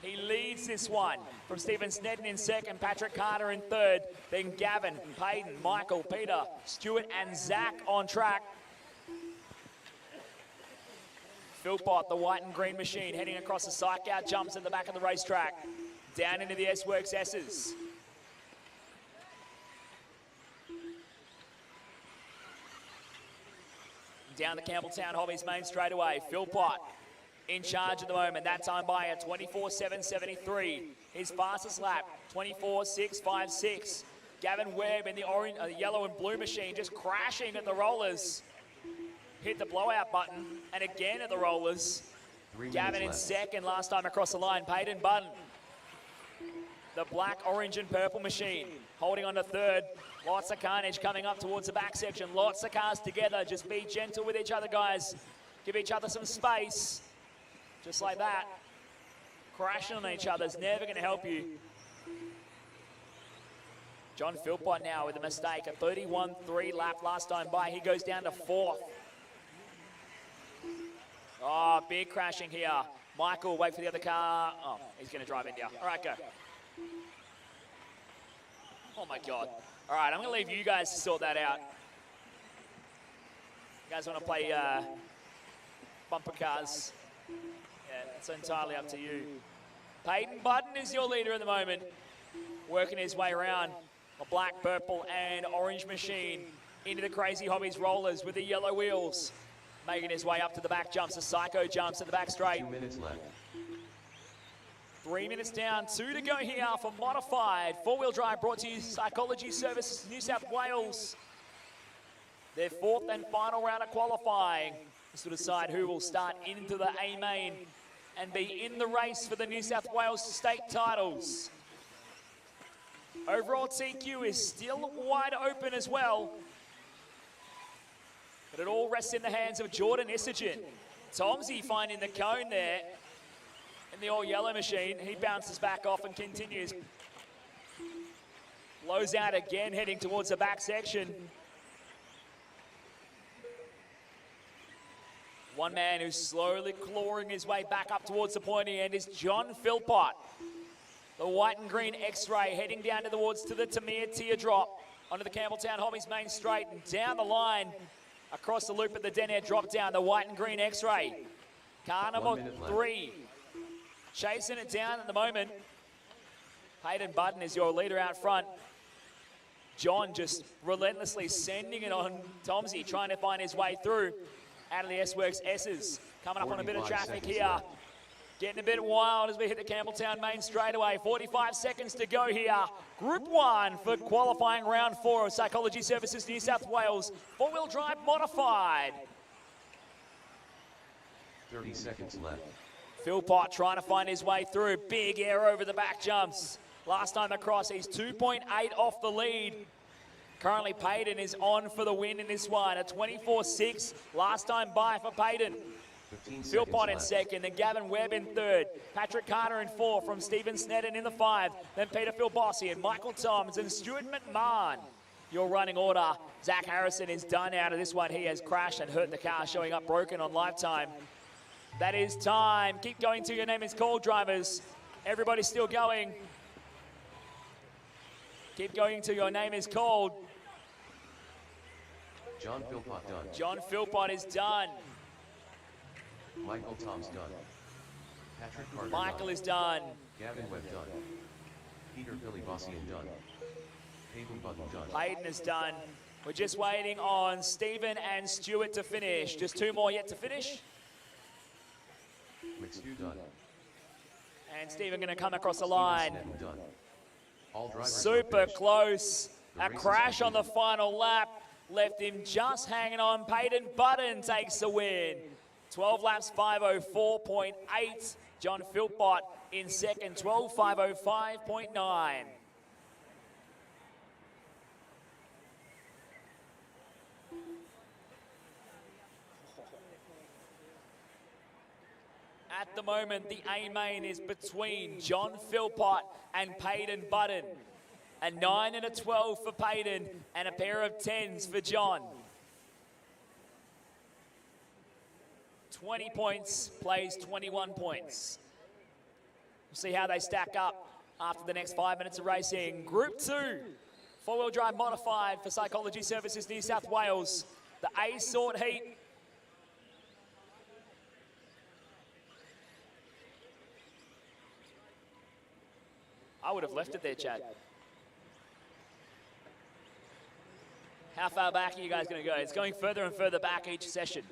He leads this one from Stephen Sneddon in second, Patrick Carter in third, then Gavin, Payton, Michael, Peter, Stuart, and Zach on track. Philpott, the white and green machine, heading across the psych out jumps at the back of the racetrack. Down into the S-Works S's. Down the Campbelltown Hobbies main straightaway. Philpott in charge at the moment. That time by a 24.773. His fastest lap, 24.656. Gavin Webb in the orange, yellow and blue machine just crashing at the rollers. Hit the blowout button, and again at the rollers. Gavin in second last time across the line. Peyton Button, the black, orange, and purple machine, holding on to third. Lots of carnage coming up towards the back section. Lots of cars together. Just be gentle with each other, guys. Give each other some space. Just like that. Crashing on each other is never going to help you. John Philpott now with a mistake. A 31.3 lap last time by. He goes down to fourth. Oh, big crashing here. Michael, wait for the other car. Oh, he's going to drive in here. All right, go. Oh, my God. All right, I'm going to leave you guys to sort that out. You guys want to play bumper cars. Yeah, it's entirely up to you. Peyton Button is your leader at the moment, working his way around a black, purple, and orange machine into the Crazy Hobbies rollers with the yellow wheels. Making his way up to the back jumps, the Psycho jumps at the back straight. 2 minutes left. 3 minutes down, 2 to go here for modified. Four-wheel drive brought to you Psychology Services New South Wales. Their fourth and final round of qualifying. This will decide who will start into the A main and be in the race for the New South Wales state titles. Overall TQ is still wide open as well. But it all rests in the hands of Jordan Isagen. Tomsey finding the cone there in the all-yellow machine. He bounces back off and continues. Blows out again, heading towards the back section. One man who's slowly clawing his way back up towards the pointy end is John Philpott. The white and green X-ray heading down towards to the Tamir teardrop onto the Campbelltown Hobbies main straight and down the line across the loop at the Denair drop down, the white and green X-ray. Car number 3 chasing it down at the moment. Hayden Button is your leader out front. John just relentlessly sending it on Tomsey, trying to find his way through out of the S-Works S's. Coming up on a bit of traffic here. Getting a bit wild as we hit the Campbelltown main straightaway. 45 seconds to go here. Group 1 for qualifying round 4 of Psychology Services New South Wales. Four-wheel drive modified. 30 seconds left. Philpott trying to find his way through. Big air over the back jumps. Last time across, he's 2.8 off the lead. Currently, Payton is on for the win in this one. A 24-6 last time by for Payton. Philpott in second, then Gavin Webb in third. Patrick Carter in fourth from Stephen Sneddon in the 5. Then Peter Philbossi and Michael Toms and Stuart McMahon. Your running order. Zach Harrison is done out of this one. He has crashed and hurt the car, showing up broken on lifetime. That is time. Keep going till your name is called, drivers. Everybody's still going. Keep going till your name is called. John Philpott done. John Philpott is done. Michael Tom's done. Patrick Carter Michael done. is done. Gavin Webb done. Peter Philbossian done. Peyton Button done. Payton is done. We're just waiting on Stephen and Stuart to finish. Just 2 more yet to finish. McStew done. And Stephen going to come across the line. Done. All drivers Super close. The A race is crash on the completed. final lap. Left him just hanging on. Peyton Button takes the win. 12 laps, 5:04.8. John Philpott in second, 12:5:05.9. At the moment, the A main is between John Philpott and Peyton Button. A 9 and a 12 for Peyton and a pair of 10s for John. 20 points, plays 21 points. We'll see how they stack up after the next 5 minutes of racing. Group 2, four-wheel drive modified for Psychology Services New South Wales. The A sort heat. I would have left it there, Chad. How far back are you guys going to go? It's going further and further back each session,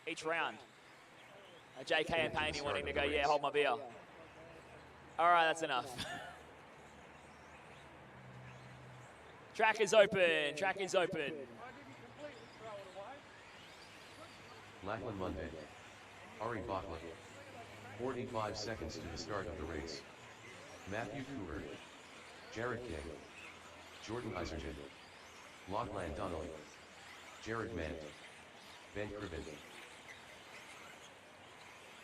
each round. JK and Paney wanting to go, yeah, hold my beer. All right, that's enough. Track is open, track is open. Lachlan Monday. Ari Bachla. 45 seconds to the start of the race. Matthew Cooper. Jared King. Jordan Iserton. Lachlan Donnelly. Jared Mant. Ben Cribben.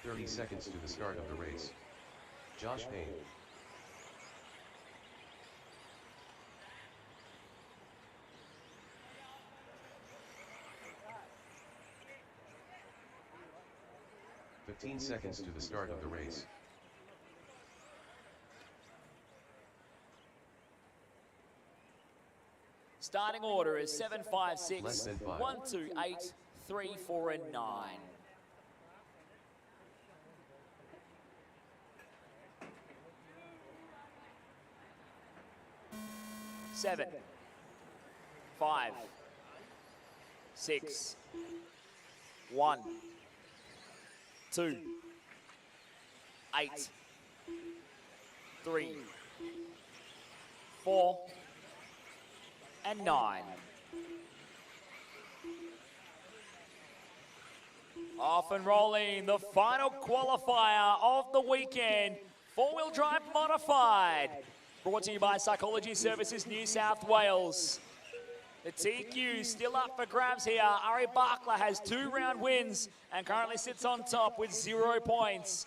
30 seconds to the start of the race. Josh Payne. "15 seconds to the start of the race. Starting order is 7, 5, 6, Less than 5. 1, 2, 8, 3, 4, and 9. 7, 5, 6, 1, 2, 8, 3, 4, and 9. Off and rolling, the final qualifier of the weekend, four-wheel drive modified. Brought to you by Psychology Services New South Wales. The TQ still up for grabs here. Ari Barkla has 2-round wins and currently sits on top with 0 points.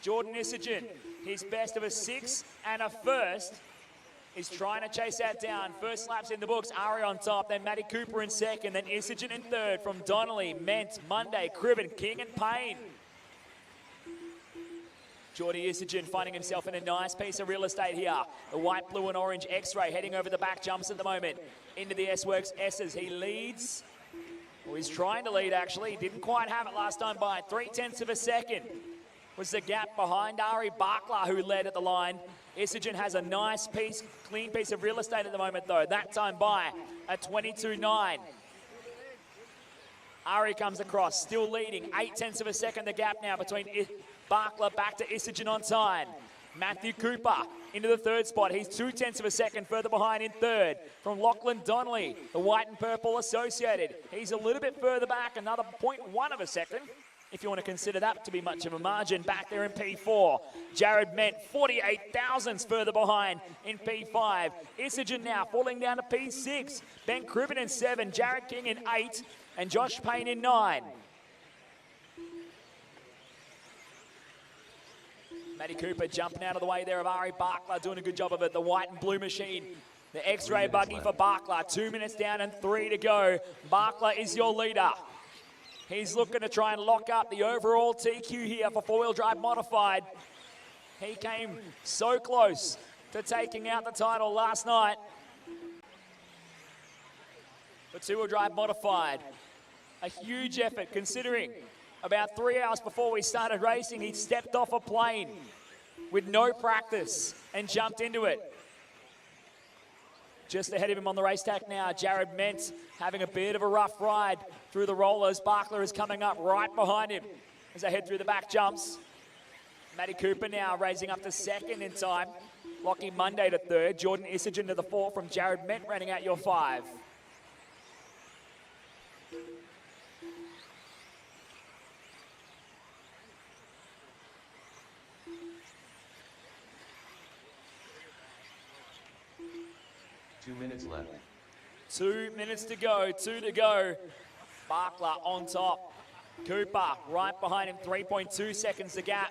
Jordan Isagen, his best of a 6 and a first, is trying to chase that down. First laps in the books, Ari on top, then Matty Cooper in second, then Isagen in third from Donnelly, Ment, Monday, Cribben, King and Payne. Jordy Isagen finding himself in a nice piece of real estate here. The white, blue and orange X-Ray heading over the back jumps at the moment. Into the S-Works S's, he leads. Well, he's trying to lead actually, didn't quite have it last time by 0.3 of a second. Was the gap behind Ari Barkla who led at the line. Isagen has a nice piece, clean piece of real estate at the moment though. That time by at 22.9. Ari comes across, still leading, 0.8 of a second the gap now between Barkla back to Isagen on time. Matthew Cooper into the third spot. He's 0.2 of a second further behind in third. From Lachlan Donnelly, the white and purple associated. He's a little bit further back, another 0.1 of a second, if you want to consider that to be much of a margin back there in P4. Jared Ment, 48 thousandths further behind in P5. Isagen now falling down to P6. Ben Cribben in 7, Jared King in 8, and Josh Payne in 9. Matty Cooper jumping out of the way there of Ari Barkla, doing a good job of it. The white and blue machine. The X-ray buggy for Barkla. 2 minutes down and 3 to go. Barkla is your leader. He's looking to try and lock up the overall TQ here for four-wheel drive modified. He came so close to taking out the title last night. For two-wheel drive modified, a huge effort considering about 3 hours before we started racing, he stepped off a plane with no practice and jumped into it. Just ahead of him on the race track now, Jared Ment having a bit of a rough ride through the rollers. Barkla is coming up right behind him as they head through the back jumps. Matty Cooper now raising up to second in time. Lockie Monday to third. Jordan Isagen to the fourth from Jared Ment running out your 5. Minutes left. 2 minutes to go, 2 to go. Barkla on top. Cooper right behind him, 3.2 seconds the gap.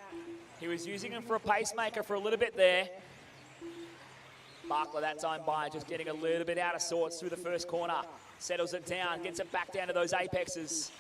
He was using him for a pacemaker for a little bit there. Barkla that time by just getting a little bit out of sorts through the first corner. Settles it down, gets it back down to those apexes.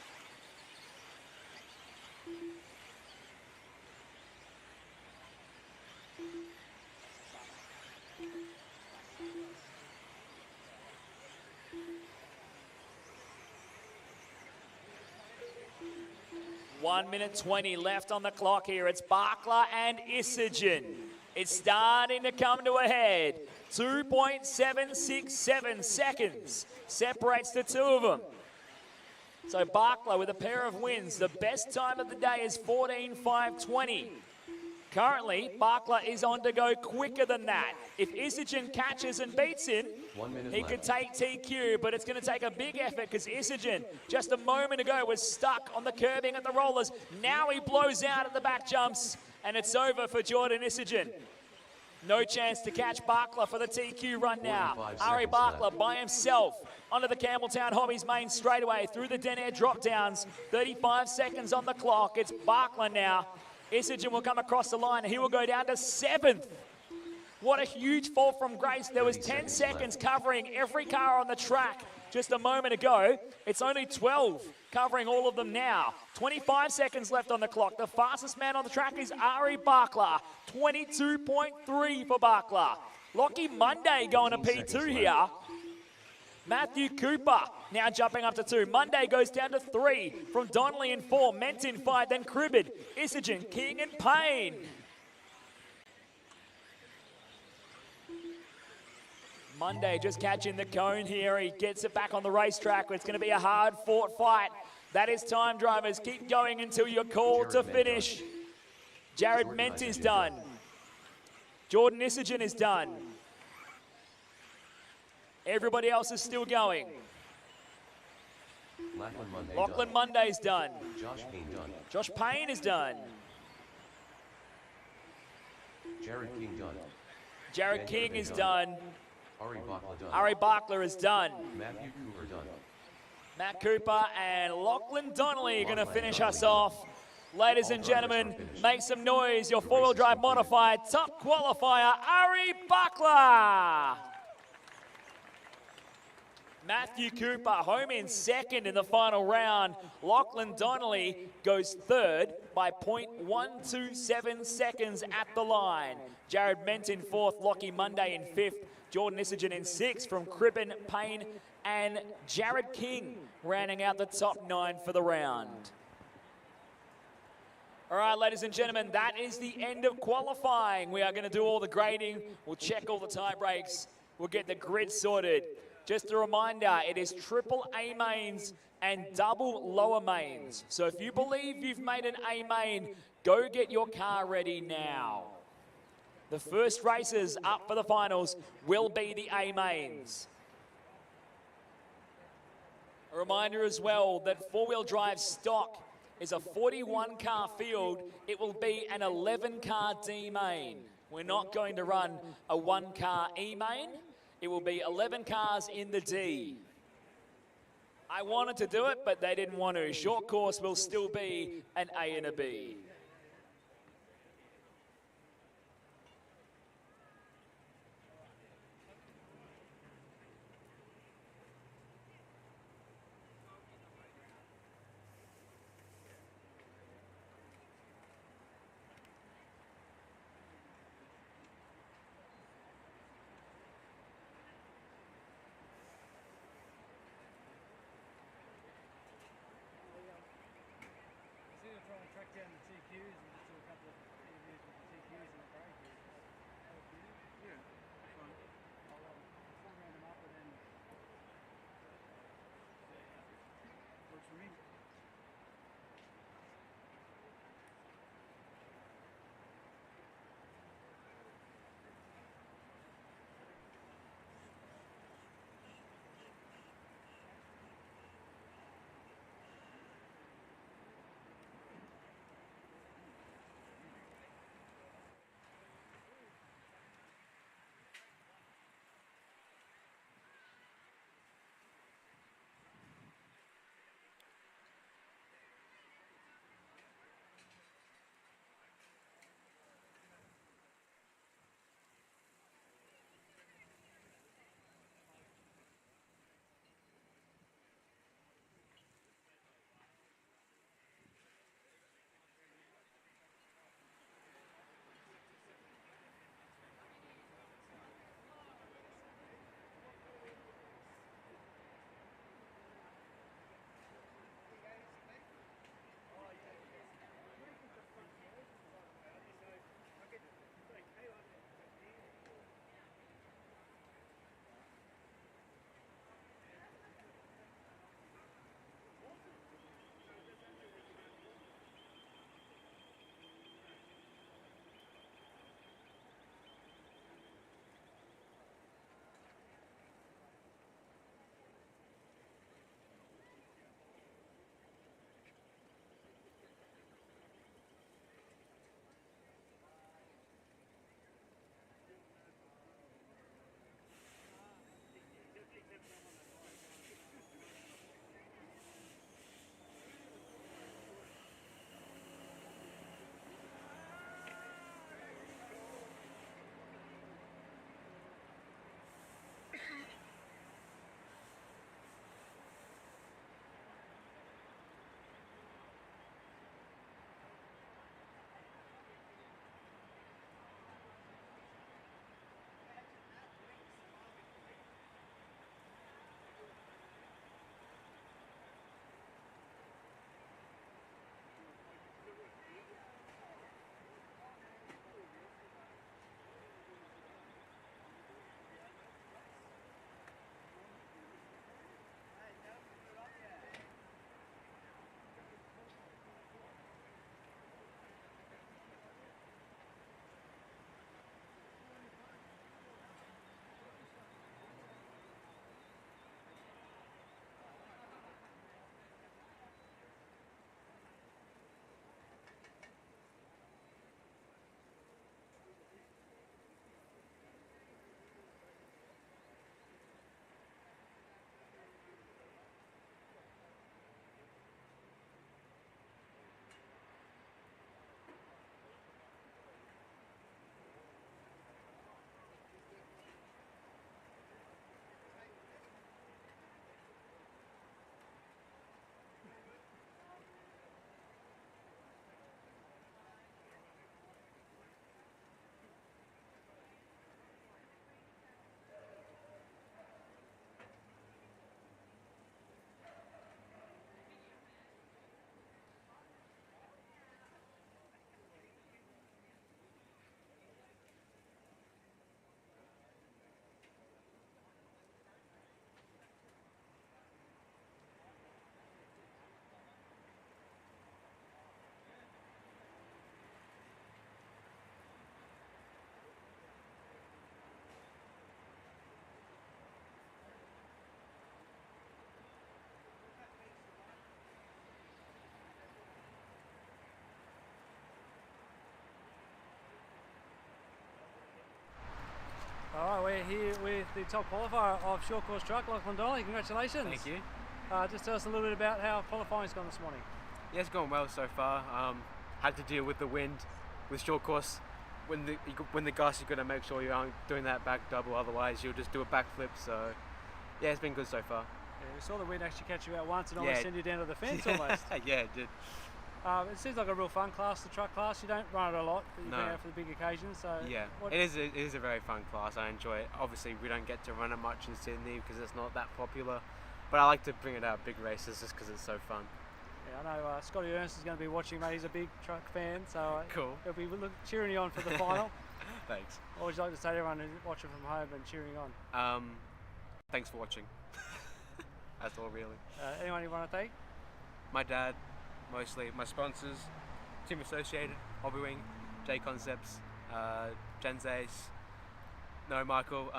One minute 20 left on the clock here. It's Barkla and Isagen. It's starting to come to a head. 2.767 seconds separates the two of them. So Barkla with a pair of wins. The best time of the day is 14.520. Currently, Barkla is on to go quicker than that. If Isagen catches and beats him, he could take TQ, but it's going to take a big effort because Isagen, just a moment ago, was stuck on the curbing at the rollers. Now he blows out at the back jumps, and it's over for Jordan Isagen. No chance to catch Barkla for the TQ run now. Ari Barkla by himself onto the Campbelltown Hobbies main straightaway through the Denair drop downs. 35 seconds on the clock. It's Barkla now. Isagen will come across the line and he will go down to 7th. What a huge fall from grace. There was 10 seconds covering every car on the track just a moment ago. It's only 12 covering all of them now. 25 seconds left on the clock. The fastest man on the track is Ari Barkla. 22.3 for Barkla. Lockie Monday going to P2 here. Matthew Cooper now jumping up to 2. Monday goes down to 3 from Donnelly in 4. Ment in 5, then Cribben, Isagen, King and Payne. Monday just catching the cone here. He gets it back on the racetrack. It's going to be a hard-fought fight. That is time, drivers. Keep going until you're called to finish. Jared Ment is done. Jordan Isagen is done. Everybody else is still going. Lachlan Monday's done. Josh Payne done. Josh Payne is done. Jared King done. Jared King is done. Ari Bakla done. Ari Bakla is done. Matthew Cooper done. Matt Cooper and Lachlan Donnelly are going to finish us off. Ladies and gentlemen, make some noise. Your four-wheel drive modified top qualifier, Ari Bakla. Matthew Cooper home in second in the final round. Lachlan Donnelly goes third by 0.127 seconds at the line. Jared Ment in fourth, Lockie Monday in fifth, Jordan Isagen in sixth from Cribben, Payne, and Jared King rounding out the top 9 for the round. All right, ladies and gentlemen, that is the end of qualifying. We are going to do all the grading. We'll check all the tie breaks. We'll get the grid sorted. Just a reminder, it is triple A mains and double lower mains. So if you believe you've made an A main, go get your car ready now. The first races up for the finals will be the A mains. A reminder as well that four-wheel drive stock is a 41-car field. It will be an 11-car D main. We're not going to run a 1-car E main. It will be 11 cars in the D. I wanted to do it, but they didn't want to. Short course will still be an A and a B. Trying to track down the TQ All right, we're here with the top qualifier of short course truck, Lachlan Dolly. Congratulations. Thank you. Just tell us a little bit about how qualifying's gone this morning. Yeah, it's gone well so far. Had to deal with the wind with short course. When the guys, you've got to make sure you aren't doing that back double, otherwise you'll just do a backflip. So yeah, it's been good so far. Yeah, we saw the wind actually catch you out once and almost send you down to the fence almost. Yeah, it did. It seems like a real fun class, the truck class. You don't run it a lot, but you've been No. out for the big occasions. So Yeah, it is a very fun class. I enjoy it. Obviously, we don't get to run it much in Sydney because it's not that popular. But I like to bring it out big races just because it's so fun. Yeah, I know Scotty Ernst is going to be watching, mate. He's a big truck fan, so Cool. he'll be cheering you on for the final. Thanks. What would you like to say to everyone who's watching from home and cheering you on? Thanks for watching. That's all really. Anyone you want to thank? My dad, mostly. My sponsors, Team Associated, Hobbywing, J Concepts, Gen Zace. No, Michael.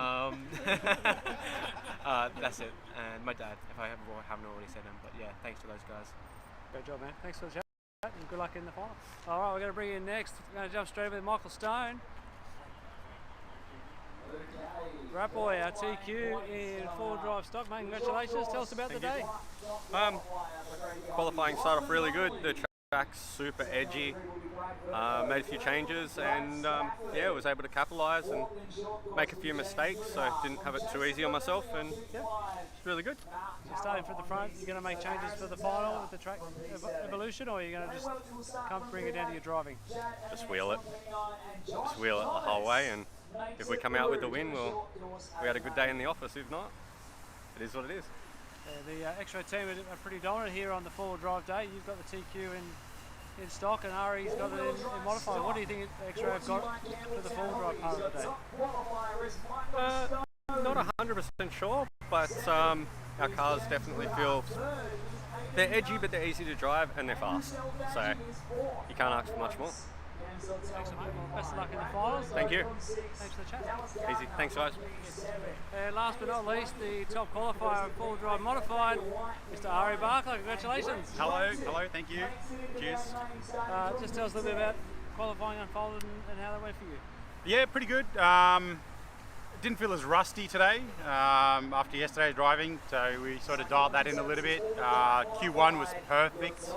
That's it. And my dad, if I haven't already said him. But yeah, thanks to those guys. Great job, man. Thanks for the chat and good luck in the final. All right, we're going to bring in next. We're going to jump straight over to Michael Stone. Rat Boy, our TQ in four-wheel drive stock, mate. Congratulations. Tell us about the day. Qualifying started off really good. The track's super edgy. Made a few changes and yeah, was able to capitalise and make a few mistakes, so didn't have it too easy on myself, and yeah, it's really good. So starting from the front, you're going to make changes for the final with the track evolution, or are you going to just bring it down to your driving? Just wheel it. Just wheel it the whole way, and if we come out with the win, we had a good day in the office. If not, it is what it is. The X-Ray team are pretty dominant here on the four-wheel drive day. You've got the TQ in stock and Ari's got it in modified. What do you think X-Ray have got for the four-wheel drive part of the day? Not 100% sure, but our cars definitely feel they're edgy, but they're easy to drive and they're fast. So you can't ask for much more. Excellent, mate. Well, best of luck in the finals. Thank you. Thanks for the chat. Easy. Thanks, guys. And last but not least, the top qualifier of four-wheel drive modified, Mr. Ari Barker. Congratulations. Hello, thank you. Cheers. Just tell us a little bit about qualifying unfolded and how that went for you. Yeah, pretty good. Didn't feel as rusty today after yesterday's driving, so we sort of dialed that in a little bit. Q1 was perfect.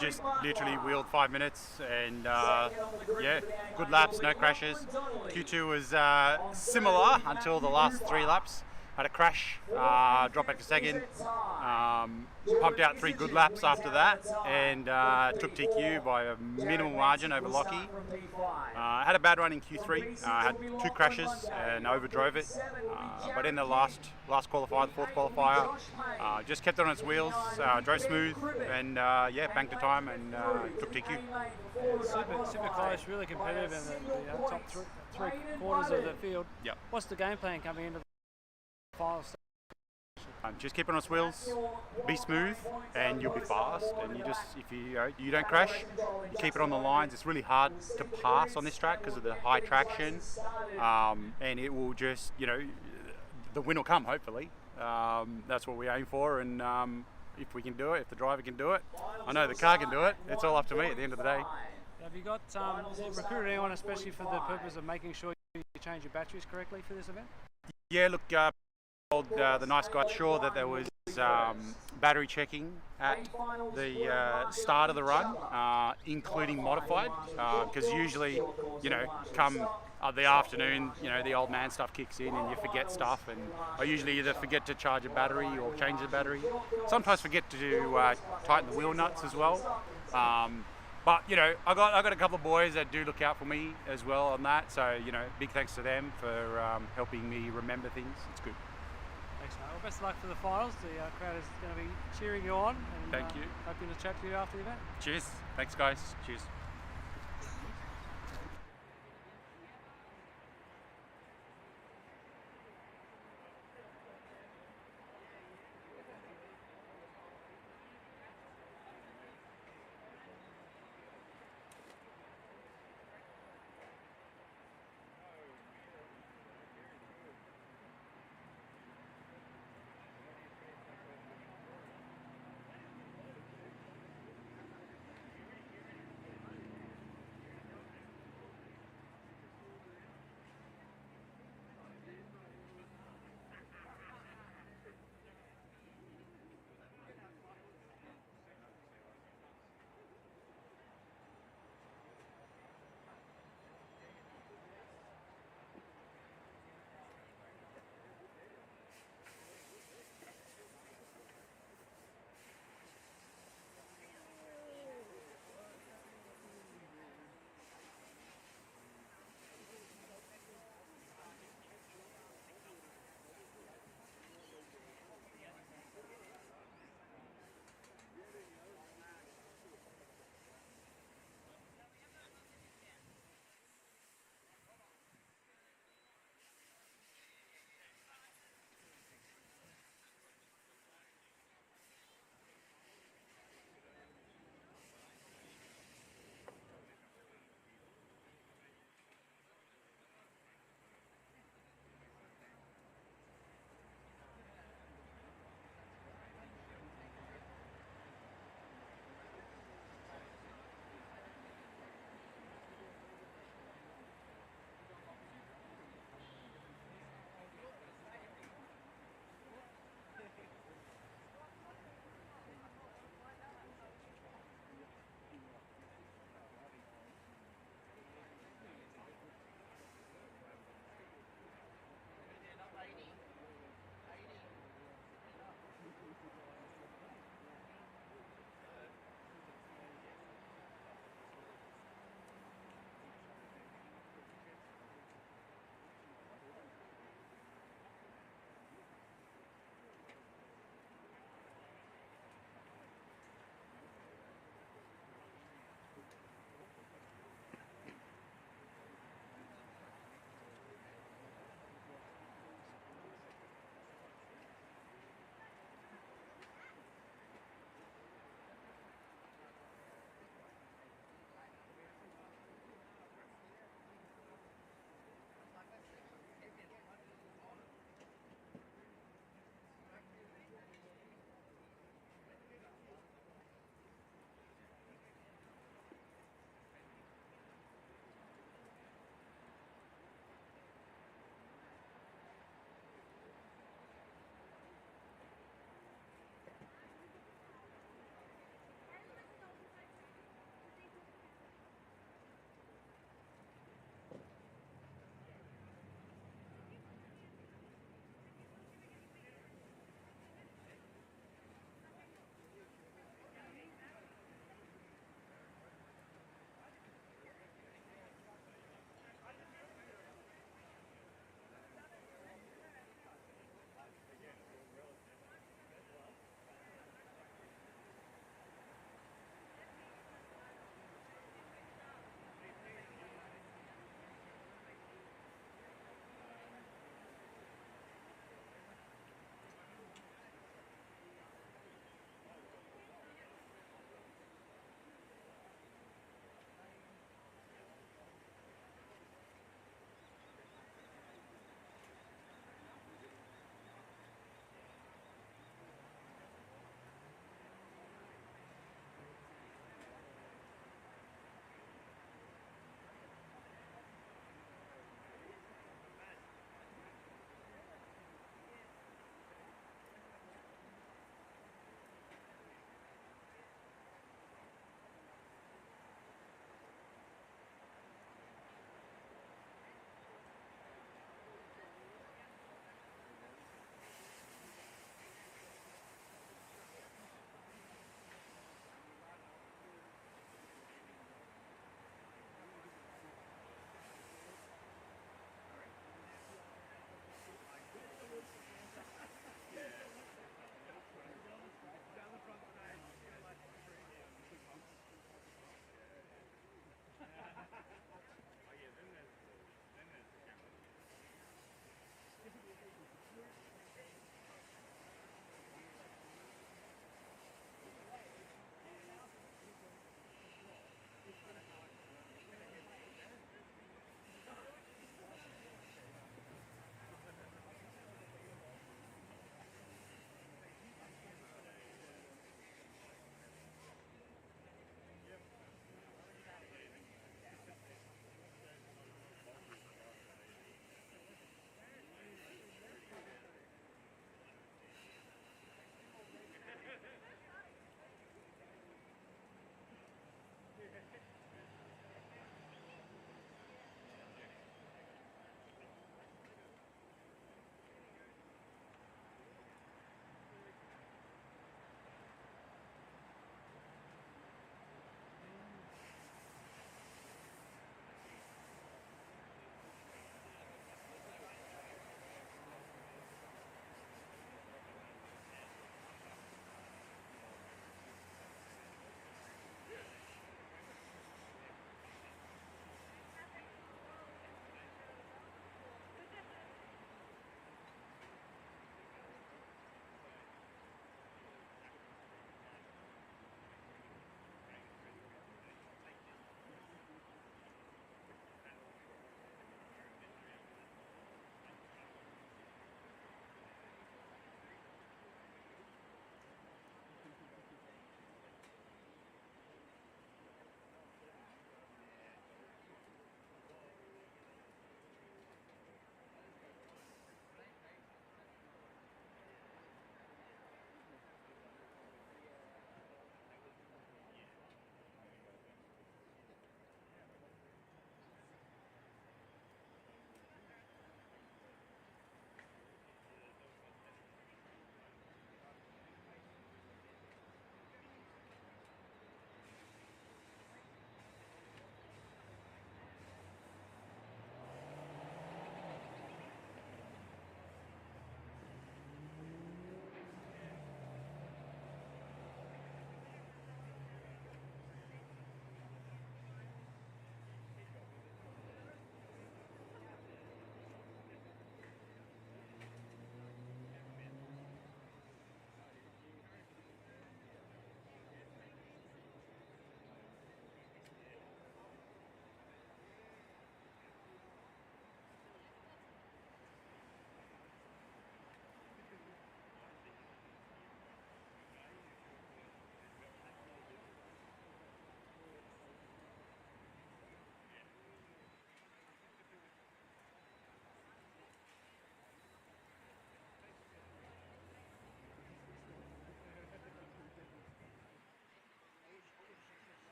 Just literally wheeled 5 minutes and yeah, good laps, no crashes. Q2 was similar until the last 3 laps. Had a crash, dropped back to second, pumped out 3 good laps after that, and took TQ by a minimal margin over Lockie. Had a bad run in Q3, had 2 crashes and overdrove it, but in the last qualifier, the fourth qualifier, just kept it on its wheels, drove smooth, and yeah, banked the time and took TQ. Super close, really competitive in the top three quarters of the field. Yep. What's the game plan coming into the final stage? Just keep it on its wheels, be smooth, and you'll be fast. And if you don't crash, you keep it on the lines. It's really hard to pass on this track because of the high traction, and it will just, the win will come hopefully. That's what we aim for, and if we can do it, if the driver can do it, I know the car can do it. It's all up to me at the end of the day. Have you got recruited anyone, especially for the purpose of making sure you change your batteries correctly for this event? Yeah, look, told the nice guy sure that there was battery checking at the start of the run, including modified, because usually, come the afternoon, the old man stuff kicks in and you forget stuff, and I usually either forget to charge a battery or change the battery. Sometimes forget to tighten the wheel nuts as well. But I got a couple of boys that do look out for me as well on that. So big thanks to them for helping me remember things. It's good. Thanks, mate. Well, best of luck for the finals. The crowd is going to be cheering you on. And, Thank you. Hoping to chat to you after the event. Cheers. Thanks, guys. Cheers.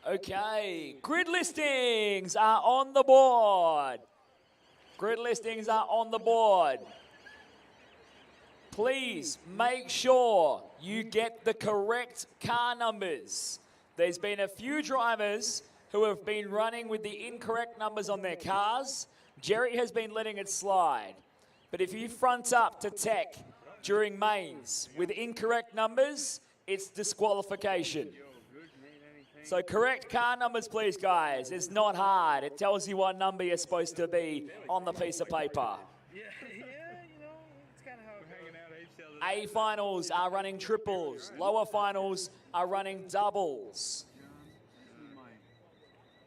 Okay, grid listings are on the board. Grid listings are on the board. Please make sure you get the correct car numbers. There's been a few drivers who have been running with the incorrect numbers on their cars. Jerry has been letting it slide. But if you front up to tech during mains with incorrect numbers, it's disqualification. So correct car numbers, please, guys. It's not hard. It tells you what number you're supposed to be on the piece of paper. A finals are running triples. Lower finals are running doubles.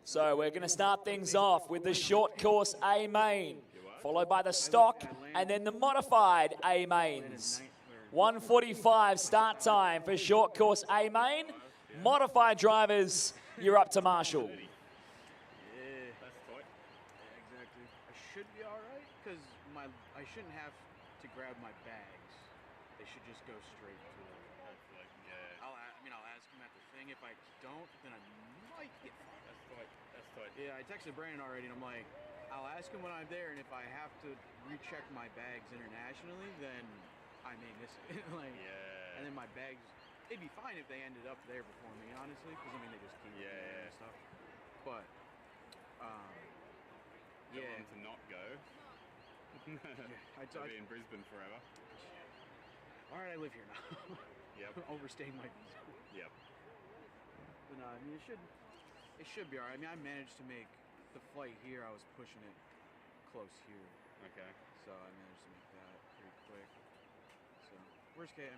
So we're going to start things off with the short course A main, followed by the stock and then the modified A mains. 1:45 start time for short course A main. Modified drivers, you're up to Marshall. Yeah, that's tight. Yeah, exactly. I should be all right because I shouldn't have to grab my bags. They should just go straight to it. Hopefully, yeah. I'll ask him at the thing. If I don't, then I might get fined. That's tight. That's tight. Yeah, I texted Brandon already, and I'm like, I'll ask him when I'm there, and if I have to recheck my bags internationally, then I may miss it. And then my bags. It'd be fine if they ended up there before me, honestly, because they just keep and stuff. But, Don't want to not go. I'll be in Brisbane forever. All right, I live here now. Yep. Overstaying my visa. Yep. But no, it should be all right. I managed to make the flight here. I was pushing it close here. Okay. So I managed to make that pretty quick. So worst case,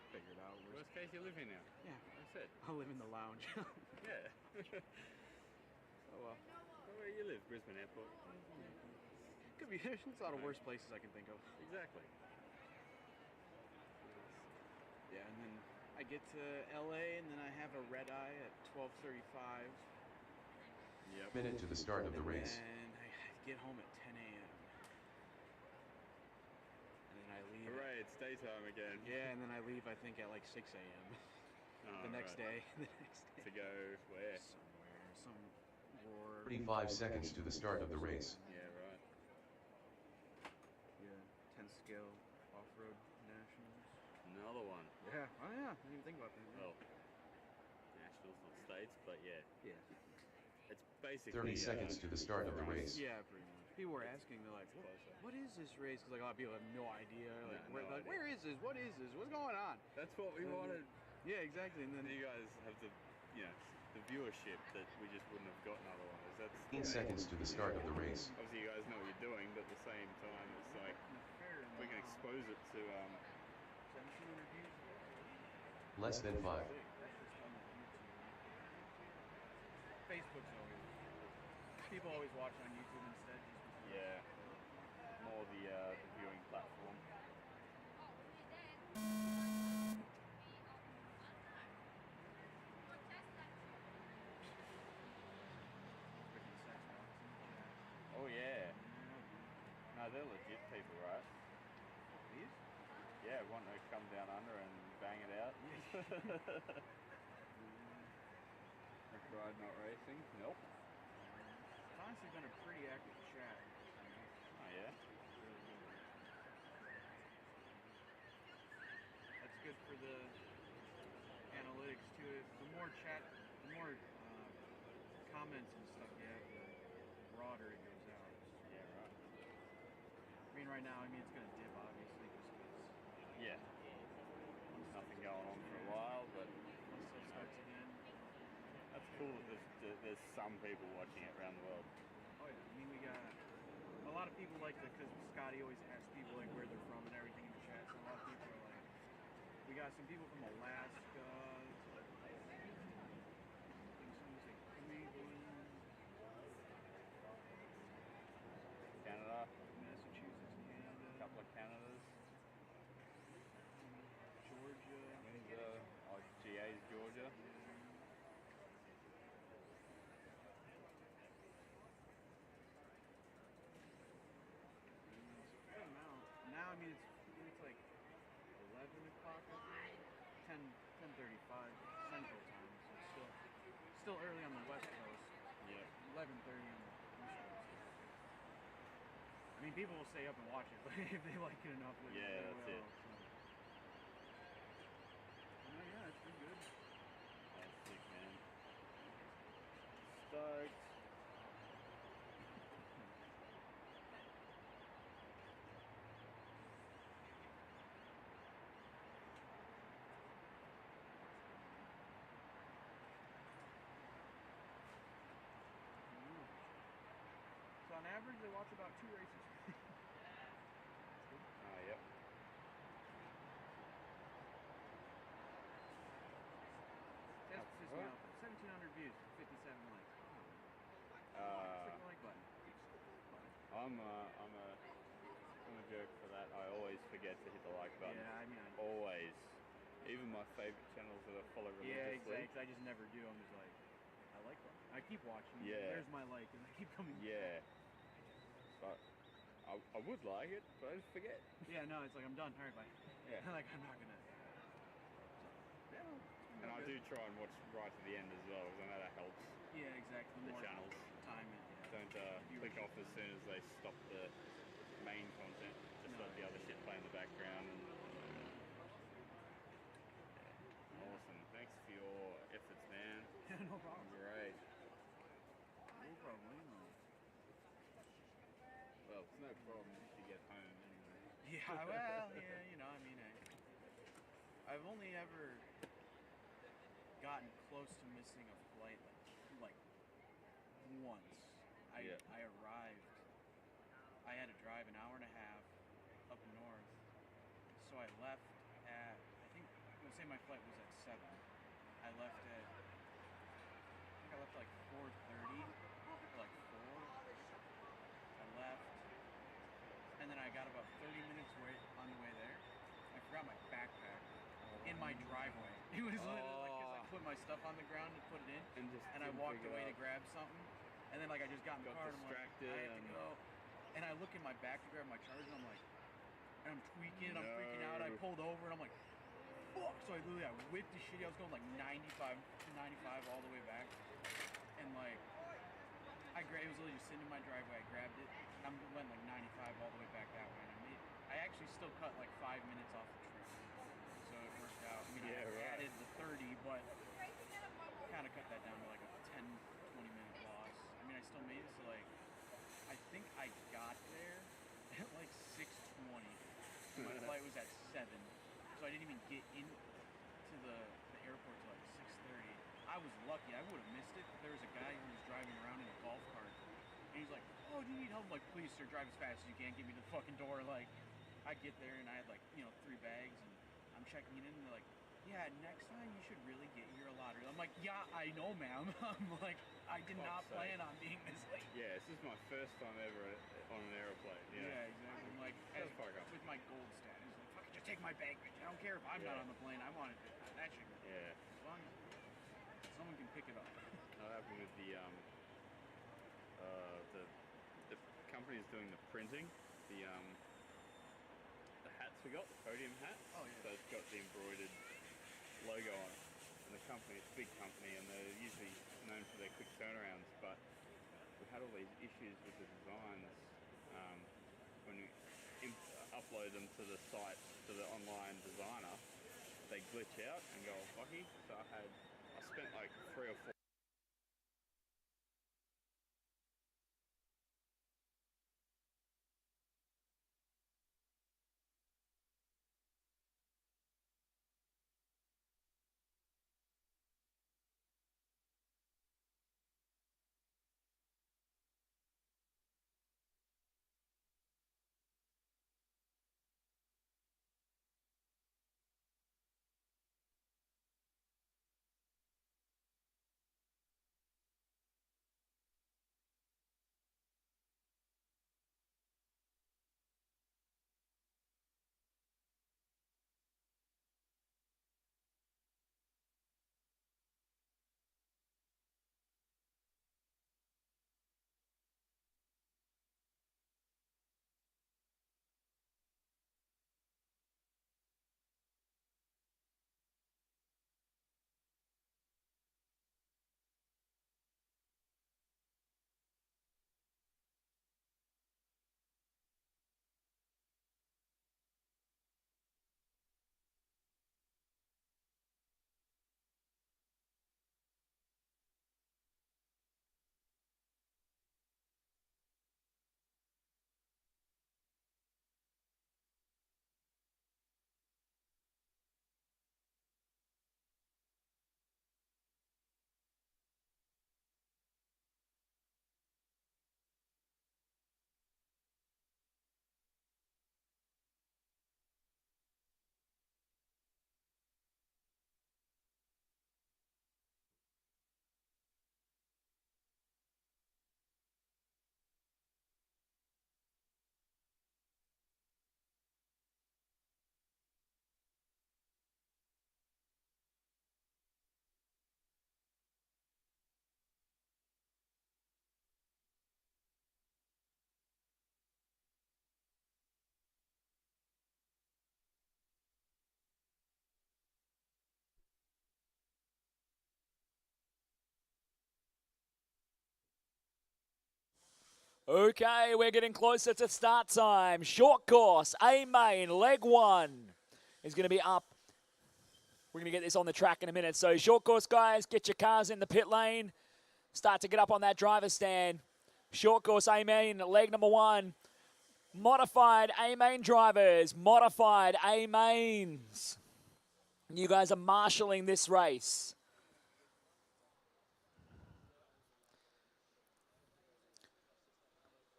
figured out. Worst case, you live here now. Yeah, That's it. I'll live in the lounge. Yeah. Oh well. Where you live? Brisbane Airport. Could be. There's a lot of worse places I can think of. Exactly. Yeah, and then I get to LA, and then I have a red eye at 12:35. Yep. Minute to the start of the race. And I get home at 10 a.m. And then I leave. Hooray! It's daytime again. Yeah, and then I leave. I think at like 6 a.m. The next day. To go where? Somewhere. Some roar. 35 seconds to the start of the race. Yeah, right. Yeah, 10 scale off-road nationals. Another one. Yeah. Oh yeah. I didn't even think about that. Well, nationals, not states, but yeah. Yeah. It's basically 30 seconds to the start of the race. Yeah, pretty much. People were asking, they're like, what is this race? Because like, a lot of people have no idea. Like, where is this? What is this? What's going on? That's what we wanted. Yeah, exactly. And then you guys have the viewership that we just wouldn't have gotten otherwise. That's 15 seconds to the start of the race. Obviously, you guys know what you're doing, but at the same time, it's like we can expose it to. Less than 5. Facebook's always. People always watch on YouTube instead. Yeah. More the viewing platform. Oh yeah. No, they're legit people, right? These? Yeah, want to come down under and bang it out. McBride not racing? Nope. It's honestly been a pretty active chat. Oh yeah? That's good for the analytics too. The more chat, the more comments and stuff you have, the broader it goes out. Yeah, right. I mean, right now, it's going to dip, obviously, just because. Yeah. Nothing going on for a while, but starts again. That's cool that there's some people watching it around the world. Oh yeah, I mean, we got a lot of people like because Scotty always asks people like where they're from and everything in the chat. So a lot of people are like, we got some people from Alaska. Canada, Massachusetts, Canada, a couple of Canadas, Georgia, GA's Georgia. Now, it's like 11 o'clock, 10:35 Central still early on the West Coast. Yeah. 11:30 on the East Coast. I mean, people will stay up and watch it, but if they like it enough, they Yeah, that's will. it. So. No, yeah, it's been good. That's sick, man. Stoked. So on average, they watch about 2 races. Yep. That's pissed me off. 1,700 views, 57 likes. Click the like button. I'm a jerk for that. I always forget to hit the like button. Yeah, I mean, always. Even my favorite channels that I follow religiously. Yeah, exactly. I just never do. I'm just like, I like one. I keep watching. Yeah. There's my like, and I keep coming. Yeah. But I would like it, but I just forget. Yeah, no, it's like I'm done. All right, bye. Yeah. Like I'm not gonna. Yeah. And I do try and watch right to the end as well, because I know that helps. Yeah, exactly. The More channels. time it. Yeah. Don't click off as soon as they stop the main content. Just let the other shit play in the background. And, Awesome. Thanks for your efforts, man. No problem. Great. No problem. Well, it's no problem if you get home anyway. Yeah, well, yeah, you know, I mean, I've only ever gotten close to missing a flight like once. I arrived. I had to drive an hour and a half up north, so I left at, I think, let's say my flight was at 7. I left at, I think I left at like 4:30, or like 4. I left, and then I got about 30 minutes on the way there. I forgot my backpack in my driveway. It was literally like, 'cause I put my stuff on the ground and put it in, and I walked away to grab something, and then like I just got in the car and I'm like, I have to go. And I look in my back to grab my charger and I'm like, and I'm tweaking, I'm freaking out. I pulled over and I'm like, fuck. So I whipped the shit. I was going like 95 to 95 all the way back. And like, it was literally just sitting in my driveway. I grabbed it. I went like 95 all the way back that way. And I actually still cut like 5 minutes off the trip. So it worked out. I mean, I added the 30, but kind of cut that down to like a 10, 20 minute loss. I mean, I still made it. So like, I think I got there at like 6:20. My flight was at 7, so I didn't even get into the airport till like 6:30. I was lucky. I would have missed it. There was a guy who was driving around in a golf cart, and he's like, "Oh, do you need help?" I'm like, "Please, sir, drive as fast as you can. Get me to the fucking door." Like, I get there and I had like 3 bags, and I'm checking it in, and they're like, "Yeah, next time you should really get here a lot earlier." I'm like, "Yeah, I know, ma'am." I'm like, I did not plan on being this late. Yeah, this is my first time ever on an airplane. Yeah, exactly. I'm like, with my gold status, like, fucking just take my bag, bitch. I don't care if I'm not on the plane. I want it. That shit. Yeah. As long as someone can pick it up. That happened with the company is doing the printing, the hats we got, the podium hats. Oh yeah. So it's got the embroidered logo on it. And the company, it's a big company, and they're usually known for their quick turnarounds, but we had all these issues with the designs when we upload them to the site, to the online designer. They glitch out and go all fucky. So I spent like 3 or 4 Okay, we're getting closer to start time. Short course, A main, leg 1 is going to be up. We're going to get this on the track in a minute. So short course, guys, get your cars in the pit lane. Start to get up on that driver's stand. Short course, A main, leg number 1. Modified A main drivers, modified A mains. You guys are marshalling this race.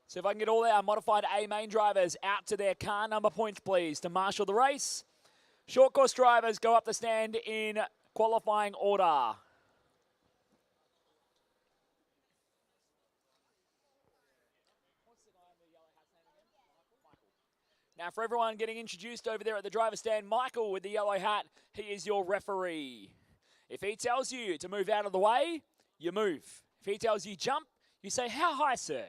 So if I can get all our modified A main drivers out to their car number points, please, to marshal the race. Short course drivers go up the stand in qualifying order. Now for everyone getting introduced over there at the driver's stand, Michael with the yellow hat, he is your referee. If he tells you to move out of the way, you move. If he tells you jump, you say, how high, sir?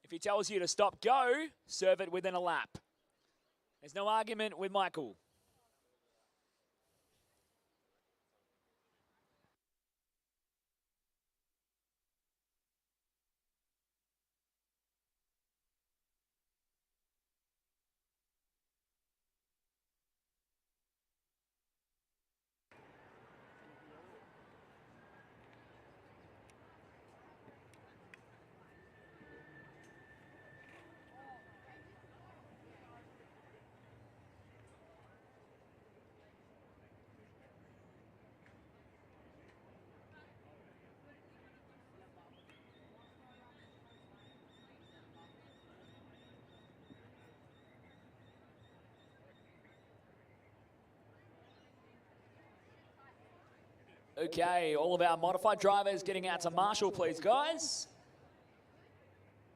If he tells you to stop, go, serve it within a lap. There's no argument with Michael. Okay, all of our modified drivers getting out to marshal, please, guys.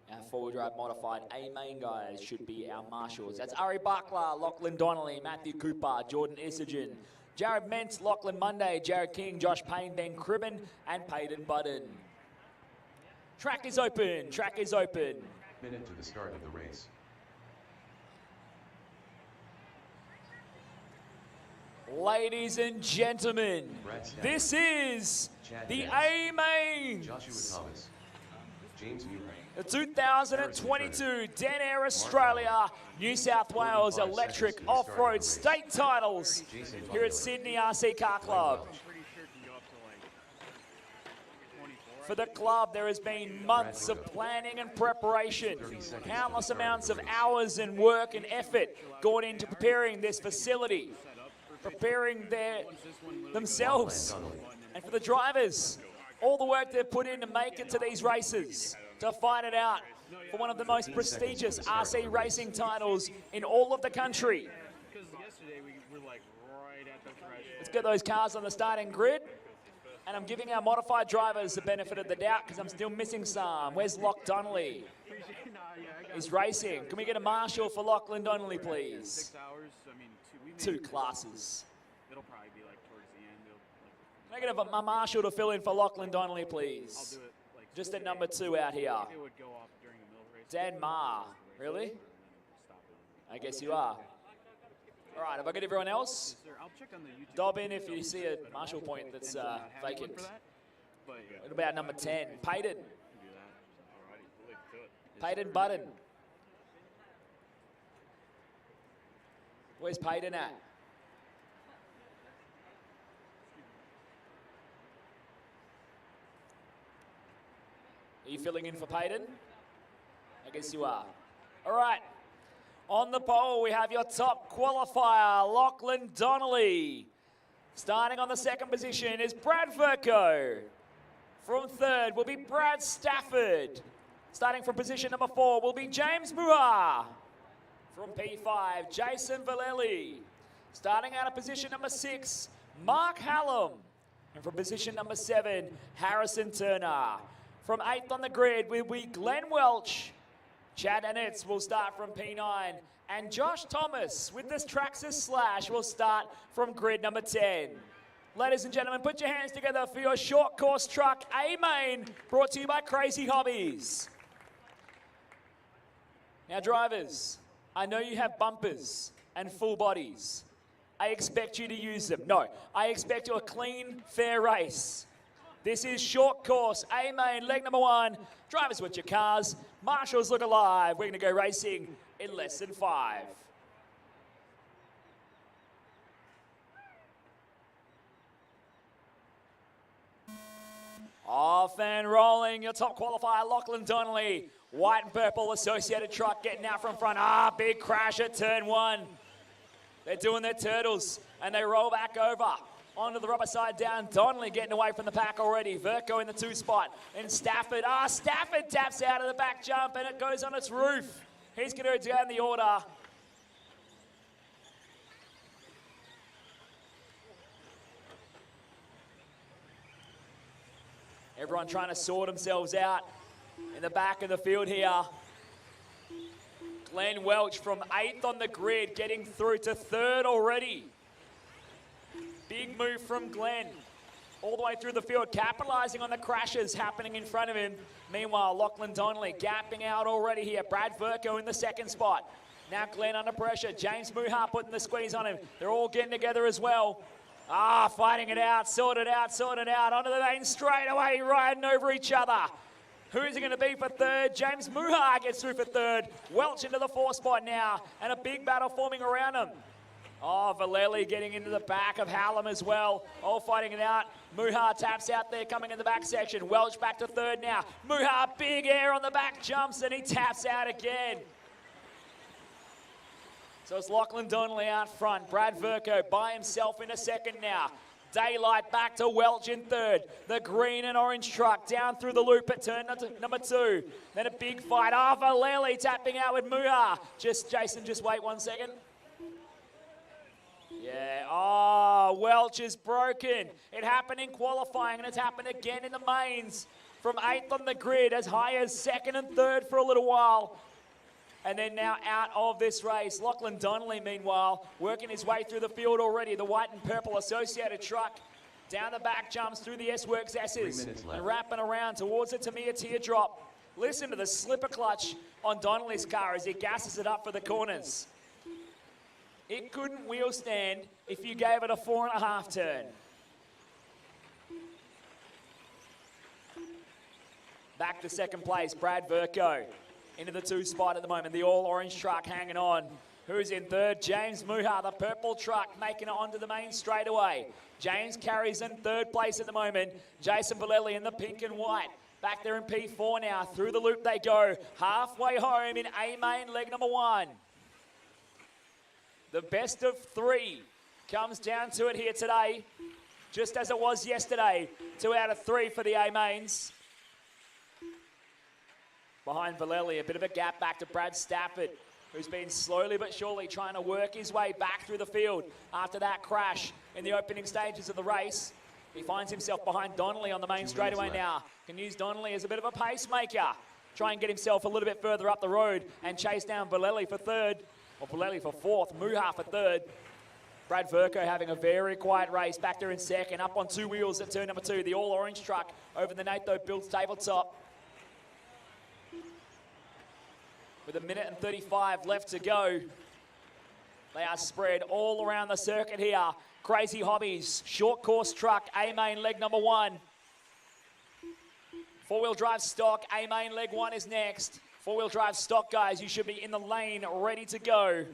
Our four-wheel drive modified A-main guys should be our marshals. That's Ari Buckler, Lachlan Donnelly, Matthew Cooper, Jordan Isagen, Jared Mentz, Lachlan Monday, Jared King, Josh Payne, Ben Cribben, and Payton Budden. Track is open, track is open. Minute to the start of the race. Ladies and gentlemen, this is the A-main. Joshua Thomas. James Muir. The 2022 Denair Australia New South Wales Electric Off-Road State Titles here at Sydney RC Car Club. For the club, there has been months of planning and preparation, countless amounts of hours and work and effort gone into preparing this facility, preparing themselves, and for the drivers, all the work they've put in to make it to these races, to fight it out for one of the most prestigious RC racing titles in all of the country. Let's get those cars on the starting grid. And I'm giving our modified drivers the benefit of the doubt because I'm still missing some. Where's Loch Donnelly? He's racing. Can we get a marshal for Lachlan Donnelly, please? 2 classes. It'll probably be like towards the end. Can I get a marshal to fill in for Lachlan Donnelly, please? Just at number 2 out here. Dan Ma. Really? I guess you are. All right, have I got everyone else? Dob in if you see a marshal point that's vacant. What about number 10? Payton. Payton Budden. Where's Payton at? Are you filling in for Payton? I guess you are. All right. On the pole, we have your top qualifier, Lachlan Donnelly. Starting on the 2nd position is Brad Verco. From 3rd will be Brad Stafford. Starting from position number 4 will be James Muir. From P5, Jason Valelli. Starting out of position number 6, Mark Hallam. And from position number 7, Harrison Turner. From 8th on the grid will be Glenn Welch. Chad Annetts will start from P9, and Josh Thomas with this Traxxas Slash will start from grid number 10. Ladies and gentlemen, put your hands together for your short course truck A-Main, brought to you by Crazy Hobbies. Now drivers, I know you have bumpers and full bodies. I expect you to use them. No, I expect a clean, fair race. This is short course, A main, leg number 1. Drivers with your cars. Marshals look alive. We're going to go racing in less than 5. Off and rolling, your top qualifier, Lachlan Donnelly. White and purple associated truck getting out from front. Big crash at turn 1. They're doing their turtles, and they roll back over onto the rubber side down. Donnelly getting away from the pack already. Verco in the 2 spot. And Stafford. Stafford taps out of the back jump, and it goes on its roof. He's going to go down the order. Everyone trying to sort themselves out in the back of the field here. Glenn Welch from 8th on the grid, getting through to 3rd already. Big move from Glenn. All the way through the field, capitalising on the crashes happening in front of him. Meanwhile, Lachlan Donnelly gapping out already here. Brad Verco in the 2nd spot. Now Glenn under pressure. James Muha putting the squeeze on him. They're all getting together as well. Fighting it out, sorted out. Onto the main straightaway, riding over each other. Who's it going to be for 3rd? James Muha gets through for 3rd. Welch into the 4th spot now, and a big battle forming around him. Valeli getting into the back of Hallam as well. All fighting it out. Muha taps out there, coming in the back section. Welch back to 3rd now. Muha, big air on the back jumps, and he taps out again. So it's Lachlan Donnelly out front. Brad Verco by himself in a 2nd now. Daylight back to Welch in 3rd. The green and orange truck down through the loop at turn number 2. Then a big fight. Valeli tapping out with Muha. Jason, just wait 1 second. Yeah, Welch is broken. It happened in qualifying, and it's happened again in the mains. From 8th on the grid, as high as 2nd and 3rd for a little while. And then now out of this race. Lachlan Donnelly, meanwhile, working his way through the field already. The white and purple associated truck down the back jumps through the S-Works S's and wrapping around towards the Tamiya teardrop. Listen to the slipper clutch on Donnelly's car as he gasses it up for the corners. It couldn't wheel stand if you gave it a 4.5 turn. Back to 2nd place, Brad Verco. Into the 2 spot at the moment. The all-orange truck hanging on. Who's in 3rd? James Muha, the purple truck, making it onto the main straightaway. James carries in 3rd place at the moment. Jason Valeli in the pink and white. Back there in P4 now. Through the loop they go. Halfway home in A main, leg number 1. The best of 3 comes down to it here today. Just as it was yesterday. 2 out of 3 for the A mains. Behind Valeli, a bit of a gap back to Brad Stafford, who's been slowly but surely trying to work his way back through the field after that crash in the opening stages of the race. He finds himself behind Donnelly on the main straightaway now. Can use Donnelly as a bit of a pacemaker. Try and get himself a little bit further up the road and chase down Valeli for 3rd, or Valeli for 4th, Muha for 3rd. Brad Verco having a very quiet race back there in 2nd, up on 2 wheels at turn number 2. The all-orange truck over the Natho Builds tabletop. With 1 minute and 35 left to go. They are spread all around the circuit here. Crazy Hobbies, short course truck, A main leg number 1. 4-wheel drive stock, A main leg 1 is next. 4-wheel drive stock, guys, you should be in the lane, ready to go.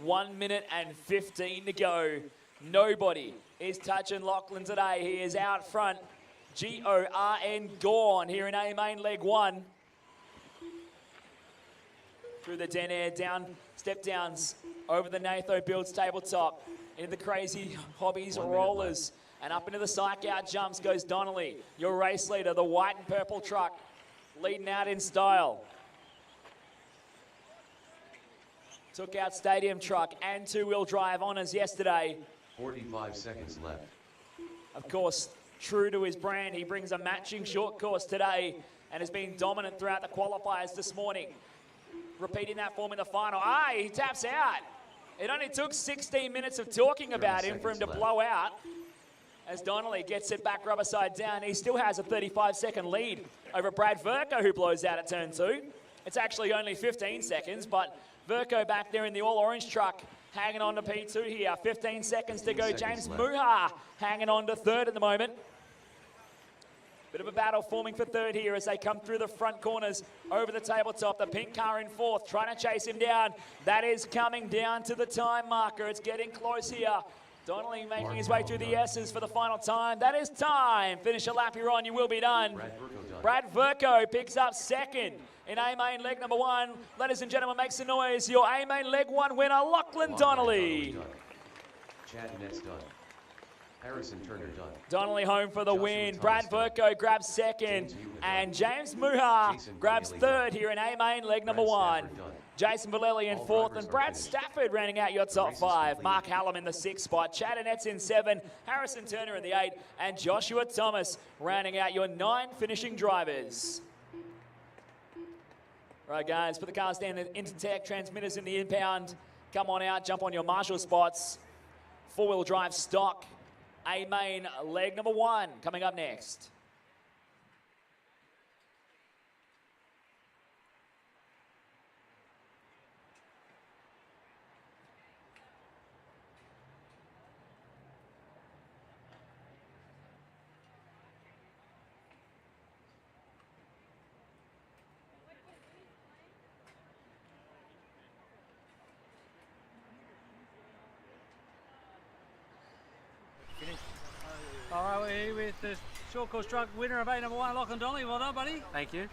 1 minute and 15 to go. Nobody is touching Lachlan today. He is out front. G-O-R-N, gone here in A main leg 1. Through the Denair down, step downs over the Natho Builds tabletop. Into the Crazy Hobbies rollers. And up into the psych out jumps goes Donnelly, your race leader, the white and purple truck, leading out in style. Took out Stadium Truck and 2-wheel drive honours yesterday. 45 seconds left. Of course, true to his brand, he brings a matching short course today and has been dominant throughout the qualifiers this morning. Repeating that form in the final. He taps out. It only took 16 minutes of talking about him for him to blow out. As Donnelly gets it back rubber side down, he still has a 35-second lead over Brad Verco, who blows out at turn 2. It's actually only 15 seconds, but Verco back there in the all-orange truck hanging on to P2 here. 15 seconds to go. 15 James seconds left. Muha hanging on to third at the moment. Bit of a battle forming for third here as they come through the front corners over the tabletop. The pink car in fourth, trying to chase him down. That is coming down to the time marker. It's getting close here. Donnelly making his way through the S's for the final time. That is time. Finish a lap you're on, you will be done. Brad Verco picks up second in A-Main leg number 1. Ladies and gentlemen, make some noise. Your A-Main leg 1 winner, Lachlan Donnelly. Chad Ness done. Harrison Turner done. Donnelly home for the win. Brad Verco grabs second. And James Muha grabs third here in A-Main leg number 1. Jason Vallely in fourth, and Brad Stafford rounding out your top 5. Mark Hallam in the 6th spot. Chad Annetts in 7. Harrison Turner in the 8. And Joshua Thomas rounding out your 9 finishing drivers. Right, guys, put the cars down, the Intertech transmitters in the impound. Come on out, jump on your Marshall spots. 4-wheel drive stock. A-Main leg number 1 coming up next. All right, we're here with the short course truck winner of A number 1, Lachlan Donnelly. Well done, buddy. Thank you.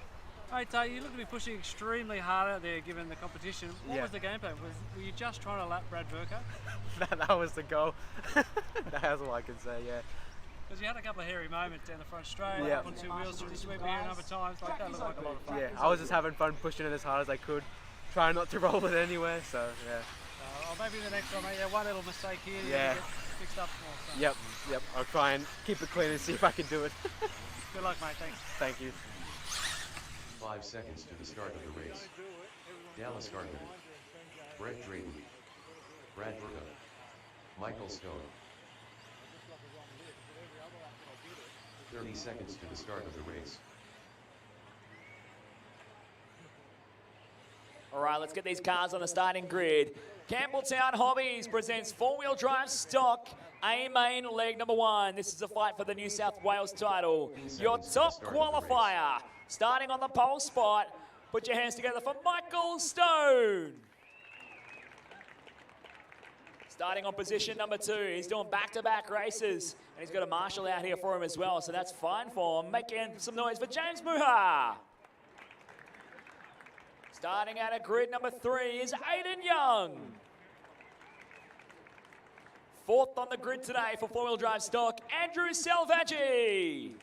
Mate, you look to be pushing extremely hard out there given the competition. What was the game plan? Were you just trying to lap Brad Verco? that was the goal. That's all I can say, yeah. Because you had a couple of hairy moments down the front straight, Yeah. up on 2 wheels through the sweep here a number of times. Like, that looked like a lot of fun. Yeah, I was just having fun pushing it as hard as I could, trying not to roll it anywhere, so yeah. Maybe the next time, mate, one little mistake here. Yeah. Get fixed up more. So. Yep. I'll try and keep it clean and see if I can do it. Good luck, mate. Thanks. Thank you. 5 seconds to the start of the race. Dallas Gardner. Brett Drayton. Brad Verco. Michael Stone. 30 seconds to the start of the race. All right, let's get these cars on the starting grid. Campbelltown Hobbies presents 4-wheel drive stock A-Main leg number 1. This is a fight for the New South Wales title. Your top qualifier, starting on the pole spot. Put your hands together for Michael Stone. Starting on position number 2. He's doing back-to-back races, and he's got a marshal out here for him as well, so that's fine for him. Making some noise for James Muha. Starting out at grid number 3 is Aiden Young. 4th on the grid today for 4-wheel drive stock, Andrew Salvaggi.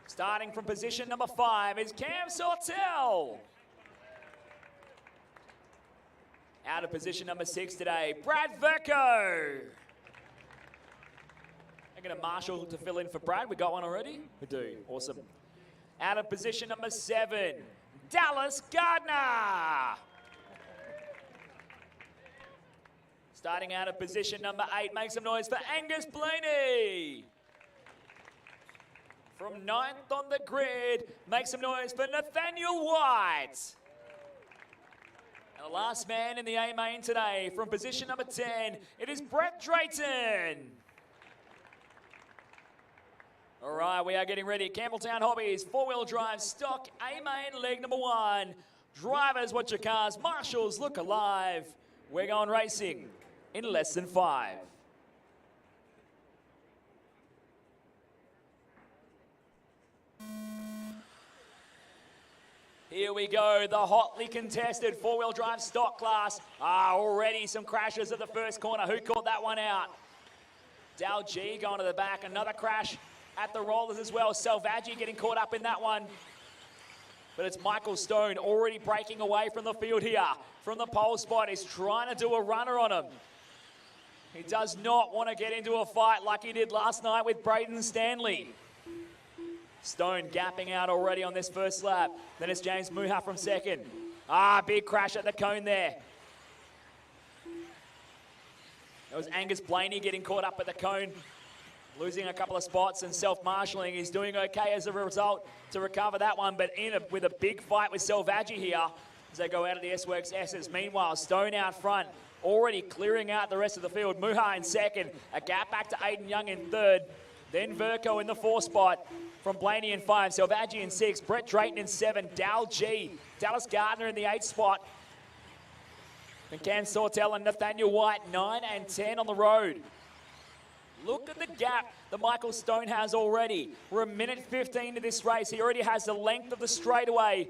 Starting from position number 5 is Cam Sortel. Out of position number 6 today, Brad Verco. I'm going to marshal to fill in for Brad. We got one already? We do. Awesome. Out of position number 7, Dallas Gardner. Starting out of position number 8, make some noise for Angus Blaney. From 9th on the grid, make some noise for Nathaniel White. And the last man in the A-Main today, from position number 10, it is Brett Drayton. All right, we are getting ready. Campbelltown Hobbies, 4-wheel drive stock, A-Main leg number 1. Drivers, watch your cars. Marshals, look alive. We're going racing in less than 5. Here we go, the hotly contested 4-wheel drive stock class. Already some crashes at the first corner. Who caught that one out? Dal G going to the back, another crash at the rollers as well. Salvaggi getting caught up in that one. But it's Michael Stone already breaking away from the field here. From the pole spot, he's trying to do a runner on him. He does not want to get into a fight like he did last night with Braden Stanley. Stone gapping out already on this first lap. Then it's James Muha from second. Big crash at the cone there. It was Angus Blaney getting caught up at the cone, losing a couple of spots and self-marshalling. He's doing okay as a result to recover that one, but with a big fight with Salvaggi here as they go out of the S-Works S's. Meanwhile, Stone out front, already clearing out the rest of the field. Muha in second, a gap back to Aiden Young in third, then Verco in the 4 spot from Blaney in 5, Salvaggi in 6, Brett Drayton in 7, Dal G, Dallas Gardner in the 8 spot, and Cam Sawtell and Nathaniel White 9 and 10 on the road. Look at the gap that Michael Stone has already. We're a minute 15 to this race. He already has the length of the straightaway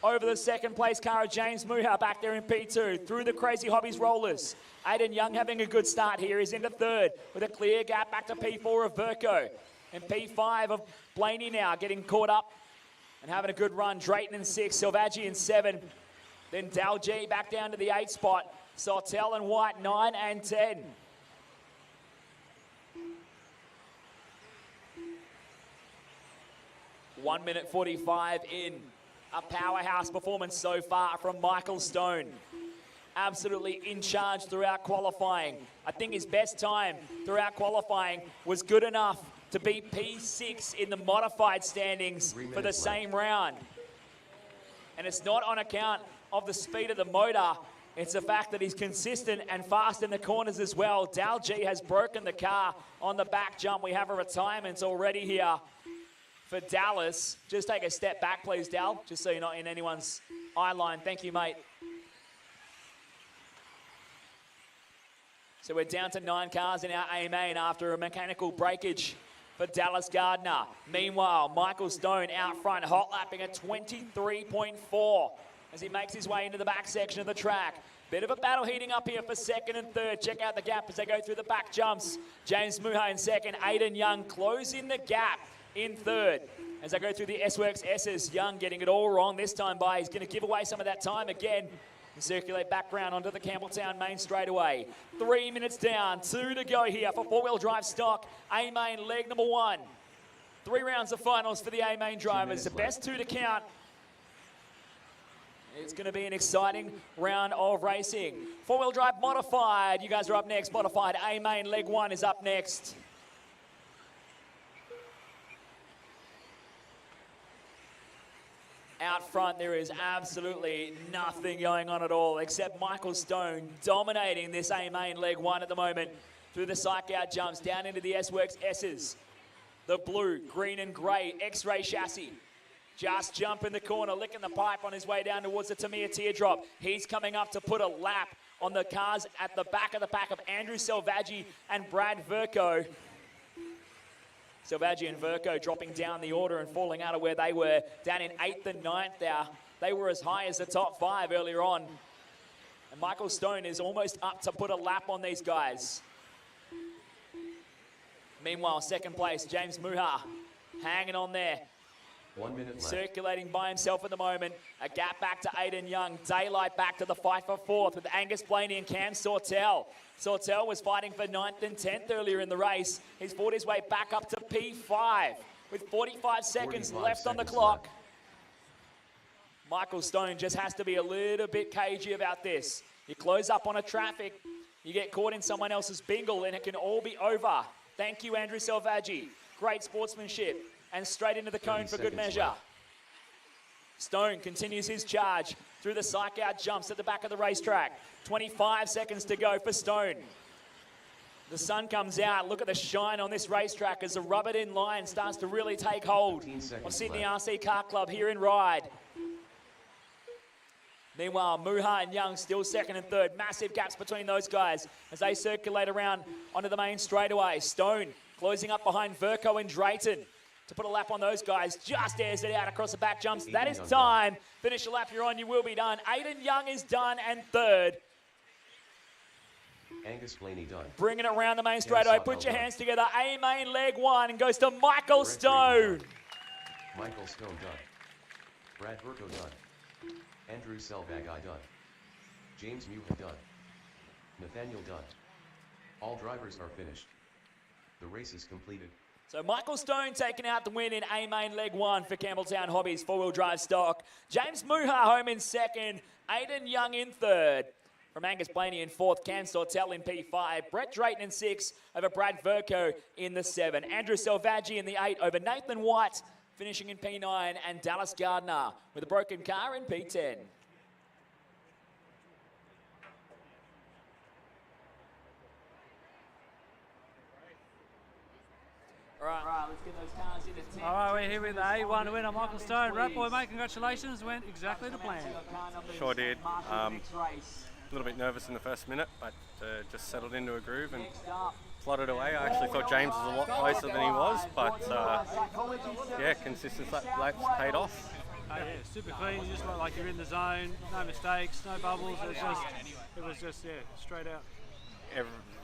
over the second place car of James Muha back there in P2 through the Crazy Hobbies rollers. Aiden Young having a good start here. He's into third with a clear gap back to P4 of Verco. And P5 of Blaney now getting caught up and having a good run. Drayton in 6, Salvaggi in 7. Then Dal G back down to the 8 spot. Sawtell and White 9 and 10. One minute 45 in. A powerhouse performance so far from Michael Stone. Absolutely in charge throughout qualifying. I think his best time throughout qualifying was good enough to beat P6 in the modified standings for the same round. And it's not on account of the speed of the motor. It's the fact that he's consistent and fast in the corners as well. Dal G has broken the car on the back jump. We have a retirement already here for Dallas. Just take a step back, please, Dal, just so you're not in anyone's eye line. Thank you, mate. So we're down to 9 cars in our A main after a mechanical breakage for Dallas Gardner. Meanwhile, Michael Stone out front, hot lapping at 23.4 as he makes his way into the back section of the track. Bit of a battle heating up here for second and third. Check out the gap as they go through the back jumps. James Muha in second, Aiden Young closing the gap in third. As I go through the S-Works S's, Young getting it all wrong this time by. He's going to give away some of that time again and circulate back round onto the Campbelltown main straightaway. 3 minutes down, 2 to go here for four-wheel drive stock. A-main leg number 1. 3 rounds of finals for the A-main drivers. The best 2 to count. It's going to be an exciting round of racing. Four-wheel drive modified. You guys are up next. Modified A-main leg 1 is up next. Out front, there is absolutely nothing going on at all except Michael Stone dominating this A-main leg 1 at the moment through the psych-out jumps down into the S-Works S's. The blue, green and grey X-ray chassis. Just jump in the corner, licking the pipe on his way down towards the Tamiya Teardrop. He's coming up to put a lap on the cars at the back of the pack of Andrew Salvaggi and Brad Verco. Salvaggi and Verco dropping down the order and falling out of where they were, down in 8th and 9th there. They were as high as the top 5 earlier on. And Michael Stone is almost up to put a lap on these guys. Meanwhile, second place, James Muha hanging on there. 1 minute left. Circulating by himself at the moment. A gap back to Aiden Young. Daylight back to the fight for 4th with Angus Blaney and Cam Sawtell. Sawtell was fighting for 9th and 10th earlier in the race. He's fought his way back up to P5 with 45 seconds left on the clock. Michael Stone just has to be a little bit cagey about this. You close up on a traffic, you get caught in someone else's bingle, and it can all be over. Thank you, Andrew Salvaggi. Great sportsmanship. And straight into the cone for good measure. Stone continues his charge through the psych-out jumps at the back of the racetrack. 25 seconds to go for Stone. The sun comes out. Look at the shine on this racetrack as the rubbered-in line starts to really take hold of Sydney RC Car Club here in Ryde. Meanwhile, Muha and Young still second and third. Massive gaps between those guys as they circulate around onto the main straightaway. Stone closing up behind Verco and Drayton to put a lap on those guys. Just airs it out across the back jumps. That is time. Finish a lap you're on, you will be done. Aiden Young is done and third. Angus Blaney done. Bringing it around the main straightaway. Put your hands together. A-main leg 1 and goes to Michael Stone. Michael Stone done. Brad Verco done. Andrew Salvaggi done. James Muha done. Nathaniel done. All drivers are finished. The race is completed. So Michael Stone taking out the win in A-main leg 1 for Campbelltown Hobbies four-wheel drive stock. James Muha home in second. Aiden Young in third. From Angus Blaney in 4th, Cam Sawtell in P5. Brett Drayton in 6 over Brad Verco in the 7. Andrew Salvaggi in the 8 over Nathan White, finishing in P9. And Dallas Gardner with a broken car in P10. right, let's get those cars into 10. All right, we're here with the A1 winner, Michael Stone. Rat Boy, mate, congratulations. Went exactly to plan. Sure did. A little bit nervous in the first minute, but just settled into a groove and plodded away. I actually thought James was a lot closer than he was, but yeah, consistent laps paid off. Yeah, super clean. You just look like you're in the zone. No mistakes, no bubbles. It was just straight out.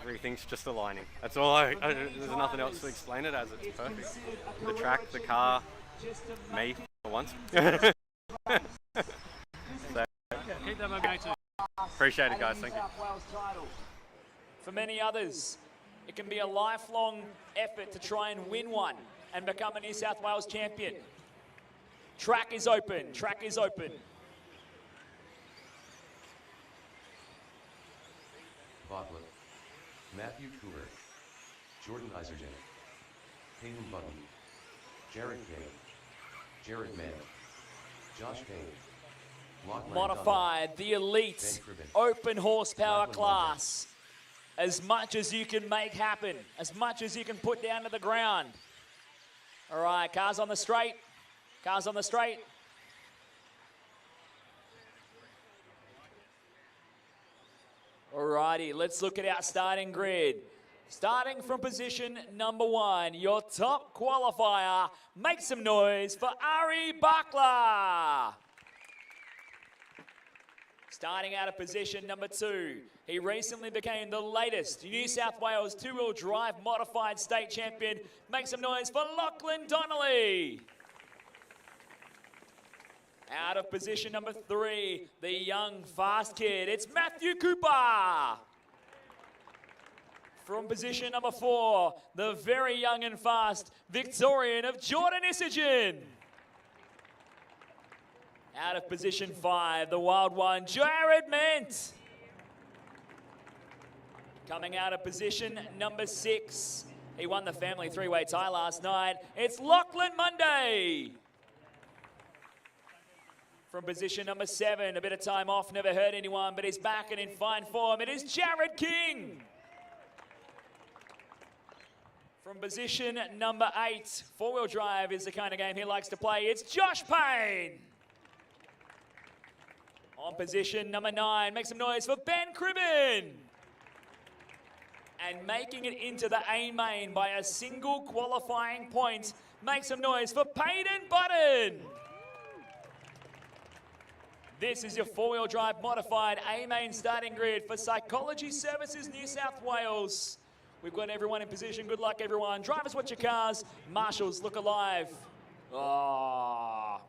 Everything's just aligning. That's all. There's nothing else to explain it as. It's perfect. The track, the car, me for once. So, keep that momentum. Appreciate it, guys. Thank you. For many others, it can be a lifelong effort to try and win one and become a New South Wales champion. Track is open. Track is open. Bartlett, Matthew Cooler, Jordan Isergen, Hayden Buggy, Jared Kay, Jared Mann, Josh Payne, Lachlan Modified, the elite open horsepower class. As much as you can make happen, as much as you can put down to the ground. All right, cars on the straight. Cars on the straight. Alrighty, let's look at our starting grid. Starting from position number 1, your top qualifier. Make some noise for Ari Bakla. Starting out of position number 2, he recently became the latest New South Wales two-wheel drive modified state champion. Make some noise for Lachlan Donnelly. Out of position number 3, the young, fast kid, it's Matthew Cooper. From position number 4, the very young and fast Victorian of Jordan Isagen. Out of position 5, the wild one, Jared Ment. Coming out of position number 6, he won the family three-way tie last night, it's Lachlan Monday. From position number 7, a bit of time off, never hurt anyone, but he's back and in fine form. It is Jared King. From position number 8, four-wheel drive is the kind of game he likes to play. It's Josh Payne. On position number 9, make some noise for Ben Cribben. And making it into the A main by a single qualifying point, make some noise for Payden Button. This is your four-wheel drive modified A-main starting grid for Psychology Services New South Wales. We've got everyone in position. Good luck, everyone. Drivers, watch your cars. Marshals, look alive. Oh,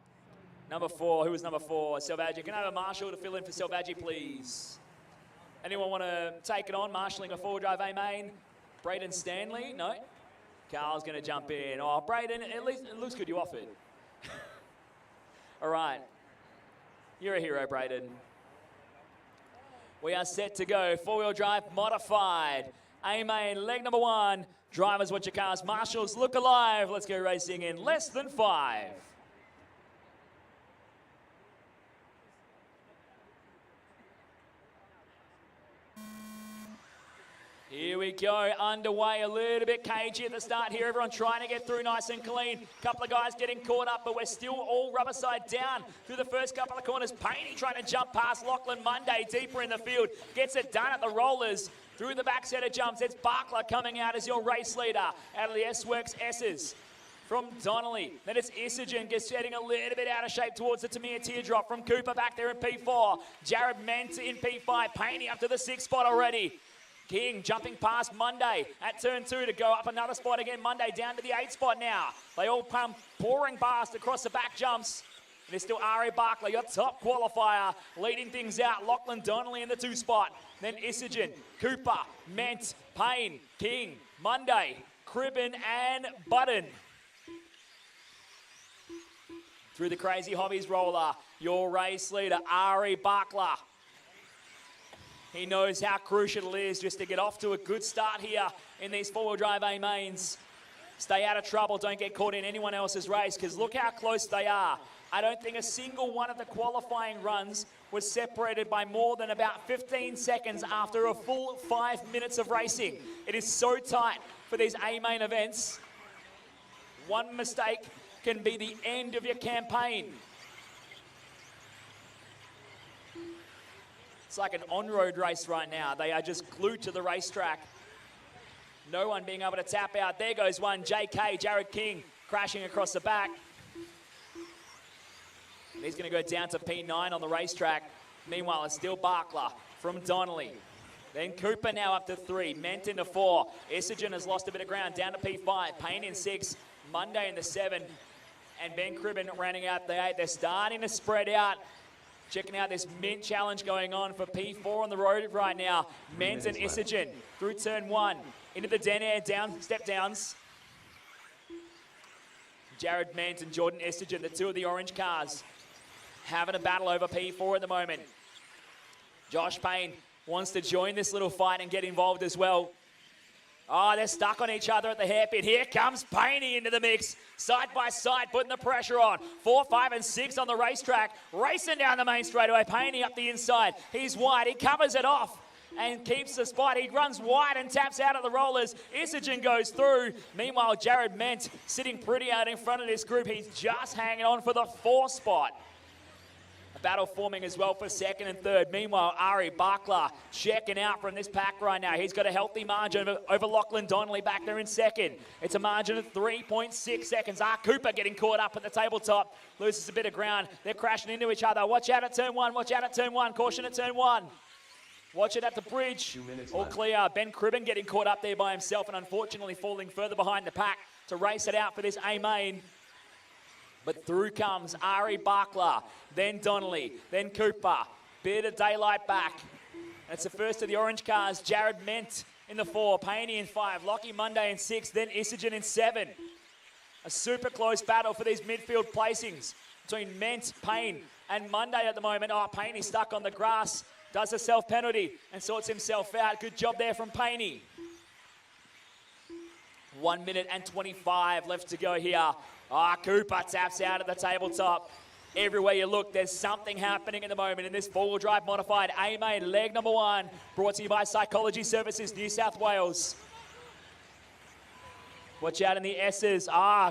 number 4. Who was number 4? Salvaggi. Can I have a marshal to fill in for Salvaggi, please? Anyone want to take it on, marshalling a four-wheel drive A-main? Braden Stanley? No? Carl's going to jump in. Oh, Braden, at least it looks good you offered. All right. You're a hero, Braden. We are set to go. Four-wheel drive modified. A-main, leg number 1. Drivers, watch your cars. Marshals, look alive. Let's go racing in less than 5. Here we go, underway, a little bit cagey at the start here. Everyone trying to get through nice and clean. Couple of guys getting caught up, but we're still all rubber side down through the first couple of corners. Payne trying to jump past Lachlan Monday deeper in the field. Gets it done at the rollers. Through the back set of jumps, it's Barkler coming out as your race leader. Out of the S-Works S's. From Donnelly, then it's Isagen gets getting a little bit out of shape towards the Tamir Teardrop. From Cooper back there in P4. Jared Ment in P5, Payne up to the 6th spot already. King jumping past Monday at turn 2 to go up another spot again. Monday down to the 8th spot now. They all come pouring past across the back jumps. And it's still Ari Barkley, your top qualifier, leading things out. Lachlan Donnelly in the 2 spot. Then Isagen, Cooper, Ment, Payne, King, Monday, Cribben and Button. Through the Crazy Hobbies roller, your race leader, Ari Barkler. He knows how crucial it is just to get off to a good start here in these four-wheel drive A-mains. Stay out of trouble, don't get caught in anyone else's race, because look how close they are. I don't think a single one of the qualifying runs was separated by more than about 15 seconds after a full 5 minutes of racing. It is so tight for these A-main events. One mistake can be the end of your campaign. It's like an on-road race right now. They are just glued to the racetrack. No one being able to tap out. There goes one, JK, Jared King, crashing across the back. And he's going to go down to P9 on the racetrack. Meanwhile, it's still Barkla from Donnelly. Then Cooper now up to 3, Ment into 4. Isogen has lost a bit of ground, down to P5. Payne in 6, Monday in the 7. And Ben Cribben rounding out the 8. They're starting to spread out. Checking out this Mint challenge going on for P4 on the road right now. Ment and Isogen through turn 1. Into the Denair down, step downs. Jared Ment and Jordan Isogen, the two of the orange cars, having a battle over P4 at the moment. Josh Payne wants to join this little fight and get involved as well. Oh, they're stuck on each other at the hairpin. Here comes Payne into the mix. Side by side, putting the pressure on. 4, 5, and 6 on the racetrack. Racing down the main straightaway. Payne up the inside. He's wide. He covers it off and keeps the spot. He runs wide and taps out of the rollers. Isogen goes through. Meanwhile, Jared Ment sitting pretty out in front of this group. He's just hanging on for the 4th spot. A battle forming as well for 2nd and 3rd. Meanwhile, Ari Barkla checking out from this pack right now. He's got a healthy margin over Lachlan Donnelly back there in 2nd. It's a margin of 3.6 seconds. Cooper getting caught up at the tabletop. Loses a bit of ground. They're crashing into each other. Watch out at turn 1. Watch out at turn 1. Caution at turn 1. Watch it at the bridge. All clear. Ben Cribben getting caught up there by himself and unfortunately falling further behind the pack to race it out for this A main. But through comes Ari Barkla, then Donnelly, then Cooper. Bit of daylight back. And it's the first of the orange cars. Jared Ment in the 4, Payne in 5, Lockie Monday in 6, then Isogen in 7. A super close battle for these midfield placings between Ment, Payne, and Monday at the moment. Oh, Payne is stuck on the grass, does a self-penalty and sorts himself out. Good job there from Payne. 1 minute and 25 left to go here. Cooper taps out at the tabletop. Everywhere you look, there's something happening at the moment in this four-wheel drive modified A-main leg number 1, brought to you by Psychology Services, New South Wales. Watch out in the S's.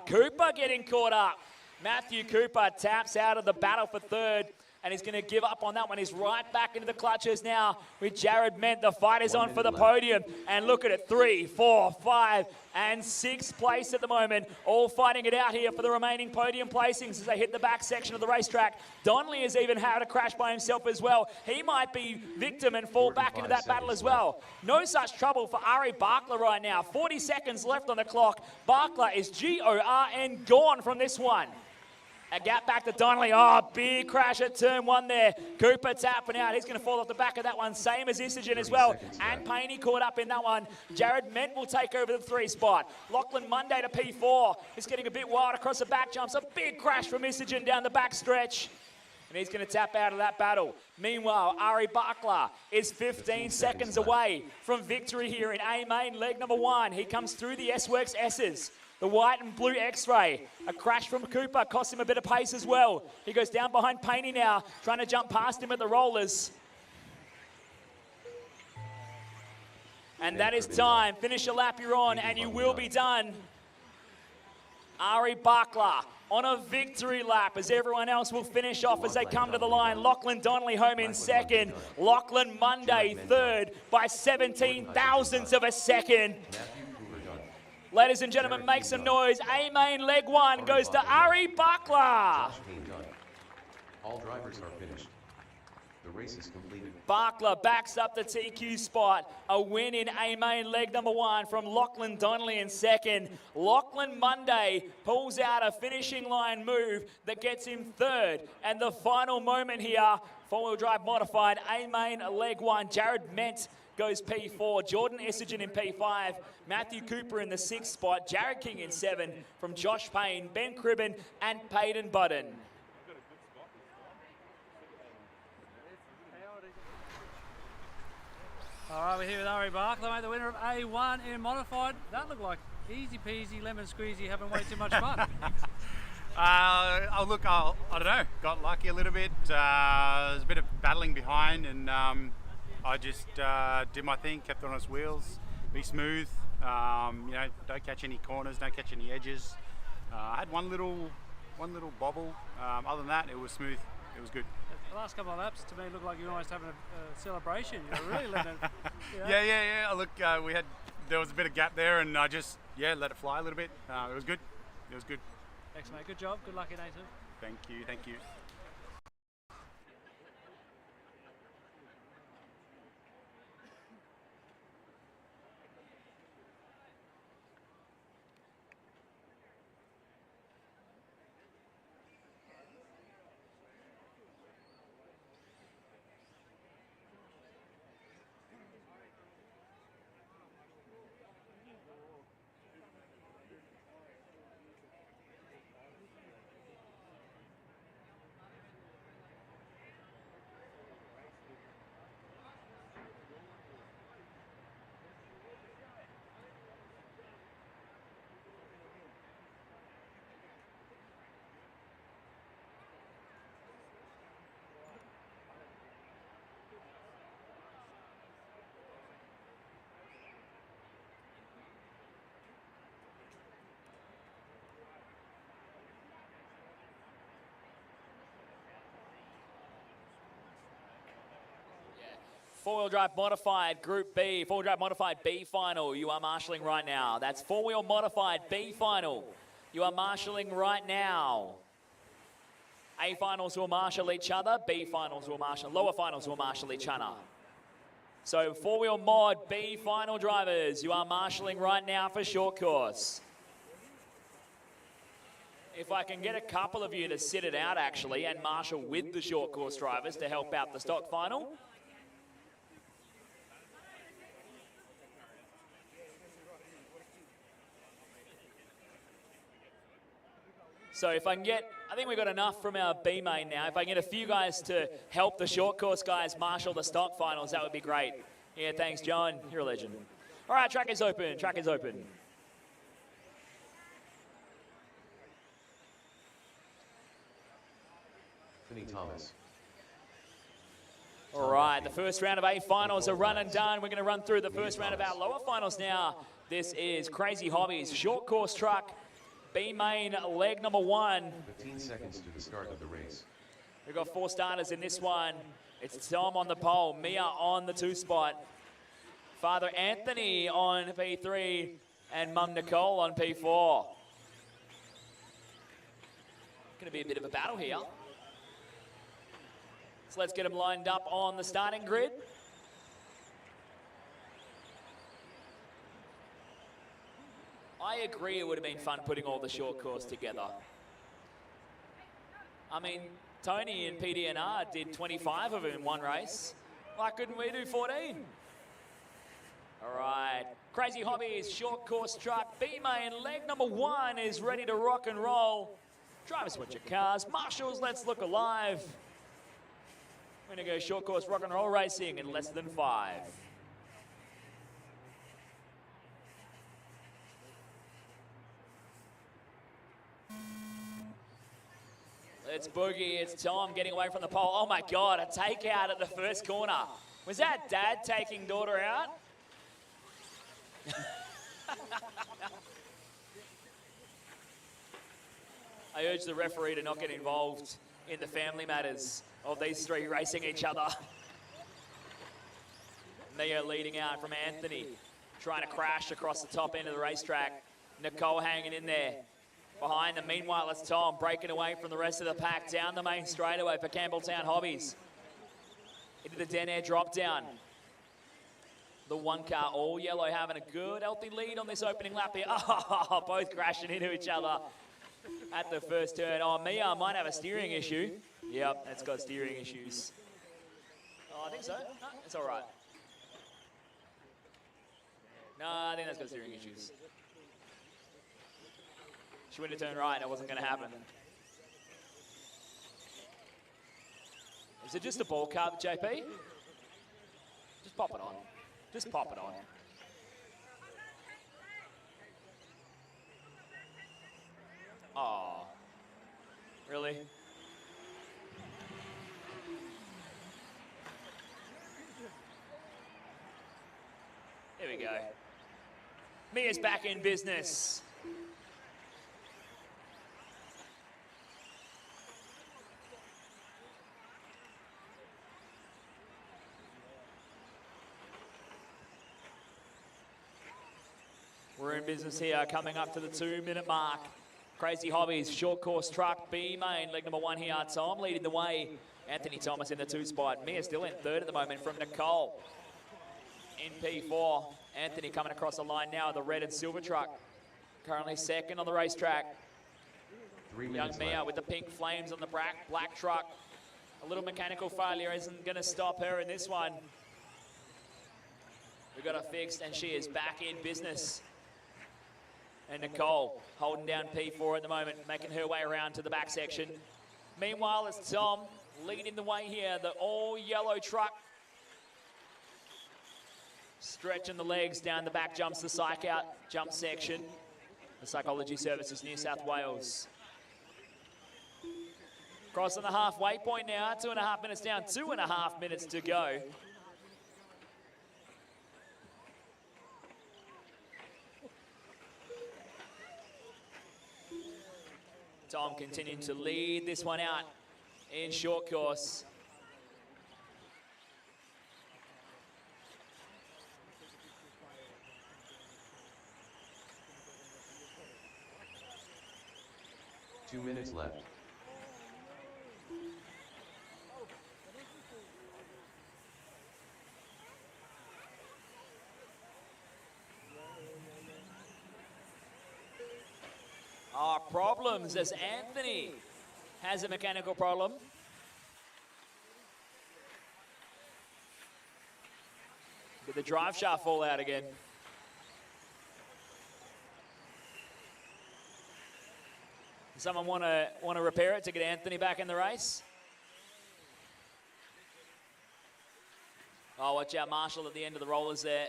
Cooper getting caught up. Matthew Cooper taps out of the battle for 3rd. And he's going to give up on that one. He's right back into the clutches now with Jared Ment. The fight is on for the podium. And look at it, 3, 4, 5, and 6th place at the moment. All fighting it out here for the remaining podium placings as they hit the back section of the racetrack. Donnelly has even had a crash by himself as well. He might be victim and fall back into that battle as well. No such trouble for Ari Barkla right now. 40 seconds left on the clock. Barkla is G-O-R-N gone from this one. A gap back to Donnelly. Big crash at turn 1 there. Cooper tapping out. He's going to fall off the back of that one. Same as Isogen as well. And Payne caught up in that one. Jared Ment will take over the 3 spot. Lachlan Monday to P4. He's getting a bit wild across the back jumps. A big crash from Isogen down the back stretch. And he's going to tap out of that battle. Meanwhile, Ari Barkla is 15 seconds away from victory here in A-main leg number 1. He comes through the S-Works S's. The white and blue X-ray. A crash from Cooper cost him a bit of pace as well. He goes down behind Payne now, trying to jump past him at the rollers. And that is time. Finish a lap you're on and you will be done. Ari Barkla on a victory lap as everyone else will finish off as they come to the line. Lachlan Donnelly home in 2nd. Lachlan Monday 3rd by 17 thousandths of a second. Ladies and gentlemen, make some noise. A-main leg 1 goes to Ari Barkla. All drivers are finished. The race is completed. Barkla backs up the TQ spot. A win in A-main leg number 1 from Lachlan Donnelly in 2nd. Lachlan Monday pulls out a finishing line move that gets him 3rd. And the final moment here, four-wheel drive modified A-main leg 1. Jared Ment goes P4, Jordan Isogen in P5, Matthew Cooper in the 6th spot, Jared King in 7 from Josh Payne, Ben Cribben and Payden Budden. All right, we're here with Ari Barkla, mate, the winner of A1 in modified. That looked like easy peasy, lemon squeezy, having way too much fun. I don't know, got lucky a little bit. There's a bit of battling behind and I just did my thing, kept on his wheels, be smooth, don't catch any corners, don't catch any edges. I had one little bobble. Other than that, it was smooth. It was good. The last couple of laps to me looked like you were almost having a celebration. You were really letting it. You know. Yeah. Look, there was a bit of gap there, and I just let it fly a little bit. It was good. It was good. Thanks, mate. Good job. Good luck in A2. Thank you. Four-wheel drive modified Group B, four-wheel drive modified B final. You are marshalling right now. That's four-wheel modified B final. You are marshalling right now. A finals will marshal each other. B finals will marshal. Lower finals will marshal each other. So four-wheel mod B final drivers, you are marshalling right now for short course. If I can get a couple of you to sit it out actually and marshal with the short course drivers to help out the stock final. So if I can get, I think we've got enough from our B main now. If I can get a few guys to help the short course guys marshal the stock finals, that would be great. Yeah, thanks, John. You're a legend. All right, track is open. Track is open. Finney Thomas. All right, the first round of A finals are run and done. We're going to run through the first round of our lower finals now. This is Crazy Hobbies short course truck. B main leg number 1. 15 seconds to the start of the race. We've got 4 starters in this one. It's Tom on the pole, Mia on the 2 spot, Father Anthony on P3, and Mum Nicole on P4. Going to be a bit of a battle here. So let's get them lined up on the starting grid. I agree it would have been fun putting all the short course together. I mean, Tony and PDNR did 25 of them in one race. Why couldn't we do 14? All right, Crazy Hobbies, short course truck, B main, leg number 1 is ready to rock and roll. Drivers, switch your cars. Marshals, let's look alive. We're gonna go short course rock and roll racing in less than 5. It's Boogie, it's Tom getting away from the pole. Oh my God, a takeout at the first corner. Was that Dad taking daughter out? I urge the referee to not get involved in the family matters of these 3 racing each other. Mia leading out from Anthony, trying to crash across the top end of the racetrack. Nicole hanging in there. Behind them, meanwhile, it's Tom breaking away from the rest of the pack down the main straightaway for Campbelltown Hobbies. Into the Denair drop down. The 1 car, all yellow, having a good, healthy lead on this opening lap here. Oh, both crashing into each other at the first turn. Oh, Mia might have a steering issue. Yep, it's got steering issues. Oh, I think so. No, it's all right. No, I think that's got steering issues. She went to turn right, it wasn't going to happen. Is it just a ball card, JP? Just pop it on. Just pop it on. Oh, really? There we go. Mia's back in business. in business here, coming up to the 2-minute mark. Crazy Hobbies, short course truck, B main, leg number 1 here. Tom leading the way. Anthony Thomas in the 2 spot. Mia still in 3rd at the moment from Nicole. In P4, Anthony coming across the line now, the red and silver truck. Currently 2nd on the racetrack. 3 Young minutes Mia left. with the pink flames on the black truck. A little mechanical failure isn't going to stop her in this one. We got her fixed and she is back in business. And Nicole holding down P4 at the moment, making her way around to the back section. Meanwhile, it's Tom leading the way here, the all-yellow truck. Stretching the legs down the back jumps, the psych out jump section. The Psychology Services, New South Wales. Crossing the halfway point now, 2.5 minutes down, 2.5 minutes to go. Tom continuing to lead this one out in short course. Two minutes left. Problems as Anthony has a mechanical problem. Did the drive shaft fall out again? Does someone want to repair it to get Anthony back in the race? Oh, watch out, Marshall at the end of the rollers there.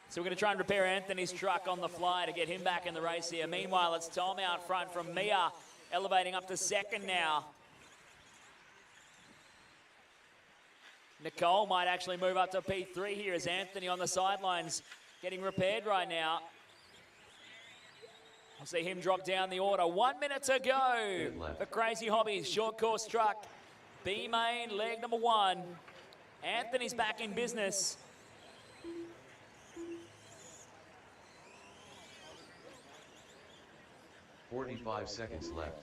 So we're going to try and repair Anthony's truck on the fly to get him back in the race here. Meanwhile, it's Tom out front from Mia, elevating up to 2nd now. Nicole might actually move up to P3 here as Anthony on the sidelines getting repaired right now. We'll see him drop down the order. 1 minute to go. The Crazy Hobbies short course truck. B main, leg number 1. Anthony's back in business. .45 seconds left.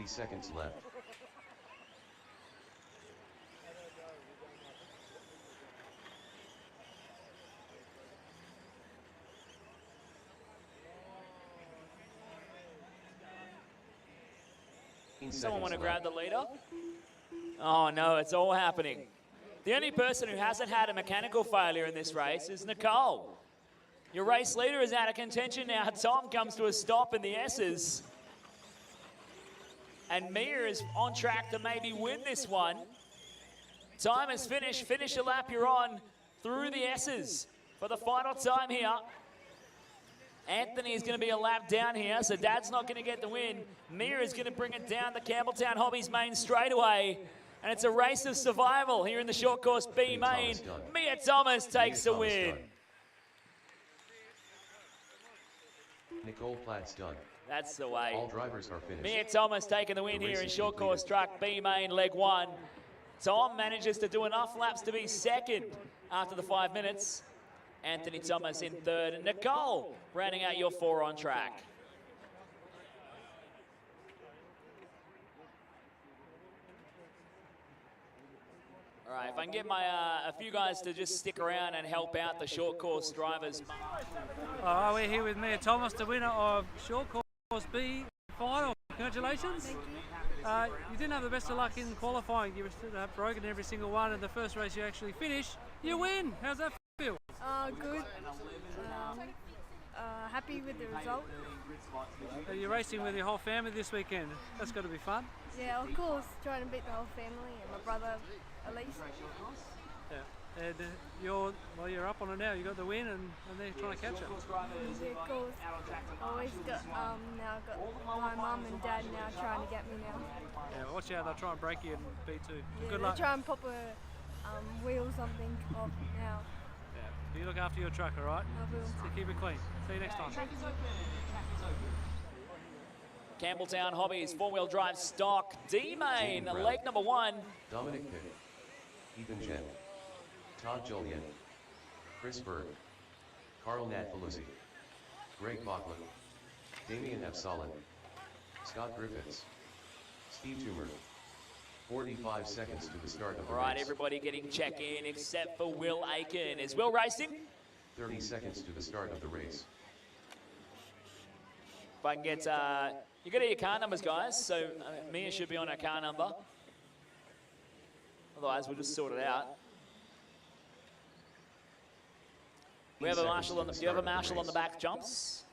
Seconds left. Someone want to grab the leader? Oh no, it's all happening. The only person who hasn't had a mechanical failure in this race is Nicole. Your race leader is out of contention now. Tom comes to a stop in the S's. And Mia is on track to maybe win this one. Time is finished. Finish your lap, you're on through the S's for the final time here. Anthony is going to be a lap down here, so Dad's not going to get the win. Mia is going to bring it down the Campbelltown Hobbies main straightaway. And it's a race of survival here in the short course B main. Mia Thomas takes the win. Nicole Platt's done. That's the way. All drivers are finished. Mia Thomas taking the win here in short course truck B main leg 1. Tom manages to do enough laps to be 2nd after the 5 minutes. Anthony Thomas in 3rd, and Nicole rounding out your 4 on track. All right, if I can get my a few guys to just stick around and help out the short course drivers. We're here with Mia Thomas, the winner of short course B final. Congratulations. Thank you. You didn't have the best of luck in qualifying. You were broken every single one, and the first race you actually finished, you win. How's that feel? Good. Happy with the result. You're racing with your whole family this weekend. That's got to be fun. Yeah, of course. Trying to beat the whole family and my brother, Elise. Yeah. And you're up on it now. You got the win, and they're trying to catch it. Yeah, of course. Always got now got my mum and dad now trying to get me now. Yeah, watch out. They'll try and break you in B2. Yeah, Good they luck. try and pop a wheel something off now. Yeah. You look after your truck, all right? I will. So keep it clean. See you next time. Campbelltown Hobbies, four-wheel drive stock, D-Main, leg number 1. Dominic Pitt, Ethan Jen, Todd Jolien, Chris Berg, Carl Natfalusi, Greg Bachman, Damian Epsolin, Scott Griffiths, Steve Toomer. 45 seconds to the start of the All right, race. everybody getting check-in except for Will Aiken. Is Will racing? 30 seconds to the start of the race. If I can get, you got your car numbers, guys. So Mia should be on her car number. Otherwise, we'll just sort it out. We have a marshal on the. Do you have a marshal on the back jumps?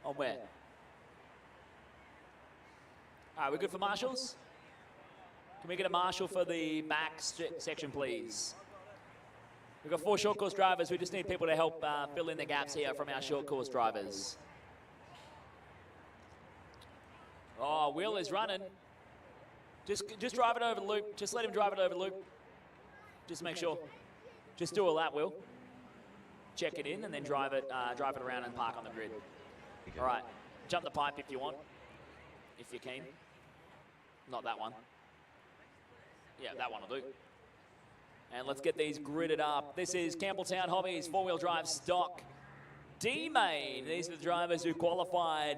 On where? All right, we're good for marshals? Can we get a marshal for the back section, please? We've got 4 short course drivers. We just need people to help fill in the gaps here from our short course drivers. Oh, Will is running. Just drive it over the loop. Just let him drive it over the loop. Just make sure. Just do all that, Will. Check it in and then drive it around and park on the grid. All right, jump the pipe if you want, if you're keen. Not that one. Yeah, that one will do. And let's get these gridded up. This is Campbelltown Hobbies, four-wheel drive stock. D-Main, these are the drivers who qualified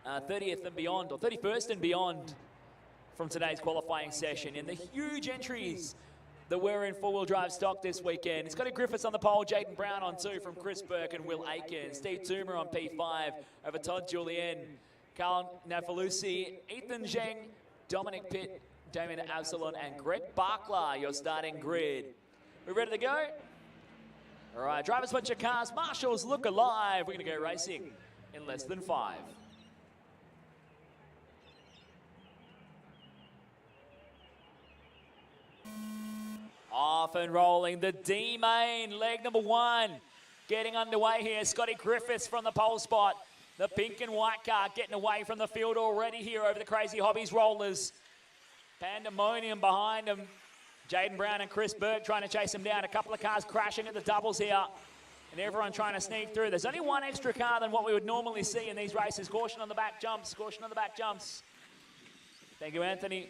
30th and beyond, or 31st and beyond from today's qualifying session. In the huge entries that were in four-wheel drive stock this weekend. Scotty Griffiths on the pole, Jaden Brown on 2 from Chris Burke and Will Aiken. Steve Toomer on P5 over Todd Julien. Carl Nafalusi, Ethan Zheng, Dominic Pitt, Damien Absalon, and Greg Barkler, your starting grid. We ready to go? All right, drivers, watch your cars. Marshals, look alive. We're going to go racing in less than 5. Off and rolling, the D-Main, leg number 1. Getting underway here, Scotty Griffiths from the pole spot. The pink and white car getting away from the field already here over the Crazy Hobbies rollers. Pandemonium behind them. Jaden Brown and Chris Burke trying to chase him down. A couple of cars crashing at the doubles here. And everyone trying to sneak through. There's only one extra car than what we would normally see in these races. Caution on the back jumps, caution on the back jumps. Thank you, Anthony.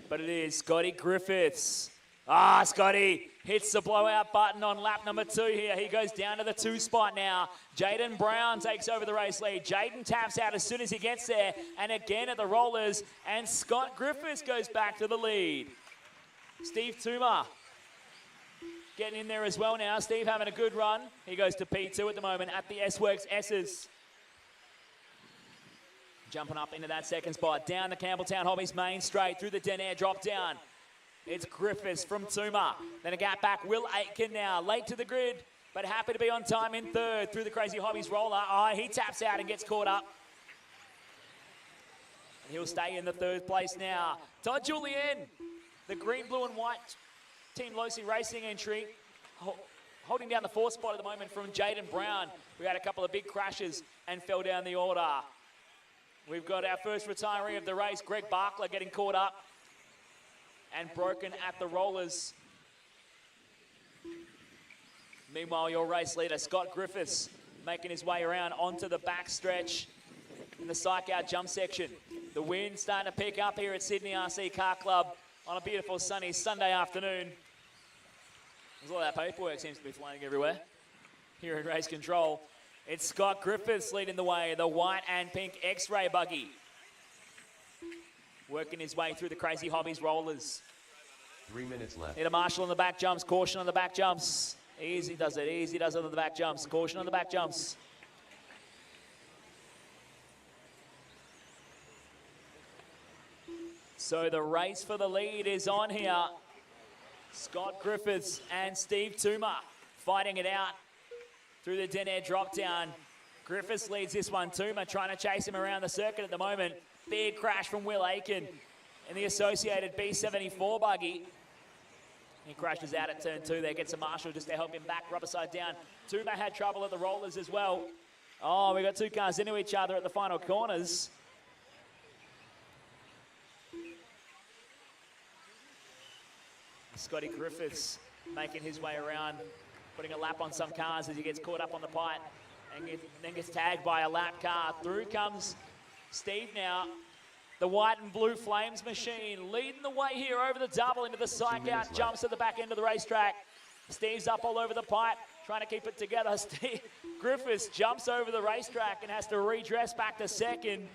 But it is Scotty Griffiths. Ah, Scotty hits the blowout button on lap number 2 here. He goes down to the 2 spot now. Jaden Brown takes over the race lead. Jaden taps out as soon as he gets there. And again at the rollers. And Scott Griffiths goes back to the lead. Steve Toomer getting in there as well now. Steve having a good run. He goes to P2 at the moment at the S-Works S's. Jumping up into that 2nd spot. Down the Campbelltown Hobbies main straight through the Denair drop down. It's Griffiths from Toomer. Then a gap back. Will Aitken now. Late to the grid, but happy to be on time in 3rd through the Crazy Hobbies roller. Oh, he taps out and gets caught up. And he'll stay in the 3rd place now. Todd Julien, the green, blue and white Team Losi Racing entry. Holding down the 4th spot at the moment from Jaden Brown. We had a couple of big crashes and fell down the order. We've got our first retiree of the race, Greg Barkler, getting caught up and broken at the rollers. Meanwhile, your race leader, Scott Griffiths, making his way around onto the back stretch in the psych out jump section. The wind starting to pick up here at Sydney RC Car Club on a beautiful sunny Sunday afternoon. There's all that paperwork seems to be flying everywhere here in race control. It's Scott Griffiths leading the way, the white and pink X-ray buggy. Working his way through the Crazy Hobbies rollers. 3 minutes left. Need a marshal on the back jumps. Caution on the back jumps. Easy does it. Easy does it on the back jumps. Caution on the back jumps. So the race for the lead is on here. Scott Griffiths and Steve Toomer fighting it out through the Denair drop down. Griffiths leads this one. Toomer trying to chase him around the circuit at the moment. Big crash from Will Aiken in the associated B74 buggy. He crashes out at turn 2 there, gets a marshal just to help him back, rubber side down. Toomer had trouble at the rollers as well. Oh, we got 2 cars into each other at the final corners. Scotty Griffiths making his way around, putting a lap on some cars as he gets caught up on the pipe and then gets tagged by a lap car. Through comes Steve now. The white and blue Flames machine leading the way here over the double into the psych out. Jumps at the back end of the racetrack. Steve's up all over the pipe, trying to keep it together. Steve Griffiths jumps over the racetrack and has to redress back to second.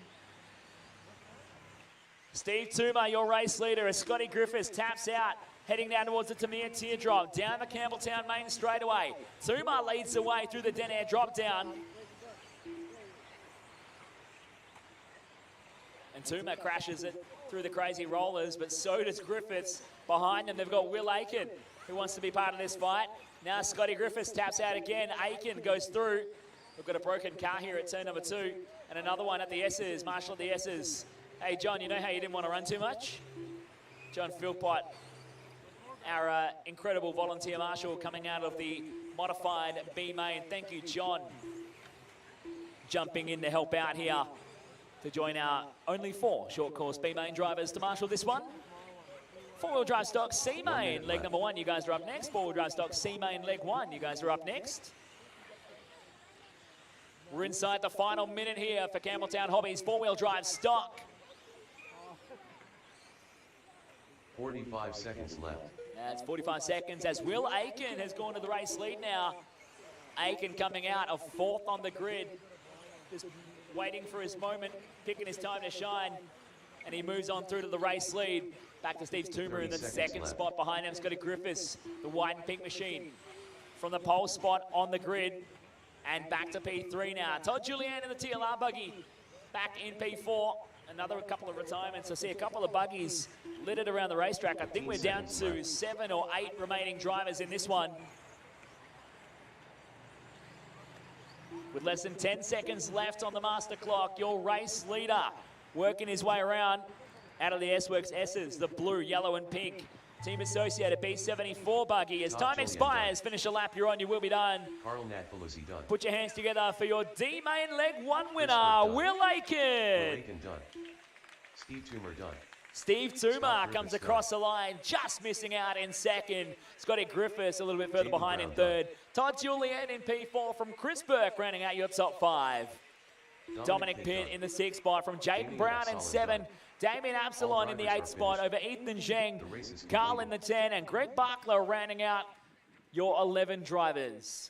Steve Toomer, your race leader, as Scotty Griffiths taps out, heading down towards the Denair teardrop, down the Campbelltown main straightaway. Toomer leads the way through the Denair drop down. And Toomer crashes it through the crazy rollers, but so does Griffiths. Behind them, they've got Will Aiken, who wants to be part of this fight. Now Scotty Griffiths taps out again. Aiken goes through. We've got a broken car here at turn number 2, and another one at the S's, Marshall at the S's. Hey, John, you know how you didn't want to run too much? John Philpott, our incredible volunteer marshal coming out of the modified B main. Thank you, John. Jumping in to help out here to join our only 4 short course B main drivers to marshal this one. 4-wheel drive stock C main, leg number 1, you guys are up next. 4-wheel drive stock C main, leg 1, you guys are up next. We're inside the final minute here for Campbelltown Hobbies 4-wheel drive stock. 45 seconds left. That's 45 seconds as Will Aiken has gone to the race lead now. Aiken coming out of 4th on the grid. Just waiting for his moment, picking his time to shine. And he moves on through to the race lead. Back to Steve Toomer in the second spot behind him. Scotty Griffiths, the white and pink machine. From the pole spot on the grid. And back to P3 now. Todd Julian in the TLR buggy. Back in P4. Another couple of retirements. I see a couple of buggies littered around the racetrack. I think we're down to 7 or 8 remaining drivers in this one. With less than 10 seconds left on the master clock, your race leader working his way around out of the S-Works S's, the blue, yellow and pink. Team associated B74 buggy. As time expires, finish a lap, you're on, you will be done. Carl Nat Pelosi done. Put your hands together for your D main leg 1 winner, Will Aiken. Will Aiken done. Steve Toomer done. Steve Toomer comes across the line, just missing out in second. Scotty Griffiths a little bit further behind in third. Todd Julian in P4 from Chris Burke rounding out your top 5. Dominic Pitt in the 6th spot from Jaden Brown in 7. Damien Absalon in the 8th spot over Ethan Zheng. Carl in the 10 and Greg Barkler rounding out your 11 drivers.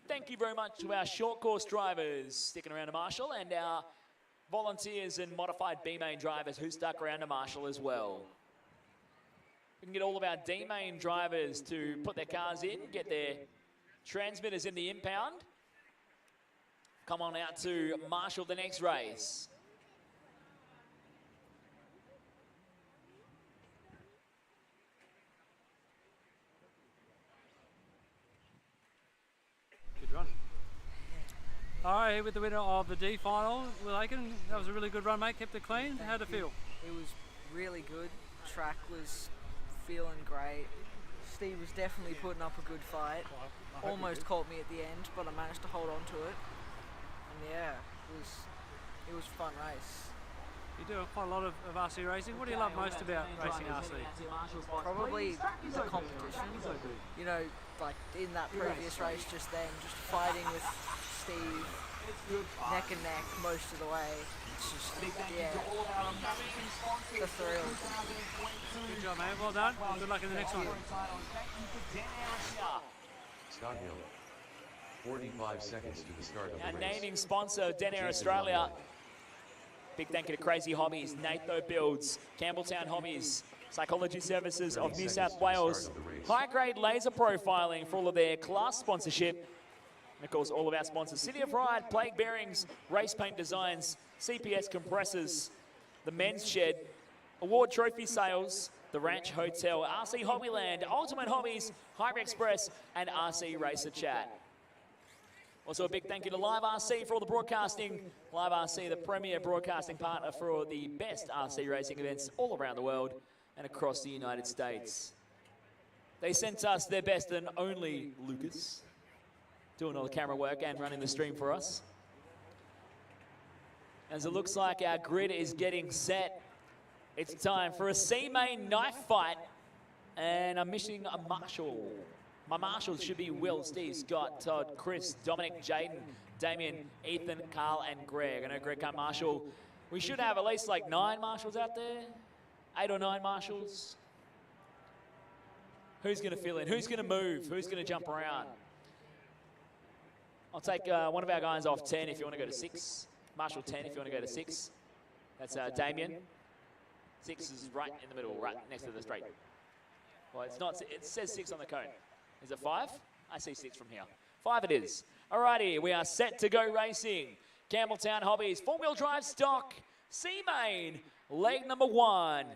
Thank you very much to our short course drivers sticking around to Marshall and our volunteers and modified B-main drivers who stuck around to Marshall as well. We can get all of our D-main drivers to put their cars in, get their transmitters in the impound. Come on out to Marshall the next race. Good run. All right, here with the winner of the D final, Will Aiken. That was a really good run, mate. Kept it clean. How'd it feel? It was really good. Track was feeling great. Steve was definitely putting up a good fight. Almost caught me at the end, but I managed to hold on to it. And yeah, it was a fun race. You do quite a lot of RC racing. What do you love most about racing RC? Probably the competition. You know, like in that previous race just then, just fighting with Steve neck and neck most of the way. It's just, yeah, the thrill. Good job, man. Well done. Good luck in the next one. Scott Hill. 45 seconds to the start of the Our race. naming sponsor, Denair Australia. Big thank you to Crazy Hobbies, Natho Builds, Campbelltown Hobbies, Psychology Services of New South Wales, high-grade laser profiling for all of their class sponsorship. And of course, all of our sponsors, City of Ride, Plague Bearings, Race Paint Designs, CPS Compressors, The Men's Shed, Award Trophy Sales, The Ranch Hotel, RC Hobbyland, Ultimate Hobbies, Hyper Express, and RC Racer Chat. Also a big thank you to Live RC for all the broadcasting. Live RC, the premier broadcasting partner for the best RC racing events all around the world and across the United States. They sent us their best and only Lucas, doing all the camera work and running the stream for us. as it looks like our grid is getting set. It's time for a C-main knife fight, and I'm missing a marshal. My marshals should be Will, Steve, Scott, Todd, Chris, Dominic, Jaden, Damien, Ethan, Carl, and Greg. I know Greg can't marshal. We should have at least like 9 marshals out there. 8 or 9 marshals. Who's going to fill in? Who's going to move? Who's going to jump around? I'll take one of our guys off 10 if you want to go to 6. Marshal 10 if you want to go to 6. That's Damien. 6 is right in the middle, right next to the straight. Well, it's not. It says 6 on the cone. Is it 5? I see 6 from here. 5 it is. Alrighty, we are set to go racing. Campbelltown Hobbies, 4-wheel drive stock, C-main, leg number 1.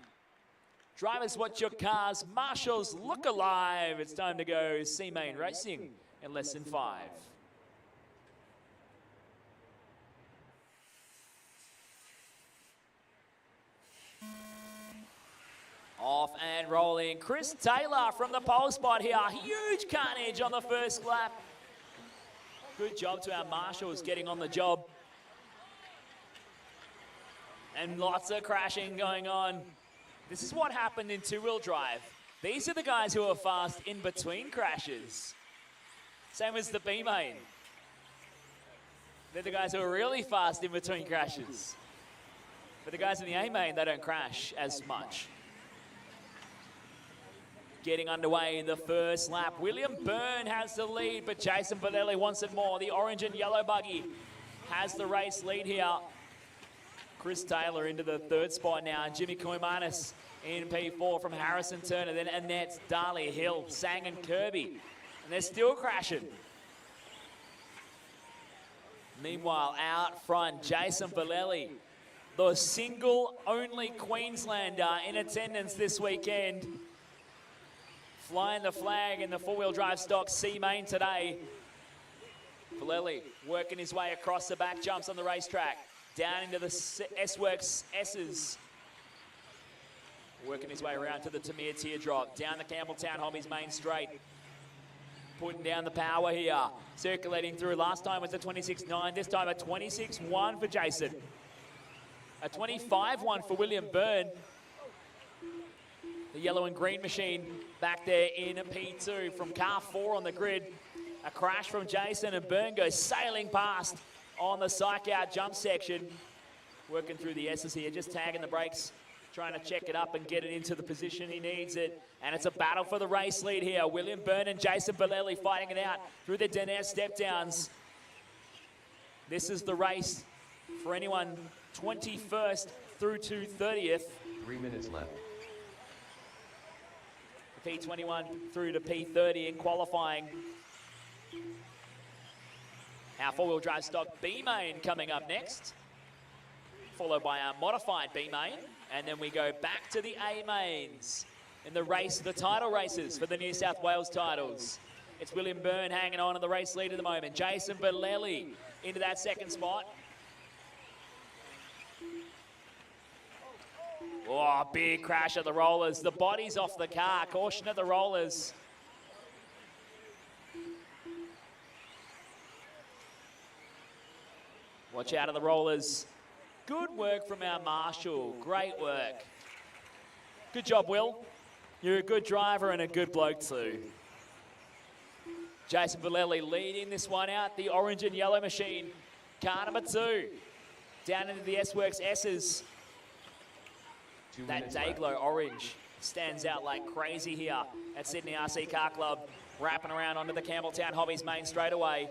Drivers, watch your cars. Marshals, look alive. It's time to go C-main racing in less than 5. Off and rolling. Chris Taylor from the pole spot here. Huge carnage on the first lap. Good job to our marshals getting on the job. And lots of crashing going on. This is what happened in 2-wheel drive. These are the guys who are fast in between crashes. Same as the B-main. They're the guys who are really fast in between crashes. But the guys in the A-main, they don't crash as much. Getting underway in the first lap. William Byrne has the lead, but Jason Bolelli wants it more. The orange and yellow buggy has the race lead here. Chris Taylor into the 3rd spot now. And Jimmy Koimanis in P4 from Harrison Turner. Then Annette, Darley, Hill, Sang and Kirby. And they're still crashing. Meanwhile, out front, Jason Bolelli, the single only Queenslander in attendance this weekend. Flying the flag in the 4-wheel drive stock C-main today. Bolelli working his way across the back jumps on the racetrack. Down into the S-Works S's. Working his way around to the Tamir Teardrop. Down the Campbelltown Hobbies main straight. Putting down the power here. Circulating through. Last time was a 26.9. This time a 26.1 for Jason. A 25.1 for William Byrne. The yellow and green machine back there in P2 from car 4 on the grid. A crash from Jason and Byrne goes sailing past on the psych out jump section. Working through the S's here, just tagging the brakes, trying to check it up and get it into the position he needs it. And it's a battle for the race lead here. William Byrne and Jason Bolelli fighting it out through the Denair step downs. This is the race for anyone 21st through to 30th. 3 minutes left. P21 through to P30 in qualifying. Our 4-wheel drive stock B-main coming up next, followed by our modified B-main, and then we go back to the A-mains in the race, the title races for the New South Wales titles. It's William Byrne hanging on in the race lead at the moment. Jason Bolelli into that 2nd spot. Oh, big crash at the rollers. The body's off the car. Caution at the rollers. Watch out of the rollers. Good work from our marshal. Great work. Good job, Will. You're a good driver and a good bloke too. Jason Bolelli leading this one out. The orange and yellow machine. Car number 2. Down into the S-Works S's. That Dayglow orange stands out like crazy here at Sydney RC Car Club. Wrapping around onto the Campbelltown Hobbies main straightaway.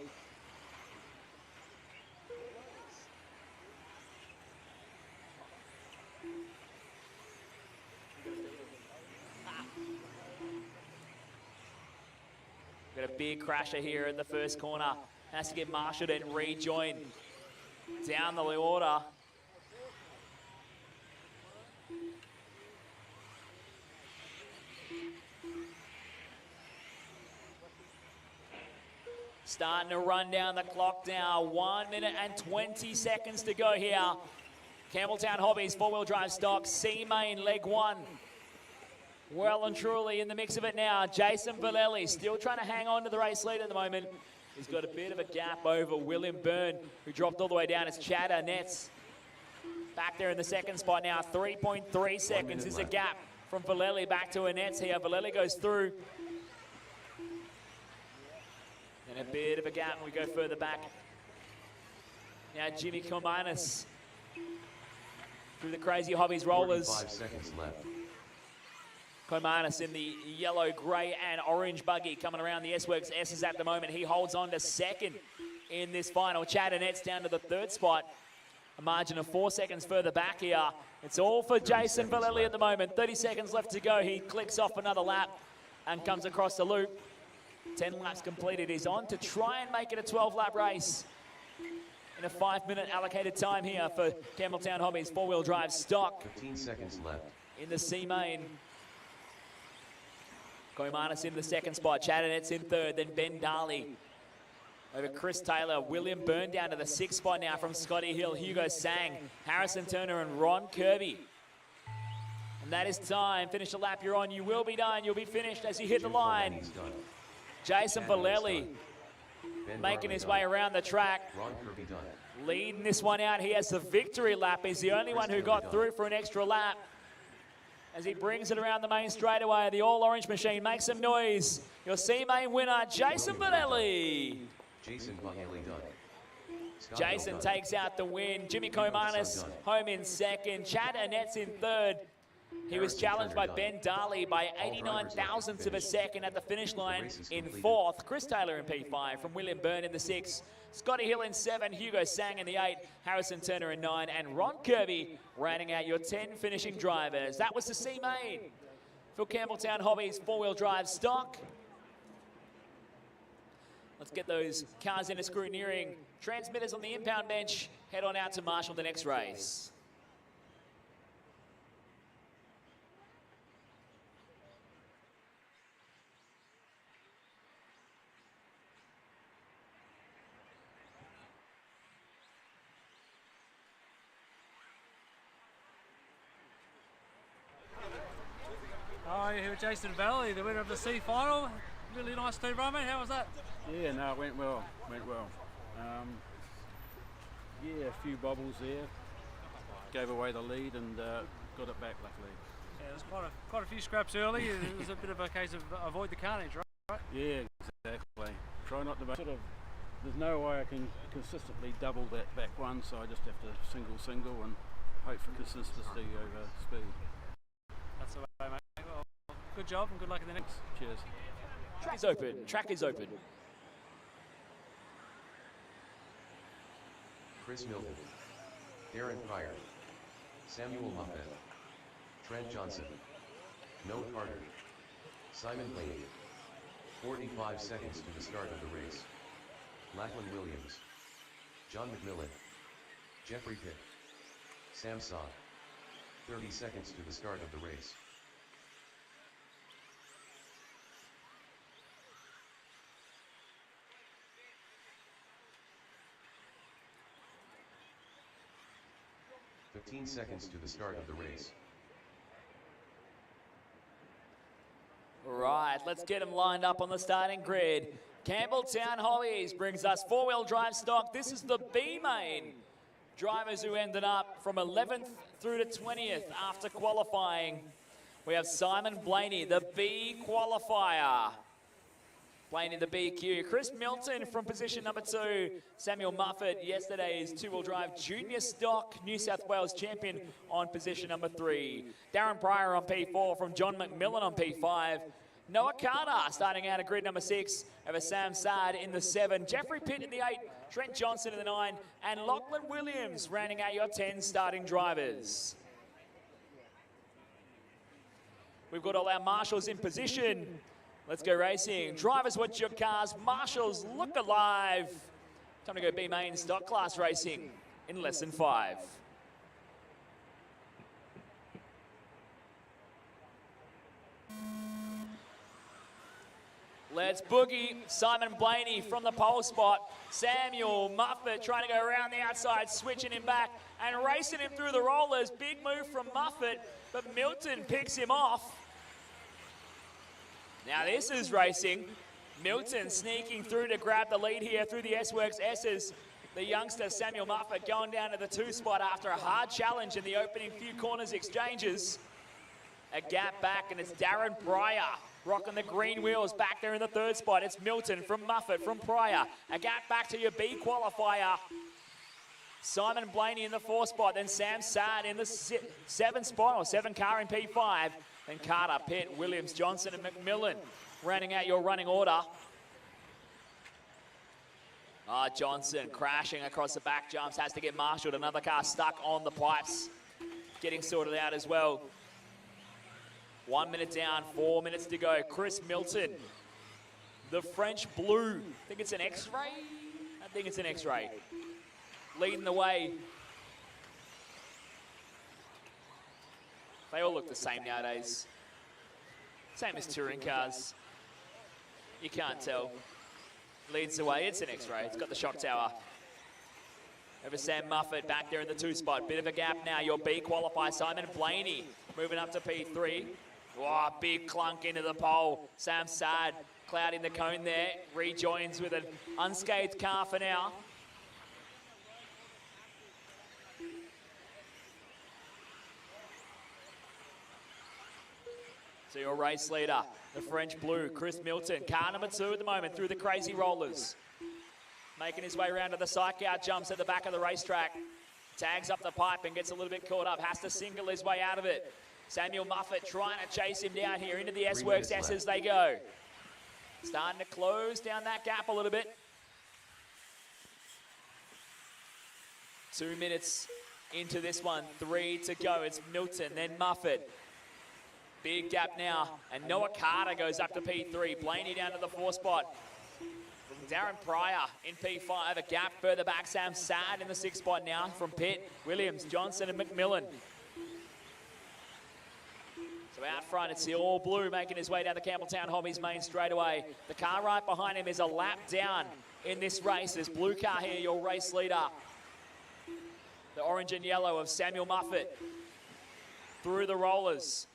Got a big crasher here in the first corner. Has to get marshaled and rejoin down the order. Starting to run down the clock now. 1 minute and 20 seconds to go here. Campbelltown Hobbies 4-wheel drive stock C-main leg 1. Well and truly in the mix of it now. Jason Bolelli still trying to hang on to the race lead at the moment. He's got a bit of a gap over William Byrne, who dropped all the way down. It's Chad Arnett's Back there in the second spot now, 3.3 seconds is a gap from Valeli back to Annette's here. Valeli goes through. And a bit of a gap, we go further back. Now Jimmy Komanis through the Crazy Hobbies rollers. 45 seconds left. Komanis in the yellow, grey and orange buggy coming around the S-Works S's at the moment. He holds on to second in this final. Chad Annette's down to the third spot. A margin of 4 seconds further back here. It's all for Jason Valeli at the moment. 30 seconds left to go. He clicks off another lap and comes across the loop. 10 laps completed. He's on to try and make it a 12-lap race in a 5-minute allocated time here for Campbelltown Hobbies four-wheel drive stock. 15 seconds left. In the C main. Komanis in the second spot. Chad Annette's in third. Then Ben Darley over Chris Taylor. William Byrne down to the sixth spot now from Scotty Hill. Hugo Sang, Harrison Turner and Ron Kirby. And that is time. Finish the lap you're on. You will be done. You'll be finished as you hit the line. Jason Valeli making his way around the track. Ron Kirby done. Leading this one out. He has the victory lap. He's the only one who got through for an extra lap. As he brings it around the main straightaway, the all-orange machine makes some noise. Your C-main winner, Jason Valeli. Jason Valeli done. Jason takes out the win. Jimmy Komanis home in second. Chad Annette's in third. He was challenged by Ben Darley by 89 thousandths of a second at the finish line in fourth. Chris Taylor in P5 from William Byrne in the sixth. Scotty Hill in seven, Hugo Sang in the eight, Harrison Turner in nine, and Ron Kirby rounding out your 10 finishing drivers. That was the C main for Campbelltown Hobbies four-wheel drive stock. Let's get those cars into scrutineering. Transmitters on the impound bench. Head on out to marshal the next race. Oh, you're here with Jason Valeli, the winner of the C final. Really nice speed run, mate. How was that? Yeah, no, it went well. Yeah, a few bobbles there. Gave away the lead and got it back luckily. Yeah, there's quite a few scraps early. It was a bit of a case of avoid the carnage, right? Yeah, exactly. Try not to make there's no way I can consistently double that back one, so I just have to single and hope for consistency over speed. That's the way, mate. Well, good job and good luck in the next. Cheers. Track is open. Track is open. Chris Milton, Darren Pryor, Samuel Muffet, Trent Johnson, Noah Carter, Simon Blaney. 45 seconds to the start of the race. Lachlan Williams, John McMillan, Jeffrey Pitt, Sam Saw. 30 seconds to the start of the race. "15 seconds to the start of the race. Right, let's get them lined up on the starting grid. Campbelltown Hobbies brings us four-wheel drive stock. This is the B main. Drivers who ended up from 11th through to 20th after qualifying. We have Simon Blaney, the B qualifier. Blaney, the BQ. Chris Milton from position number 2. Samuel Muffet, yesterday's two-wheel drive junior stock New South Wales champion, on position number 3. Darren Pryor on P4 from John McMillan on P5. Noah Carter starting out at grid number 6 over Sam Saad in the 7. Jeffrey Pitt in the 8. Trent Johnson in the 9. And Lachlan Williams rounding out your 10 starting drivers. We've got all our marshals in position. Let's go racing. Drivers, watch your cars. Marshals, look alive. Time to go B main stock class racing in less than 5. Let's boogie. Simon Blaney from the pole spot. Samuel Muffet trying to go around the outside, switching him back and racing him through the rollers. Big move from Muffet, but Milton picks him off. Now this is racing. Milton sneaking through to grab the lead here through the S-Works S's. the youngster Samuel Muffet going down to the 2 spot after a hard challenge in the opening few corners exchanges. A gap back, and it's Darren Pryor rocking the green wheels back there in the 3rd spot. It's Milton from Muffet from Pryor. A gap back to your B qualifier. Simon Blaney in the 4th spot, then Sam Saad in the 7th spot, or 7 car in P5. Then Carter, Pitt, Williams, Johnson and McMillan rounding out your running order. Johnson crashing across the back jumps, has to get marshalled. Another car stuck on the pipes, getting sorted out as well. 1 minute down, 4 minutes to go. Chris Milton, the French Blue. I think it's an X-ray? I think it's an X-ray. Leading the way. They all look the same nowadays. Same as touring cars. You can't tell. Leads the way, it's an X-ray. It's got the shock tower. Over Sam Muffet back there in the 2 spot. Bit of a gap now. Your B qualifier, Simon Blaney, moving up to P3. Oh, big clunk into the pole. Sam Saad clouding the cone there. Rejoins with an unscathed car for now. So your race leader, the French Blue, Chris Milton, car number 2 at the moment through the crazy rollers. Making his way around to the psych out jumps at the back of the racetrack. Tags up the pipe and gets a little bit caught up, has to single his way out of it. Samuel Muffet trying to chase him down here into the S-Works S as they go. Starting to close down that gap a little bit. 2 minutes into this one, 3 to go. It's Milton, then Muffet. Big gap now, and Noah Carter goes up to P3. Blaney down to the 4 spot. From Darren Pryor in P5, a gap further back. Sam Saad in the 6 spot now from Pitt, Williams, Johnson and McMillan. So out front, it's the All Blue making his way down the Campbelltown Hobbies main straightaway. The car right behind him is a lap down in this race. This blue car here, your race leader. The orange and yellow of Samuel Muffet through the rollers.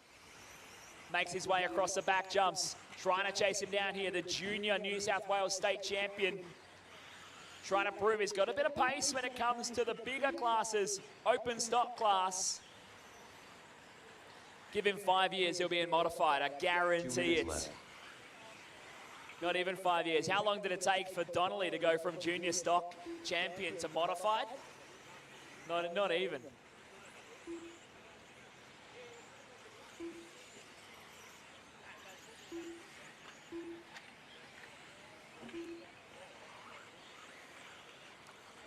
Makes his way across the back jumps. Trying to chase him down here, the junior New South Wales state champion. Trying to prove he's got a bit of pace when it comes to the bigger classes, open stock class. Give him 5 years, he'll be in modified. I guarantee it. Not even 5 years. How long did it take for Donnelly to go from junior stock champion to modified? Not even.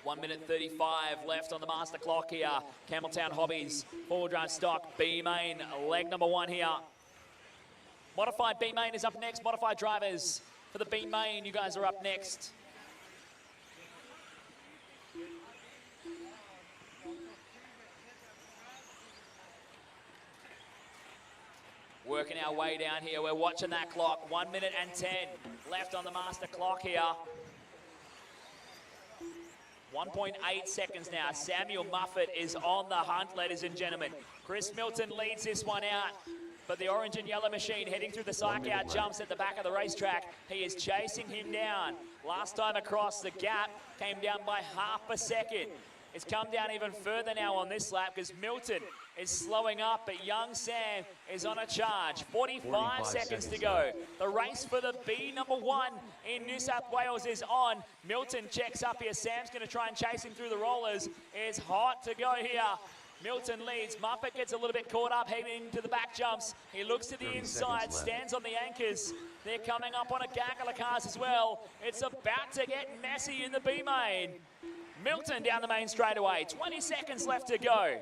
One minute 35 left on the master clock here. Campbelltown Hobbies, 4-wheel drive stock, B main, leg number 1 here. Modified B main is up next. Modified drivers for the B main, you guys are up next. Working our way down here. We're watching that clock. 1 minute and 10 left on the master clock here. 1.8 seconds now. Samuel Muffet is on the hunt, ladies and gentlemen. Chris Milton leads this one out, but the orange and yellow machine heading through the psych out jumps at the back of the racetrack. He is chasing him down. Last time across, the gap came down by half a second. It's come down even further now on this lap because Milton is slowing up, but young Sam is on a charge. 45 seconds to go. The race for the B number 1 in New South Wales is on. Milton checks up here. Sam's going to try and chase him through the rollers. It's hot to go here. Milton leads. Muppet gets a little bit caught up heading into the back jumps. He looks to the inside, stands on the anchors. They're coming up on a gaggle of cars as well. It's about to get messy in the B main. Milton down the main straightaway. 20 seconds left to go.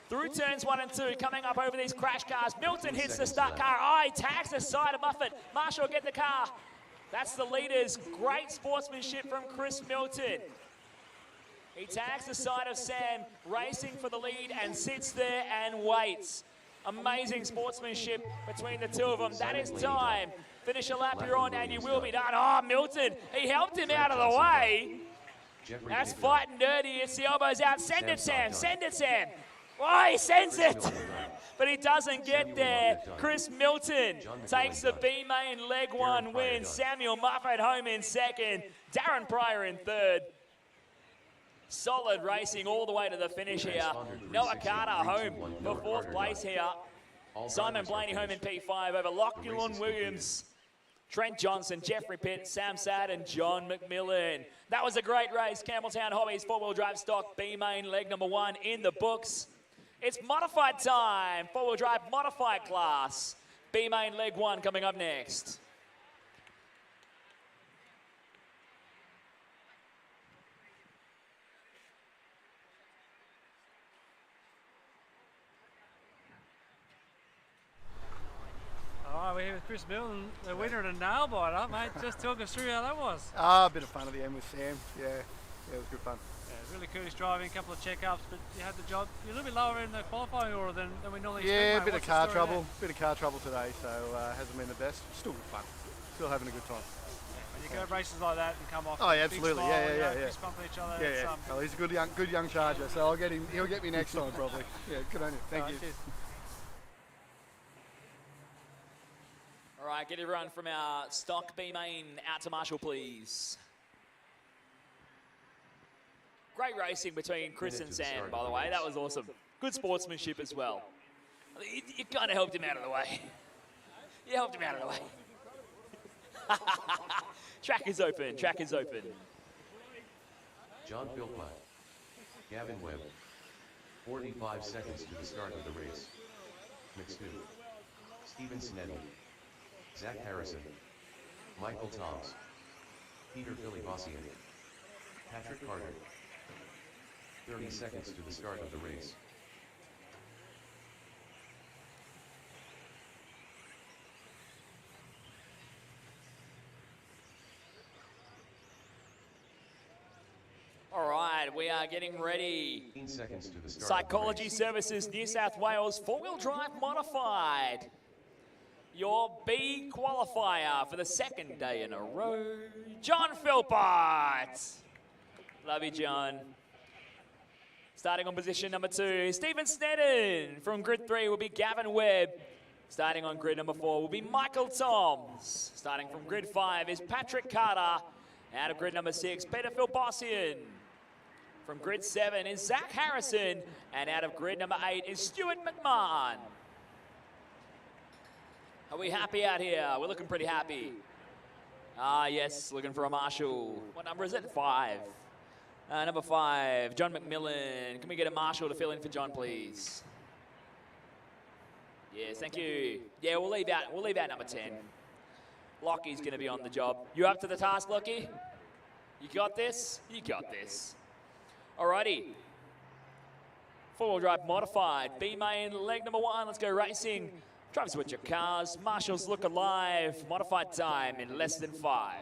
Through turns 1 and 2, coming up over these crash cars. Milton hits the start car. Oh, he tags the side of Muffet. Marshall get the car. That's the leaders. Great sportsmanship from Chris Milton. He tags the side of Sam, racing for the lead and sits there and waits. Amazing sportsmanship between the two of them. That is time. Finish a lap you're on and you will be done. Oh, Milton, he helped him out of the way. That's fighting dirty. It's the elbows out. Send it, Sam. Send it, Sam. Oh, he sends it. but he doesn't get there. Chris Milton takes the B main leg one win. Samuel Muffet home in second. Darren Pryor in third. Solid racing all the way to the finish here. Noah Carter home for fourth place here. Simon Blaney home in P5 over Lachlan Williams, Trent Johnson, Jeffrey Pitt, Sam Sad, and John McMillan. That was a great race. Campbelltown Hobbies four-wheel drive stock B main leg number 1 in the books. It's modified time. Four-wheel drive modified class. B main leg 1 coming up next. All right, we're here with Chris Milton, the winner and a nail biter, mate. Just talk us through how that was. A bit of fun at the end with Sam. Yeah, it was good fun. Yeah, really courteous driving, a couple of checkups, but you had the job. You're a little bit lower in the qualifying order than we normally expect. Yeah, mate. a bit What's of the car story trouble. there? Bit of car trouble today, so hasn't been the best. Still good fun. Still having a good time. When you go races like that and come off. Oh, yeah, big absolutely. smile, Yeah, you know, yeah. fist bump each other. Yeah, it's, yeah. Well, he's a good young charger, so I'll get him. He'll get me next time probably. Yeah, good on you. Thank you. Cheers. All right, get everyone from our stock B main out to Marshall, please. Great racing between Chris and Sam, by the way. That was awesome. Good sportsmanship as well. You kind of helped him out of the way. You helped him out of the way. Track is open. Track is open. John Philpott. Gavin Webb. 45 seconds to the start of the race. Mixed 2. Stephen Sneddon. Zach Harrison. Michael Toms. Peter Filibossian. Patrick Carter. 30 seconds to the start of the race. All right, we are getting ready. 15 seconds to the start. Psychology Services New South Wales four-wheel drive modified. Your B qualifier for the second day in a row, John Philpott. Love you, John. Starting on position number 2, Stephen Sneddon. From grid 3 will be Gavin Webb. Starting on grid number 4 will be Michael Toms. Starting from grid 5 is Patrick Carter. Out of grid number 6, Peter Philbossian. From grid 7 is Zach Harrison. And out of grid number 8 is Stuart McMahon. Are we happy out here? We're looking pretty happy. Ah, yes, looking for a marshal. What number is it? 5. Number 5, John McMillan. Can we get a marshal to fill in for John, please? Yes, thank you. Yeah, we'll leave out number 10. Lockie's going to be on the job. You up to the task, Lockie? You got this? You got this. Alrighty. Four-wheel drive modified. B main leg number 1. Let's go racing. Drive switch your cars. Marshals look alive. Modified time in less than 5.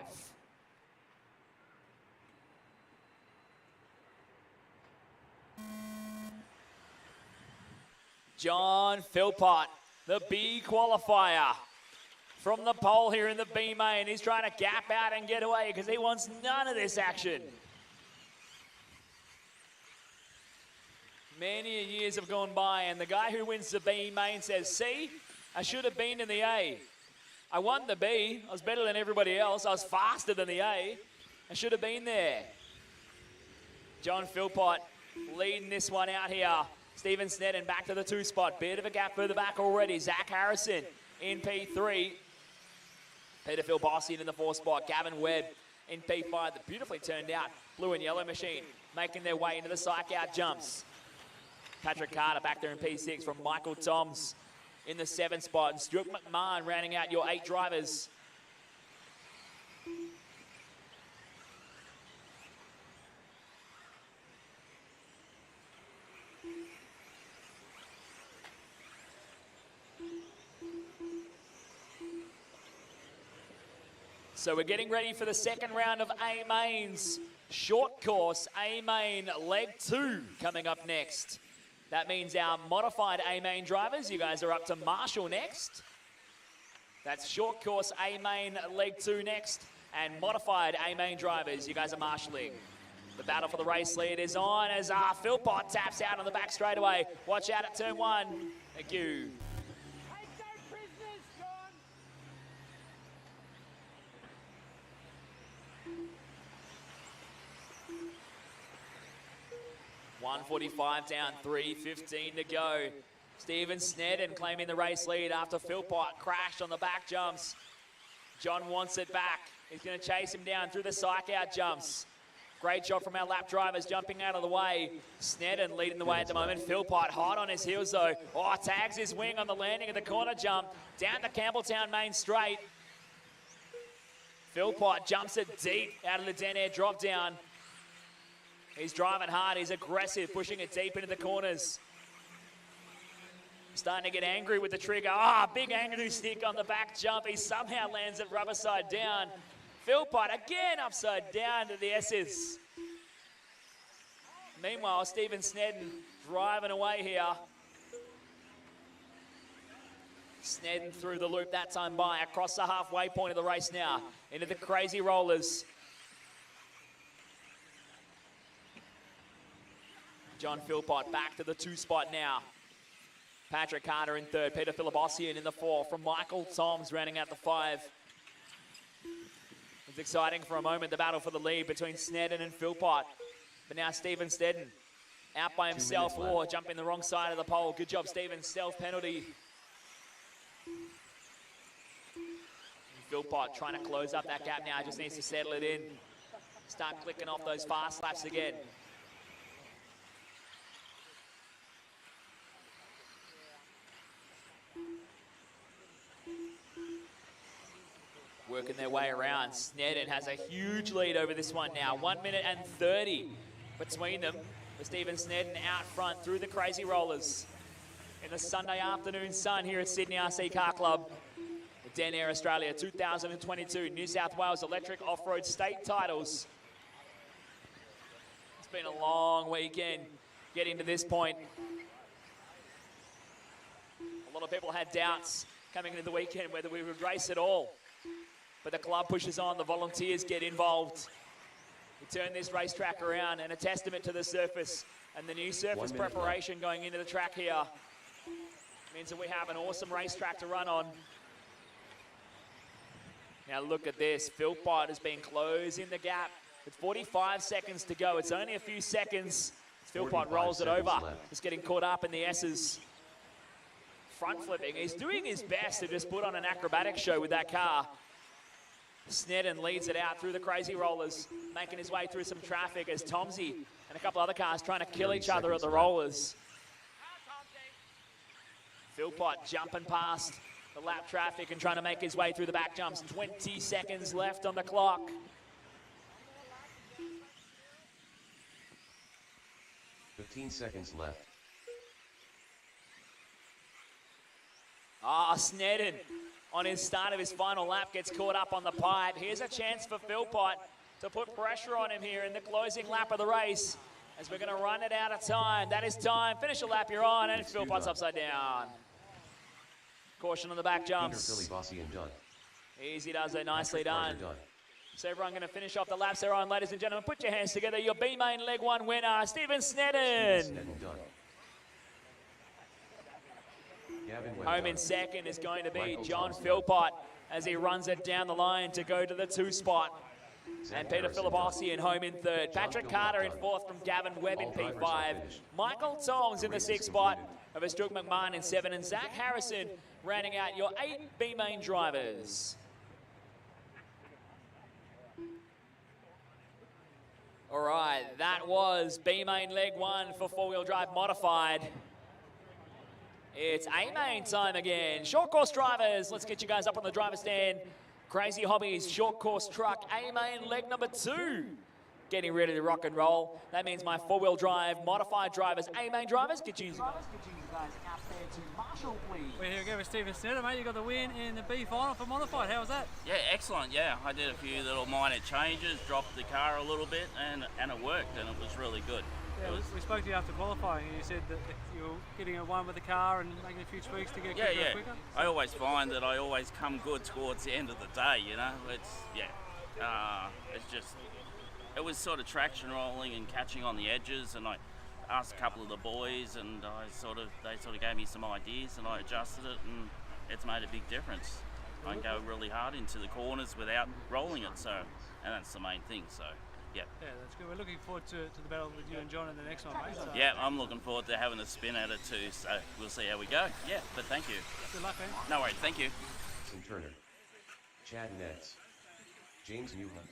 John Philpott, the B qualifier. From the pole here in the B main. He's trying to gap out and get away because he wants none of this action. Many years have gone by and the guy who wins the B main says, see, I should have been in the A. I won the B. I was better than everybody else. I was faster than the A. I should have been there. John Philpott leading this one out here. Stephen Sneddon back to the 2 spot. Bit of a gap further back already. Zach Harrison in P3. Peter Philbossian in the 4 spot. Gavin Webb in P5. The beautifully turned out blue and yellow machine making their way into the psych out jumps. Patrick Carter back there in P6 from Michael Toms in the 7 spot. And Stuart McMahon rounding out your 8 drivers. So we're getting ready for the second round of A mains. Short course A main leg 2 coming up next. That means our modified A main drivers, you guys are up to Marshall next. That's short course A main leg 2 next. And modified A main drivers, you guys are marshalling. The battle for the race lead is on as Philpott taps out on the back straightaway. Watch out at turn 1. Thank you. Take no prisoners, John. 1:45 down, 3:15 to go. Stephen Snedden claiming the race lead after Philpott crashed on the back jumps. John wants it back. He's going to chase him down through the psych out jumps. Great job from our lap drivers jumping out of the way. Snedden leading the way at the moment. Philpott hot on his heels though. Oh, tags his wing on the landing of the corner jump. Down the Campbelltown main straight. Philpott jumps it deep out of the Denair drop down. He's driving hard, he's aggressive, pushing it deep into the corners. Starting to get angry with the trigger. Ah, big angry stick on the back jump. He somehow lands it rubber side down. Philpott again upside down to the S's. Meanwhile, Stephen Snedden driving away here. Snedden through the loop that time by, across the halfway point of the race now, into the crazy rollers. John Philpott back to the 2 spot now. Patrick Carter in 3rd, Peter Philibossian in the 4th, from Michael Toms rounding out the 5. It's exciting for a moment, the battle for the lead between Snedden and Philpott. But now Stephen Snedden out by himself, or jumping the wrong side of the pole. Good job, Stephen, self-penalty. Philpott trying to close up that gap now, just needs to settle it in. Start clicking off those fast laps again. Working their way around. Snedden has a huge lead over this one now. 1 minute and 30 between them. With Stephen Snedden out front through the crazy rollers. In the Sunday afternoon sun here at Sydney RC Car Club. The Denair Australia 2022 New South Wales Electric Off-Road State Titles. It's been a long weekend getting to this point. A lot of people had doubts coming into the weekend whether we would race at all. But the club pushes on, the volunteers get involved. We turn this racetrack around, and a testament to the surface and the new surface preparation going into the track here means that we have an awesome racetrack to run on. Now look at this, Philpott has been closing the gap with 45 seconds to go. It's only a few seconds. Philpott rolls it over, just getting caught up in the S's. Front flipping, he's doing his best to just put on an acrobatic show with that car. Snedden leads it out through the crazy rollers, making his way through some traffic as Tomsey and a couple other cars trying to kill each other at the rollers. Philpott jumping past the lap traffic and trying to make his way through the back jumps. 20 seconds left on the clock. "15 seconds left. Ah, Snedden on his start of his final lap gets caught up on the pipe. Here's a chance for Philpott to put pressure on him here in the closing lap of the race as we're going to run it out of time. That is time. Finish a lap, you're on, and Philpott's upside down. Caution on the back jumps. Easy does it, nicely done. So everyone going to finish off the laps they're on. Ladies and gentlemen, put your hands together. Your B-Main Leg 1 winner, Stephen Snedden. Home in second is going to be John Philpott as he runs it down the line to go to the 2 spot. And Peter Philibossian home in 3rd. Patrick Carter in 4th from Gavin Webb in P5. Michael Tongs in the 6th spot over Stuart McMahon in 7. And Zach Harrison rounding out your 8 B-Main drivers. All right, that was B-Main Leg 1 for 4-wheel drive modified. It's A-Main time again. Short course drivers, let's get you guys up on the driver's stand. Crazy Hobbies, short course truck, A-Main leg number 2. Getting ready to rock and roll. That means my 4-wheel drive modified drivers, A-Main drivers, get you guys up there to Marshall, please. We're here again with Stephen Snedden, mate. You got the win in the B final for modified. How was that? Yeah, excellent. Yeah, I did a few little minor changes, dropped the car a little bit, and it worked, and it was really good. Yeah, we spoke to you after qualifying, and you said that you were getting a 1 with the car and making a few tweaks to get quicker. I always find that I always come good towards the end of the day, you know. It's just, it was sort of traction rolling and catching on the edges, and I asked a couple of the boys, and they sort of gave me some ideas, and I adjusted it, and it's made a big difference. I can go really hard into the corners without rolling it, and that's the main thing. So, yeah. Yeah, that's good. We're looking forward to the battle with you and John in the next one, mate. So. Yeah, I'm looking forward to having a spin at it too. So we'll see how we go. Yeah, but thank you. Good luck, man. No worries. Thank you. Turner, Chad Nets, James Newland,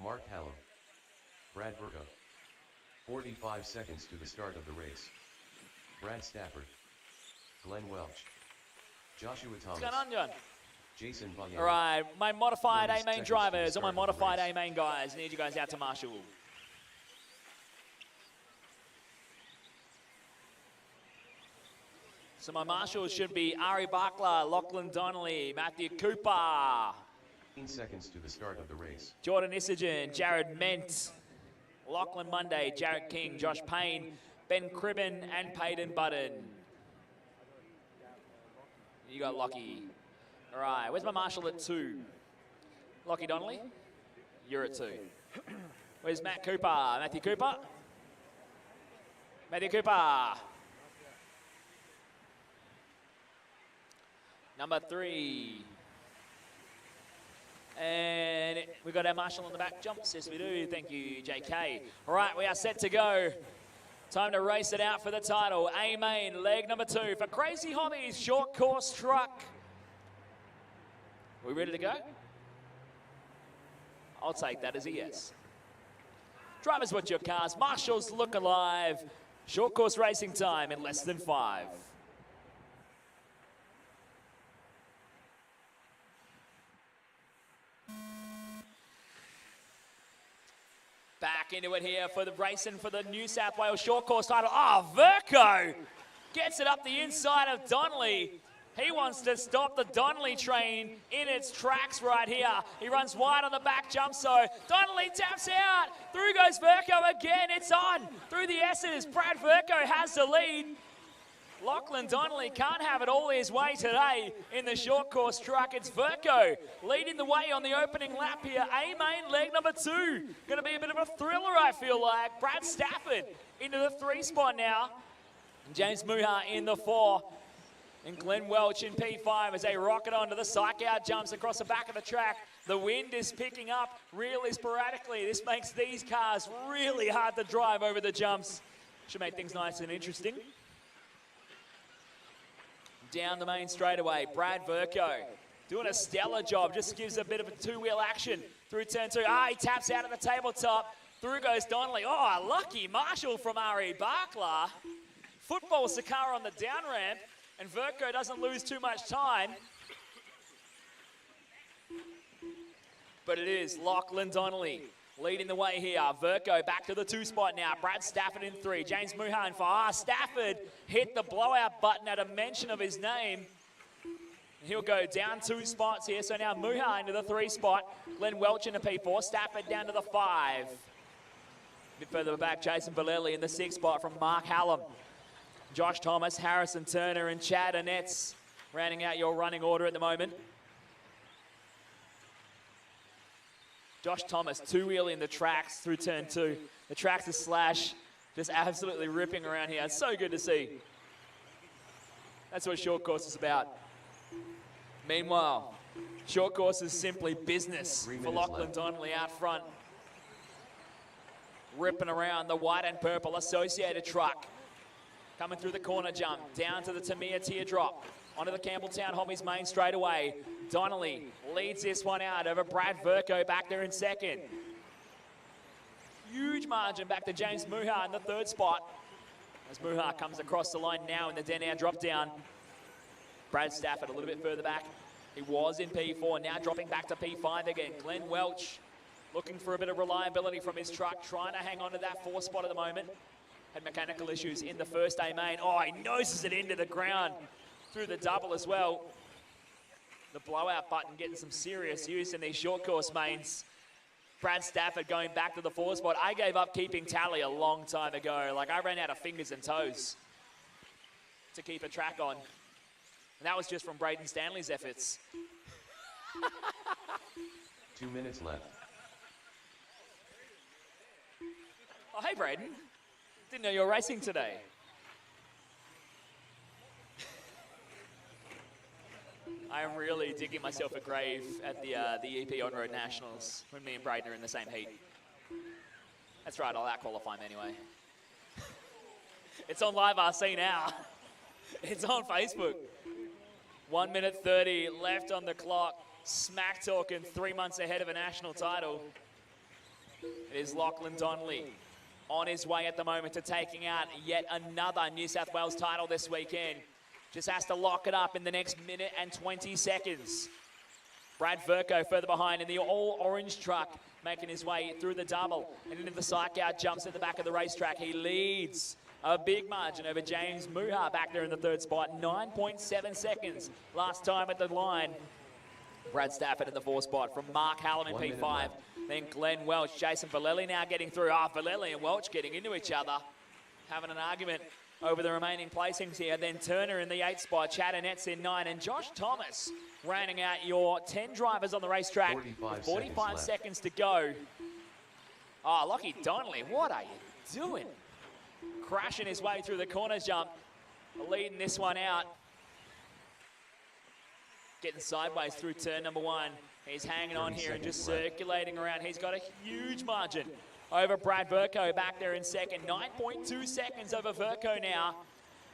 Mark Hallam, Brad Virgo. 45 seconds to the start of the race. Brad Stafford, Glenn Welch, Joshua Thomas. What's going on, John? Jason Bonnier. All right, my modified 30 A-main seconds drivers, to all my the start of the modified race. A-main guys, need you guys out to Marshall. So my marshals should be Ari Barkla, Lachlan Donnelly, Matthew Cooper, 15 seconds to the start of the race. Jordan Isagen, Jared Ment, Lachlan Monday, Jared King, Josh Payne, Ben Cribben, and Peyton Budden. You got Lockie. All right, where's my marshal at 2? Lockie Donnelly, you're at 2. Where's Matt Cooper? Matthew Cooper? Matthew Cooper. Number 3. And we've got our marshal on the back jumps. Yes, we do. Thank you, JK. All right, we are set to go. Time to race it out for the title. A-main, leg number 2 for Crazy Hobbies Short Course Truck. We ready to go? I'll take that as a yes. Drivers, what's your cars? Marshals, look alive. Short course racing time in less than 5. Back into it here for the racing for the New South Wales short course title. Oh, Verco gets it up the inside of Donnelly. He wants to stop the Donnelly train in its tracks right here. He runs wide on the back jump, so Donnelly taps out. Through goes Verco again. It's on through the S's. Brad Verco has the lead. Lachlan Donnelly can't have it all his way today in the short course truck. It's Verco leading the way on the opening lap here. A-main leg number 2. Going to be a bit of a thriller, I feel like. Brad Stafford into the 3 spot now. James Muha in the 4. And Glenn Welch in P5 as they rocket onto the psych-out jumps across the back of the track. The wind is picking up really sporadically. This makes these cars really hard to drive over the jumps. Should make things nice and interesting. Down the main straightaway, Brad Verco doing a stellar job. Just gives a bit of a 2-wheel action through turn 2. He taps out at the tabletop. Through goes Donnelly. Oh, lucky marshal from Ari Barkla. Football Sakara on the down ramp. And Verco doesn't lose too much time. But it is Lachlan Donnelly leading the way here. Verco back to the 2 spot now. Brad Stafford in 3. James Muha in 4. Stafford hit the blowout button at a mention of his name. He'll go down 2 spots here. So now Muha into the 3 spot. Glenn Welch in the P4. Stafford down to the 5. A bit further back, Jason Valelli in the 6th spot from Mark Hallam. Josh Thomas, Harrison Turner, and Chad Annetts rounding out your running order at the moment. Josh Thomas, 2-wheeling the tracks through turn 2. The tracks are slash, just absolutely ripping around here. It's so good to see. That's what short course is about. Meanwhile, short course is simply business for Lachlan Donnelly out front. Ripping around the white and purple Associated truck. Coming through the corner jump, down to the Tamir teardrop, onto the Campbelltown Hobbies main straightaway. Donnelly leads this one out over Brad Verco back there in 2nd. Huge margin back to James Muha in the 3rd spot. As Muha comes across the line now in the Denair drop down. Brad Stafford a little bit further back. He was in P4, now dropping back to P5 again. Glenn Welch looking for a bit of reliability from his truck, trying to hang on to that 4th spot at the moment. Had mechanical issues in the first A-main. Oh, he noses it into the ground through the double as well. The blowout button getting some serious use in these short course mains. Brad Stafford going back to the 4th spot. I gave up keeping tally a long time ago. Like, I ran out of fingers and toes to keep a track on. And that was just from Braden Stanley's efforts. 2 minutes left. Oh, hey, Braden. Didn't know you were racing today. I am really digging myself a grave at the EP On-Road Nationals when me and Braden are in the same heat. That's right, I'll out-qualify him anyway. It's on Live RC now. It's on Facebook. 1 minute 30 left on the clock. Smack talking 3 months ahead of a national title. It is Lachlan Donnelly on his way at the moment to taking out yet another New South Wales title this weekend. Just has to lock it up in the next minute and 20 seconds. Brad Verco further behind in the all-orange truck, making his way through the double and into the psych-out jumps at the back of the racetrack. He leads a big margin over James Muha back there in the third spot. 9.7 seconds last time at the line. Brad Stafford in the fourth spot from Mark Hallam in P5. Then Glenn Welch, Jason Vallely now getting through. Vallely and Welch getting into each other, having an argument over the remaining placings here. Then Turner in the 8th spot, Chad Annette's in 9, and Josh Thomas rounding out your 10 drivers on the racetrack. 45 seconds to go. Oh, Lockie Donnelly, what are you doing? Crashing his way through the corners jump, leading this one out. Getting sideways through turn number 1. He's hanging on here and just circulating around. He's got a huge margin over Brad Verco back there in second. 9.2 seconds over Verco now.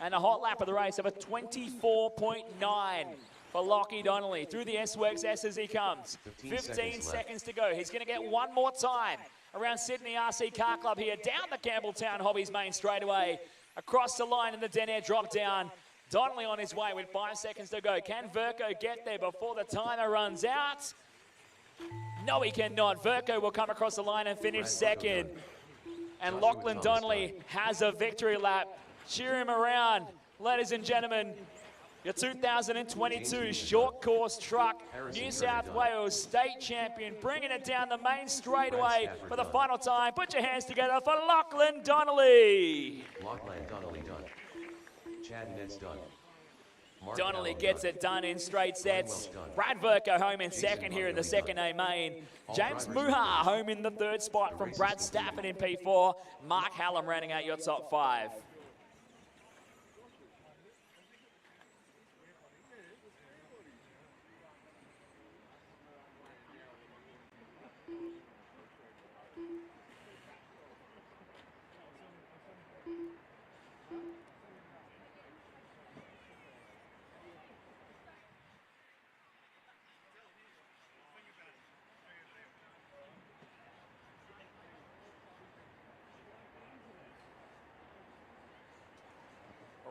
And a hot lap of the race of a 24.9 for Lockie Donnelly. Through the S-Works S as he comes. 15 seconds to go. He's going to get one more time around Sydney RC Car Club here. Down the Campbelltown Hobbies main straightaway. Across the line in the Denair drop down. Donnelly on his way with 5 seconds to go. Can Verco get there before the timer runs out? No, he cannot. Verco will come across the line and finish second. And Lachlan Donnelly has a victory lap. Cheer him around, ladies and gentlemen. Your 2022 short course truck, New South Wales state champion, bringing it down the main straightaway for the final time. Put your hands together for Lachlan Donnelly. Lachlan Donnelly done. Chad Annette's done. Donnelly gets it done in straight sets. Brad Verco home in second here in the second A main. James Muha home in the third spot from Brad Stafford in P4. Mark Hallam rounding out your top 5.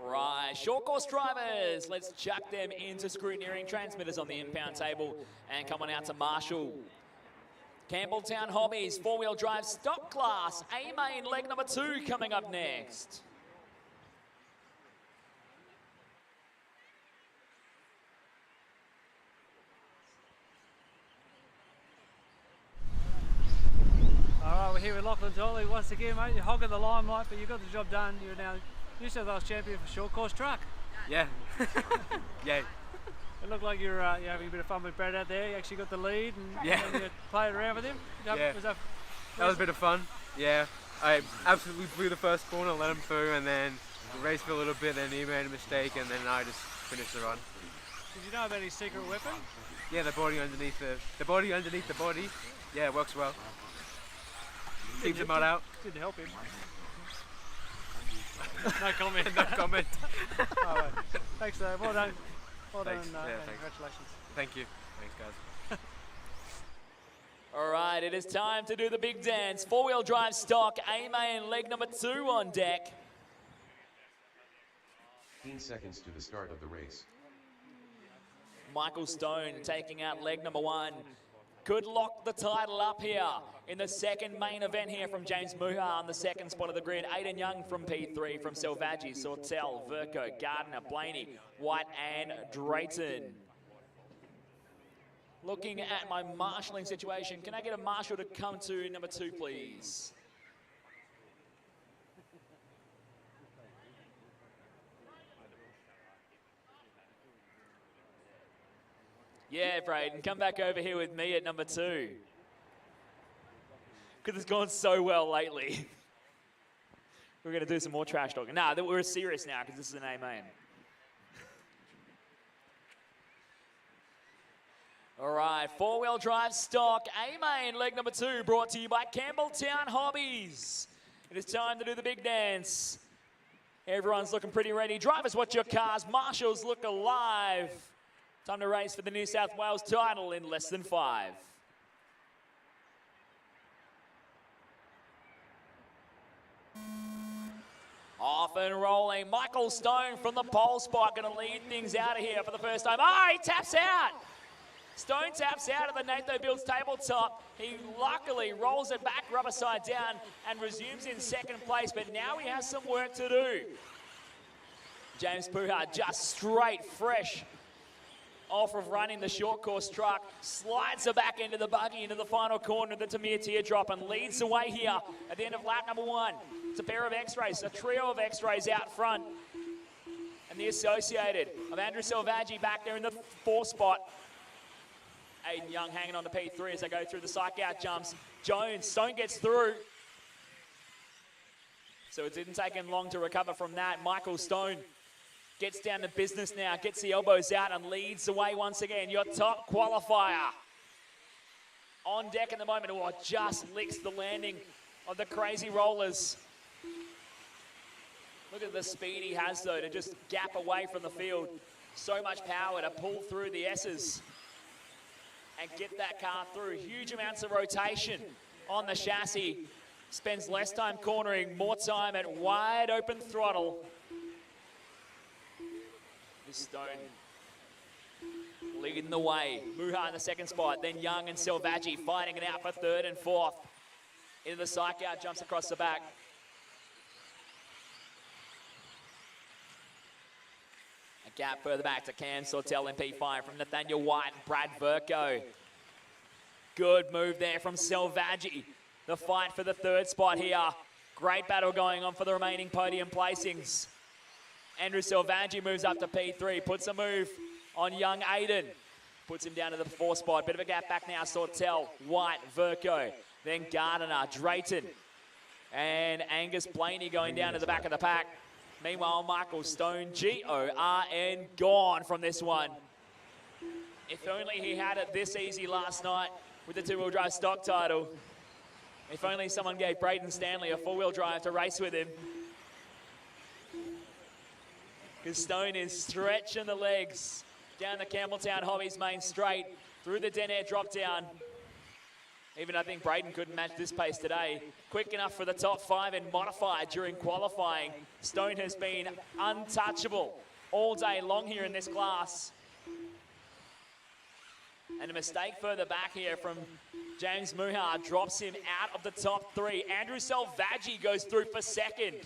Right, short course drivers, let's chuck them into scrutineering transmitters on the impound table and come on out to Marshall. Campbelltown Hobbies, 4-wheel drive stock class, A-main leg number 2 coming up next. All right, we're here with Lachlan Donnelly once again, mate. You're hogging the limelight, but you got the job done. You're now New South Wales champion for short course truck. Yeah. Yeah. It looked like you're having a bit of fun with Brad out there. You actually got the lead and, and you played around with him. Yeah. Was that was a bit of fun. Yeah. I absolutely blew the first corner, let him through, and then the race for a little bit, then he made a mistake, and then I just finished the run. Did you know about his secret weapon? Yeah, the body underneath the body underneath the body. Yeah, it works well. Keeps the mud out. Didn't help him. No comment. No comment. Oh, right. Thanks, though. Well done. Well Thanks. done. Yeah, And thanks. congratulations. Thank you. Thanks, guys. All right, it is time to do the big dance. 4-wheel drive stock, A-main leg number 2 on deck. 15 seconds to the start of the race. Michael Stone taking out leg number 1. Could lock the title up here in the second main event here from James Muha on the second spot of the grid. Aidan Young from P3, from Salvaggi, Sortel, Verco, Gardner, Blaney, White and Drayton. Looking at my marshalling situation, can I get a marshal to come to number 2, please? Yeah, Braden, come back over here with me at number 2. Because it's gone so well lately. We're going to do some more trash talking. Nah, we're serious now because this is an A-main. All right, four-wheel drive stock, A-main, leg number 2, brought to you by Campbelltown Hobbies. It is time to do the big dance. Everyone's looking pretty ready. Drivers, watch your cars. Marshals, look alive. Time to race for the New South Wales title in less than 5. Off and rolling. Michael Stone from the pole spot going to lead things out of here for the first time. He taps out. Stone taps out of the Natho Builds tabletop. He luckily rolls it back rubber side down and resumes in second place, but now he has some work to do. James Puhar just straight, fresh off of running the short course truck, slides her back into the buggy, into the final corner of the Tamir teardrop and leads the way here at the end of lap number 1. It's a pair of X-rays, a trio of X-rays out front. And the associated of Andrew Selvaggi back there in the 4th spot. Aiden Young hanging on to P3 as they go through the psych-out jumps. Stone gets through. So it didn't take him long to recover from that. Michael Stone gets down to business now, gets the elbows out and leads the way once again. Your top qualifier on deck at the moment. Just licks the landing of the crazy rollers. Look at the speed he has though to just gap away from the field. So much power to pull through the S's and get that car through. Huge amounts of rotation on the chassis. Spends less time cornering, more time at wide open throttle. This Stone leading the way. Muha in the 2nd spot, then Young and Selvaggi fighting it out for 3rd and 4th. Into the psych-out, jumps across the back. A gap further back to Cam Sortel in P5 from Nathaniel White and Brad Verco. Good move there from Selvaggi. The fight for the 3rd spot here. Great battle going on for the remaining podium placings. Andrew Selvaggi moves up to P3, puts a move on young Aiden. Puts him down to the 4th spot. Bit of a gap back now, Sortel, White, Verco, then Gardiner, Drayton, and Angus Blaney going down to the back of the pack. Meanwhile, Michael Stone, G-O-R-N, gone from this one. If only he had it this easy last night with the 2-wheel drive stock title. If only someone gave Braden Stanley a 4-wheel drive to race with him. Because Stone is stretching the legs down the Campbelltown Hobbies main straight through the Denair drop down. Even I think Braden couldn't match this pace today. Quick enough for the top 5 in modified during qualifying. Stone has been untouchable all day long here in this class. And a mistake further back here from James Muhar drops him out of the top 3. Andrew Selvaggi goes through for 2nd.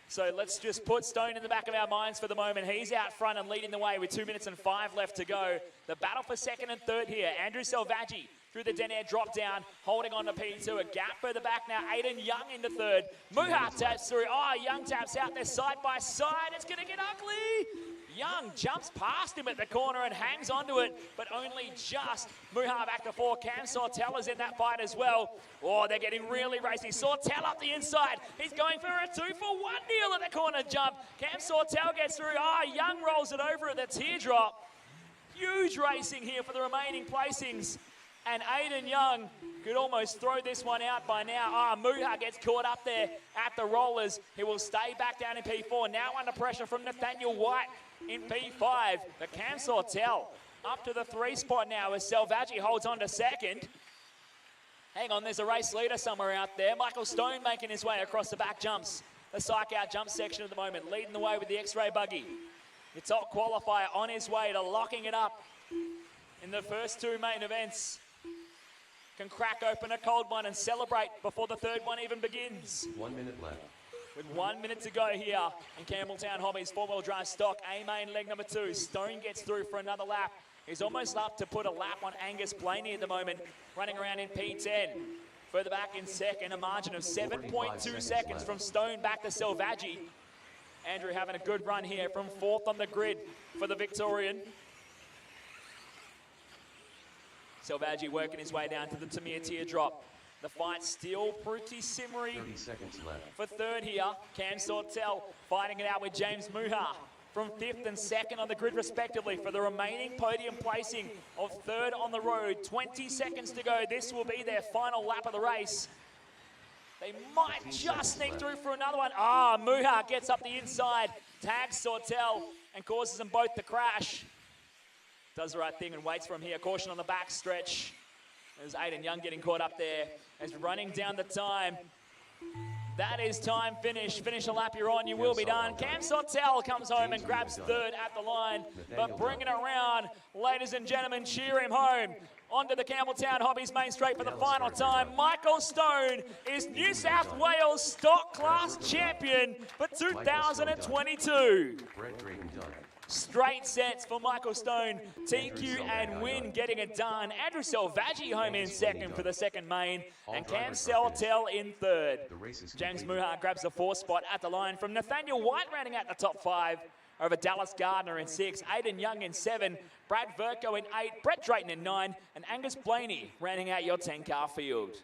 So let's just put Stone in the back of our minds for the moment. He's out front and leading the way with 2 minutes and 5 left to go. The battle for 2nd and 3rd here. Andrew Selvaggi through the Denair drop down, holding on to P2. A gap further back now. Aiden Young into 3rd. Muhar taps through. Young taps out there side by side. It's going to get ugly. Young jumps past him at the corner and hangs onto it, but only just. Muhar back to 4. Cam Sortel is in that fight as well. They're getting really racy. Sortel up the inside. He's going for a 2-for-1 deal at the corner jump. Cam Sortel gets through. Young rolls it over at the teardrop. Huge racing here for the remaining placings. And Aiden Young could almost throw this one out by now. Muhar gets caught up there at the rollers. He will stay back down in P4. Now under pressure from Nathaniel White in P5. But Cam Sortel up to the 3 spot now as Selvaggi holds on to 2nd. Hang on, there's a race leader somewhere out there. Michael Stone making his way across the back jumps. The psych-out jump section at the moment, leading the way with the X-ray buggy. The top qualifier on his way to locking it up in the first 2 main events. Can crack open a cold one and celebrate before the 3rd one even begins. 1 minute left. With 1 minute to go here in Campbelltown Hobbies 4-wheel drive stock, A-main leg number 2. Stone gets through for another lap. He's almost up to put a lap on Angus Blaney at the moment, running around in P10. Further back in 2nd, a margin of 7.2 seconds from Stone back to Selvaggi. Andrew having a good run here from 4th on the grid for the Victorian. Selvaggi working his way down to the Tamir teardrop. The fight still pretty simmery 30 seconds left. for third here. Cam Sortel fighting it out with James Muha from 5th and 2nd on the grid respectively for the remaining podium placing of 3rd on the road. 20 seconds to go. This will be their final lap of the race. They might just sneak through for another one. Muha gets up the inside, tags Sortel and causes them both to crash. Does the right thing and waits for him here. Caution on the back stretch. There's Aiden Young getting caught up there as running down the time. That is time finish. Finish a lap you're on, you will be done. Cam Sortel comes home and grabs 3rd at the line. But bringing it around, ladies and gentlemen, cheer him home. Onto the Campbelltown Hobbies main straight for the final time. Michael Stone is New South Wales Stock Class Champion for 2022. Straight sets for Michael Stone. TQ and Win getting it done. Andrew Salvaggi home in 2nd for the 2nd main. And Cam Sortel in 3rd. James Muha grabs the 4th spot at the line from Nathaniel White rounding out the top 5. Over Dallas Gardner in 6. Aiden Young in 7. Brad Verco in 8. Brett Drayton in 9. And Angus Blaney rounding out your 10-car field.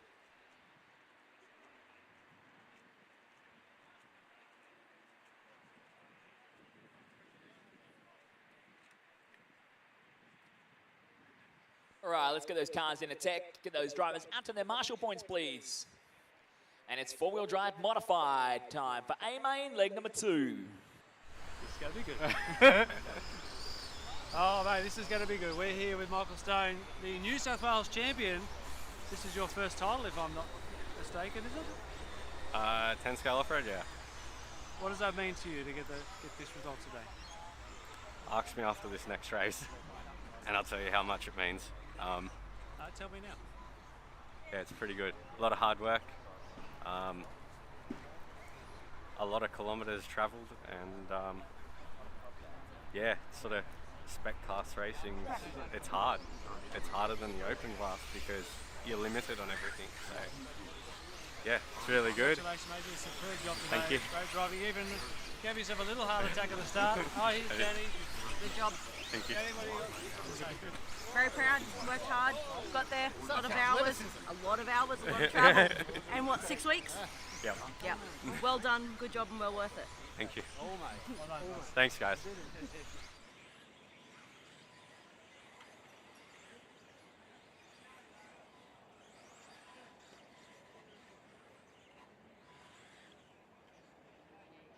All right, let's get those cars into tech, get those drivers out to their marshal points, please. And it's 4-wheel drive modified time for A-main leg number 2. This is going to be good. Oh, mate, this is going to be good. We're here with Michael Stone, the New South Wales champion. This is your first title, if I'm not mistaken, is it? 10 scale off-road, yeah. What does that mean to you to get this result today? Ask me after this next race, and I'll tell you how much it means. Tell me now. Yeah, it's pretty good. A lot of hard work, a lot of kilometres travelled, and yeah, sort of spec class racing, it's hard. It's harder than the open class because you're limited on everything. So yeah, it's really good. Congratulations, mate. You did a superb job today. Thank you. Great driving. You even gave yourself a little heart attack at the start. Oh, here's Danny. Good job. Thank you. Danny, what do you got to say? Very proud, worked hard, got there, a lot of hours, a lot of travel. And what, 6 weeks? Yep. Yep. Well done, good job and well worth it. Thank you. Oh, mate. Well done. Thanks, guys.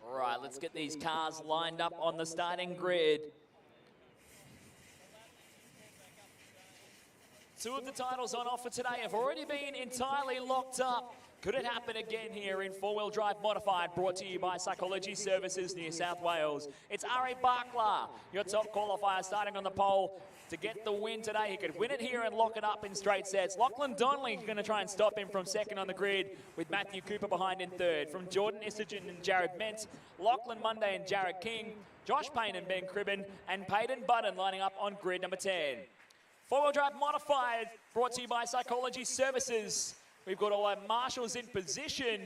All right, let's get these cars lined up on the starting grid. 2 of the titles on offer today have already been entirely locked up. Could it happen again here in 4-wheel drive modified, brought to you by Psychology Services New South Wales? It's R.A. Barkla, your top qualifier, starting on the pole to get the win today. He could win it here and lock it up in straight sets. Lachlan Donnelly going to try and stop him from 2nd on the grid, with Matthew Cooper behind in 3rd. From Jordan Istogen and Jared Ment, Lachlan Monday and Jared King, Josh Payne and Ben Cribben, and Peyton Budden lining up on grid number 10. 4-wheel drive modified, brought to you by Psychology Services. We've got all our marshals in position.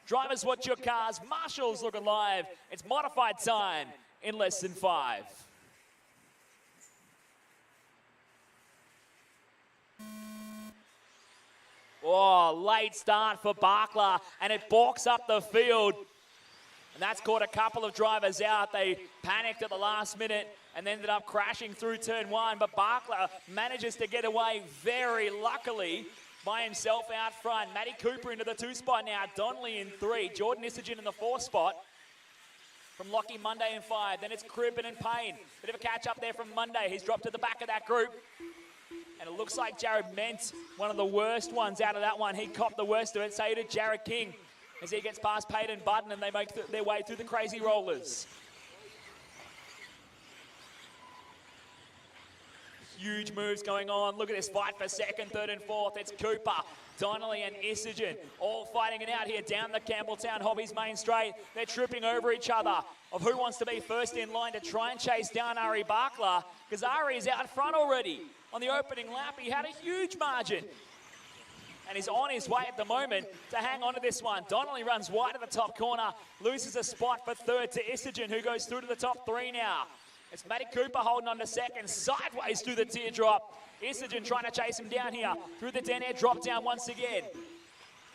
Drivers, watch your cars. Marshals looking live. It's modified time in less than 5. Oh, late start for Barkla, and it balks up the field. And that's caught a couple of drivers out. They panicked at the last minute and ended up crashing through turn 1. But Barkla manages to get away very luckily by himself out front. Matty Cooper into the 2 spot now. Donnelly in 3. Jordan Istogen in the 4 spot. From Lockie Monday in 5. Then it's Cribben and Payne. Bit of a catch up there from Monday. He's dropped to the back of that group. And it looks like Jared Ment, one of the worst ones out of that one. He copped the worst of it. So did Jared King as he gets past Peyton Budden and they make their way through the crazy rollers. Huge moves going on. Look at this fight for 2nd, 3rd and 4th. It's Cooper, Donnelly and Istogen all fighting it out here down the Campbelltown Hobbies main straight. They're tripping over each other of who wants to be first in line to try and chase down Ari Barkla, because Ari is out front already. On the opening lap, he had a huge margin. And he's on his way at the moment to hang on to this one. Donnelly runs wide at the top corner, loses a spot for 3rd to Istogen, who goes through to the top 3 now. It's Matty Cooper holding on to 2nd, sideways through the teardrop. Isogen trying to chase him down here through the Denair drop down once again.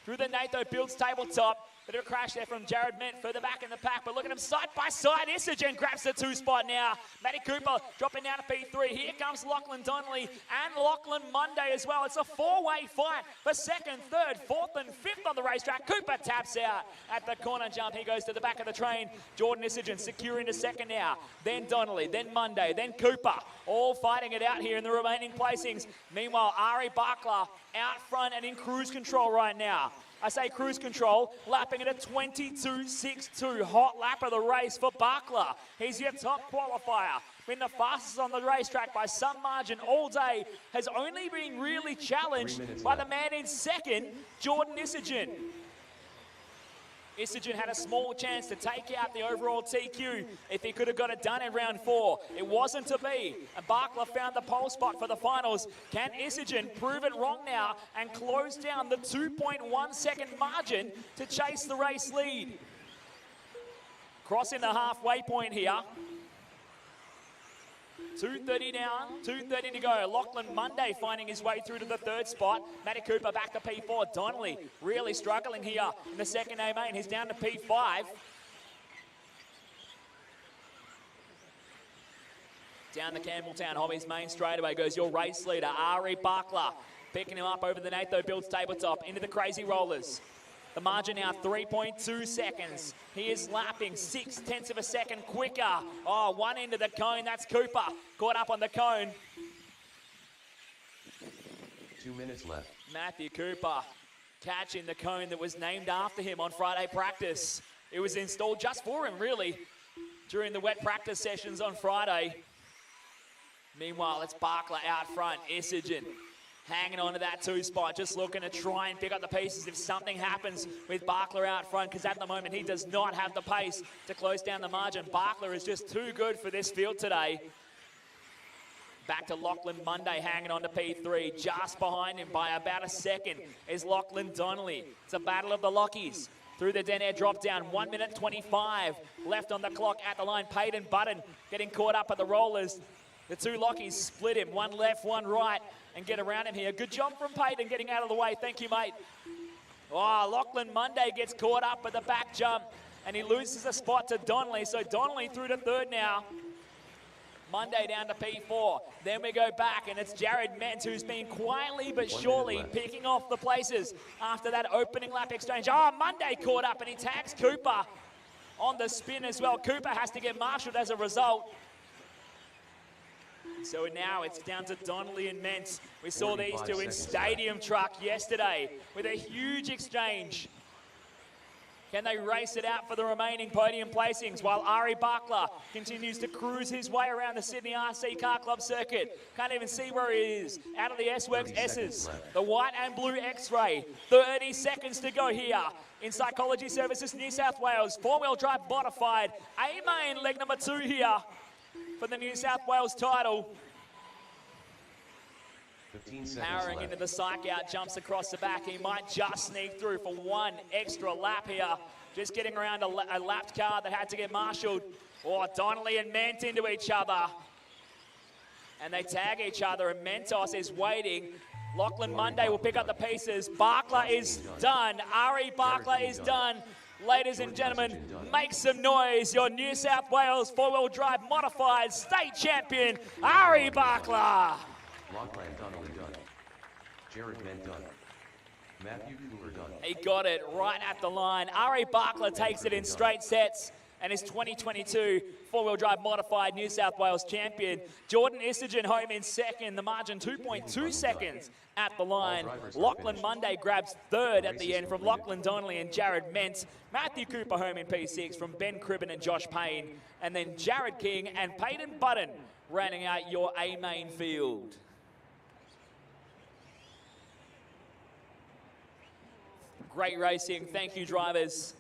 Through the Natho Builds tabletop. Bit of a crash there from Jared Mint further back in the pack, but look at him side by side. Isogen grabs the 2 spot now. Matty Cooper dropping down to P3. Here comes Lachlan Donnelly and Lachlan Monday as well. It's a 4-way fight for 2nd, 3rd, 4th and 5th on the racetrack. Cooper taps out at the corner jump. He goes to the back of the train. Jordan Isogen securing to 2nd now. Then Donnelly, then Monday, then Cooper. All fighting it out here in the remaining placings. Meanwhile, Ari Barkla out front and in cruise control right now. I say cruise control, lapping it at 22.62. Hot lap of the race for Barkla. He's your top qualifier. Been the fastest on the racetrack by some margin all day. Has only been really challenged by the man in 2nd, Jordan Isogen. Isogen had a small chance to take out the overall TQ if he could have got it done in round 4. It wasn't to be, and Barkla found the pole spot for the finals. Can Isogen prove it wrong now and close down the 2.1 second margin to chase the race lead? Crossing the halfway point here. 2:30 down, 2:30 to go. Lachlan Monday finding his way through to the 3rd spot. Matty Cooper back to P4. Donnelly really struggling here in the 2nd A main. He's down to P5. Down the Campbelltown Hobbies main straightaway goes your race leader, Ari Barkla. Picking him up over the Natho Builds tabletop into the Crazy Rollers. The margin now 3.2 seconds. He is lapping 0.6 of a second quicker. Oh, one end of the cone, that's Cooper. Caught up on the cone. 2 minutes left. Matthew Cooper catching the cone that was named after him on Friday practice. It was installed just for him, really, during the wet practice sessions on Friday. Meanwhile, it's Barkla out front. Isogen hanging on to that 2 spot, just looking to try and pick up the pieces if something happens with Barkla out front, because at the moment he does not have the pace to close down the margin. Barkla is just too good for this field today. Back to Lachlan Monday hanging on to P3. Just behind him by about a second is Lachlan Donnelly. It's a battle of the Lockies. Through the Denair drop down, 1 minute 25 left on the clock at the line. Peyton Button getting caught up at the rollers. The 2 Lockies split him, one left, one right, and get around him here. Good job from Peyton getting out of the way. Thank you, mate. Oh, Lachlan Monday gets caught up at the back jump, and he loses a spot to Donnelly. So Donnelly through to 3rd now. Monday down to P4. Then we go back, and it's Jared Mentz who's been quietly but surely picking off the places after that opening lap exchange. Oh, Monday caught up, and he tags Cooper on the spin as well. Cooper has to get marshalled as a result. So now it's down to Donnelly and Mentz. We saw these two in Stadium Truck yesterday with a huge exchange. Can they race it out for the remaining podium placings while Ari Barkla continues to cruise his way around the Sydney RC Car Club circuit? Can't even see where he is. Out of the S-Works S's. The white and blue X-Ray. 30 seconds to go here in Psychology Services New South Wales. 4-wheel drive modified. A-main leg number 2 here for the New South Wales title. 15 seconds Powering left. into the psych out, jumps across the back. He might just sneak through for one extra lap here. Just getting around a lapped car that had to get marshalled. Oh, Donnelly and Ment into each other. And they tag each other, and Mentos is waiting. Lachlan Monday will pick up the pieces. Barkla is done. Ari Barkla is done. Ladies and gentlemen, make some noise. Your New South Wales 4-wheel drive modified state champion, Ari Barkla. Lachlan Donnelly done. Jared Ment done. Matthew Cooper done. He got it right at the line. Ari Barkla takes it in straight sets and is 2022 4-wheel drive modified New South Wales champion. Jordan Isogen home in 2nd, the margin 2.2 seconds at the line. Lachlan Monday grabs 3rd at the end from Lachlan Donnelly and Jared Mentz. Matthew Cooper home in P6 from Ben Cribben and Josh Payne. And then Jared King and Peyton Button rounding out your A-main field. Great racing. Thank you, drivers.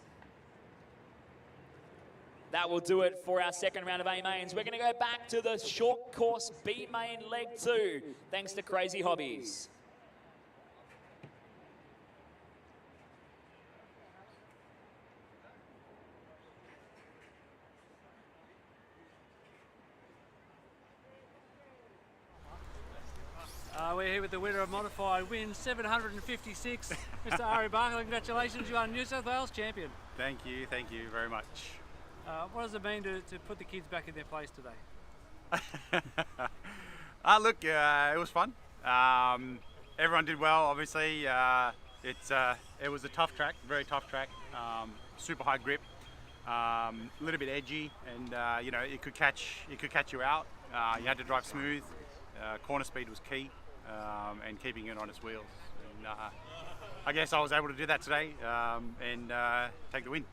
That will do it for our second round of A-mains. We're going to go back to the short course B-main leg 2, thanks to Crazy Hobbies. here with the winner of Modified Win 756, Mr. Ari Barker. Congratulations, you are New South Wales champion. Thank you very much. What does it mean to put the kids back in their place today? Look, it was fun. Everyone did well, obviously. It was a tough track, very tough track, super high grip, a little bit edgy, and you know, it could catch you out. You had to drive smooth. Corner speed was key, and keeping it on its wheels. And I guess I was able to do that today and take the win.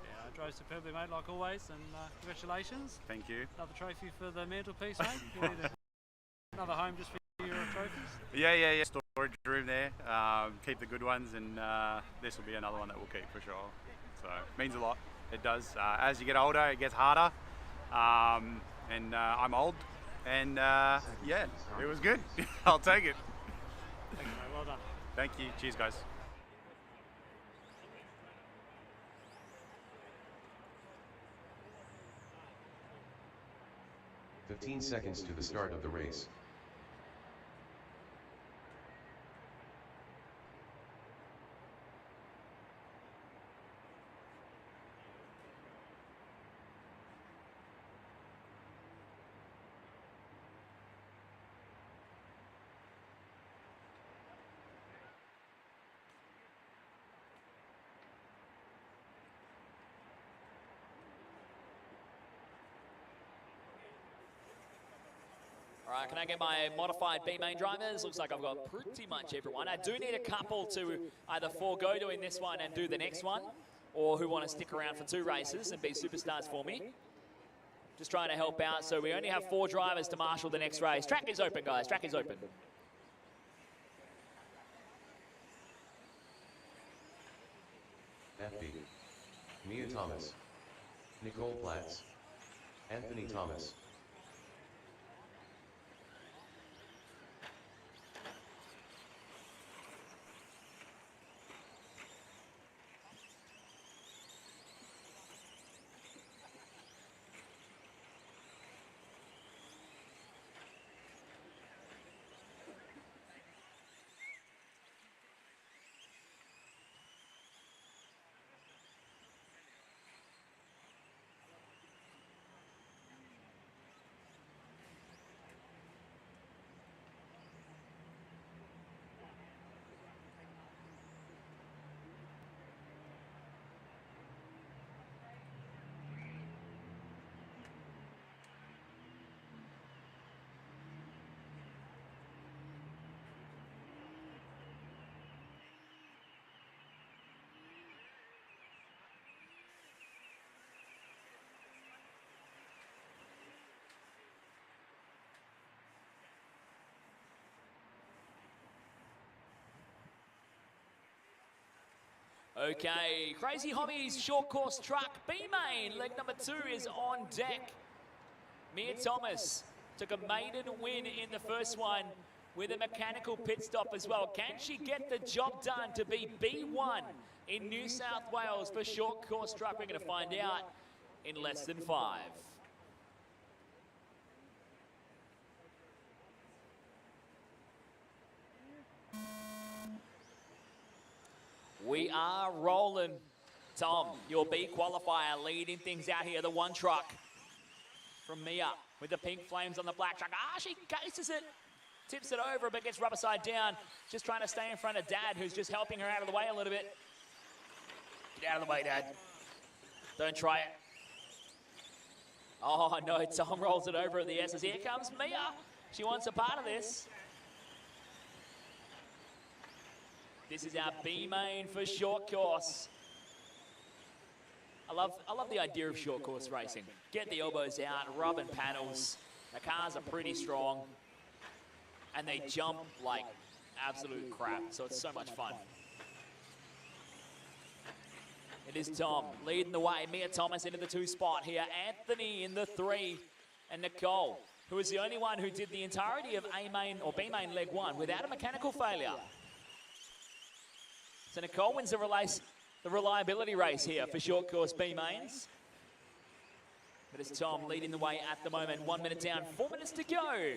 Yeah, I drove superbly, mate, like always, and congratulations. Thank you. Another trophy for the mantelpiece, mate. You need another home just for your trophies. Yeah. Storage room there. Keep the good ones, and this will be another one that we'll keep for sure. So it means a lot. It does. As you get older, it gets harder, and I'm old. And yeah, it was good. I'll take it. Thank you, mate. Well done. Thank you. Cheers, guys. "15 seconds to the start of the race. All right, can I get my modified B main drivers? Looks like I've got pretty much everyone. I do need a couple to either forego doing this one and do the next one, or who want to stick around for 2 races and be superstars for me. Just trying to help out. So we only have 4 drivers to marshal the next race. Track is open, guys. Track is open. FB. Mia Thomas. Nicole Platts. Anthony Thomas. Okay, Crazy Hobbies short course truck B main, leg number 2 is on deck. Mia Thomas took a maiden win in the first one with a mechanical pit stop as well. Can she get the job done to be B1 in New South Wales for short course truck? We're going to find out in less than 5. We are rolling. Tom, your B qualifier leading things out here. The one truck from Mia with the pink flames on the black truck. She cases it. Tips it over, but gets rubber side down. Just trying to stay in front of Dad, who's just helping her out of the way a little bit. Get out of the way, Dad. Don't try it. Oh, no, Tom rolls it over at the S's. Here comes Mia. She wants a part of this. This is our B main for short course. I love the idea of short course racing. Get the elbows out, rubbing panels. The cars are pretty strong. And they jump like absolute crap, so it's so much fun. It is Tom leading the way. Mia Thomas into the 2 spot here. Anthony in the 3. And Nicole, who is the only one who did the entirety of A main or B main leg 1 without a mechanical failure. So Nicole wins the reliability race here for short course B mains. But it's Tom leading the way at the moment. 1 minute down, 4 minutes to go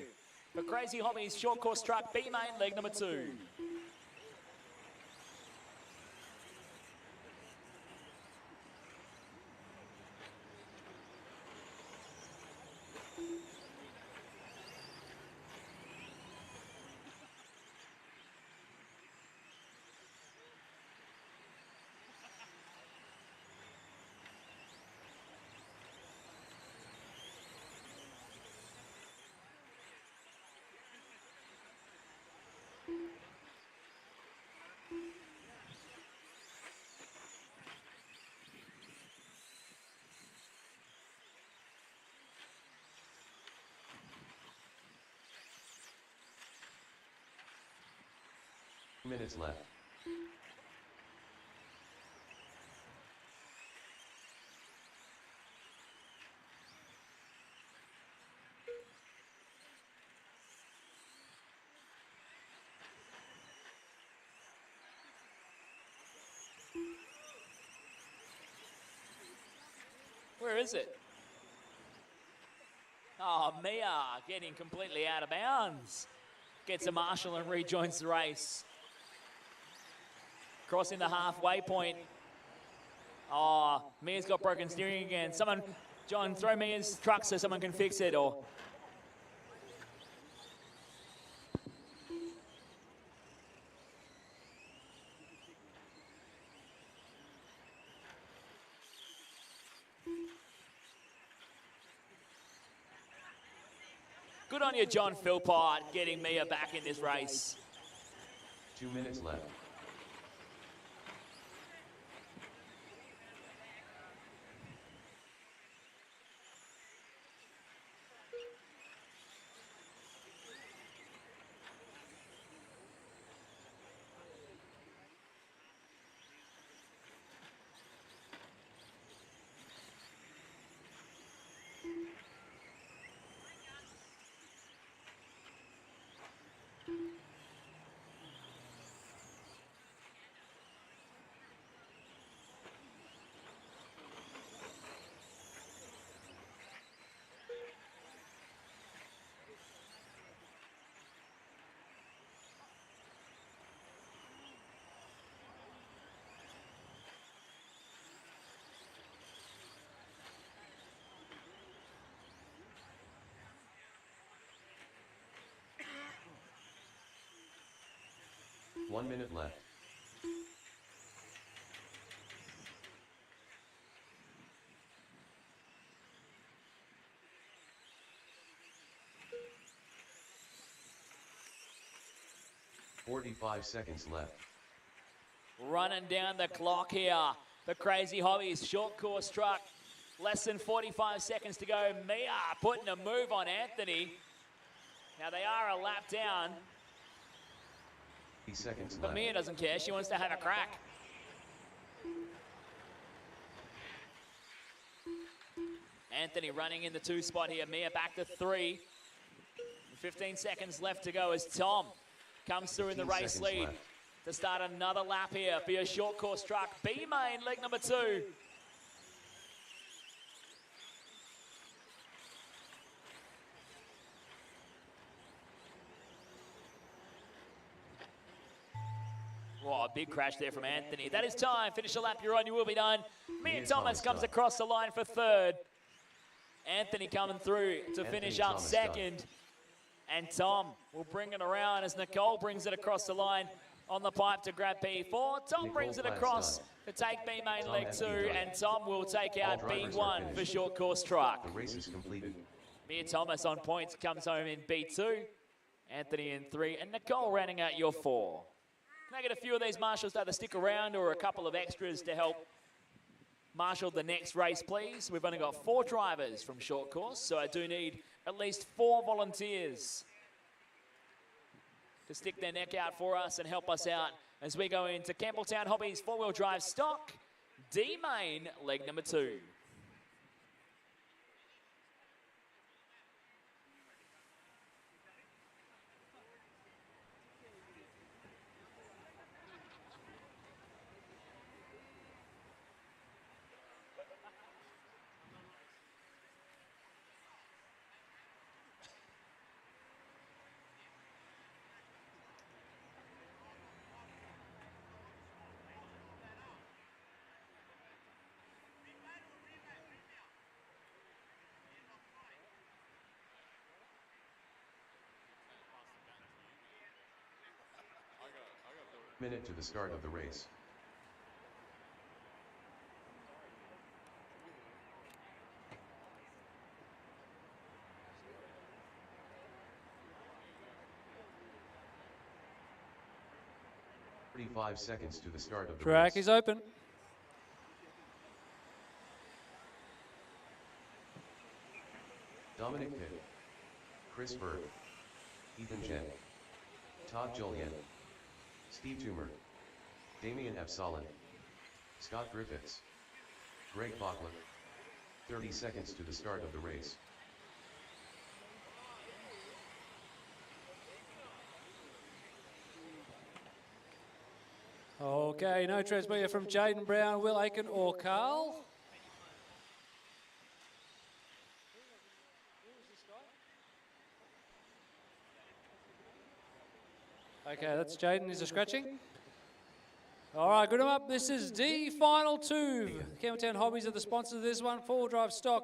for Crazy Hobbies Short Course Truck B main leg number 2. Minutes left. Where is it? Oh, Mia getting completely out of bounds. Gets a marshal and rejoins the race. Crossing the halfway point. Oh, Mia's got broken steering again. Someone, John, throw Mia's truck so someone can fix it. Or good on you, John Philpott, getting Mia back in this race. 2 minutes left. One minute left. "45 seconds left. Running down the clock here for Crazy Hobbies Short Course Truck. Less than 45 seconds to go. Mia putting a move on Anthony. Now they are a lap down. 30 seconds But left. Mia doesn't care. She wants to have a crack. Anthony running in the 2 spot here. Mia back to 3. 15 seconds left to go as Tom comes through in the 15 race seconds lead left. to start another lap here for your short course truck. B main, leg number 2. Oh, a big crash there from Anthony. That is time. Finish the lap you're on, you will be done. Mia Thomas comes across the line for 3rd. Anthony coming through to finish up Thomas 2nd. And Tom will bring it around as Nicole brings it across the line on the pipe to grab P4. Tom brings it across to take B main leg 2, and Tom will take out B1 for short course truck. The race is completed. Mia Thomas on points comes home in B2. Anthony in 3, and Nicole rounding out your 4. Can I get a few of these marshals to either stick around or a couple of extras to help marshal the next race, please? We've only got 4 drivers from short course, so I do need at least 4 volunteers to stick their neck out for us and help us out as we go into Campbelltown Hobbies 4-wheel drive stock, D main, leg number 2. Minute to the start of the race. Five seconds to the start of the Track race. is open. Dominic Pitt, Chris Berg, Ethan Jen, Todd Julian, Steve Toomer, Damian F. Solon, Scott Griffiths, Greg Bachler. 30 seconds to the start of the race. Okay, no transfer from Jaden Brown, Will Aiken or Carl. Okay, that's Jaden. Is a scratching? All right, good 'em up. This is D Final 2. Campbelltown Hobbies are the sponsors of this one. Four-wheel drive stock.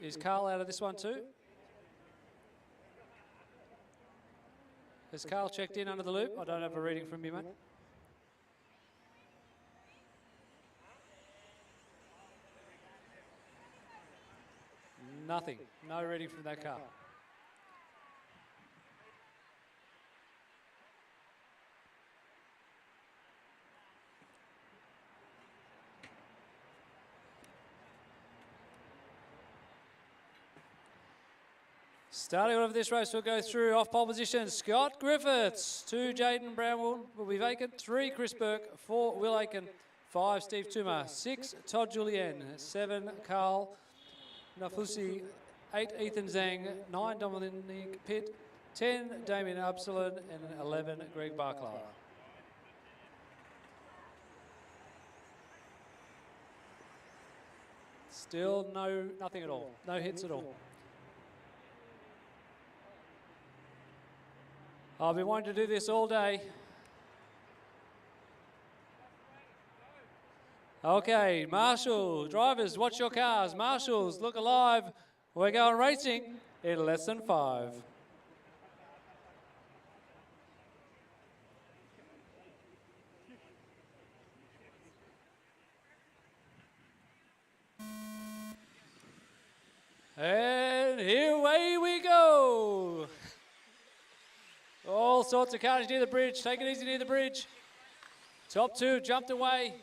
Is Carl out of this one too? Has Carl checked in under the loop? I don't have a reading from you, mate. Nothing. No reading from that car. Starting off this race, we'll go through off pole position. Scott Griffiths, 2 Jaden Brown will be vacant, 3 Chris Burke, 4 Will Aiken, 5 Steve Toomer, 6 Todd Julien, 7 Carl Nafusi, 8 Ethan Zhang, 9 Dominic Pitt, 10 Damien Absalon, and 11 Greg Barkler. Still nothing at all, no hits at all. I've been wanting to do this all day. Okay, Marshall, drivers, watch your cars. Marshals, look alive. We're going racing in less than 5. And here away we go. All sorts of cars near the bridge. Take it easy near the bridge. Top 2 jumped away.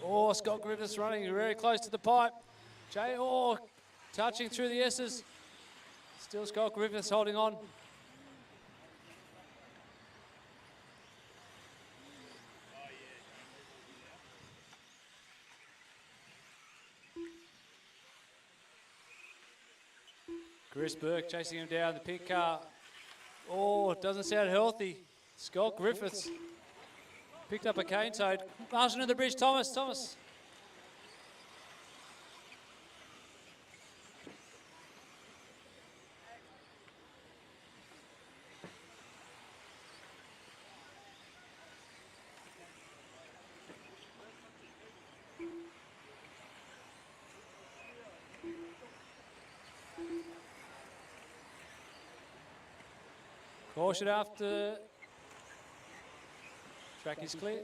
Oh, Scott Griffiths running very close to the pipe. Touching through the S's. Still Scott Griffiths holding on. Chris Burke chasing him down, the pink car. Oh, it doesn't sound healthy. Scott Griffiths picked up a cane toad. Marshall to the bridge, Thomas. Caution after. Track is clear.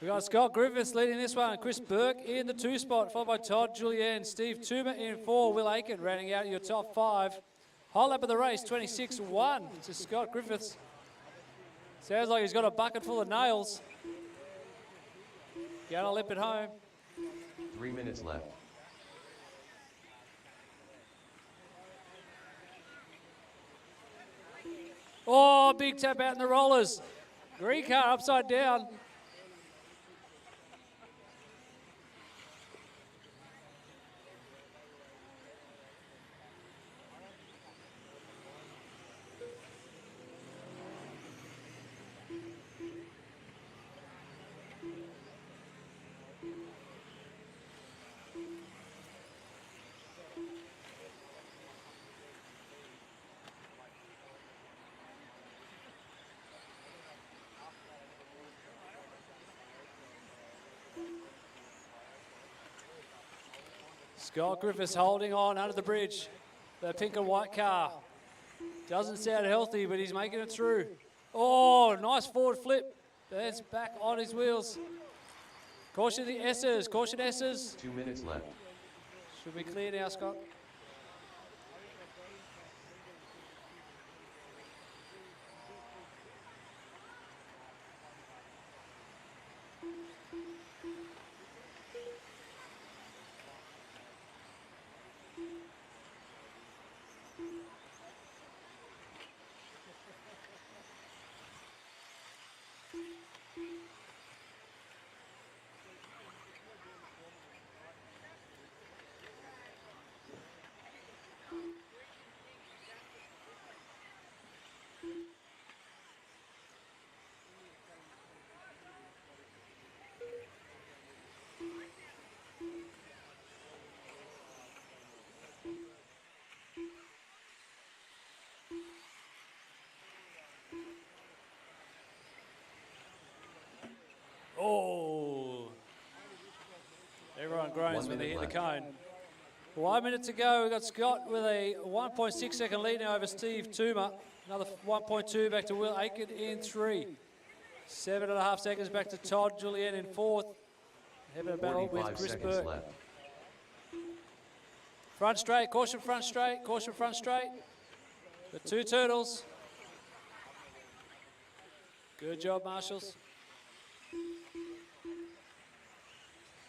We got Scott Griffiths leading this one, Chris Burke in the 2 spot, followed by Todd Julien, Steve Toomer in 4, Will Aiken rounding out your top 5. Whole lap of the race, 26-1 to Scott Griffiths. Sounds like he's got a bucket full of nails. Gonna lip it home. 3 minutes left. Oh, big tap out in the rollers. Green car upside down. Scott Griffiths holding on under the bridge. The pink and white car. Doesn't sound healthy, but he's making it through. Oh, nice forward flip. That's back on his wheels. Caution the S's, caution S's. 2 minutes left. Should be clear now, Scott. Oh, everyone groans when they hit the cone. 1 minute to go. We've got Scott with a 1.6 second lead now over Steve Toomer. Another 1.2 back to Will Aiken in 3. 7.5 seconds back to Todd Julien in 4th. Having a battle with Chris Burke. Left. Front straight, caution front straight, caution front straight. The two turtles. Good job, Marshals.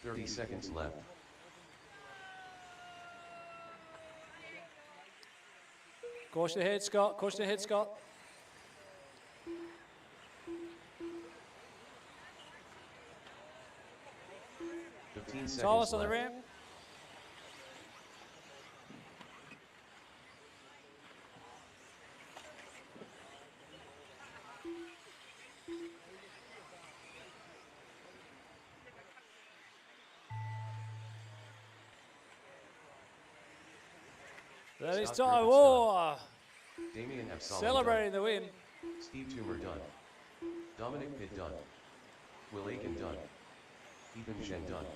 30 seconds left. Caution ahead, Scott. Caution ahead, Scott. Thomas on the ramp. That is time. Oh, Damien F. Solomon celebrating done. the win. Steve Toomer done. Dominic Pitt done. Will Aiken done. Ethan Shen done.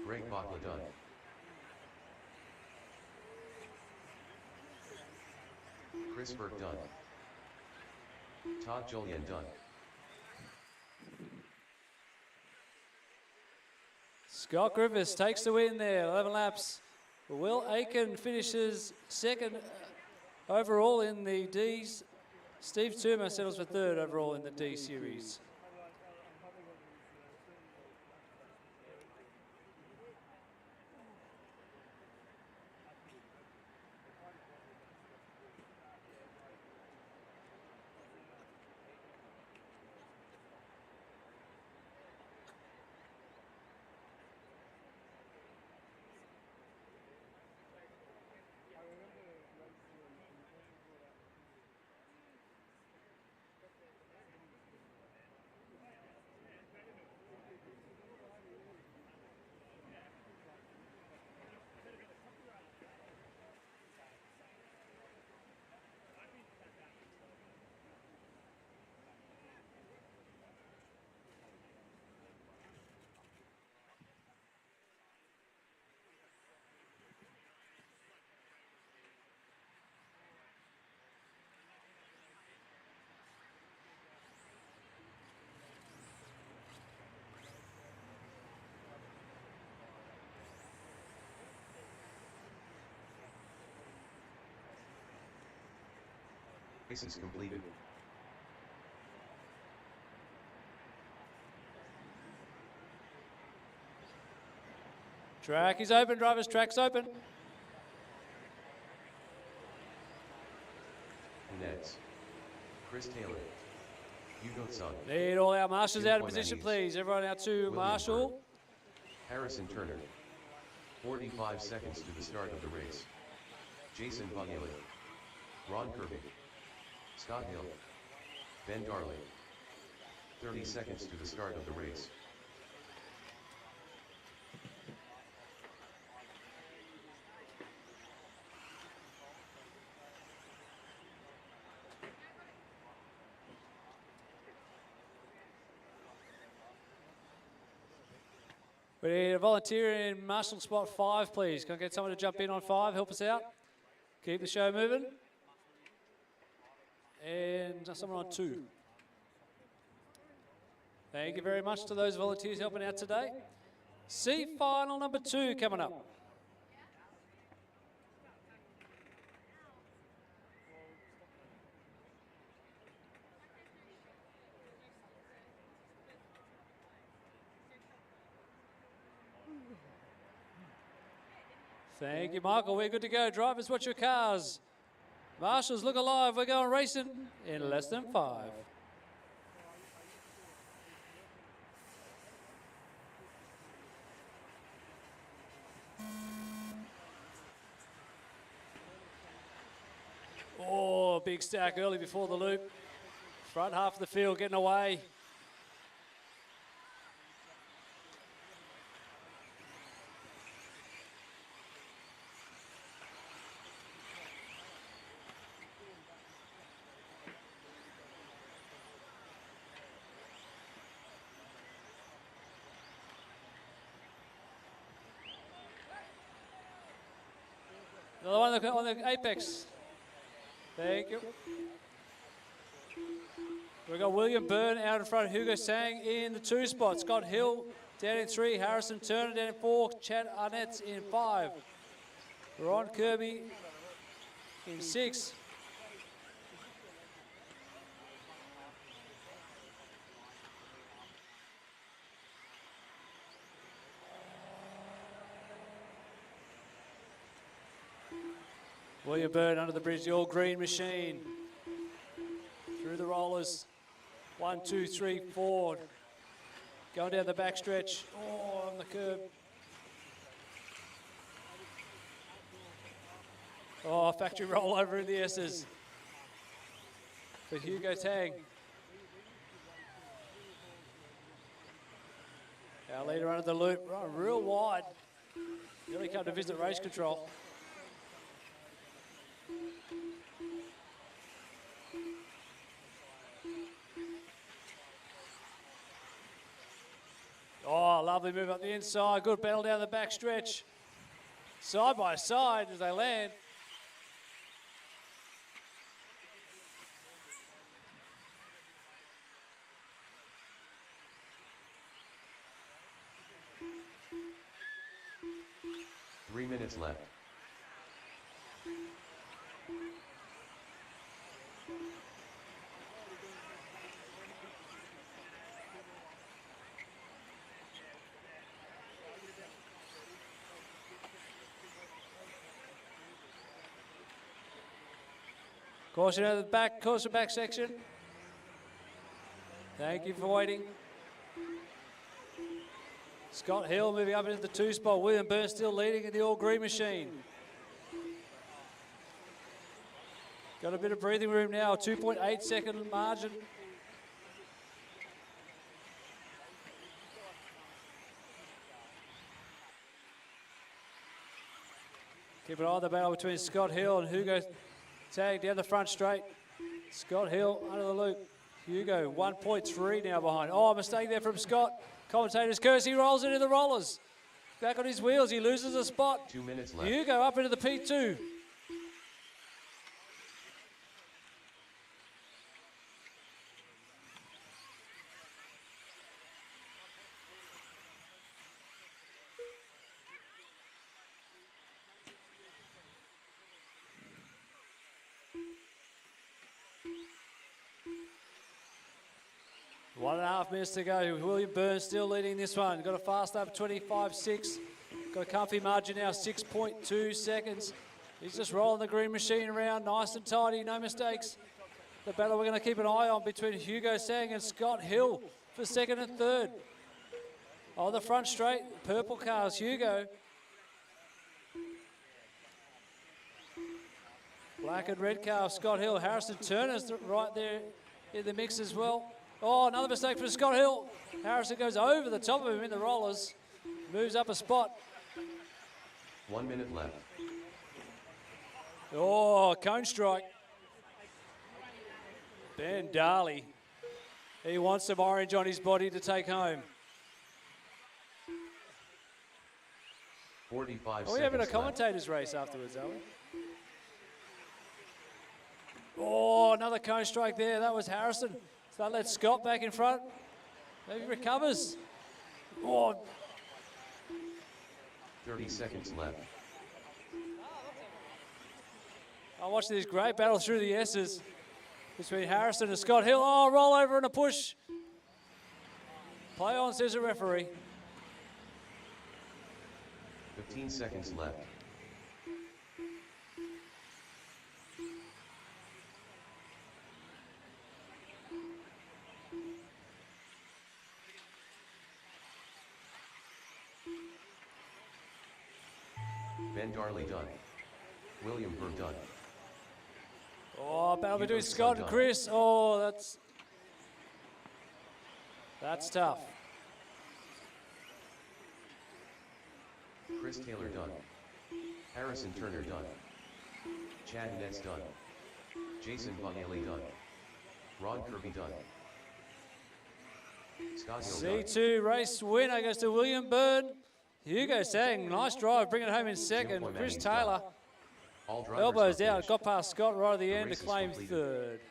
Greg Bakla done. Chris Burke done. Todd Julien done. Scott Griffiths takes the win there, 11 laps. Will Aiken finishes second overall in the Ds. Steve Toomer settles for third overall in the D series. Race is completed. Track is open, drivers, track's open. Nets. Chris Taylor. Hugo Sun. Need all our marshals out of Tim position, Clemens. please. Everyone out to William marshal. Burke. Harrison Turner. 45 seconds to the start of the race. Jason Buggy. Ron Kirby. Scott Hill. Ben Darley. 30 seconds to the start of the race. We need a volunteer in marshal spot 5, please. Can I get someone to jump in on 5, help us out? Keep the show moving. And someone on 2. Thank you very much to those volunteers helping out today. C final number 2 coming up. Thank you, Michael. We're good to go. Drivers, watch your cars. Marshals, look alive. We're going racing in less than 5. Oh, big stack early before the loop. Front half of the field getting away. Another one on the apex. Thank you. We've got William Byrne out in front, Hugo Sang in the 2 spot, Scott Hill down in 3, Harrison Turner down in 4, Chad Arnett's in 5, Ron Kirby in 6. William Byrne under the bridge, the all green machine. Through the rollers. 1, 2, 3, 4. Going down the back stretch. Oh, on the curb. Oh, factory rollover in the S's. For Hugo Tang. Our leader under the loop, running real wide. Nearly come to visit race control. Oh, lovely move up the inside. Good battle down the back stretch. Side by side as they land. Three minutes left. Caution out of the back, caution back section. Thank you for waiting. Scott Hill moving up into the 2 spot. William Byrne still leading in the all green machine. Got a bit of breathing room now, 2.8 second margin. Keep an eye on the battle between Scott Hill and Hugo Tag down the front straight. Scott Hill under the loop. Hugo 1.3 now behind. Oh, mistake there from Scott. Commentator's curse. He rolls into the rollers. Back on his wheels. He loses a spot. 2 minutes left. Hugo up into the P2. One and a half minutes to go. William Byrne still leading this one. Got a fast up 25.6. Got a comfy margin now, 6.2 seconds. He's just rolling the green machine around, nice and tidy, no mistakes. The battle we're going to keep an eye on between Hugo Sang and Scott Hill for 2nd and 3rd. On the front straight, purple cars, Hugo. Black and red car, Scott Hill. Harrison Turner's right there in the mix as well. Oh, another mistake for Scott Hill. Harrison goes over the top of him in the rollers. Moves up a spot. 1 minute left. Oh, cone strike. Ben Darley. He wants some orange on his body to take home. 45 Are we having a seconds left. commentator's race afterwards, are we? Oh, another cone strike there. That was Harrison. So that lets Scott back in front. Maybe recovers. Oh, 30 seconds left. I watched this great battle through the S's between Harrison and Scott Hill. Oh, roll over and a push. Play on, says the referee. 15 seconds left. Ben Darley done. William Burr done. Oh, battle between Scott and Chris. Oh, that's tough. Chris Taylor done. Harrison Turner done. Chad Nets done. Jason Bungaley done. Ron Kirby done. Scott Hill done. C2 race winner goes to William Byrne. Hugo Sang, nice drive, bring it home in second. Chris Taylor, elbows down, got past Scott right at the end to claim third.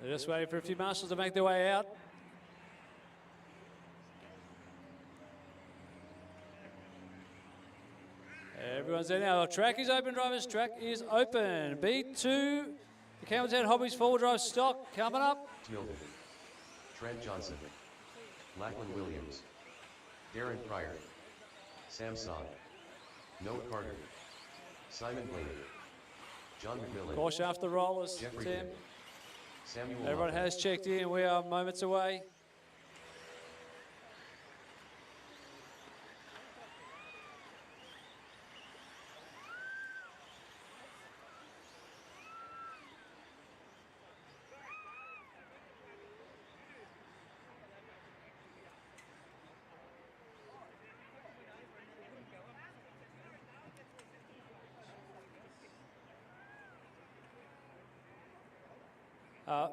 They're just waiting for a few marshals to make their way out. Everyone's there now. Track is open, drivers. Track is open. B2, the Campbelltown Hobbies four-wheel drive stock coming up. Milton. Trent Johnson. Lachlan Williams. Darren Pryor. Sam Song. Noah Carter. Simon Blaney. John McMillan. Caution after the rollers, Jeffrey Tim. Dick. Samuel Everyone Muffin. has checked in. We are moments away.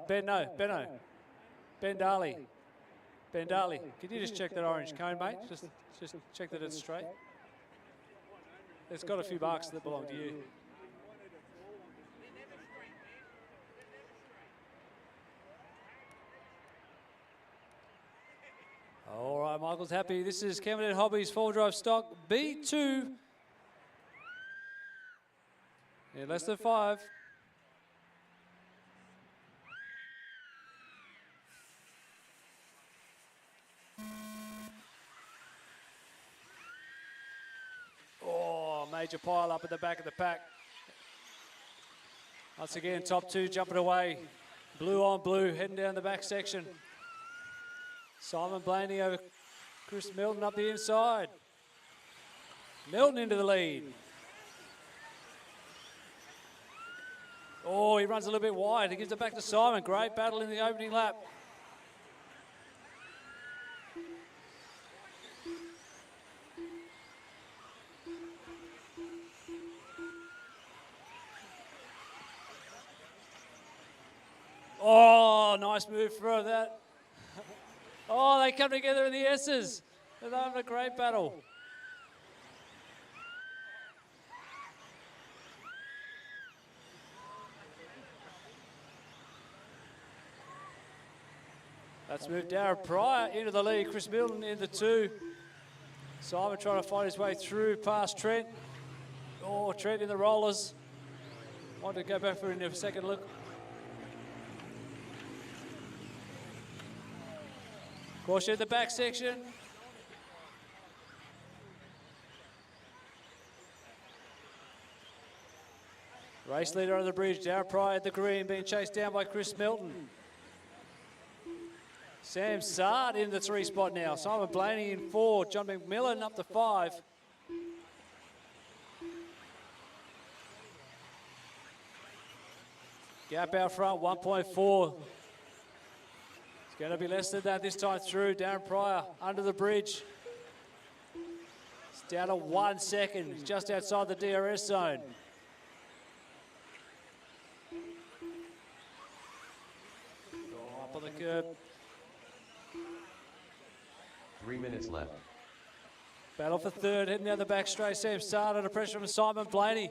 Ben Darley. Ben Darley, can you just check that orange cone, mate? Just check that it's straight. It's got a few marks that belong to you. All right, Michael's happy. This is Campbelltown Hobbies four-wheel drive stock B2. In less than 5. Oh, major pile up at the back of the pack. Once again, top two jumping away. Blue on blue, heading down the back section. Simon Blaney over Chris Milton up the inside. Milton into the lead. Oh, he runs a little bit wide. He gives it back to Simon. Great battle in the opening lap. Oh, nice move for that. Oh, they come together in the S's. They're having a great battle. Let's move Darren Pryor into the lead. Chris Milton in the 2. Simon trying to find his way through past Trent. Oh, Trent in the rollers. Want to go back for a second look. Caution in the back section. Race leader on the bridge, Darren Pryor at the green, being chased down by Chris Milton. Sam Sard in the 3 spot now. Simon Blaney in 4, John McMillan up to 5. Gap out front, 1.4. It's going to be less than that this time through. Darren Pryor under the bridge. It's down to 1 second, just outside the DRS zone. Up on the curb. 3 minutes left. Battle for third, heading down the back straight. Sam Sard under pressure from Simon Blaney.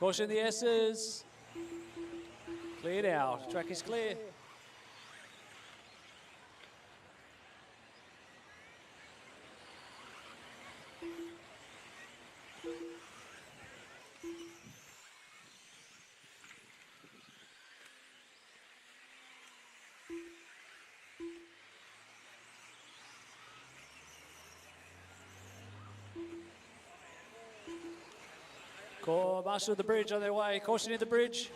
Caution the S's. Cleared out. Track is clear. Marshal of the bridge on their way. Caution in the bridge.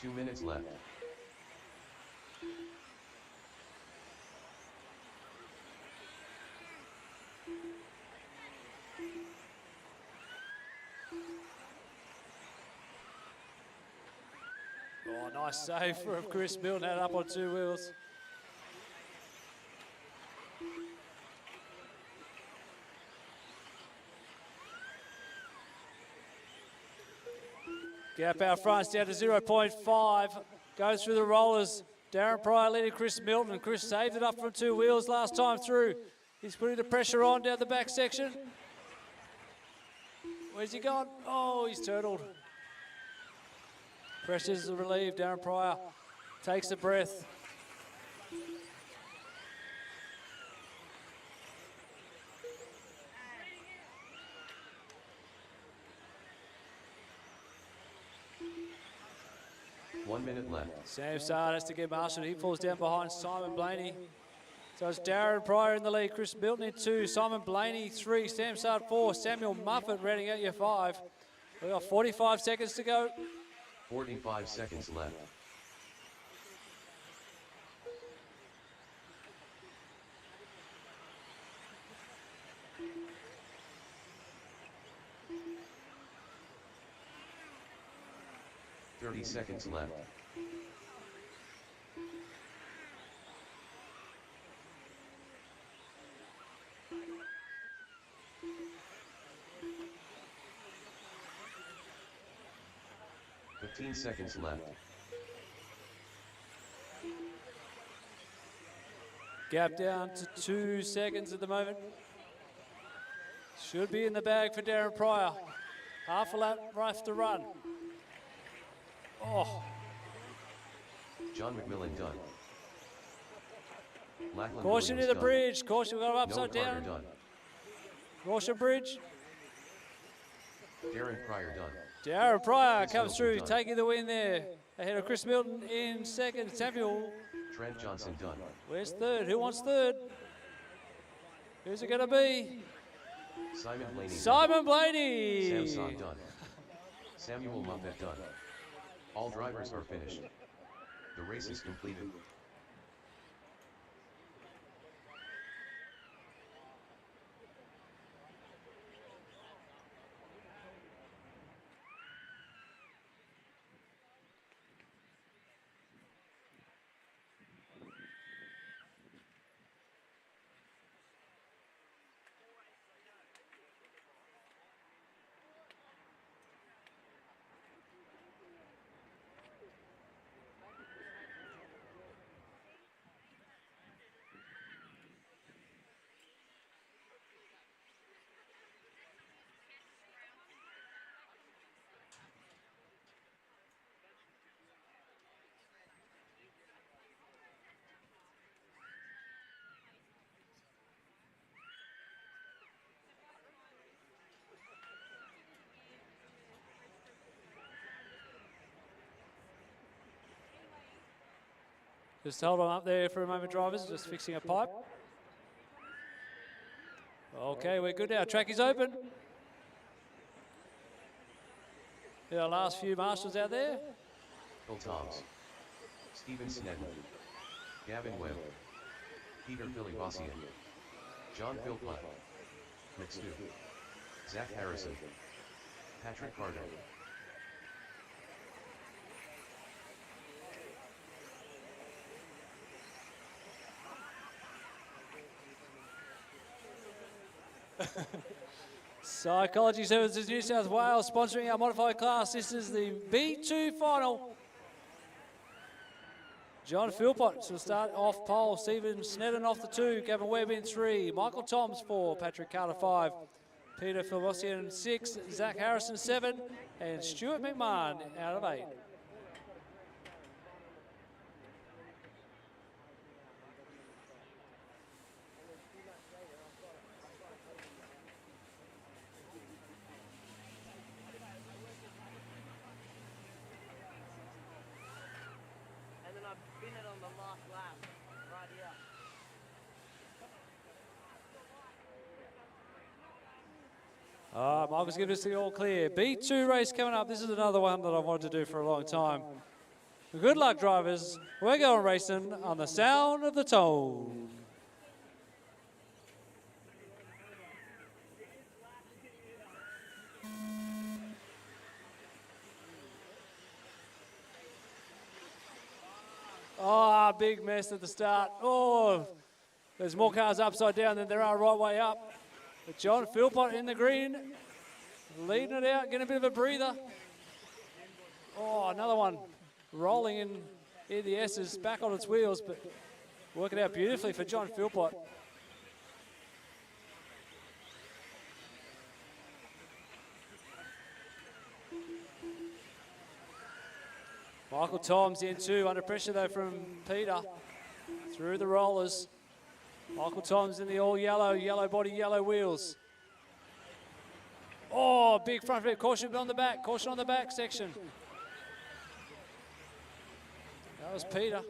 2 minutes left. Oh, nice save from Chris Milton, had it up on 2 wheels. Gap out front, it's down to 0.5. Goes through the rollers. Darren Pryor leading Chris Milton. Chris saved it up from 2 wheels last time through. He's putting the pressure on down the back section. Where's he gone? Oh, he's turtled. Pressure's relieved. Darren Pryor takes a breath. One minute left. Sam Sard has to get marshaled. He falls down behind Simon Blaney. So it's Darren Pryor in the lead. Chris Milton in 2. Simon Blaney 3. Sam Sard 4. Samuel Muffet rounding out your 5. We've got 45 seconds to go. 45 seconds left. Seconds left. $15 seconds left. Gap down to 2 seconds at the moment. Should be in the bag for Darren Pryor. Half a lap left to run. Oh. John McMillan done. Caution to the bridge. Caution, we've got him upside down. Done. Caution bridge. Darren Pryor done. Darren Pryor comes through, taking the win there. Ahead of Chris Milton in second. Samuel. Trent Johnson done. Where's third? Who wants third? Who's it going to be? Simon Blaney. Simon Blaney. Sam Sard done. Samuel Muffet done. All drivers are finished. The race is completed. Just hold on up there for a moment, drivers. Just fixing a pipe. Okay, we're good now. Track is open. Our last few marshals out there. Phil Toms, Stephen Snedden, Gavin Webb, Peter Filibossian, John Philpott, McStew, Zach Harrison, Patrick Carter. Psychology Services New South Wales sponsoring our modified class. This is the B2 final. John Philpott will start off pole. Stephen Snedden off the 2. Gavin Webb in 3. Michael Toms 4. Patrick Carter 5. Peter Philbossian 6. Zach Harrison 7. And Stuart McMahon out of 8. Michael's giving us the all clear. B2 race coming up. This is another one that I've wanted to do for a long time. Good luck, drivers. We're going racing on the sound of the tone. Oh, big mess at the start. Oh, there's more cars upside down than there are right way up. But John Philpott in the green, leading it out, getting a bit of a breather. Oh, another one rolling in the S's, back on its wheels, but working out beautifully for John Philpott. Michael Toms in 2, under pressure though from Peter, through the rollers. Michael Toms in the all yellow body, yellow wheels. Oh, big front flip, caution on the back section. That was Peter.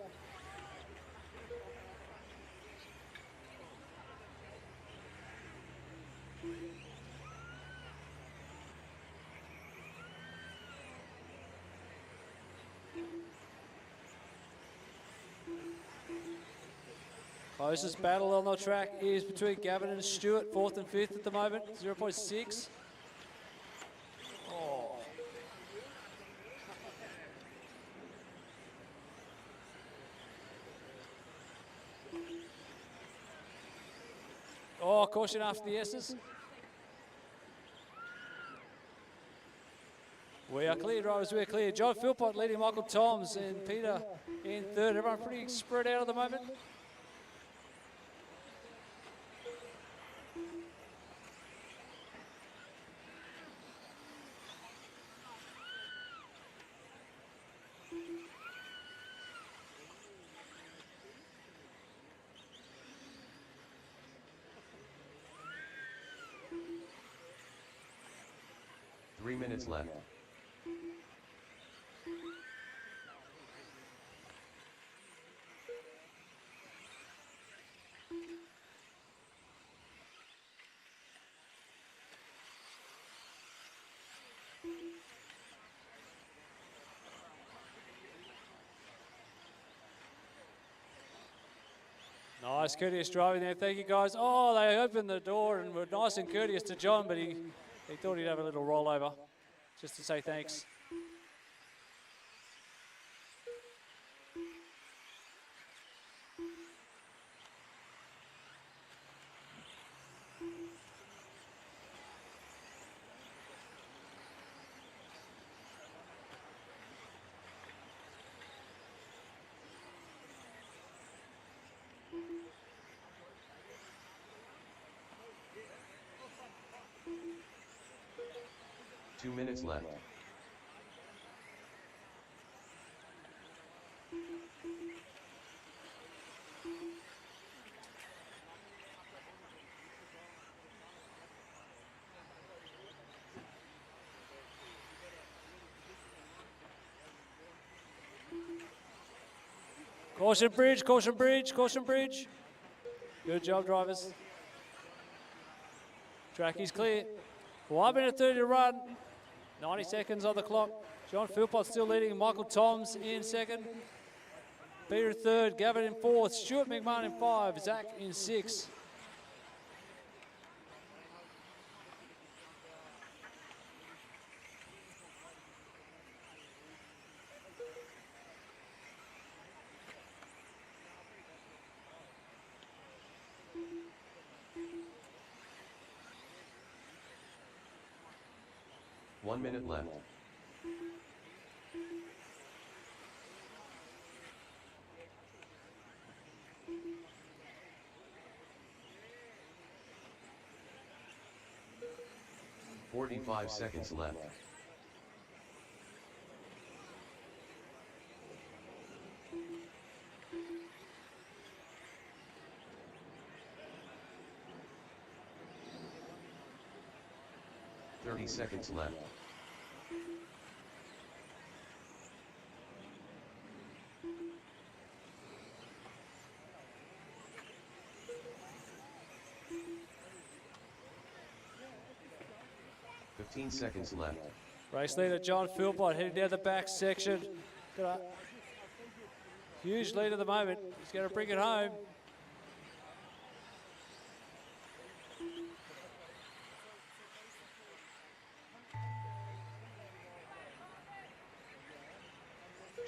Closest battle on the track is between Gavin and Stewart, 4th and 5th at the moment, 0.6. Oh. Oh, caution after the S's. We are clear, drivers, we are clear. John Philpott leading Michael Toms and Peter in 3rd. Everyone pretty spread out at the moment. Three minutes left. Nice, courteous driving there. Thank you, guys. Oh, they opened the door and were nice and courteous to John, but he thought he'd have a little rollover just to say thanks. Two minutes left. Caution bridge, caution bridge, caution bridge. Good job, drivers. Track is clear. 1 minute 30 to run. 90 seconds on the clock. John Philpott still leading. Michael Toms in second. Peter in third. Gavin in fourth. Stuart McMahon in 5. Zach in 6. One minute left. "45 seconds left. "30 seconds left. "15 seconds left. Race leader John Philpott heading down the back section. Got a huge lead at the moment. He's going to bring it home.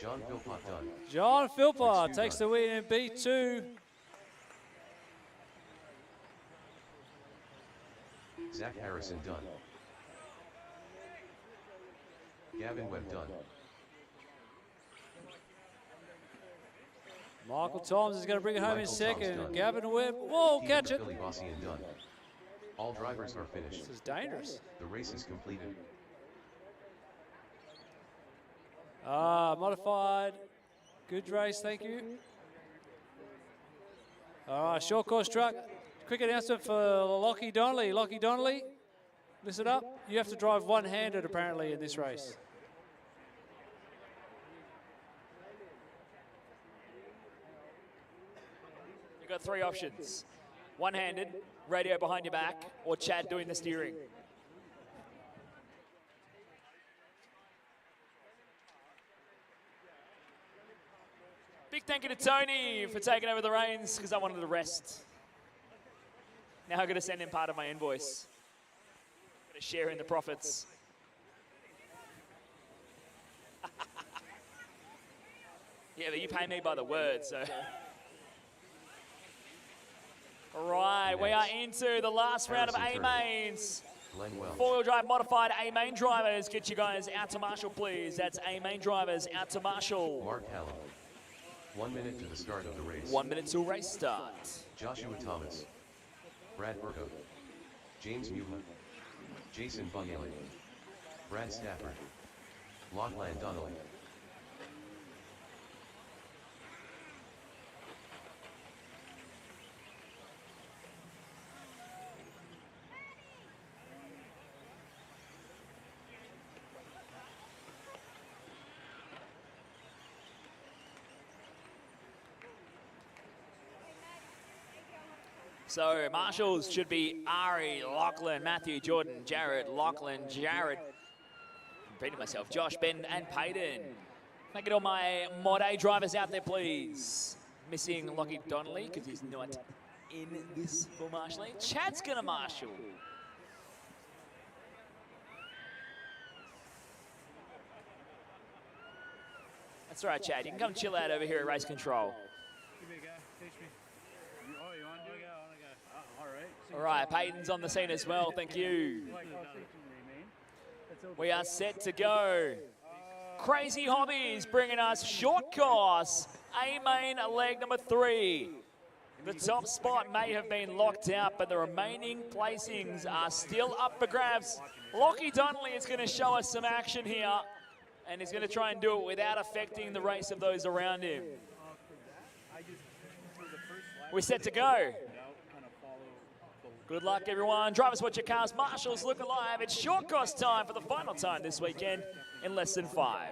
John Philpott done. John Philpott takes the win in B2. Zach Harrison done. Gavin Webb done. Michael Toms is going to bring it home in Michael second. Toms done. Gavin Webb, whoa, Peter catch it. Philibossian done. All drivers are finished. This is dangerous. The race is completed. Modified. Good race, thank you. All right, short course truck. Quick announcement for Lockie Donnelly. Lockie Donnelly, listen up. You have to drive one-handed apparently in this race. You've got 3 options. One-handed, radio behind your back, or Chad doing the steering. Big thank you to Tony for taking over the reins because I wanted to rest. Now I'm going to send him part of my invoice. I'm going to share in the profits. Yeah, but you pay me by the word, so. All right, we are into the last round of A-mains. Four-wheel drive modified A-main drivers. Get you guys out to Marshall, please. That's A-main drivers out to Marshall. Mark Hallam. 1 minute to the start of the race. 1 minute till race start. Joshua Thomas. Brad Burko. James Muha. Jason Bungelly. Brad Stafford. Lachlan Donnelly. So Marshalls should be Ari, Lachlan, Matthew, Jordan, Jared, Lachlan, Jared. I'm repeating myself. Josh, Ben, and Payton. Can I get all my Mod A drivers out there, please? Missing Lockie Donnelly because he's not in this for marshalling. Chad's gonna marshal. That's all right, Chad. You can come chill out over here at race control. Give me a go. Teach me. Oh, you want to do it? I want to go. All right. All right, Payton's on the scene as well. Thank you. We are set to go. Crazy Hobbies bringing us short course, A-main leg number 3. The top spot may have been locked out, but the remaining placings are still up for grabs. Lockie Donnelly is going to show us some action here, and he's going to try and do it without affecting the race of those around him. We're set to go. Good luck, everyone. Drivers, watch your cars. Marshals, look alive. It's short course time for the final time this weekend in less than 5.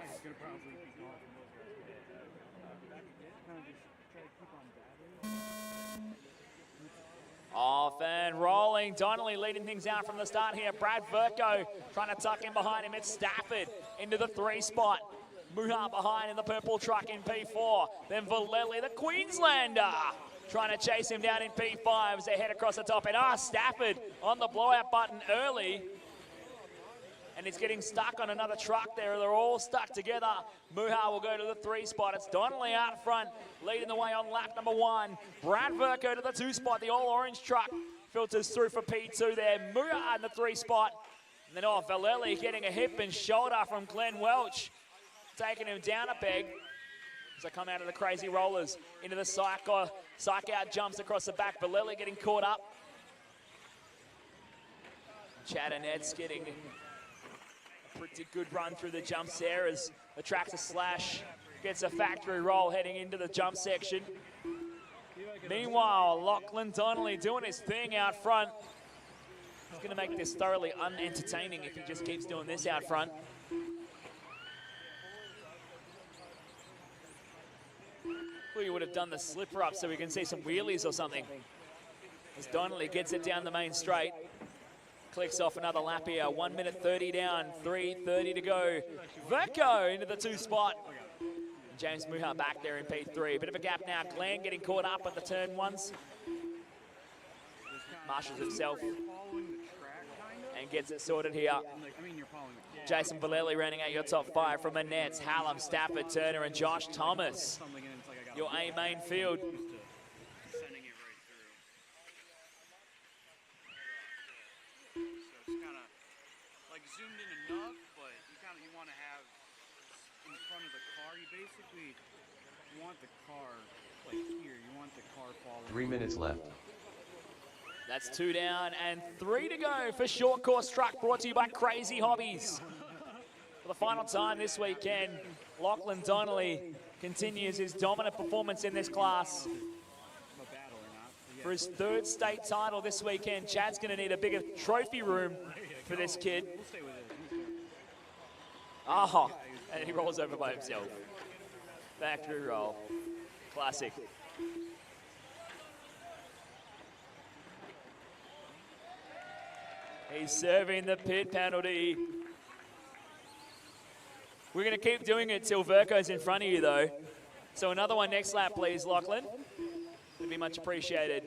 Off and rolling. Donnelly leading things out from the start here. Brad Verco trying to tuck in behind him. It's Stafford into the 3 spot. Muha behind in the purple truck in P4. Then Valelli, the Queenslander, trying to chase him down in P5 as they head across the top. And Stafford on the blowout button early. And he's getting stuck on another truck there. They're all stuck together. Muha will go to the 3 spot. It's Donnelly out front, leading the way on lap number 1. Brad Verco to the 2 spot. The all-orange truck filters through for P2 there. Muha in the 3 spot. And then Valelli getting a hip and shoulder from Glenn Welch, taking him down a peg as they come out of the crazy rollers into the psych out jumps across the back. Valelli getting caught up. Chad and Ed's getting a pretty good run through the jumps there as the tractor slash gets a factory roll heading into the jump section. Meanwhile, Lachlan Donnelly doing his thing out front. He's going to make this thoroughly unentertaining if he just keeps doing this out front. We would have done the slipper up so we can see some wheelies or something. As Donnelly gets it down the main straight. Clicks off another lap here. 1 minute 30 down, 3:30 to go. Verco into the 2 spot. James Muha back there in P3. Bit of a gap now. Glenn getting caught up at the turn ones. Marshals himself and gets it sorted here. Jason Valelli rounding out your top 5 from the nets. Hallam, Stafford, Turner, and Josh Thomas. Your A main field. Zoomed in enough, but you want to have in front of the car. You basically want the car like here. You want the car following. 3 minutes left. That's 2 down and 3 to go for Short Course Truck, brought to you by Crazy Hobbies. For the final time this weekend, Lachlan Donnelly continues his dominant performance in this class. For his 3rd state title this weekend, Chad's going to need a bigger trophy room for this kid. Oh, and he rolls over by himself. Factory roll. Classic. He's serving the pit penalty. We're going to keep doing it till Verco's in front of you, though. So another one next lap, please, Lachlan. Would be much appreciated.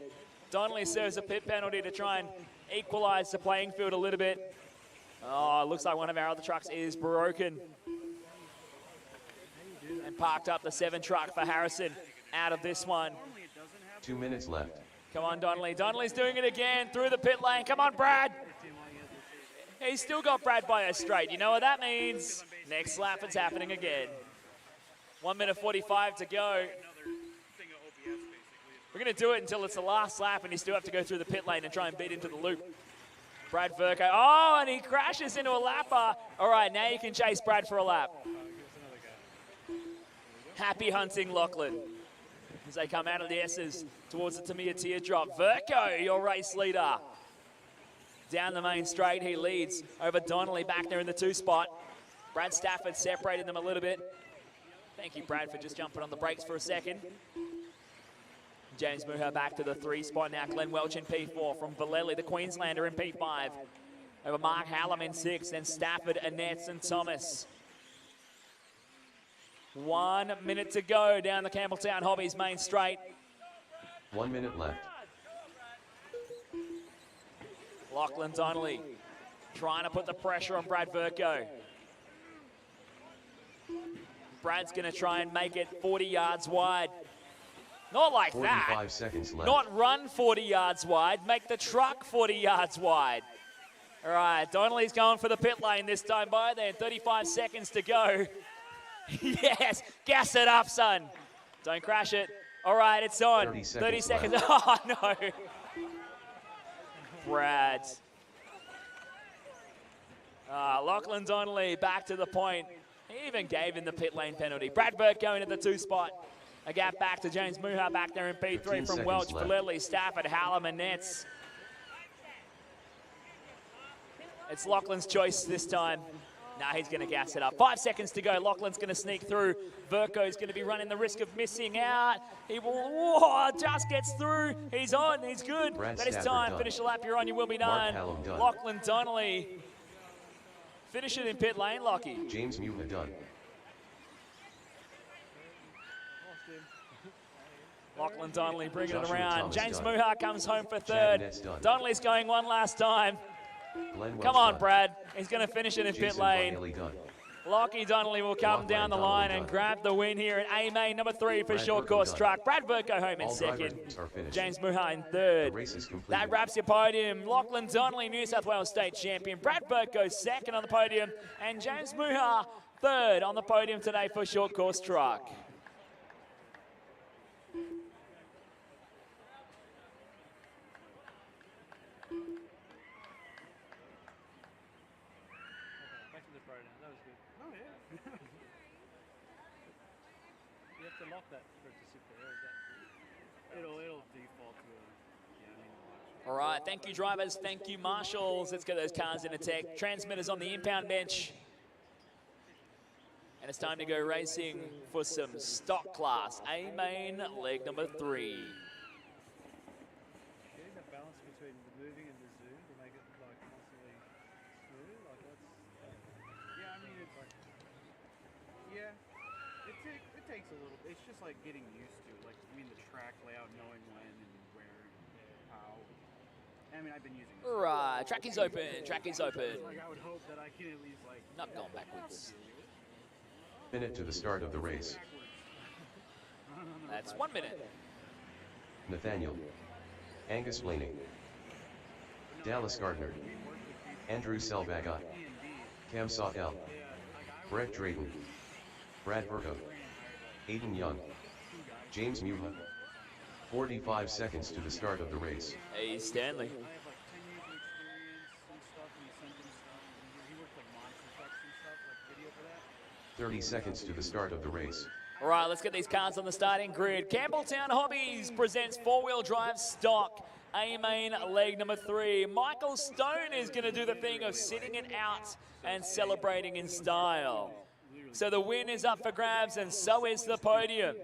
Donnelly serves a pit penalty to try and equalize the playing field a little bit. Oh, it looks like one of our other trucks is broken. And parked up the 7 truck for Harrison out of this one. 2 minutes left. Come on, Donnelly. Donnelly's doing it again through the pit lane. Come on, Brad. He's still got Brad by a straight. You know what that means? Next lap, it's happening again. 1 minute 45 to go. We're going to do it until it's the last lap, and you still have to go through the pit lane and try and beat into the loop. Brad Verco. Oh, and he crashes into a lapper. All right, now you can chase Brad for a lap. Happy hunting, Lachlan. As they come out of the S's towards the Tamiya teardrop. Verco, your race leader. Down the main straight, he leads over Donnelly back there in the 2 spot. Brad Stafford separated them a little bit. Thank you, Brad, for just jumping on the brakes for a second. James Muha back to the 3 spot now. Glenn Welch in P4 from Valelli, the Queenslander, in P5. Over Mark Hallam in 6, then Stafford, Annetts, and Thomas. 1 minute to go down the Campbelltown Hobbies main straight. 1 minute left. Lachlan Donnelly trying to put the pressure on Brad Verco. Brad's going to try and make it 40 yards wide. Not like 45 seconds left. Not run 40 yards wide, make the truck 40 yards wide. All right, Donnelly's going for the pit lane this time by then. 35 seconds to go. Yes, gas it up, son. Don't crash it. All right, it's on. 30 seconds. Oh, no. Brad. Lachlan Donnelly back to the point. He even gave him the pit lane penalty. Brad Burke going to the 2 spot. A gap back to James Muha back there in P3 from Welch, Valelli, Stafford, Hallam, and Nets. It's Lachlan's choice this time. Now he's going to gas it up. 5 seconds to go. Lachlan's going to sneak through. Verco's going to be running the risk of missing out. He will, just gets through. He's on, he's good. That is time. Finish the lap, you're on, you will be done. Lachlan Donnelly. Finish it in pit lane, Lockie. James Muha done. Lachlan Donnelly bringing it Joshua around. Thomas James done. Muha comes home for Chad third. Ness done. Donnelly's going one last time. Glenn Come Welch on, done. Brad. He's going to finish it in pit Jason lane. Vinelli done. Lockie Donnelly will come Lachlan down the Donnelly line and done. grab the win here at A-Main number 3 for Brad short Verco course done. truck. Brad Verco home in All second. drivers are finished. James Muha in third. The race is completed. That wraps your podium. Lachlan Donnelly, New South Wales State Champion. Brad Verco second on the podium. And James Muha third on the podium today for short course truck. Back to the pro now. That was good. Oh, yeah. You have to lock that for it to sit there. Is that... It'll default to a, yeah, I mean, All right, thank you drivers, thank you marshals. Let's get those cars in attack. Transmitters on the impound bench. And it's time to go racing for some stock class. A-Main, leg number 3. Getting that balance between the moving and the zoom to make it like constantly smooth, like that's... yeah, I mean, it's like, yeah, it takes a little, it's just like getting used to, like, I mean, the track layout, knowing when and where and how. I mean, I've been using this. Right, track is open, track is open. Like, I would hope that I can at least, like... Not going backwards. Minute to the start of the race. That's 1 minute. Nathaniel. Angus Blaney. Dallas Gardner. Andrew Selvaga. Cam Sawtell. Brett Drayton. Brad Verco. Aiden Young. James Muha. 45 seconds to the start of the race. Hey, Stanley. 30 seconds to the start of the race. All right, let's get these cars on the starting grid. Campbelltown Hobbies presents four-wheel drive stock. A-Main leg number 3. Michael Stone is going to do the thing of sitting it out and celebrating in style. So the win is up for grabs, and so is the podium.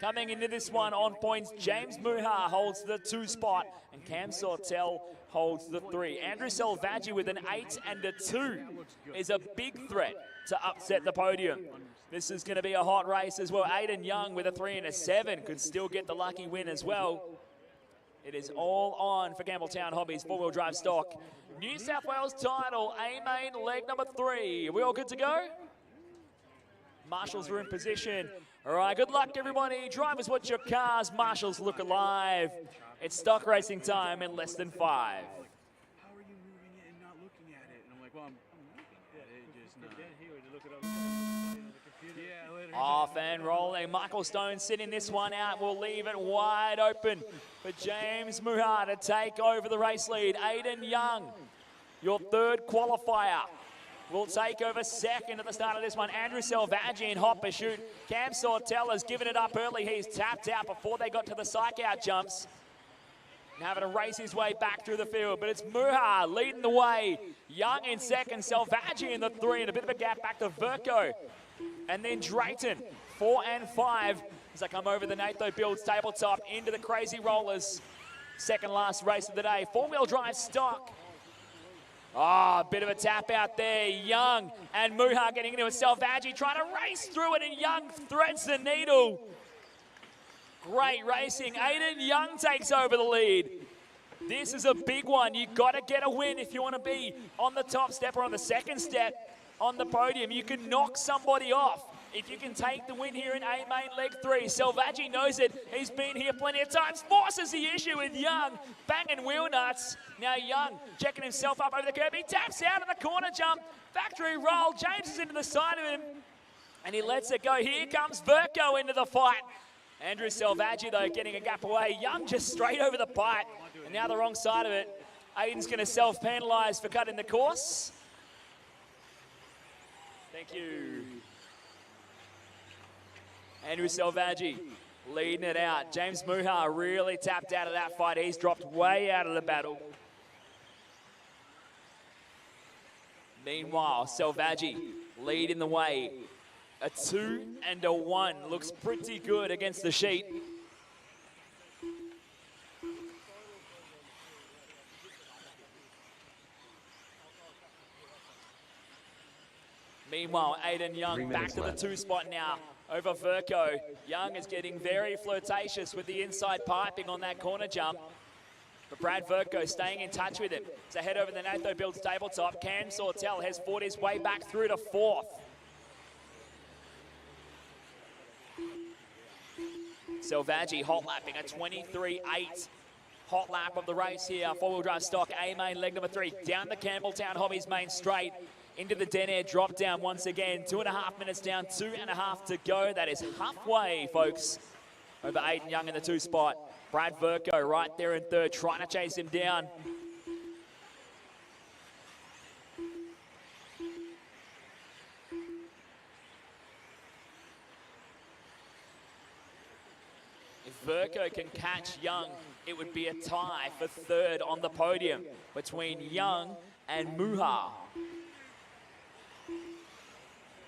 Coming into this one on points, James Muha holds the 2 spot, and Cam Sawtell holds the 3. Andrew Selvaggi with an 8 and a 2 is a big threat to upset the podium. This is going to be a hot race as well. Aiden Young with a 3 and a 7 could still get the lucky win as well. It is all on for Campbelltown Hobbies four-wheel drive stock. New South Wales title, A-Main leg number 3. Are we all good to go? Marshals are in position. All right, good luck everybody. Drivers, watch your cars. Marshals look alive. It's stock racing time in less than 5. How are you moving it and not looking at it? And I'm like, well, I'm looking at it, just not. Yeah, literally. Off and rolling. Michael Stone sitting this one out. We'll leave it wide open for James Muha to take over the race lead. Aiden Young, your 3rd qualifier, will take over 2nd at the start of this one. Andrew Selvaggi in hot pursuit. Cam Sawtell has given it up early. He's tapped out before they got to the psych-out jumps. And having to race his way back through the field. But it's Muha leading the way. Young in 2nd, Selvaggi in the 3, and a bit of a gap back to Verco. And then Drayton, 4 and 5. As I come over the Natho Builds tabletop into the Crazy Rollers. 2nd last race of the day. Four-wheel drive stock. Ah, a bit of a tap out there. Young and Muha getting into it. Selvaggi trying to race through it, and Young threads the needle. Great racing. Aiden Young takes over the lead. This is a big one. You've got to get a win if you want to be on the top step or on the 2nd step on the podium. You can knock somebody off if you can take the win here in A-Main leg 3. Selvaggi knows it. He's been here plenty of times. Forces the issue with Young. Banging wheel nuts. Now Young checking himself up over the curb. He taps out of the corner jump. Factory roll. James is into the side of him. And he lets it go. Here comes Verco into the fight. Andrew Selvaggi, though, getting a gap away. Young just straight over the pipe. And now the wrong side of it. Aiden's going to self-penalise for cutting the course. Thank you. Andrew Selvaggi leading it out. James Muha really tapped out of that fight. He's dropped way out of the battle. Meanwhile, Selvaggi leading the way. A 2 and a 1 looks pretty good against the sheet. Meanwhile, Aiden Young back to the 2 spot now over Verco. Young is getting very flirtatious with the inside piping on that corner jump. But Brad Verco staying in touch with him. So head over the Natho Builds tabletop. Cam Sortel has fought his way back through to 4th. Selvaggi hot lapping a 23.8. Hot lap of the race here. 4-wheel drive stock, A main, leg number 3. Down the Campbelltown Hobbies main straight. Into the Denair drop down once again. 2.5 minutes down, 2.5 to go. That is halfway, folks, over Aiden Young in the 2 spot. Brad Verco right there in 3rd, trying to chase him down. If Verco can catch Young, it would be a tie for 3rd on the podium between Young and Muha.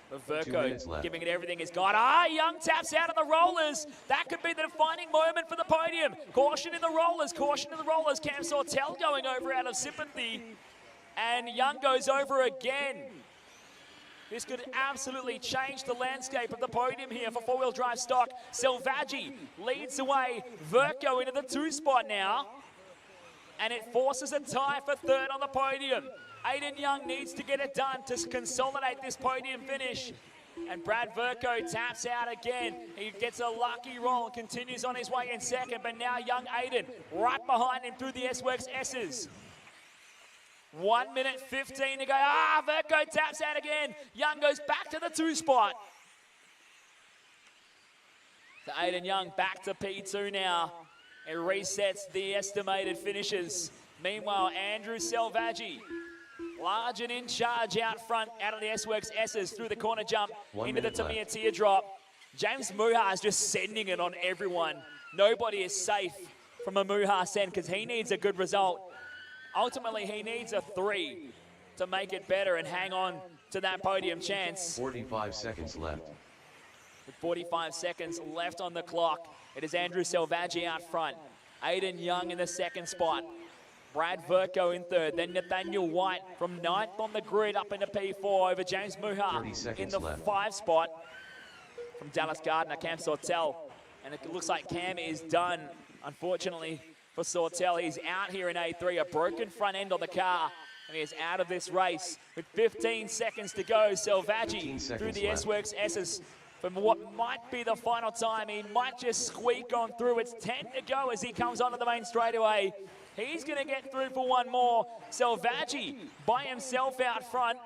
But Verco giving it everything he's got. Young taps out of the rollers. That could be the defining moment for the podium. Caution in the rollers, caution in the rollers. Cam Sortel going over out of sympathy. And Young goes over again. This could absolutely change the landscape of the podium here for 4-wheel drive stock. Selvaggi leads away. Verco into the 2 spot now. And it forces a tie for 3rd on the podium. Aiden Young needs to get it done to consolidate this podium finish. And Brad Verco taps out again. He gets a lucky roll and continues on his way in 2nd. But now young Aiden right behind him through the S-Works S's. 1 minute 15 to go. Verco taps out again. Young goes back to the 2 spot. So Aiden Young back to P2 now. It resets the estimated finishes. Meanwhile, Andrew Selvaggi, large and in charge out front, out of the S-Works S's through the corner jump into the Tamiya teardrop. James Muha is just sending it on everyone. Nobody is safe from a Muha send because he needs a good result. Ultimately, he needs a 3 to make it better and hang on to that podium chance. 45 seconds left. With 45 seconds left on the clock, it is Andrew Selvaggi out front. Aiden Young in the 2nd spot. Brad Verco in 3rd. Then Nathaniel White from 9th on the grid up into P4 over James Muha in the 5 spot. From Dallas Gardner, Cam Sortel. And it looks like Cam is done, unfortunately, for Sortel. He's out here in A3, a broken front end on the car. And he is out of this race with 15 seconds to go. Selvaggi through the S-Works S's. From what might be the final time, he might just squeak on through. It's 10 to go as he comes onto the main straightaway. He's going to get through for one more. Selvaggi by himself out front.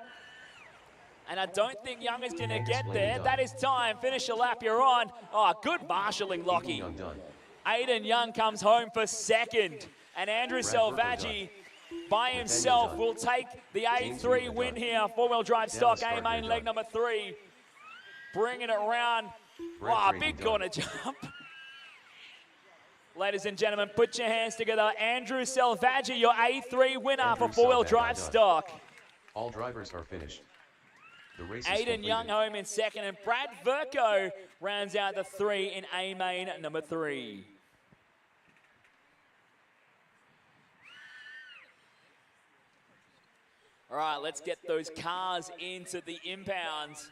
And I don't think Young is going to get there. That is time. Finish your lap, you're on. Good marshalling, Lockie. Aiden Young comes home for 2nd. And Andrew Selvaggi by himself will take the A3 win here. 4-wheel drive stock, A main, leg number 3. Bringing it around. Big corner jump. Ladies and gentlemen, put your hands together. Andrew Selvaggi, your A3 winner for 4-wheel drive stock. All drivers are finished. The race is Aiden completed. Young home in 2nd, and Brad Verco rounds out the 3 in A main number 3. All right, let's get those cars into the impounds.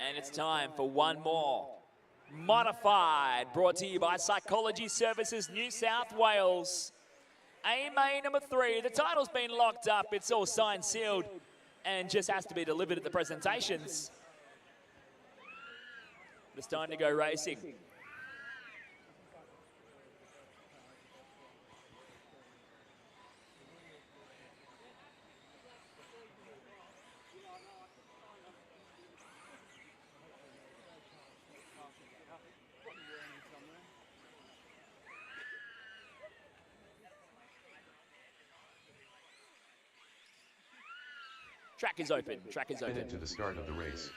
And it's time for one more. Modified, brought to you by Psychology Services New South Wales. A main number 3, the title's been locked up. It's all signed, sealed, and just has to be delivered at the presentations. It's time to go racing. Track is open. Track is open. Minute to the start of the race.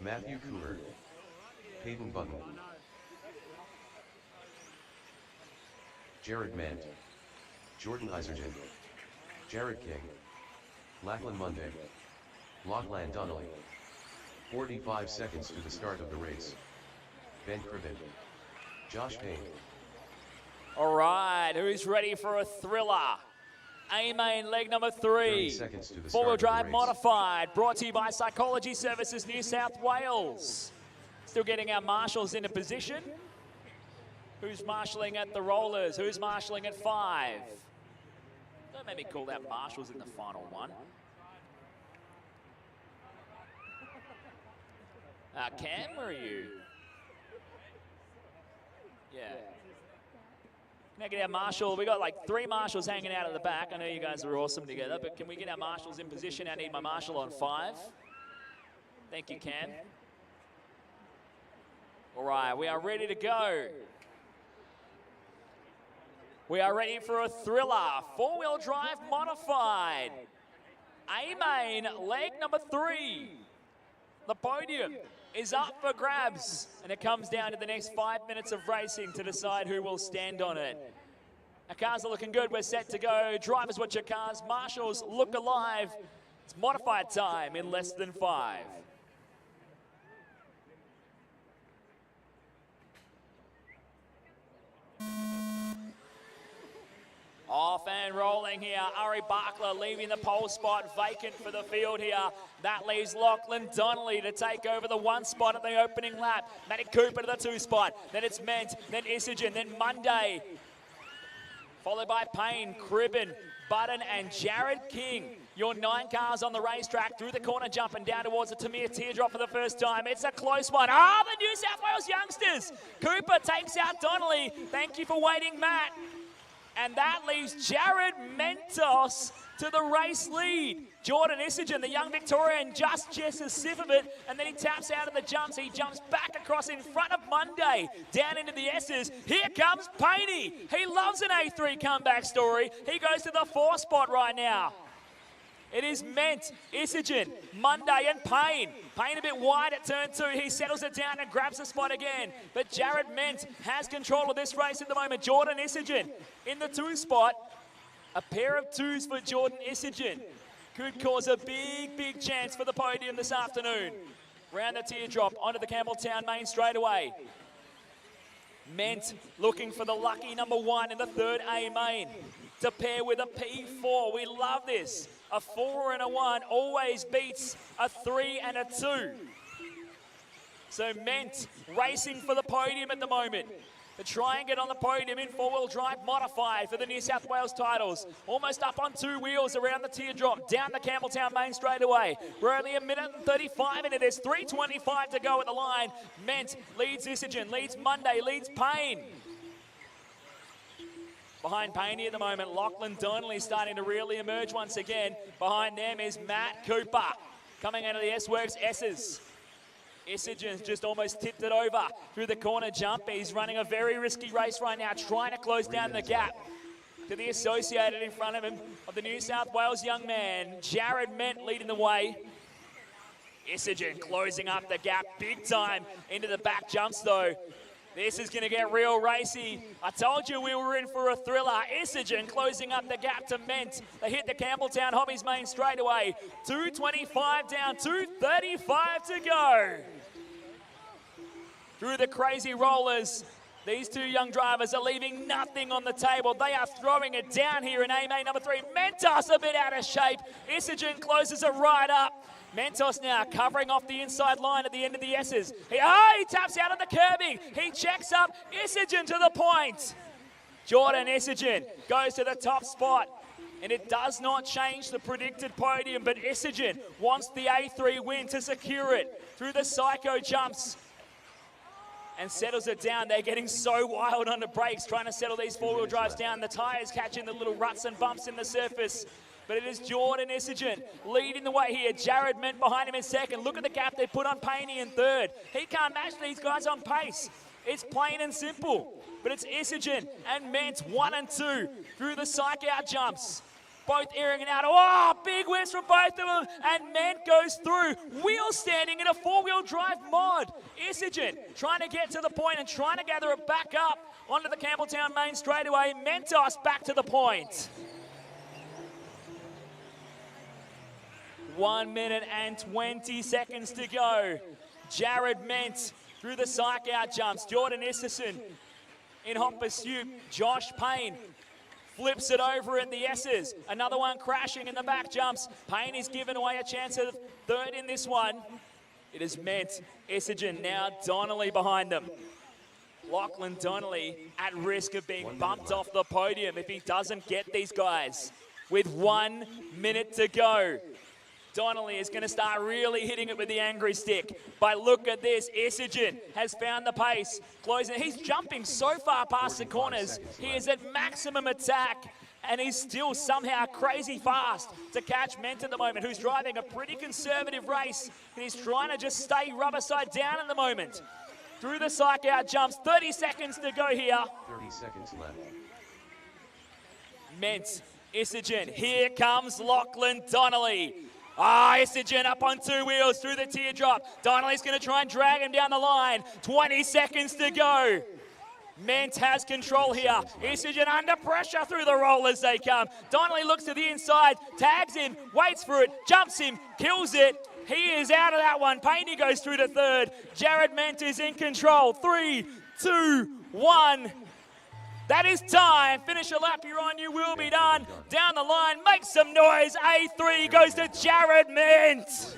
Matthew Cooper, Peyton Button, Jared Ment, Jordan Iserton, Jared King, Lachlan Monday, Lachlan Donnelly. 45 seconds to the start of the race. Ben Cribbin, Josh Payne. All right, who's ready for a thriller? A-main leg number 3. 30 seconds to the start Four-wheel of the drive race. modified, brought to you by Psychology Services New South Wales. Still getting our marshals into position. Who's marshalling at the rollers? Who's marshalling at 5? Don't make me call that marshals in the final one. Cam, where are you? Yeah. Can I get our marshal? We got like 3 marshals hanging out at the back. I know you guys are awesome together, but can we get our marshals in position? I need my marshal on 5. Thank you, Cam. All right, we are ready to go. We are ready for a thriller. 4-wheel drive modified. A-main leg number 3. The podium is up for grabs, and it comes down to the next 5 minutes of racing to decide who will stand on it. Our cars are looking good. We're set to go. Drivers, watch your cars. Marshals, look alive. It's modified time in less than 5. Off and rolling here. Ari Barkler leaving the pole spot vacant for the field here. That leaves Lachlan Donnelly to take over the 1 spot at the opening lap. Matty Cooper to the 2 spot. Then it's Ment, then Isagen, then Monday. Followed by Payne, Cribbin, Button and Jared King. Your 9 cars on the racetrack through the corner jump and down towards the Tamir teardrop for the first time. It's a close one. The New South Wales youngsters. Cooper takes out Donnelly. Thank you for waiting, Matt. And that leaves Jared Mentos to the race lead. Jordan Isagen, the young Victorian, just a sip of it, and then he taps out of the jumps. He jumps back across in front of Monday, down into the S's. Here comes Payne. He loves an A3 comeback story. He goes to the 4 spot right now. It is Ment, Isagen, Monday and Payne. Payne a bit wide at turn 2. He settles it down and grabs the spot again. But Jared Ment has control of this race at the moment. Jordan Isagen in the 2 spot. A pair of 2s for Jordan Isagen could cause a big chance for the podium this afternoon. Round the teardrop onto the Campbelltown main straightaway. Ment looking for the lucky number 1 in the 3rd A main to pair with a P4. We love this. A 4 and a 1 always beats a 3 and a 2. So Ment racing for the podium at the moment. To try and get on the podium in 4-wheel drive modified for the New South Wales titles. Almost up on 2 wheels around the teardrop, down the Campbelltown main straightaway. We're only a minute and 35 into this, 3:25 to go at the line. Ment leads Isagen, leads Monday, leads Payne. Behind Payne at the moment, Lachlan Donnelly starting to really emerge once again. Behind them is Matt Cooper coming out of the S-Works S's. Isagen's just almost tipped it over through the corner jump. He's running a very risky race right now, trying to close down the gap to the associated in front of him of the New South Wales young man. Jared Ment leading the way. Isagen closing up the gap big time into the back jumps though. This is going to get real racy. I told you we were in for a thriller. Isagen closing up the gap to Ment. They hit the Campbelltown Hobbies main straightaway. 2:25 down, 2:35 to go. Through the crazy rollers, these 2 young drivers are leaving nothing on the table. They are throwing it down here in A-main number 3. Mentos a bit out of shape. Isagen closes it right up. Mentos now covering off the inside line at the end of the S's. He taps out of the curbing. He checks up. Isagen to the point. Jordan Isagen goes to the top spot. And it does not change the predicted podium, but Isagen wants the A3 win to secure it through the psycho jumps. And settles it down. They're getting so wild on the brakes, trying to settle these 4-wheel drives down. The tyres catching the little ruts and bumps in the surface. But it is Jordan Isagen leading the way here. Jared Ment behind him in 2nd. Look at the gap they put on Payne in 3rd. He can't match these guys on pace. It's plain and simple. But it's Isagen and Ment 1 and 2 through the psych out jumps. both airing it out. Oh, big whips from both of them, and Ment goes through. Wheel standing in a four-wheel drive mod. Isogen trying to get to the point and trying to gather it back up onto the Campbelltown main straightaway. Mentos back to the point. 1 minute and 20 seconds to go. Jared Ment through the psych out jumps. Jordan Isterson in hot pursuit. Josh Payne flips it over at the S's. Another one crashing in the back jumps. Payne is given away a chance of third in this one. It is Ment, Isterson, now Donnelly behind them. Lachlan Donnelly at risk of being bumped off the podium if he doesn't get these guys. With 1 minute to go. Donnelly is going to start really hitting it with the angry stick. But look at this, Isogen has found the pace. Closing, he's jumping so far past the corners. He is at maximum attack, and he's still somehow crazy fast to catch Ment at the moment, who's driving a pretty conservative race. And he's trying to just stay rubber side down at the moment. Through the psych out jumps, 30 seconds to go here. 30 seconds left. Ment, Isogen, here comes Lachlan Donnelly. Isogen up on two wheels through the teardrop. Donnelly's going to try and drag him down the line. 20 seconds to go. Ment has control here. Isogen under pressure through the roll as they come. Donnelly looks to the inside, tags him, waits for it, jumps him, kills it. He is out of that one. Payne goes through to third. Jared Ment is in control. 3, 2, 1. That is time. Finish a lap you're on, you will be done. Down the line, make some noise. A3 goes to Jared Ment.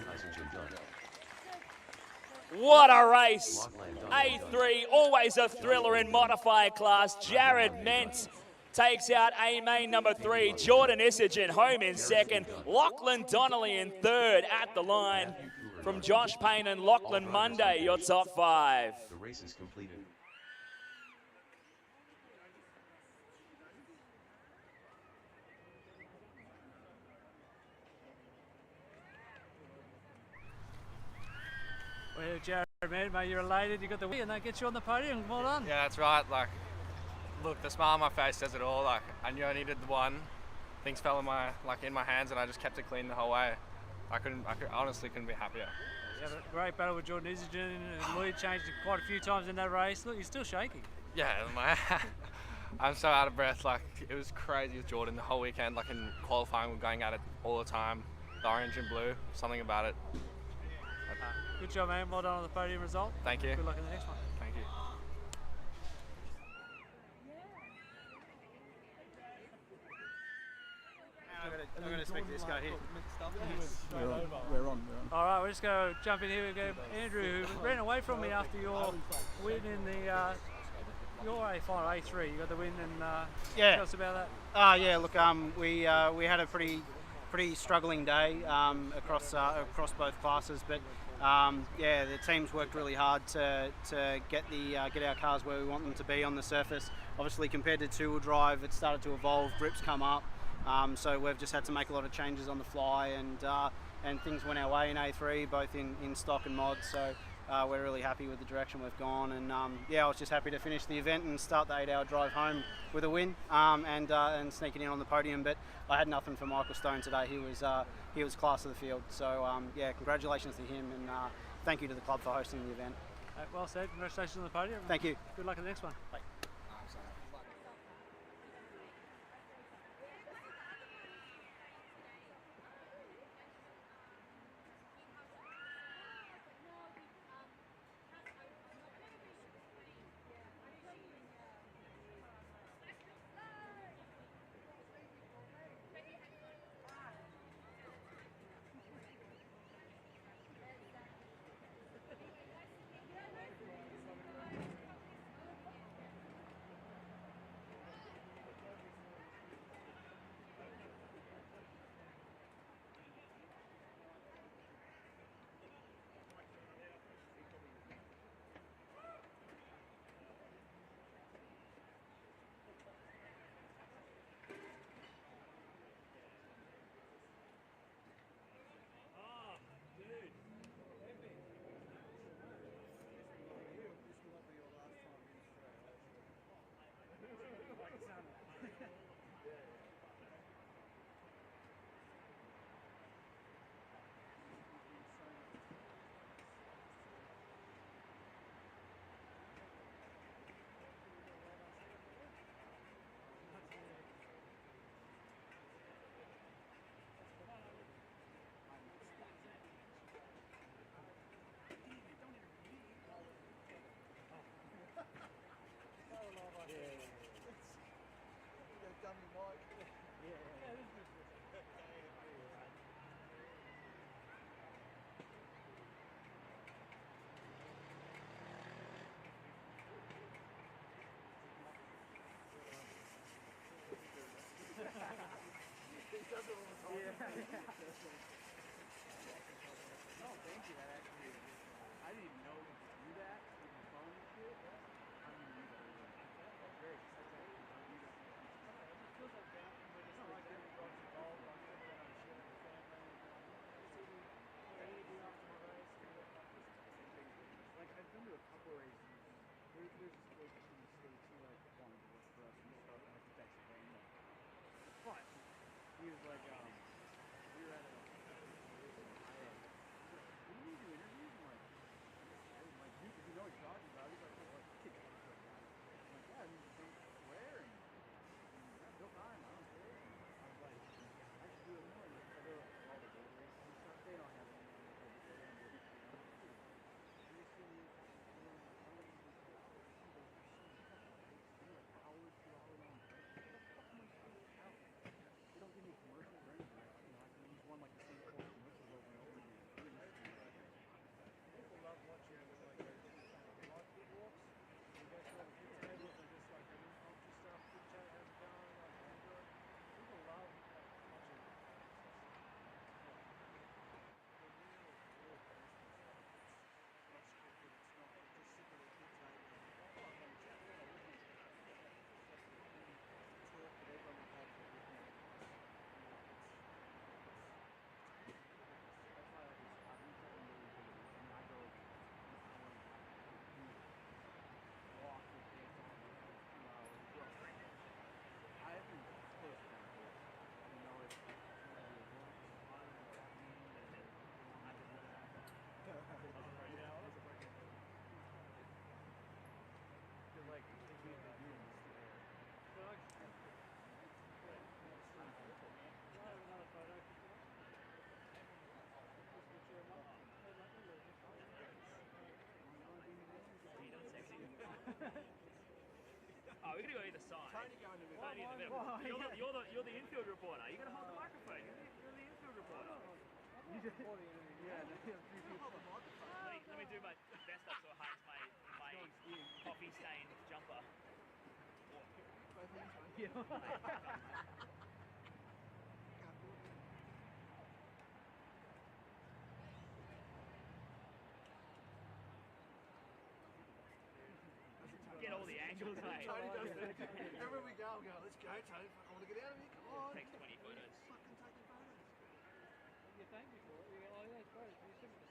What a race. A3, always a thriller in modified class. Jared Ment takes out A main number 3. Jordan Isogen home in second. Lachlan Donnelly in third at the line. From Josh Payne and Lachlan Monday, your top 5. The race is completed. Well, Jared, mate, you're elated. You got the win, and that gets you on the podium. Well done. Yeah, that's right. Like, look, the smile on my face says it all. Like, I knew I needed the one. Things fell in my hands, and I just kept it clean the whole way. I honestly couldn't be happier. You had a great battle with Jordan Isogen, and Lloyd changed it quite a few times in that race. Look, you're still shaking. Yeah, I'm so out of breath. Like, it was crazy with Jordan the whole weekend. Like, in qualifying, we're going at it all the time. The orange and blue, something about it. Good job, man. Well done on the podium result. Thank you. Good luck in the next one. Thank you. I'm going to speak to this guy here. We're on. All right, we're just going to jump in here. We go Andrew, who ran away from me after your win in the your A final A3. You got the win, and tell us about that. Yeah. Look, we had a pretty struggling day across both classes, but yeah, the teams worked really hard to get our cars where we want them to be on the surface. Obviously, compared to two-wheel drive, it started to evolve. Grips come up, so we've just had to make a lot of changes on the fly, and things went our way in A3, both in stock and mod. So we're really happy with the direction we've gone, and yeah, I was just happy to finish the event and start the 8-hour drive home with a win, and sneaking in on the podium. But I had nothing for Michael Stone today. He was class of the field. So yeah, congratulations to him, and thank you to the club for hosting the event. Well said. Congratulations on the podium. Thank you. Good luck in the next one. Bye. No, thank you. That actually, I didn't even know you could do that with your phone and shit. I don't even use that anymore. That's great. That's actually, I don't use that. It feels like that when it's like getting drugs involved, like everyone on the shit with the family. It's either maybe after a race or Like, I've been to a couple races. There's this place in the States who like wanted to work for us and stuff in like Pennsylvania. But he was like, we were at a race in Ohio. He's like, do you need to do interviews? I'm like, you know what you're talking about. He's like, what? I'm like, yeah, I mean, don't swear and no time, I don't care. And I was like, I should do it more. And I go to all the road races and stuff. They don't have any on the they don't do it. They don't give me commercials or anything. You know, I can use one like the same four commercials over and over again. people love watching it with like live food walks. You go through all the kids' tables and just like doing culture stuff, chit chat, how's it going, like enjoy it. People love watching it. Not scripted, it's not just sit at a kid's table and have a chat. Talk with everyone we've had for everything. That's why I just, I've been telling really good. I mean, I go an hour and a half walk with kids on the 2 hours. I haven't close to that. You know, it's like, they can't do this. Another photo. Oh, we're gonna go either side. Tony go in the middle. Tony in the middle. You're the infield reporter. You're gonna hold the microphone. You're the infield reporter. Yeah, Let me do my best up so it hides my coffee stained jumper. Get all the angles, mate. Tony does that. Everywhere we go, we go, let's go, Tony. I want to get out of here. Come on. Takes 20 photos. Fucking take the photos. You thank me for it. You go, oh yeah, it's great. You shouldn't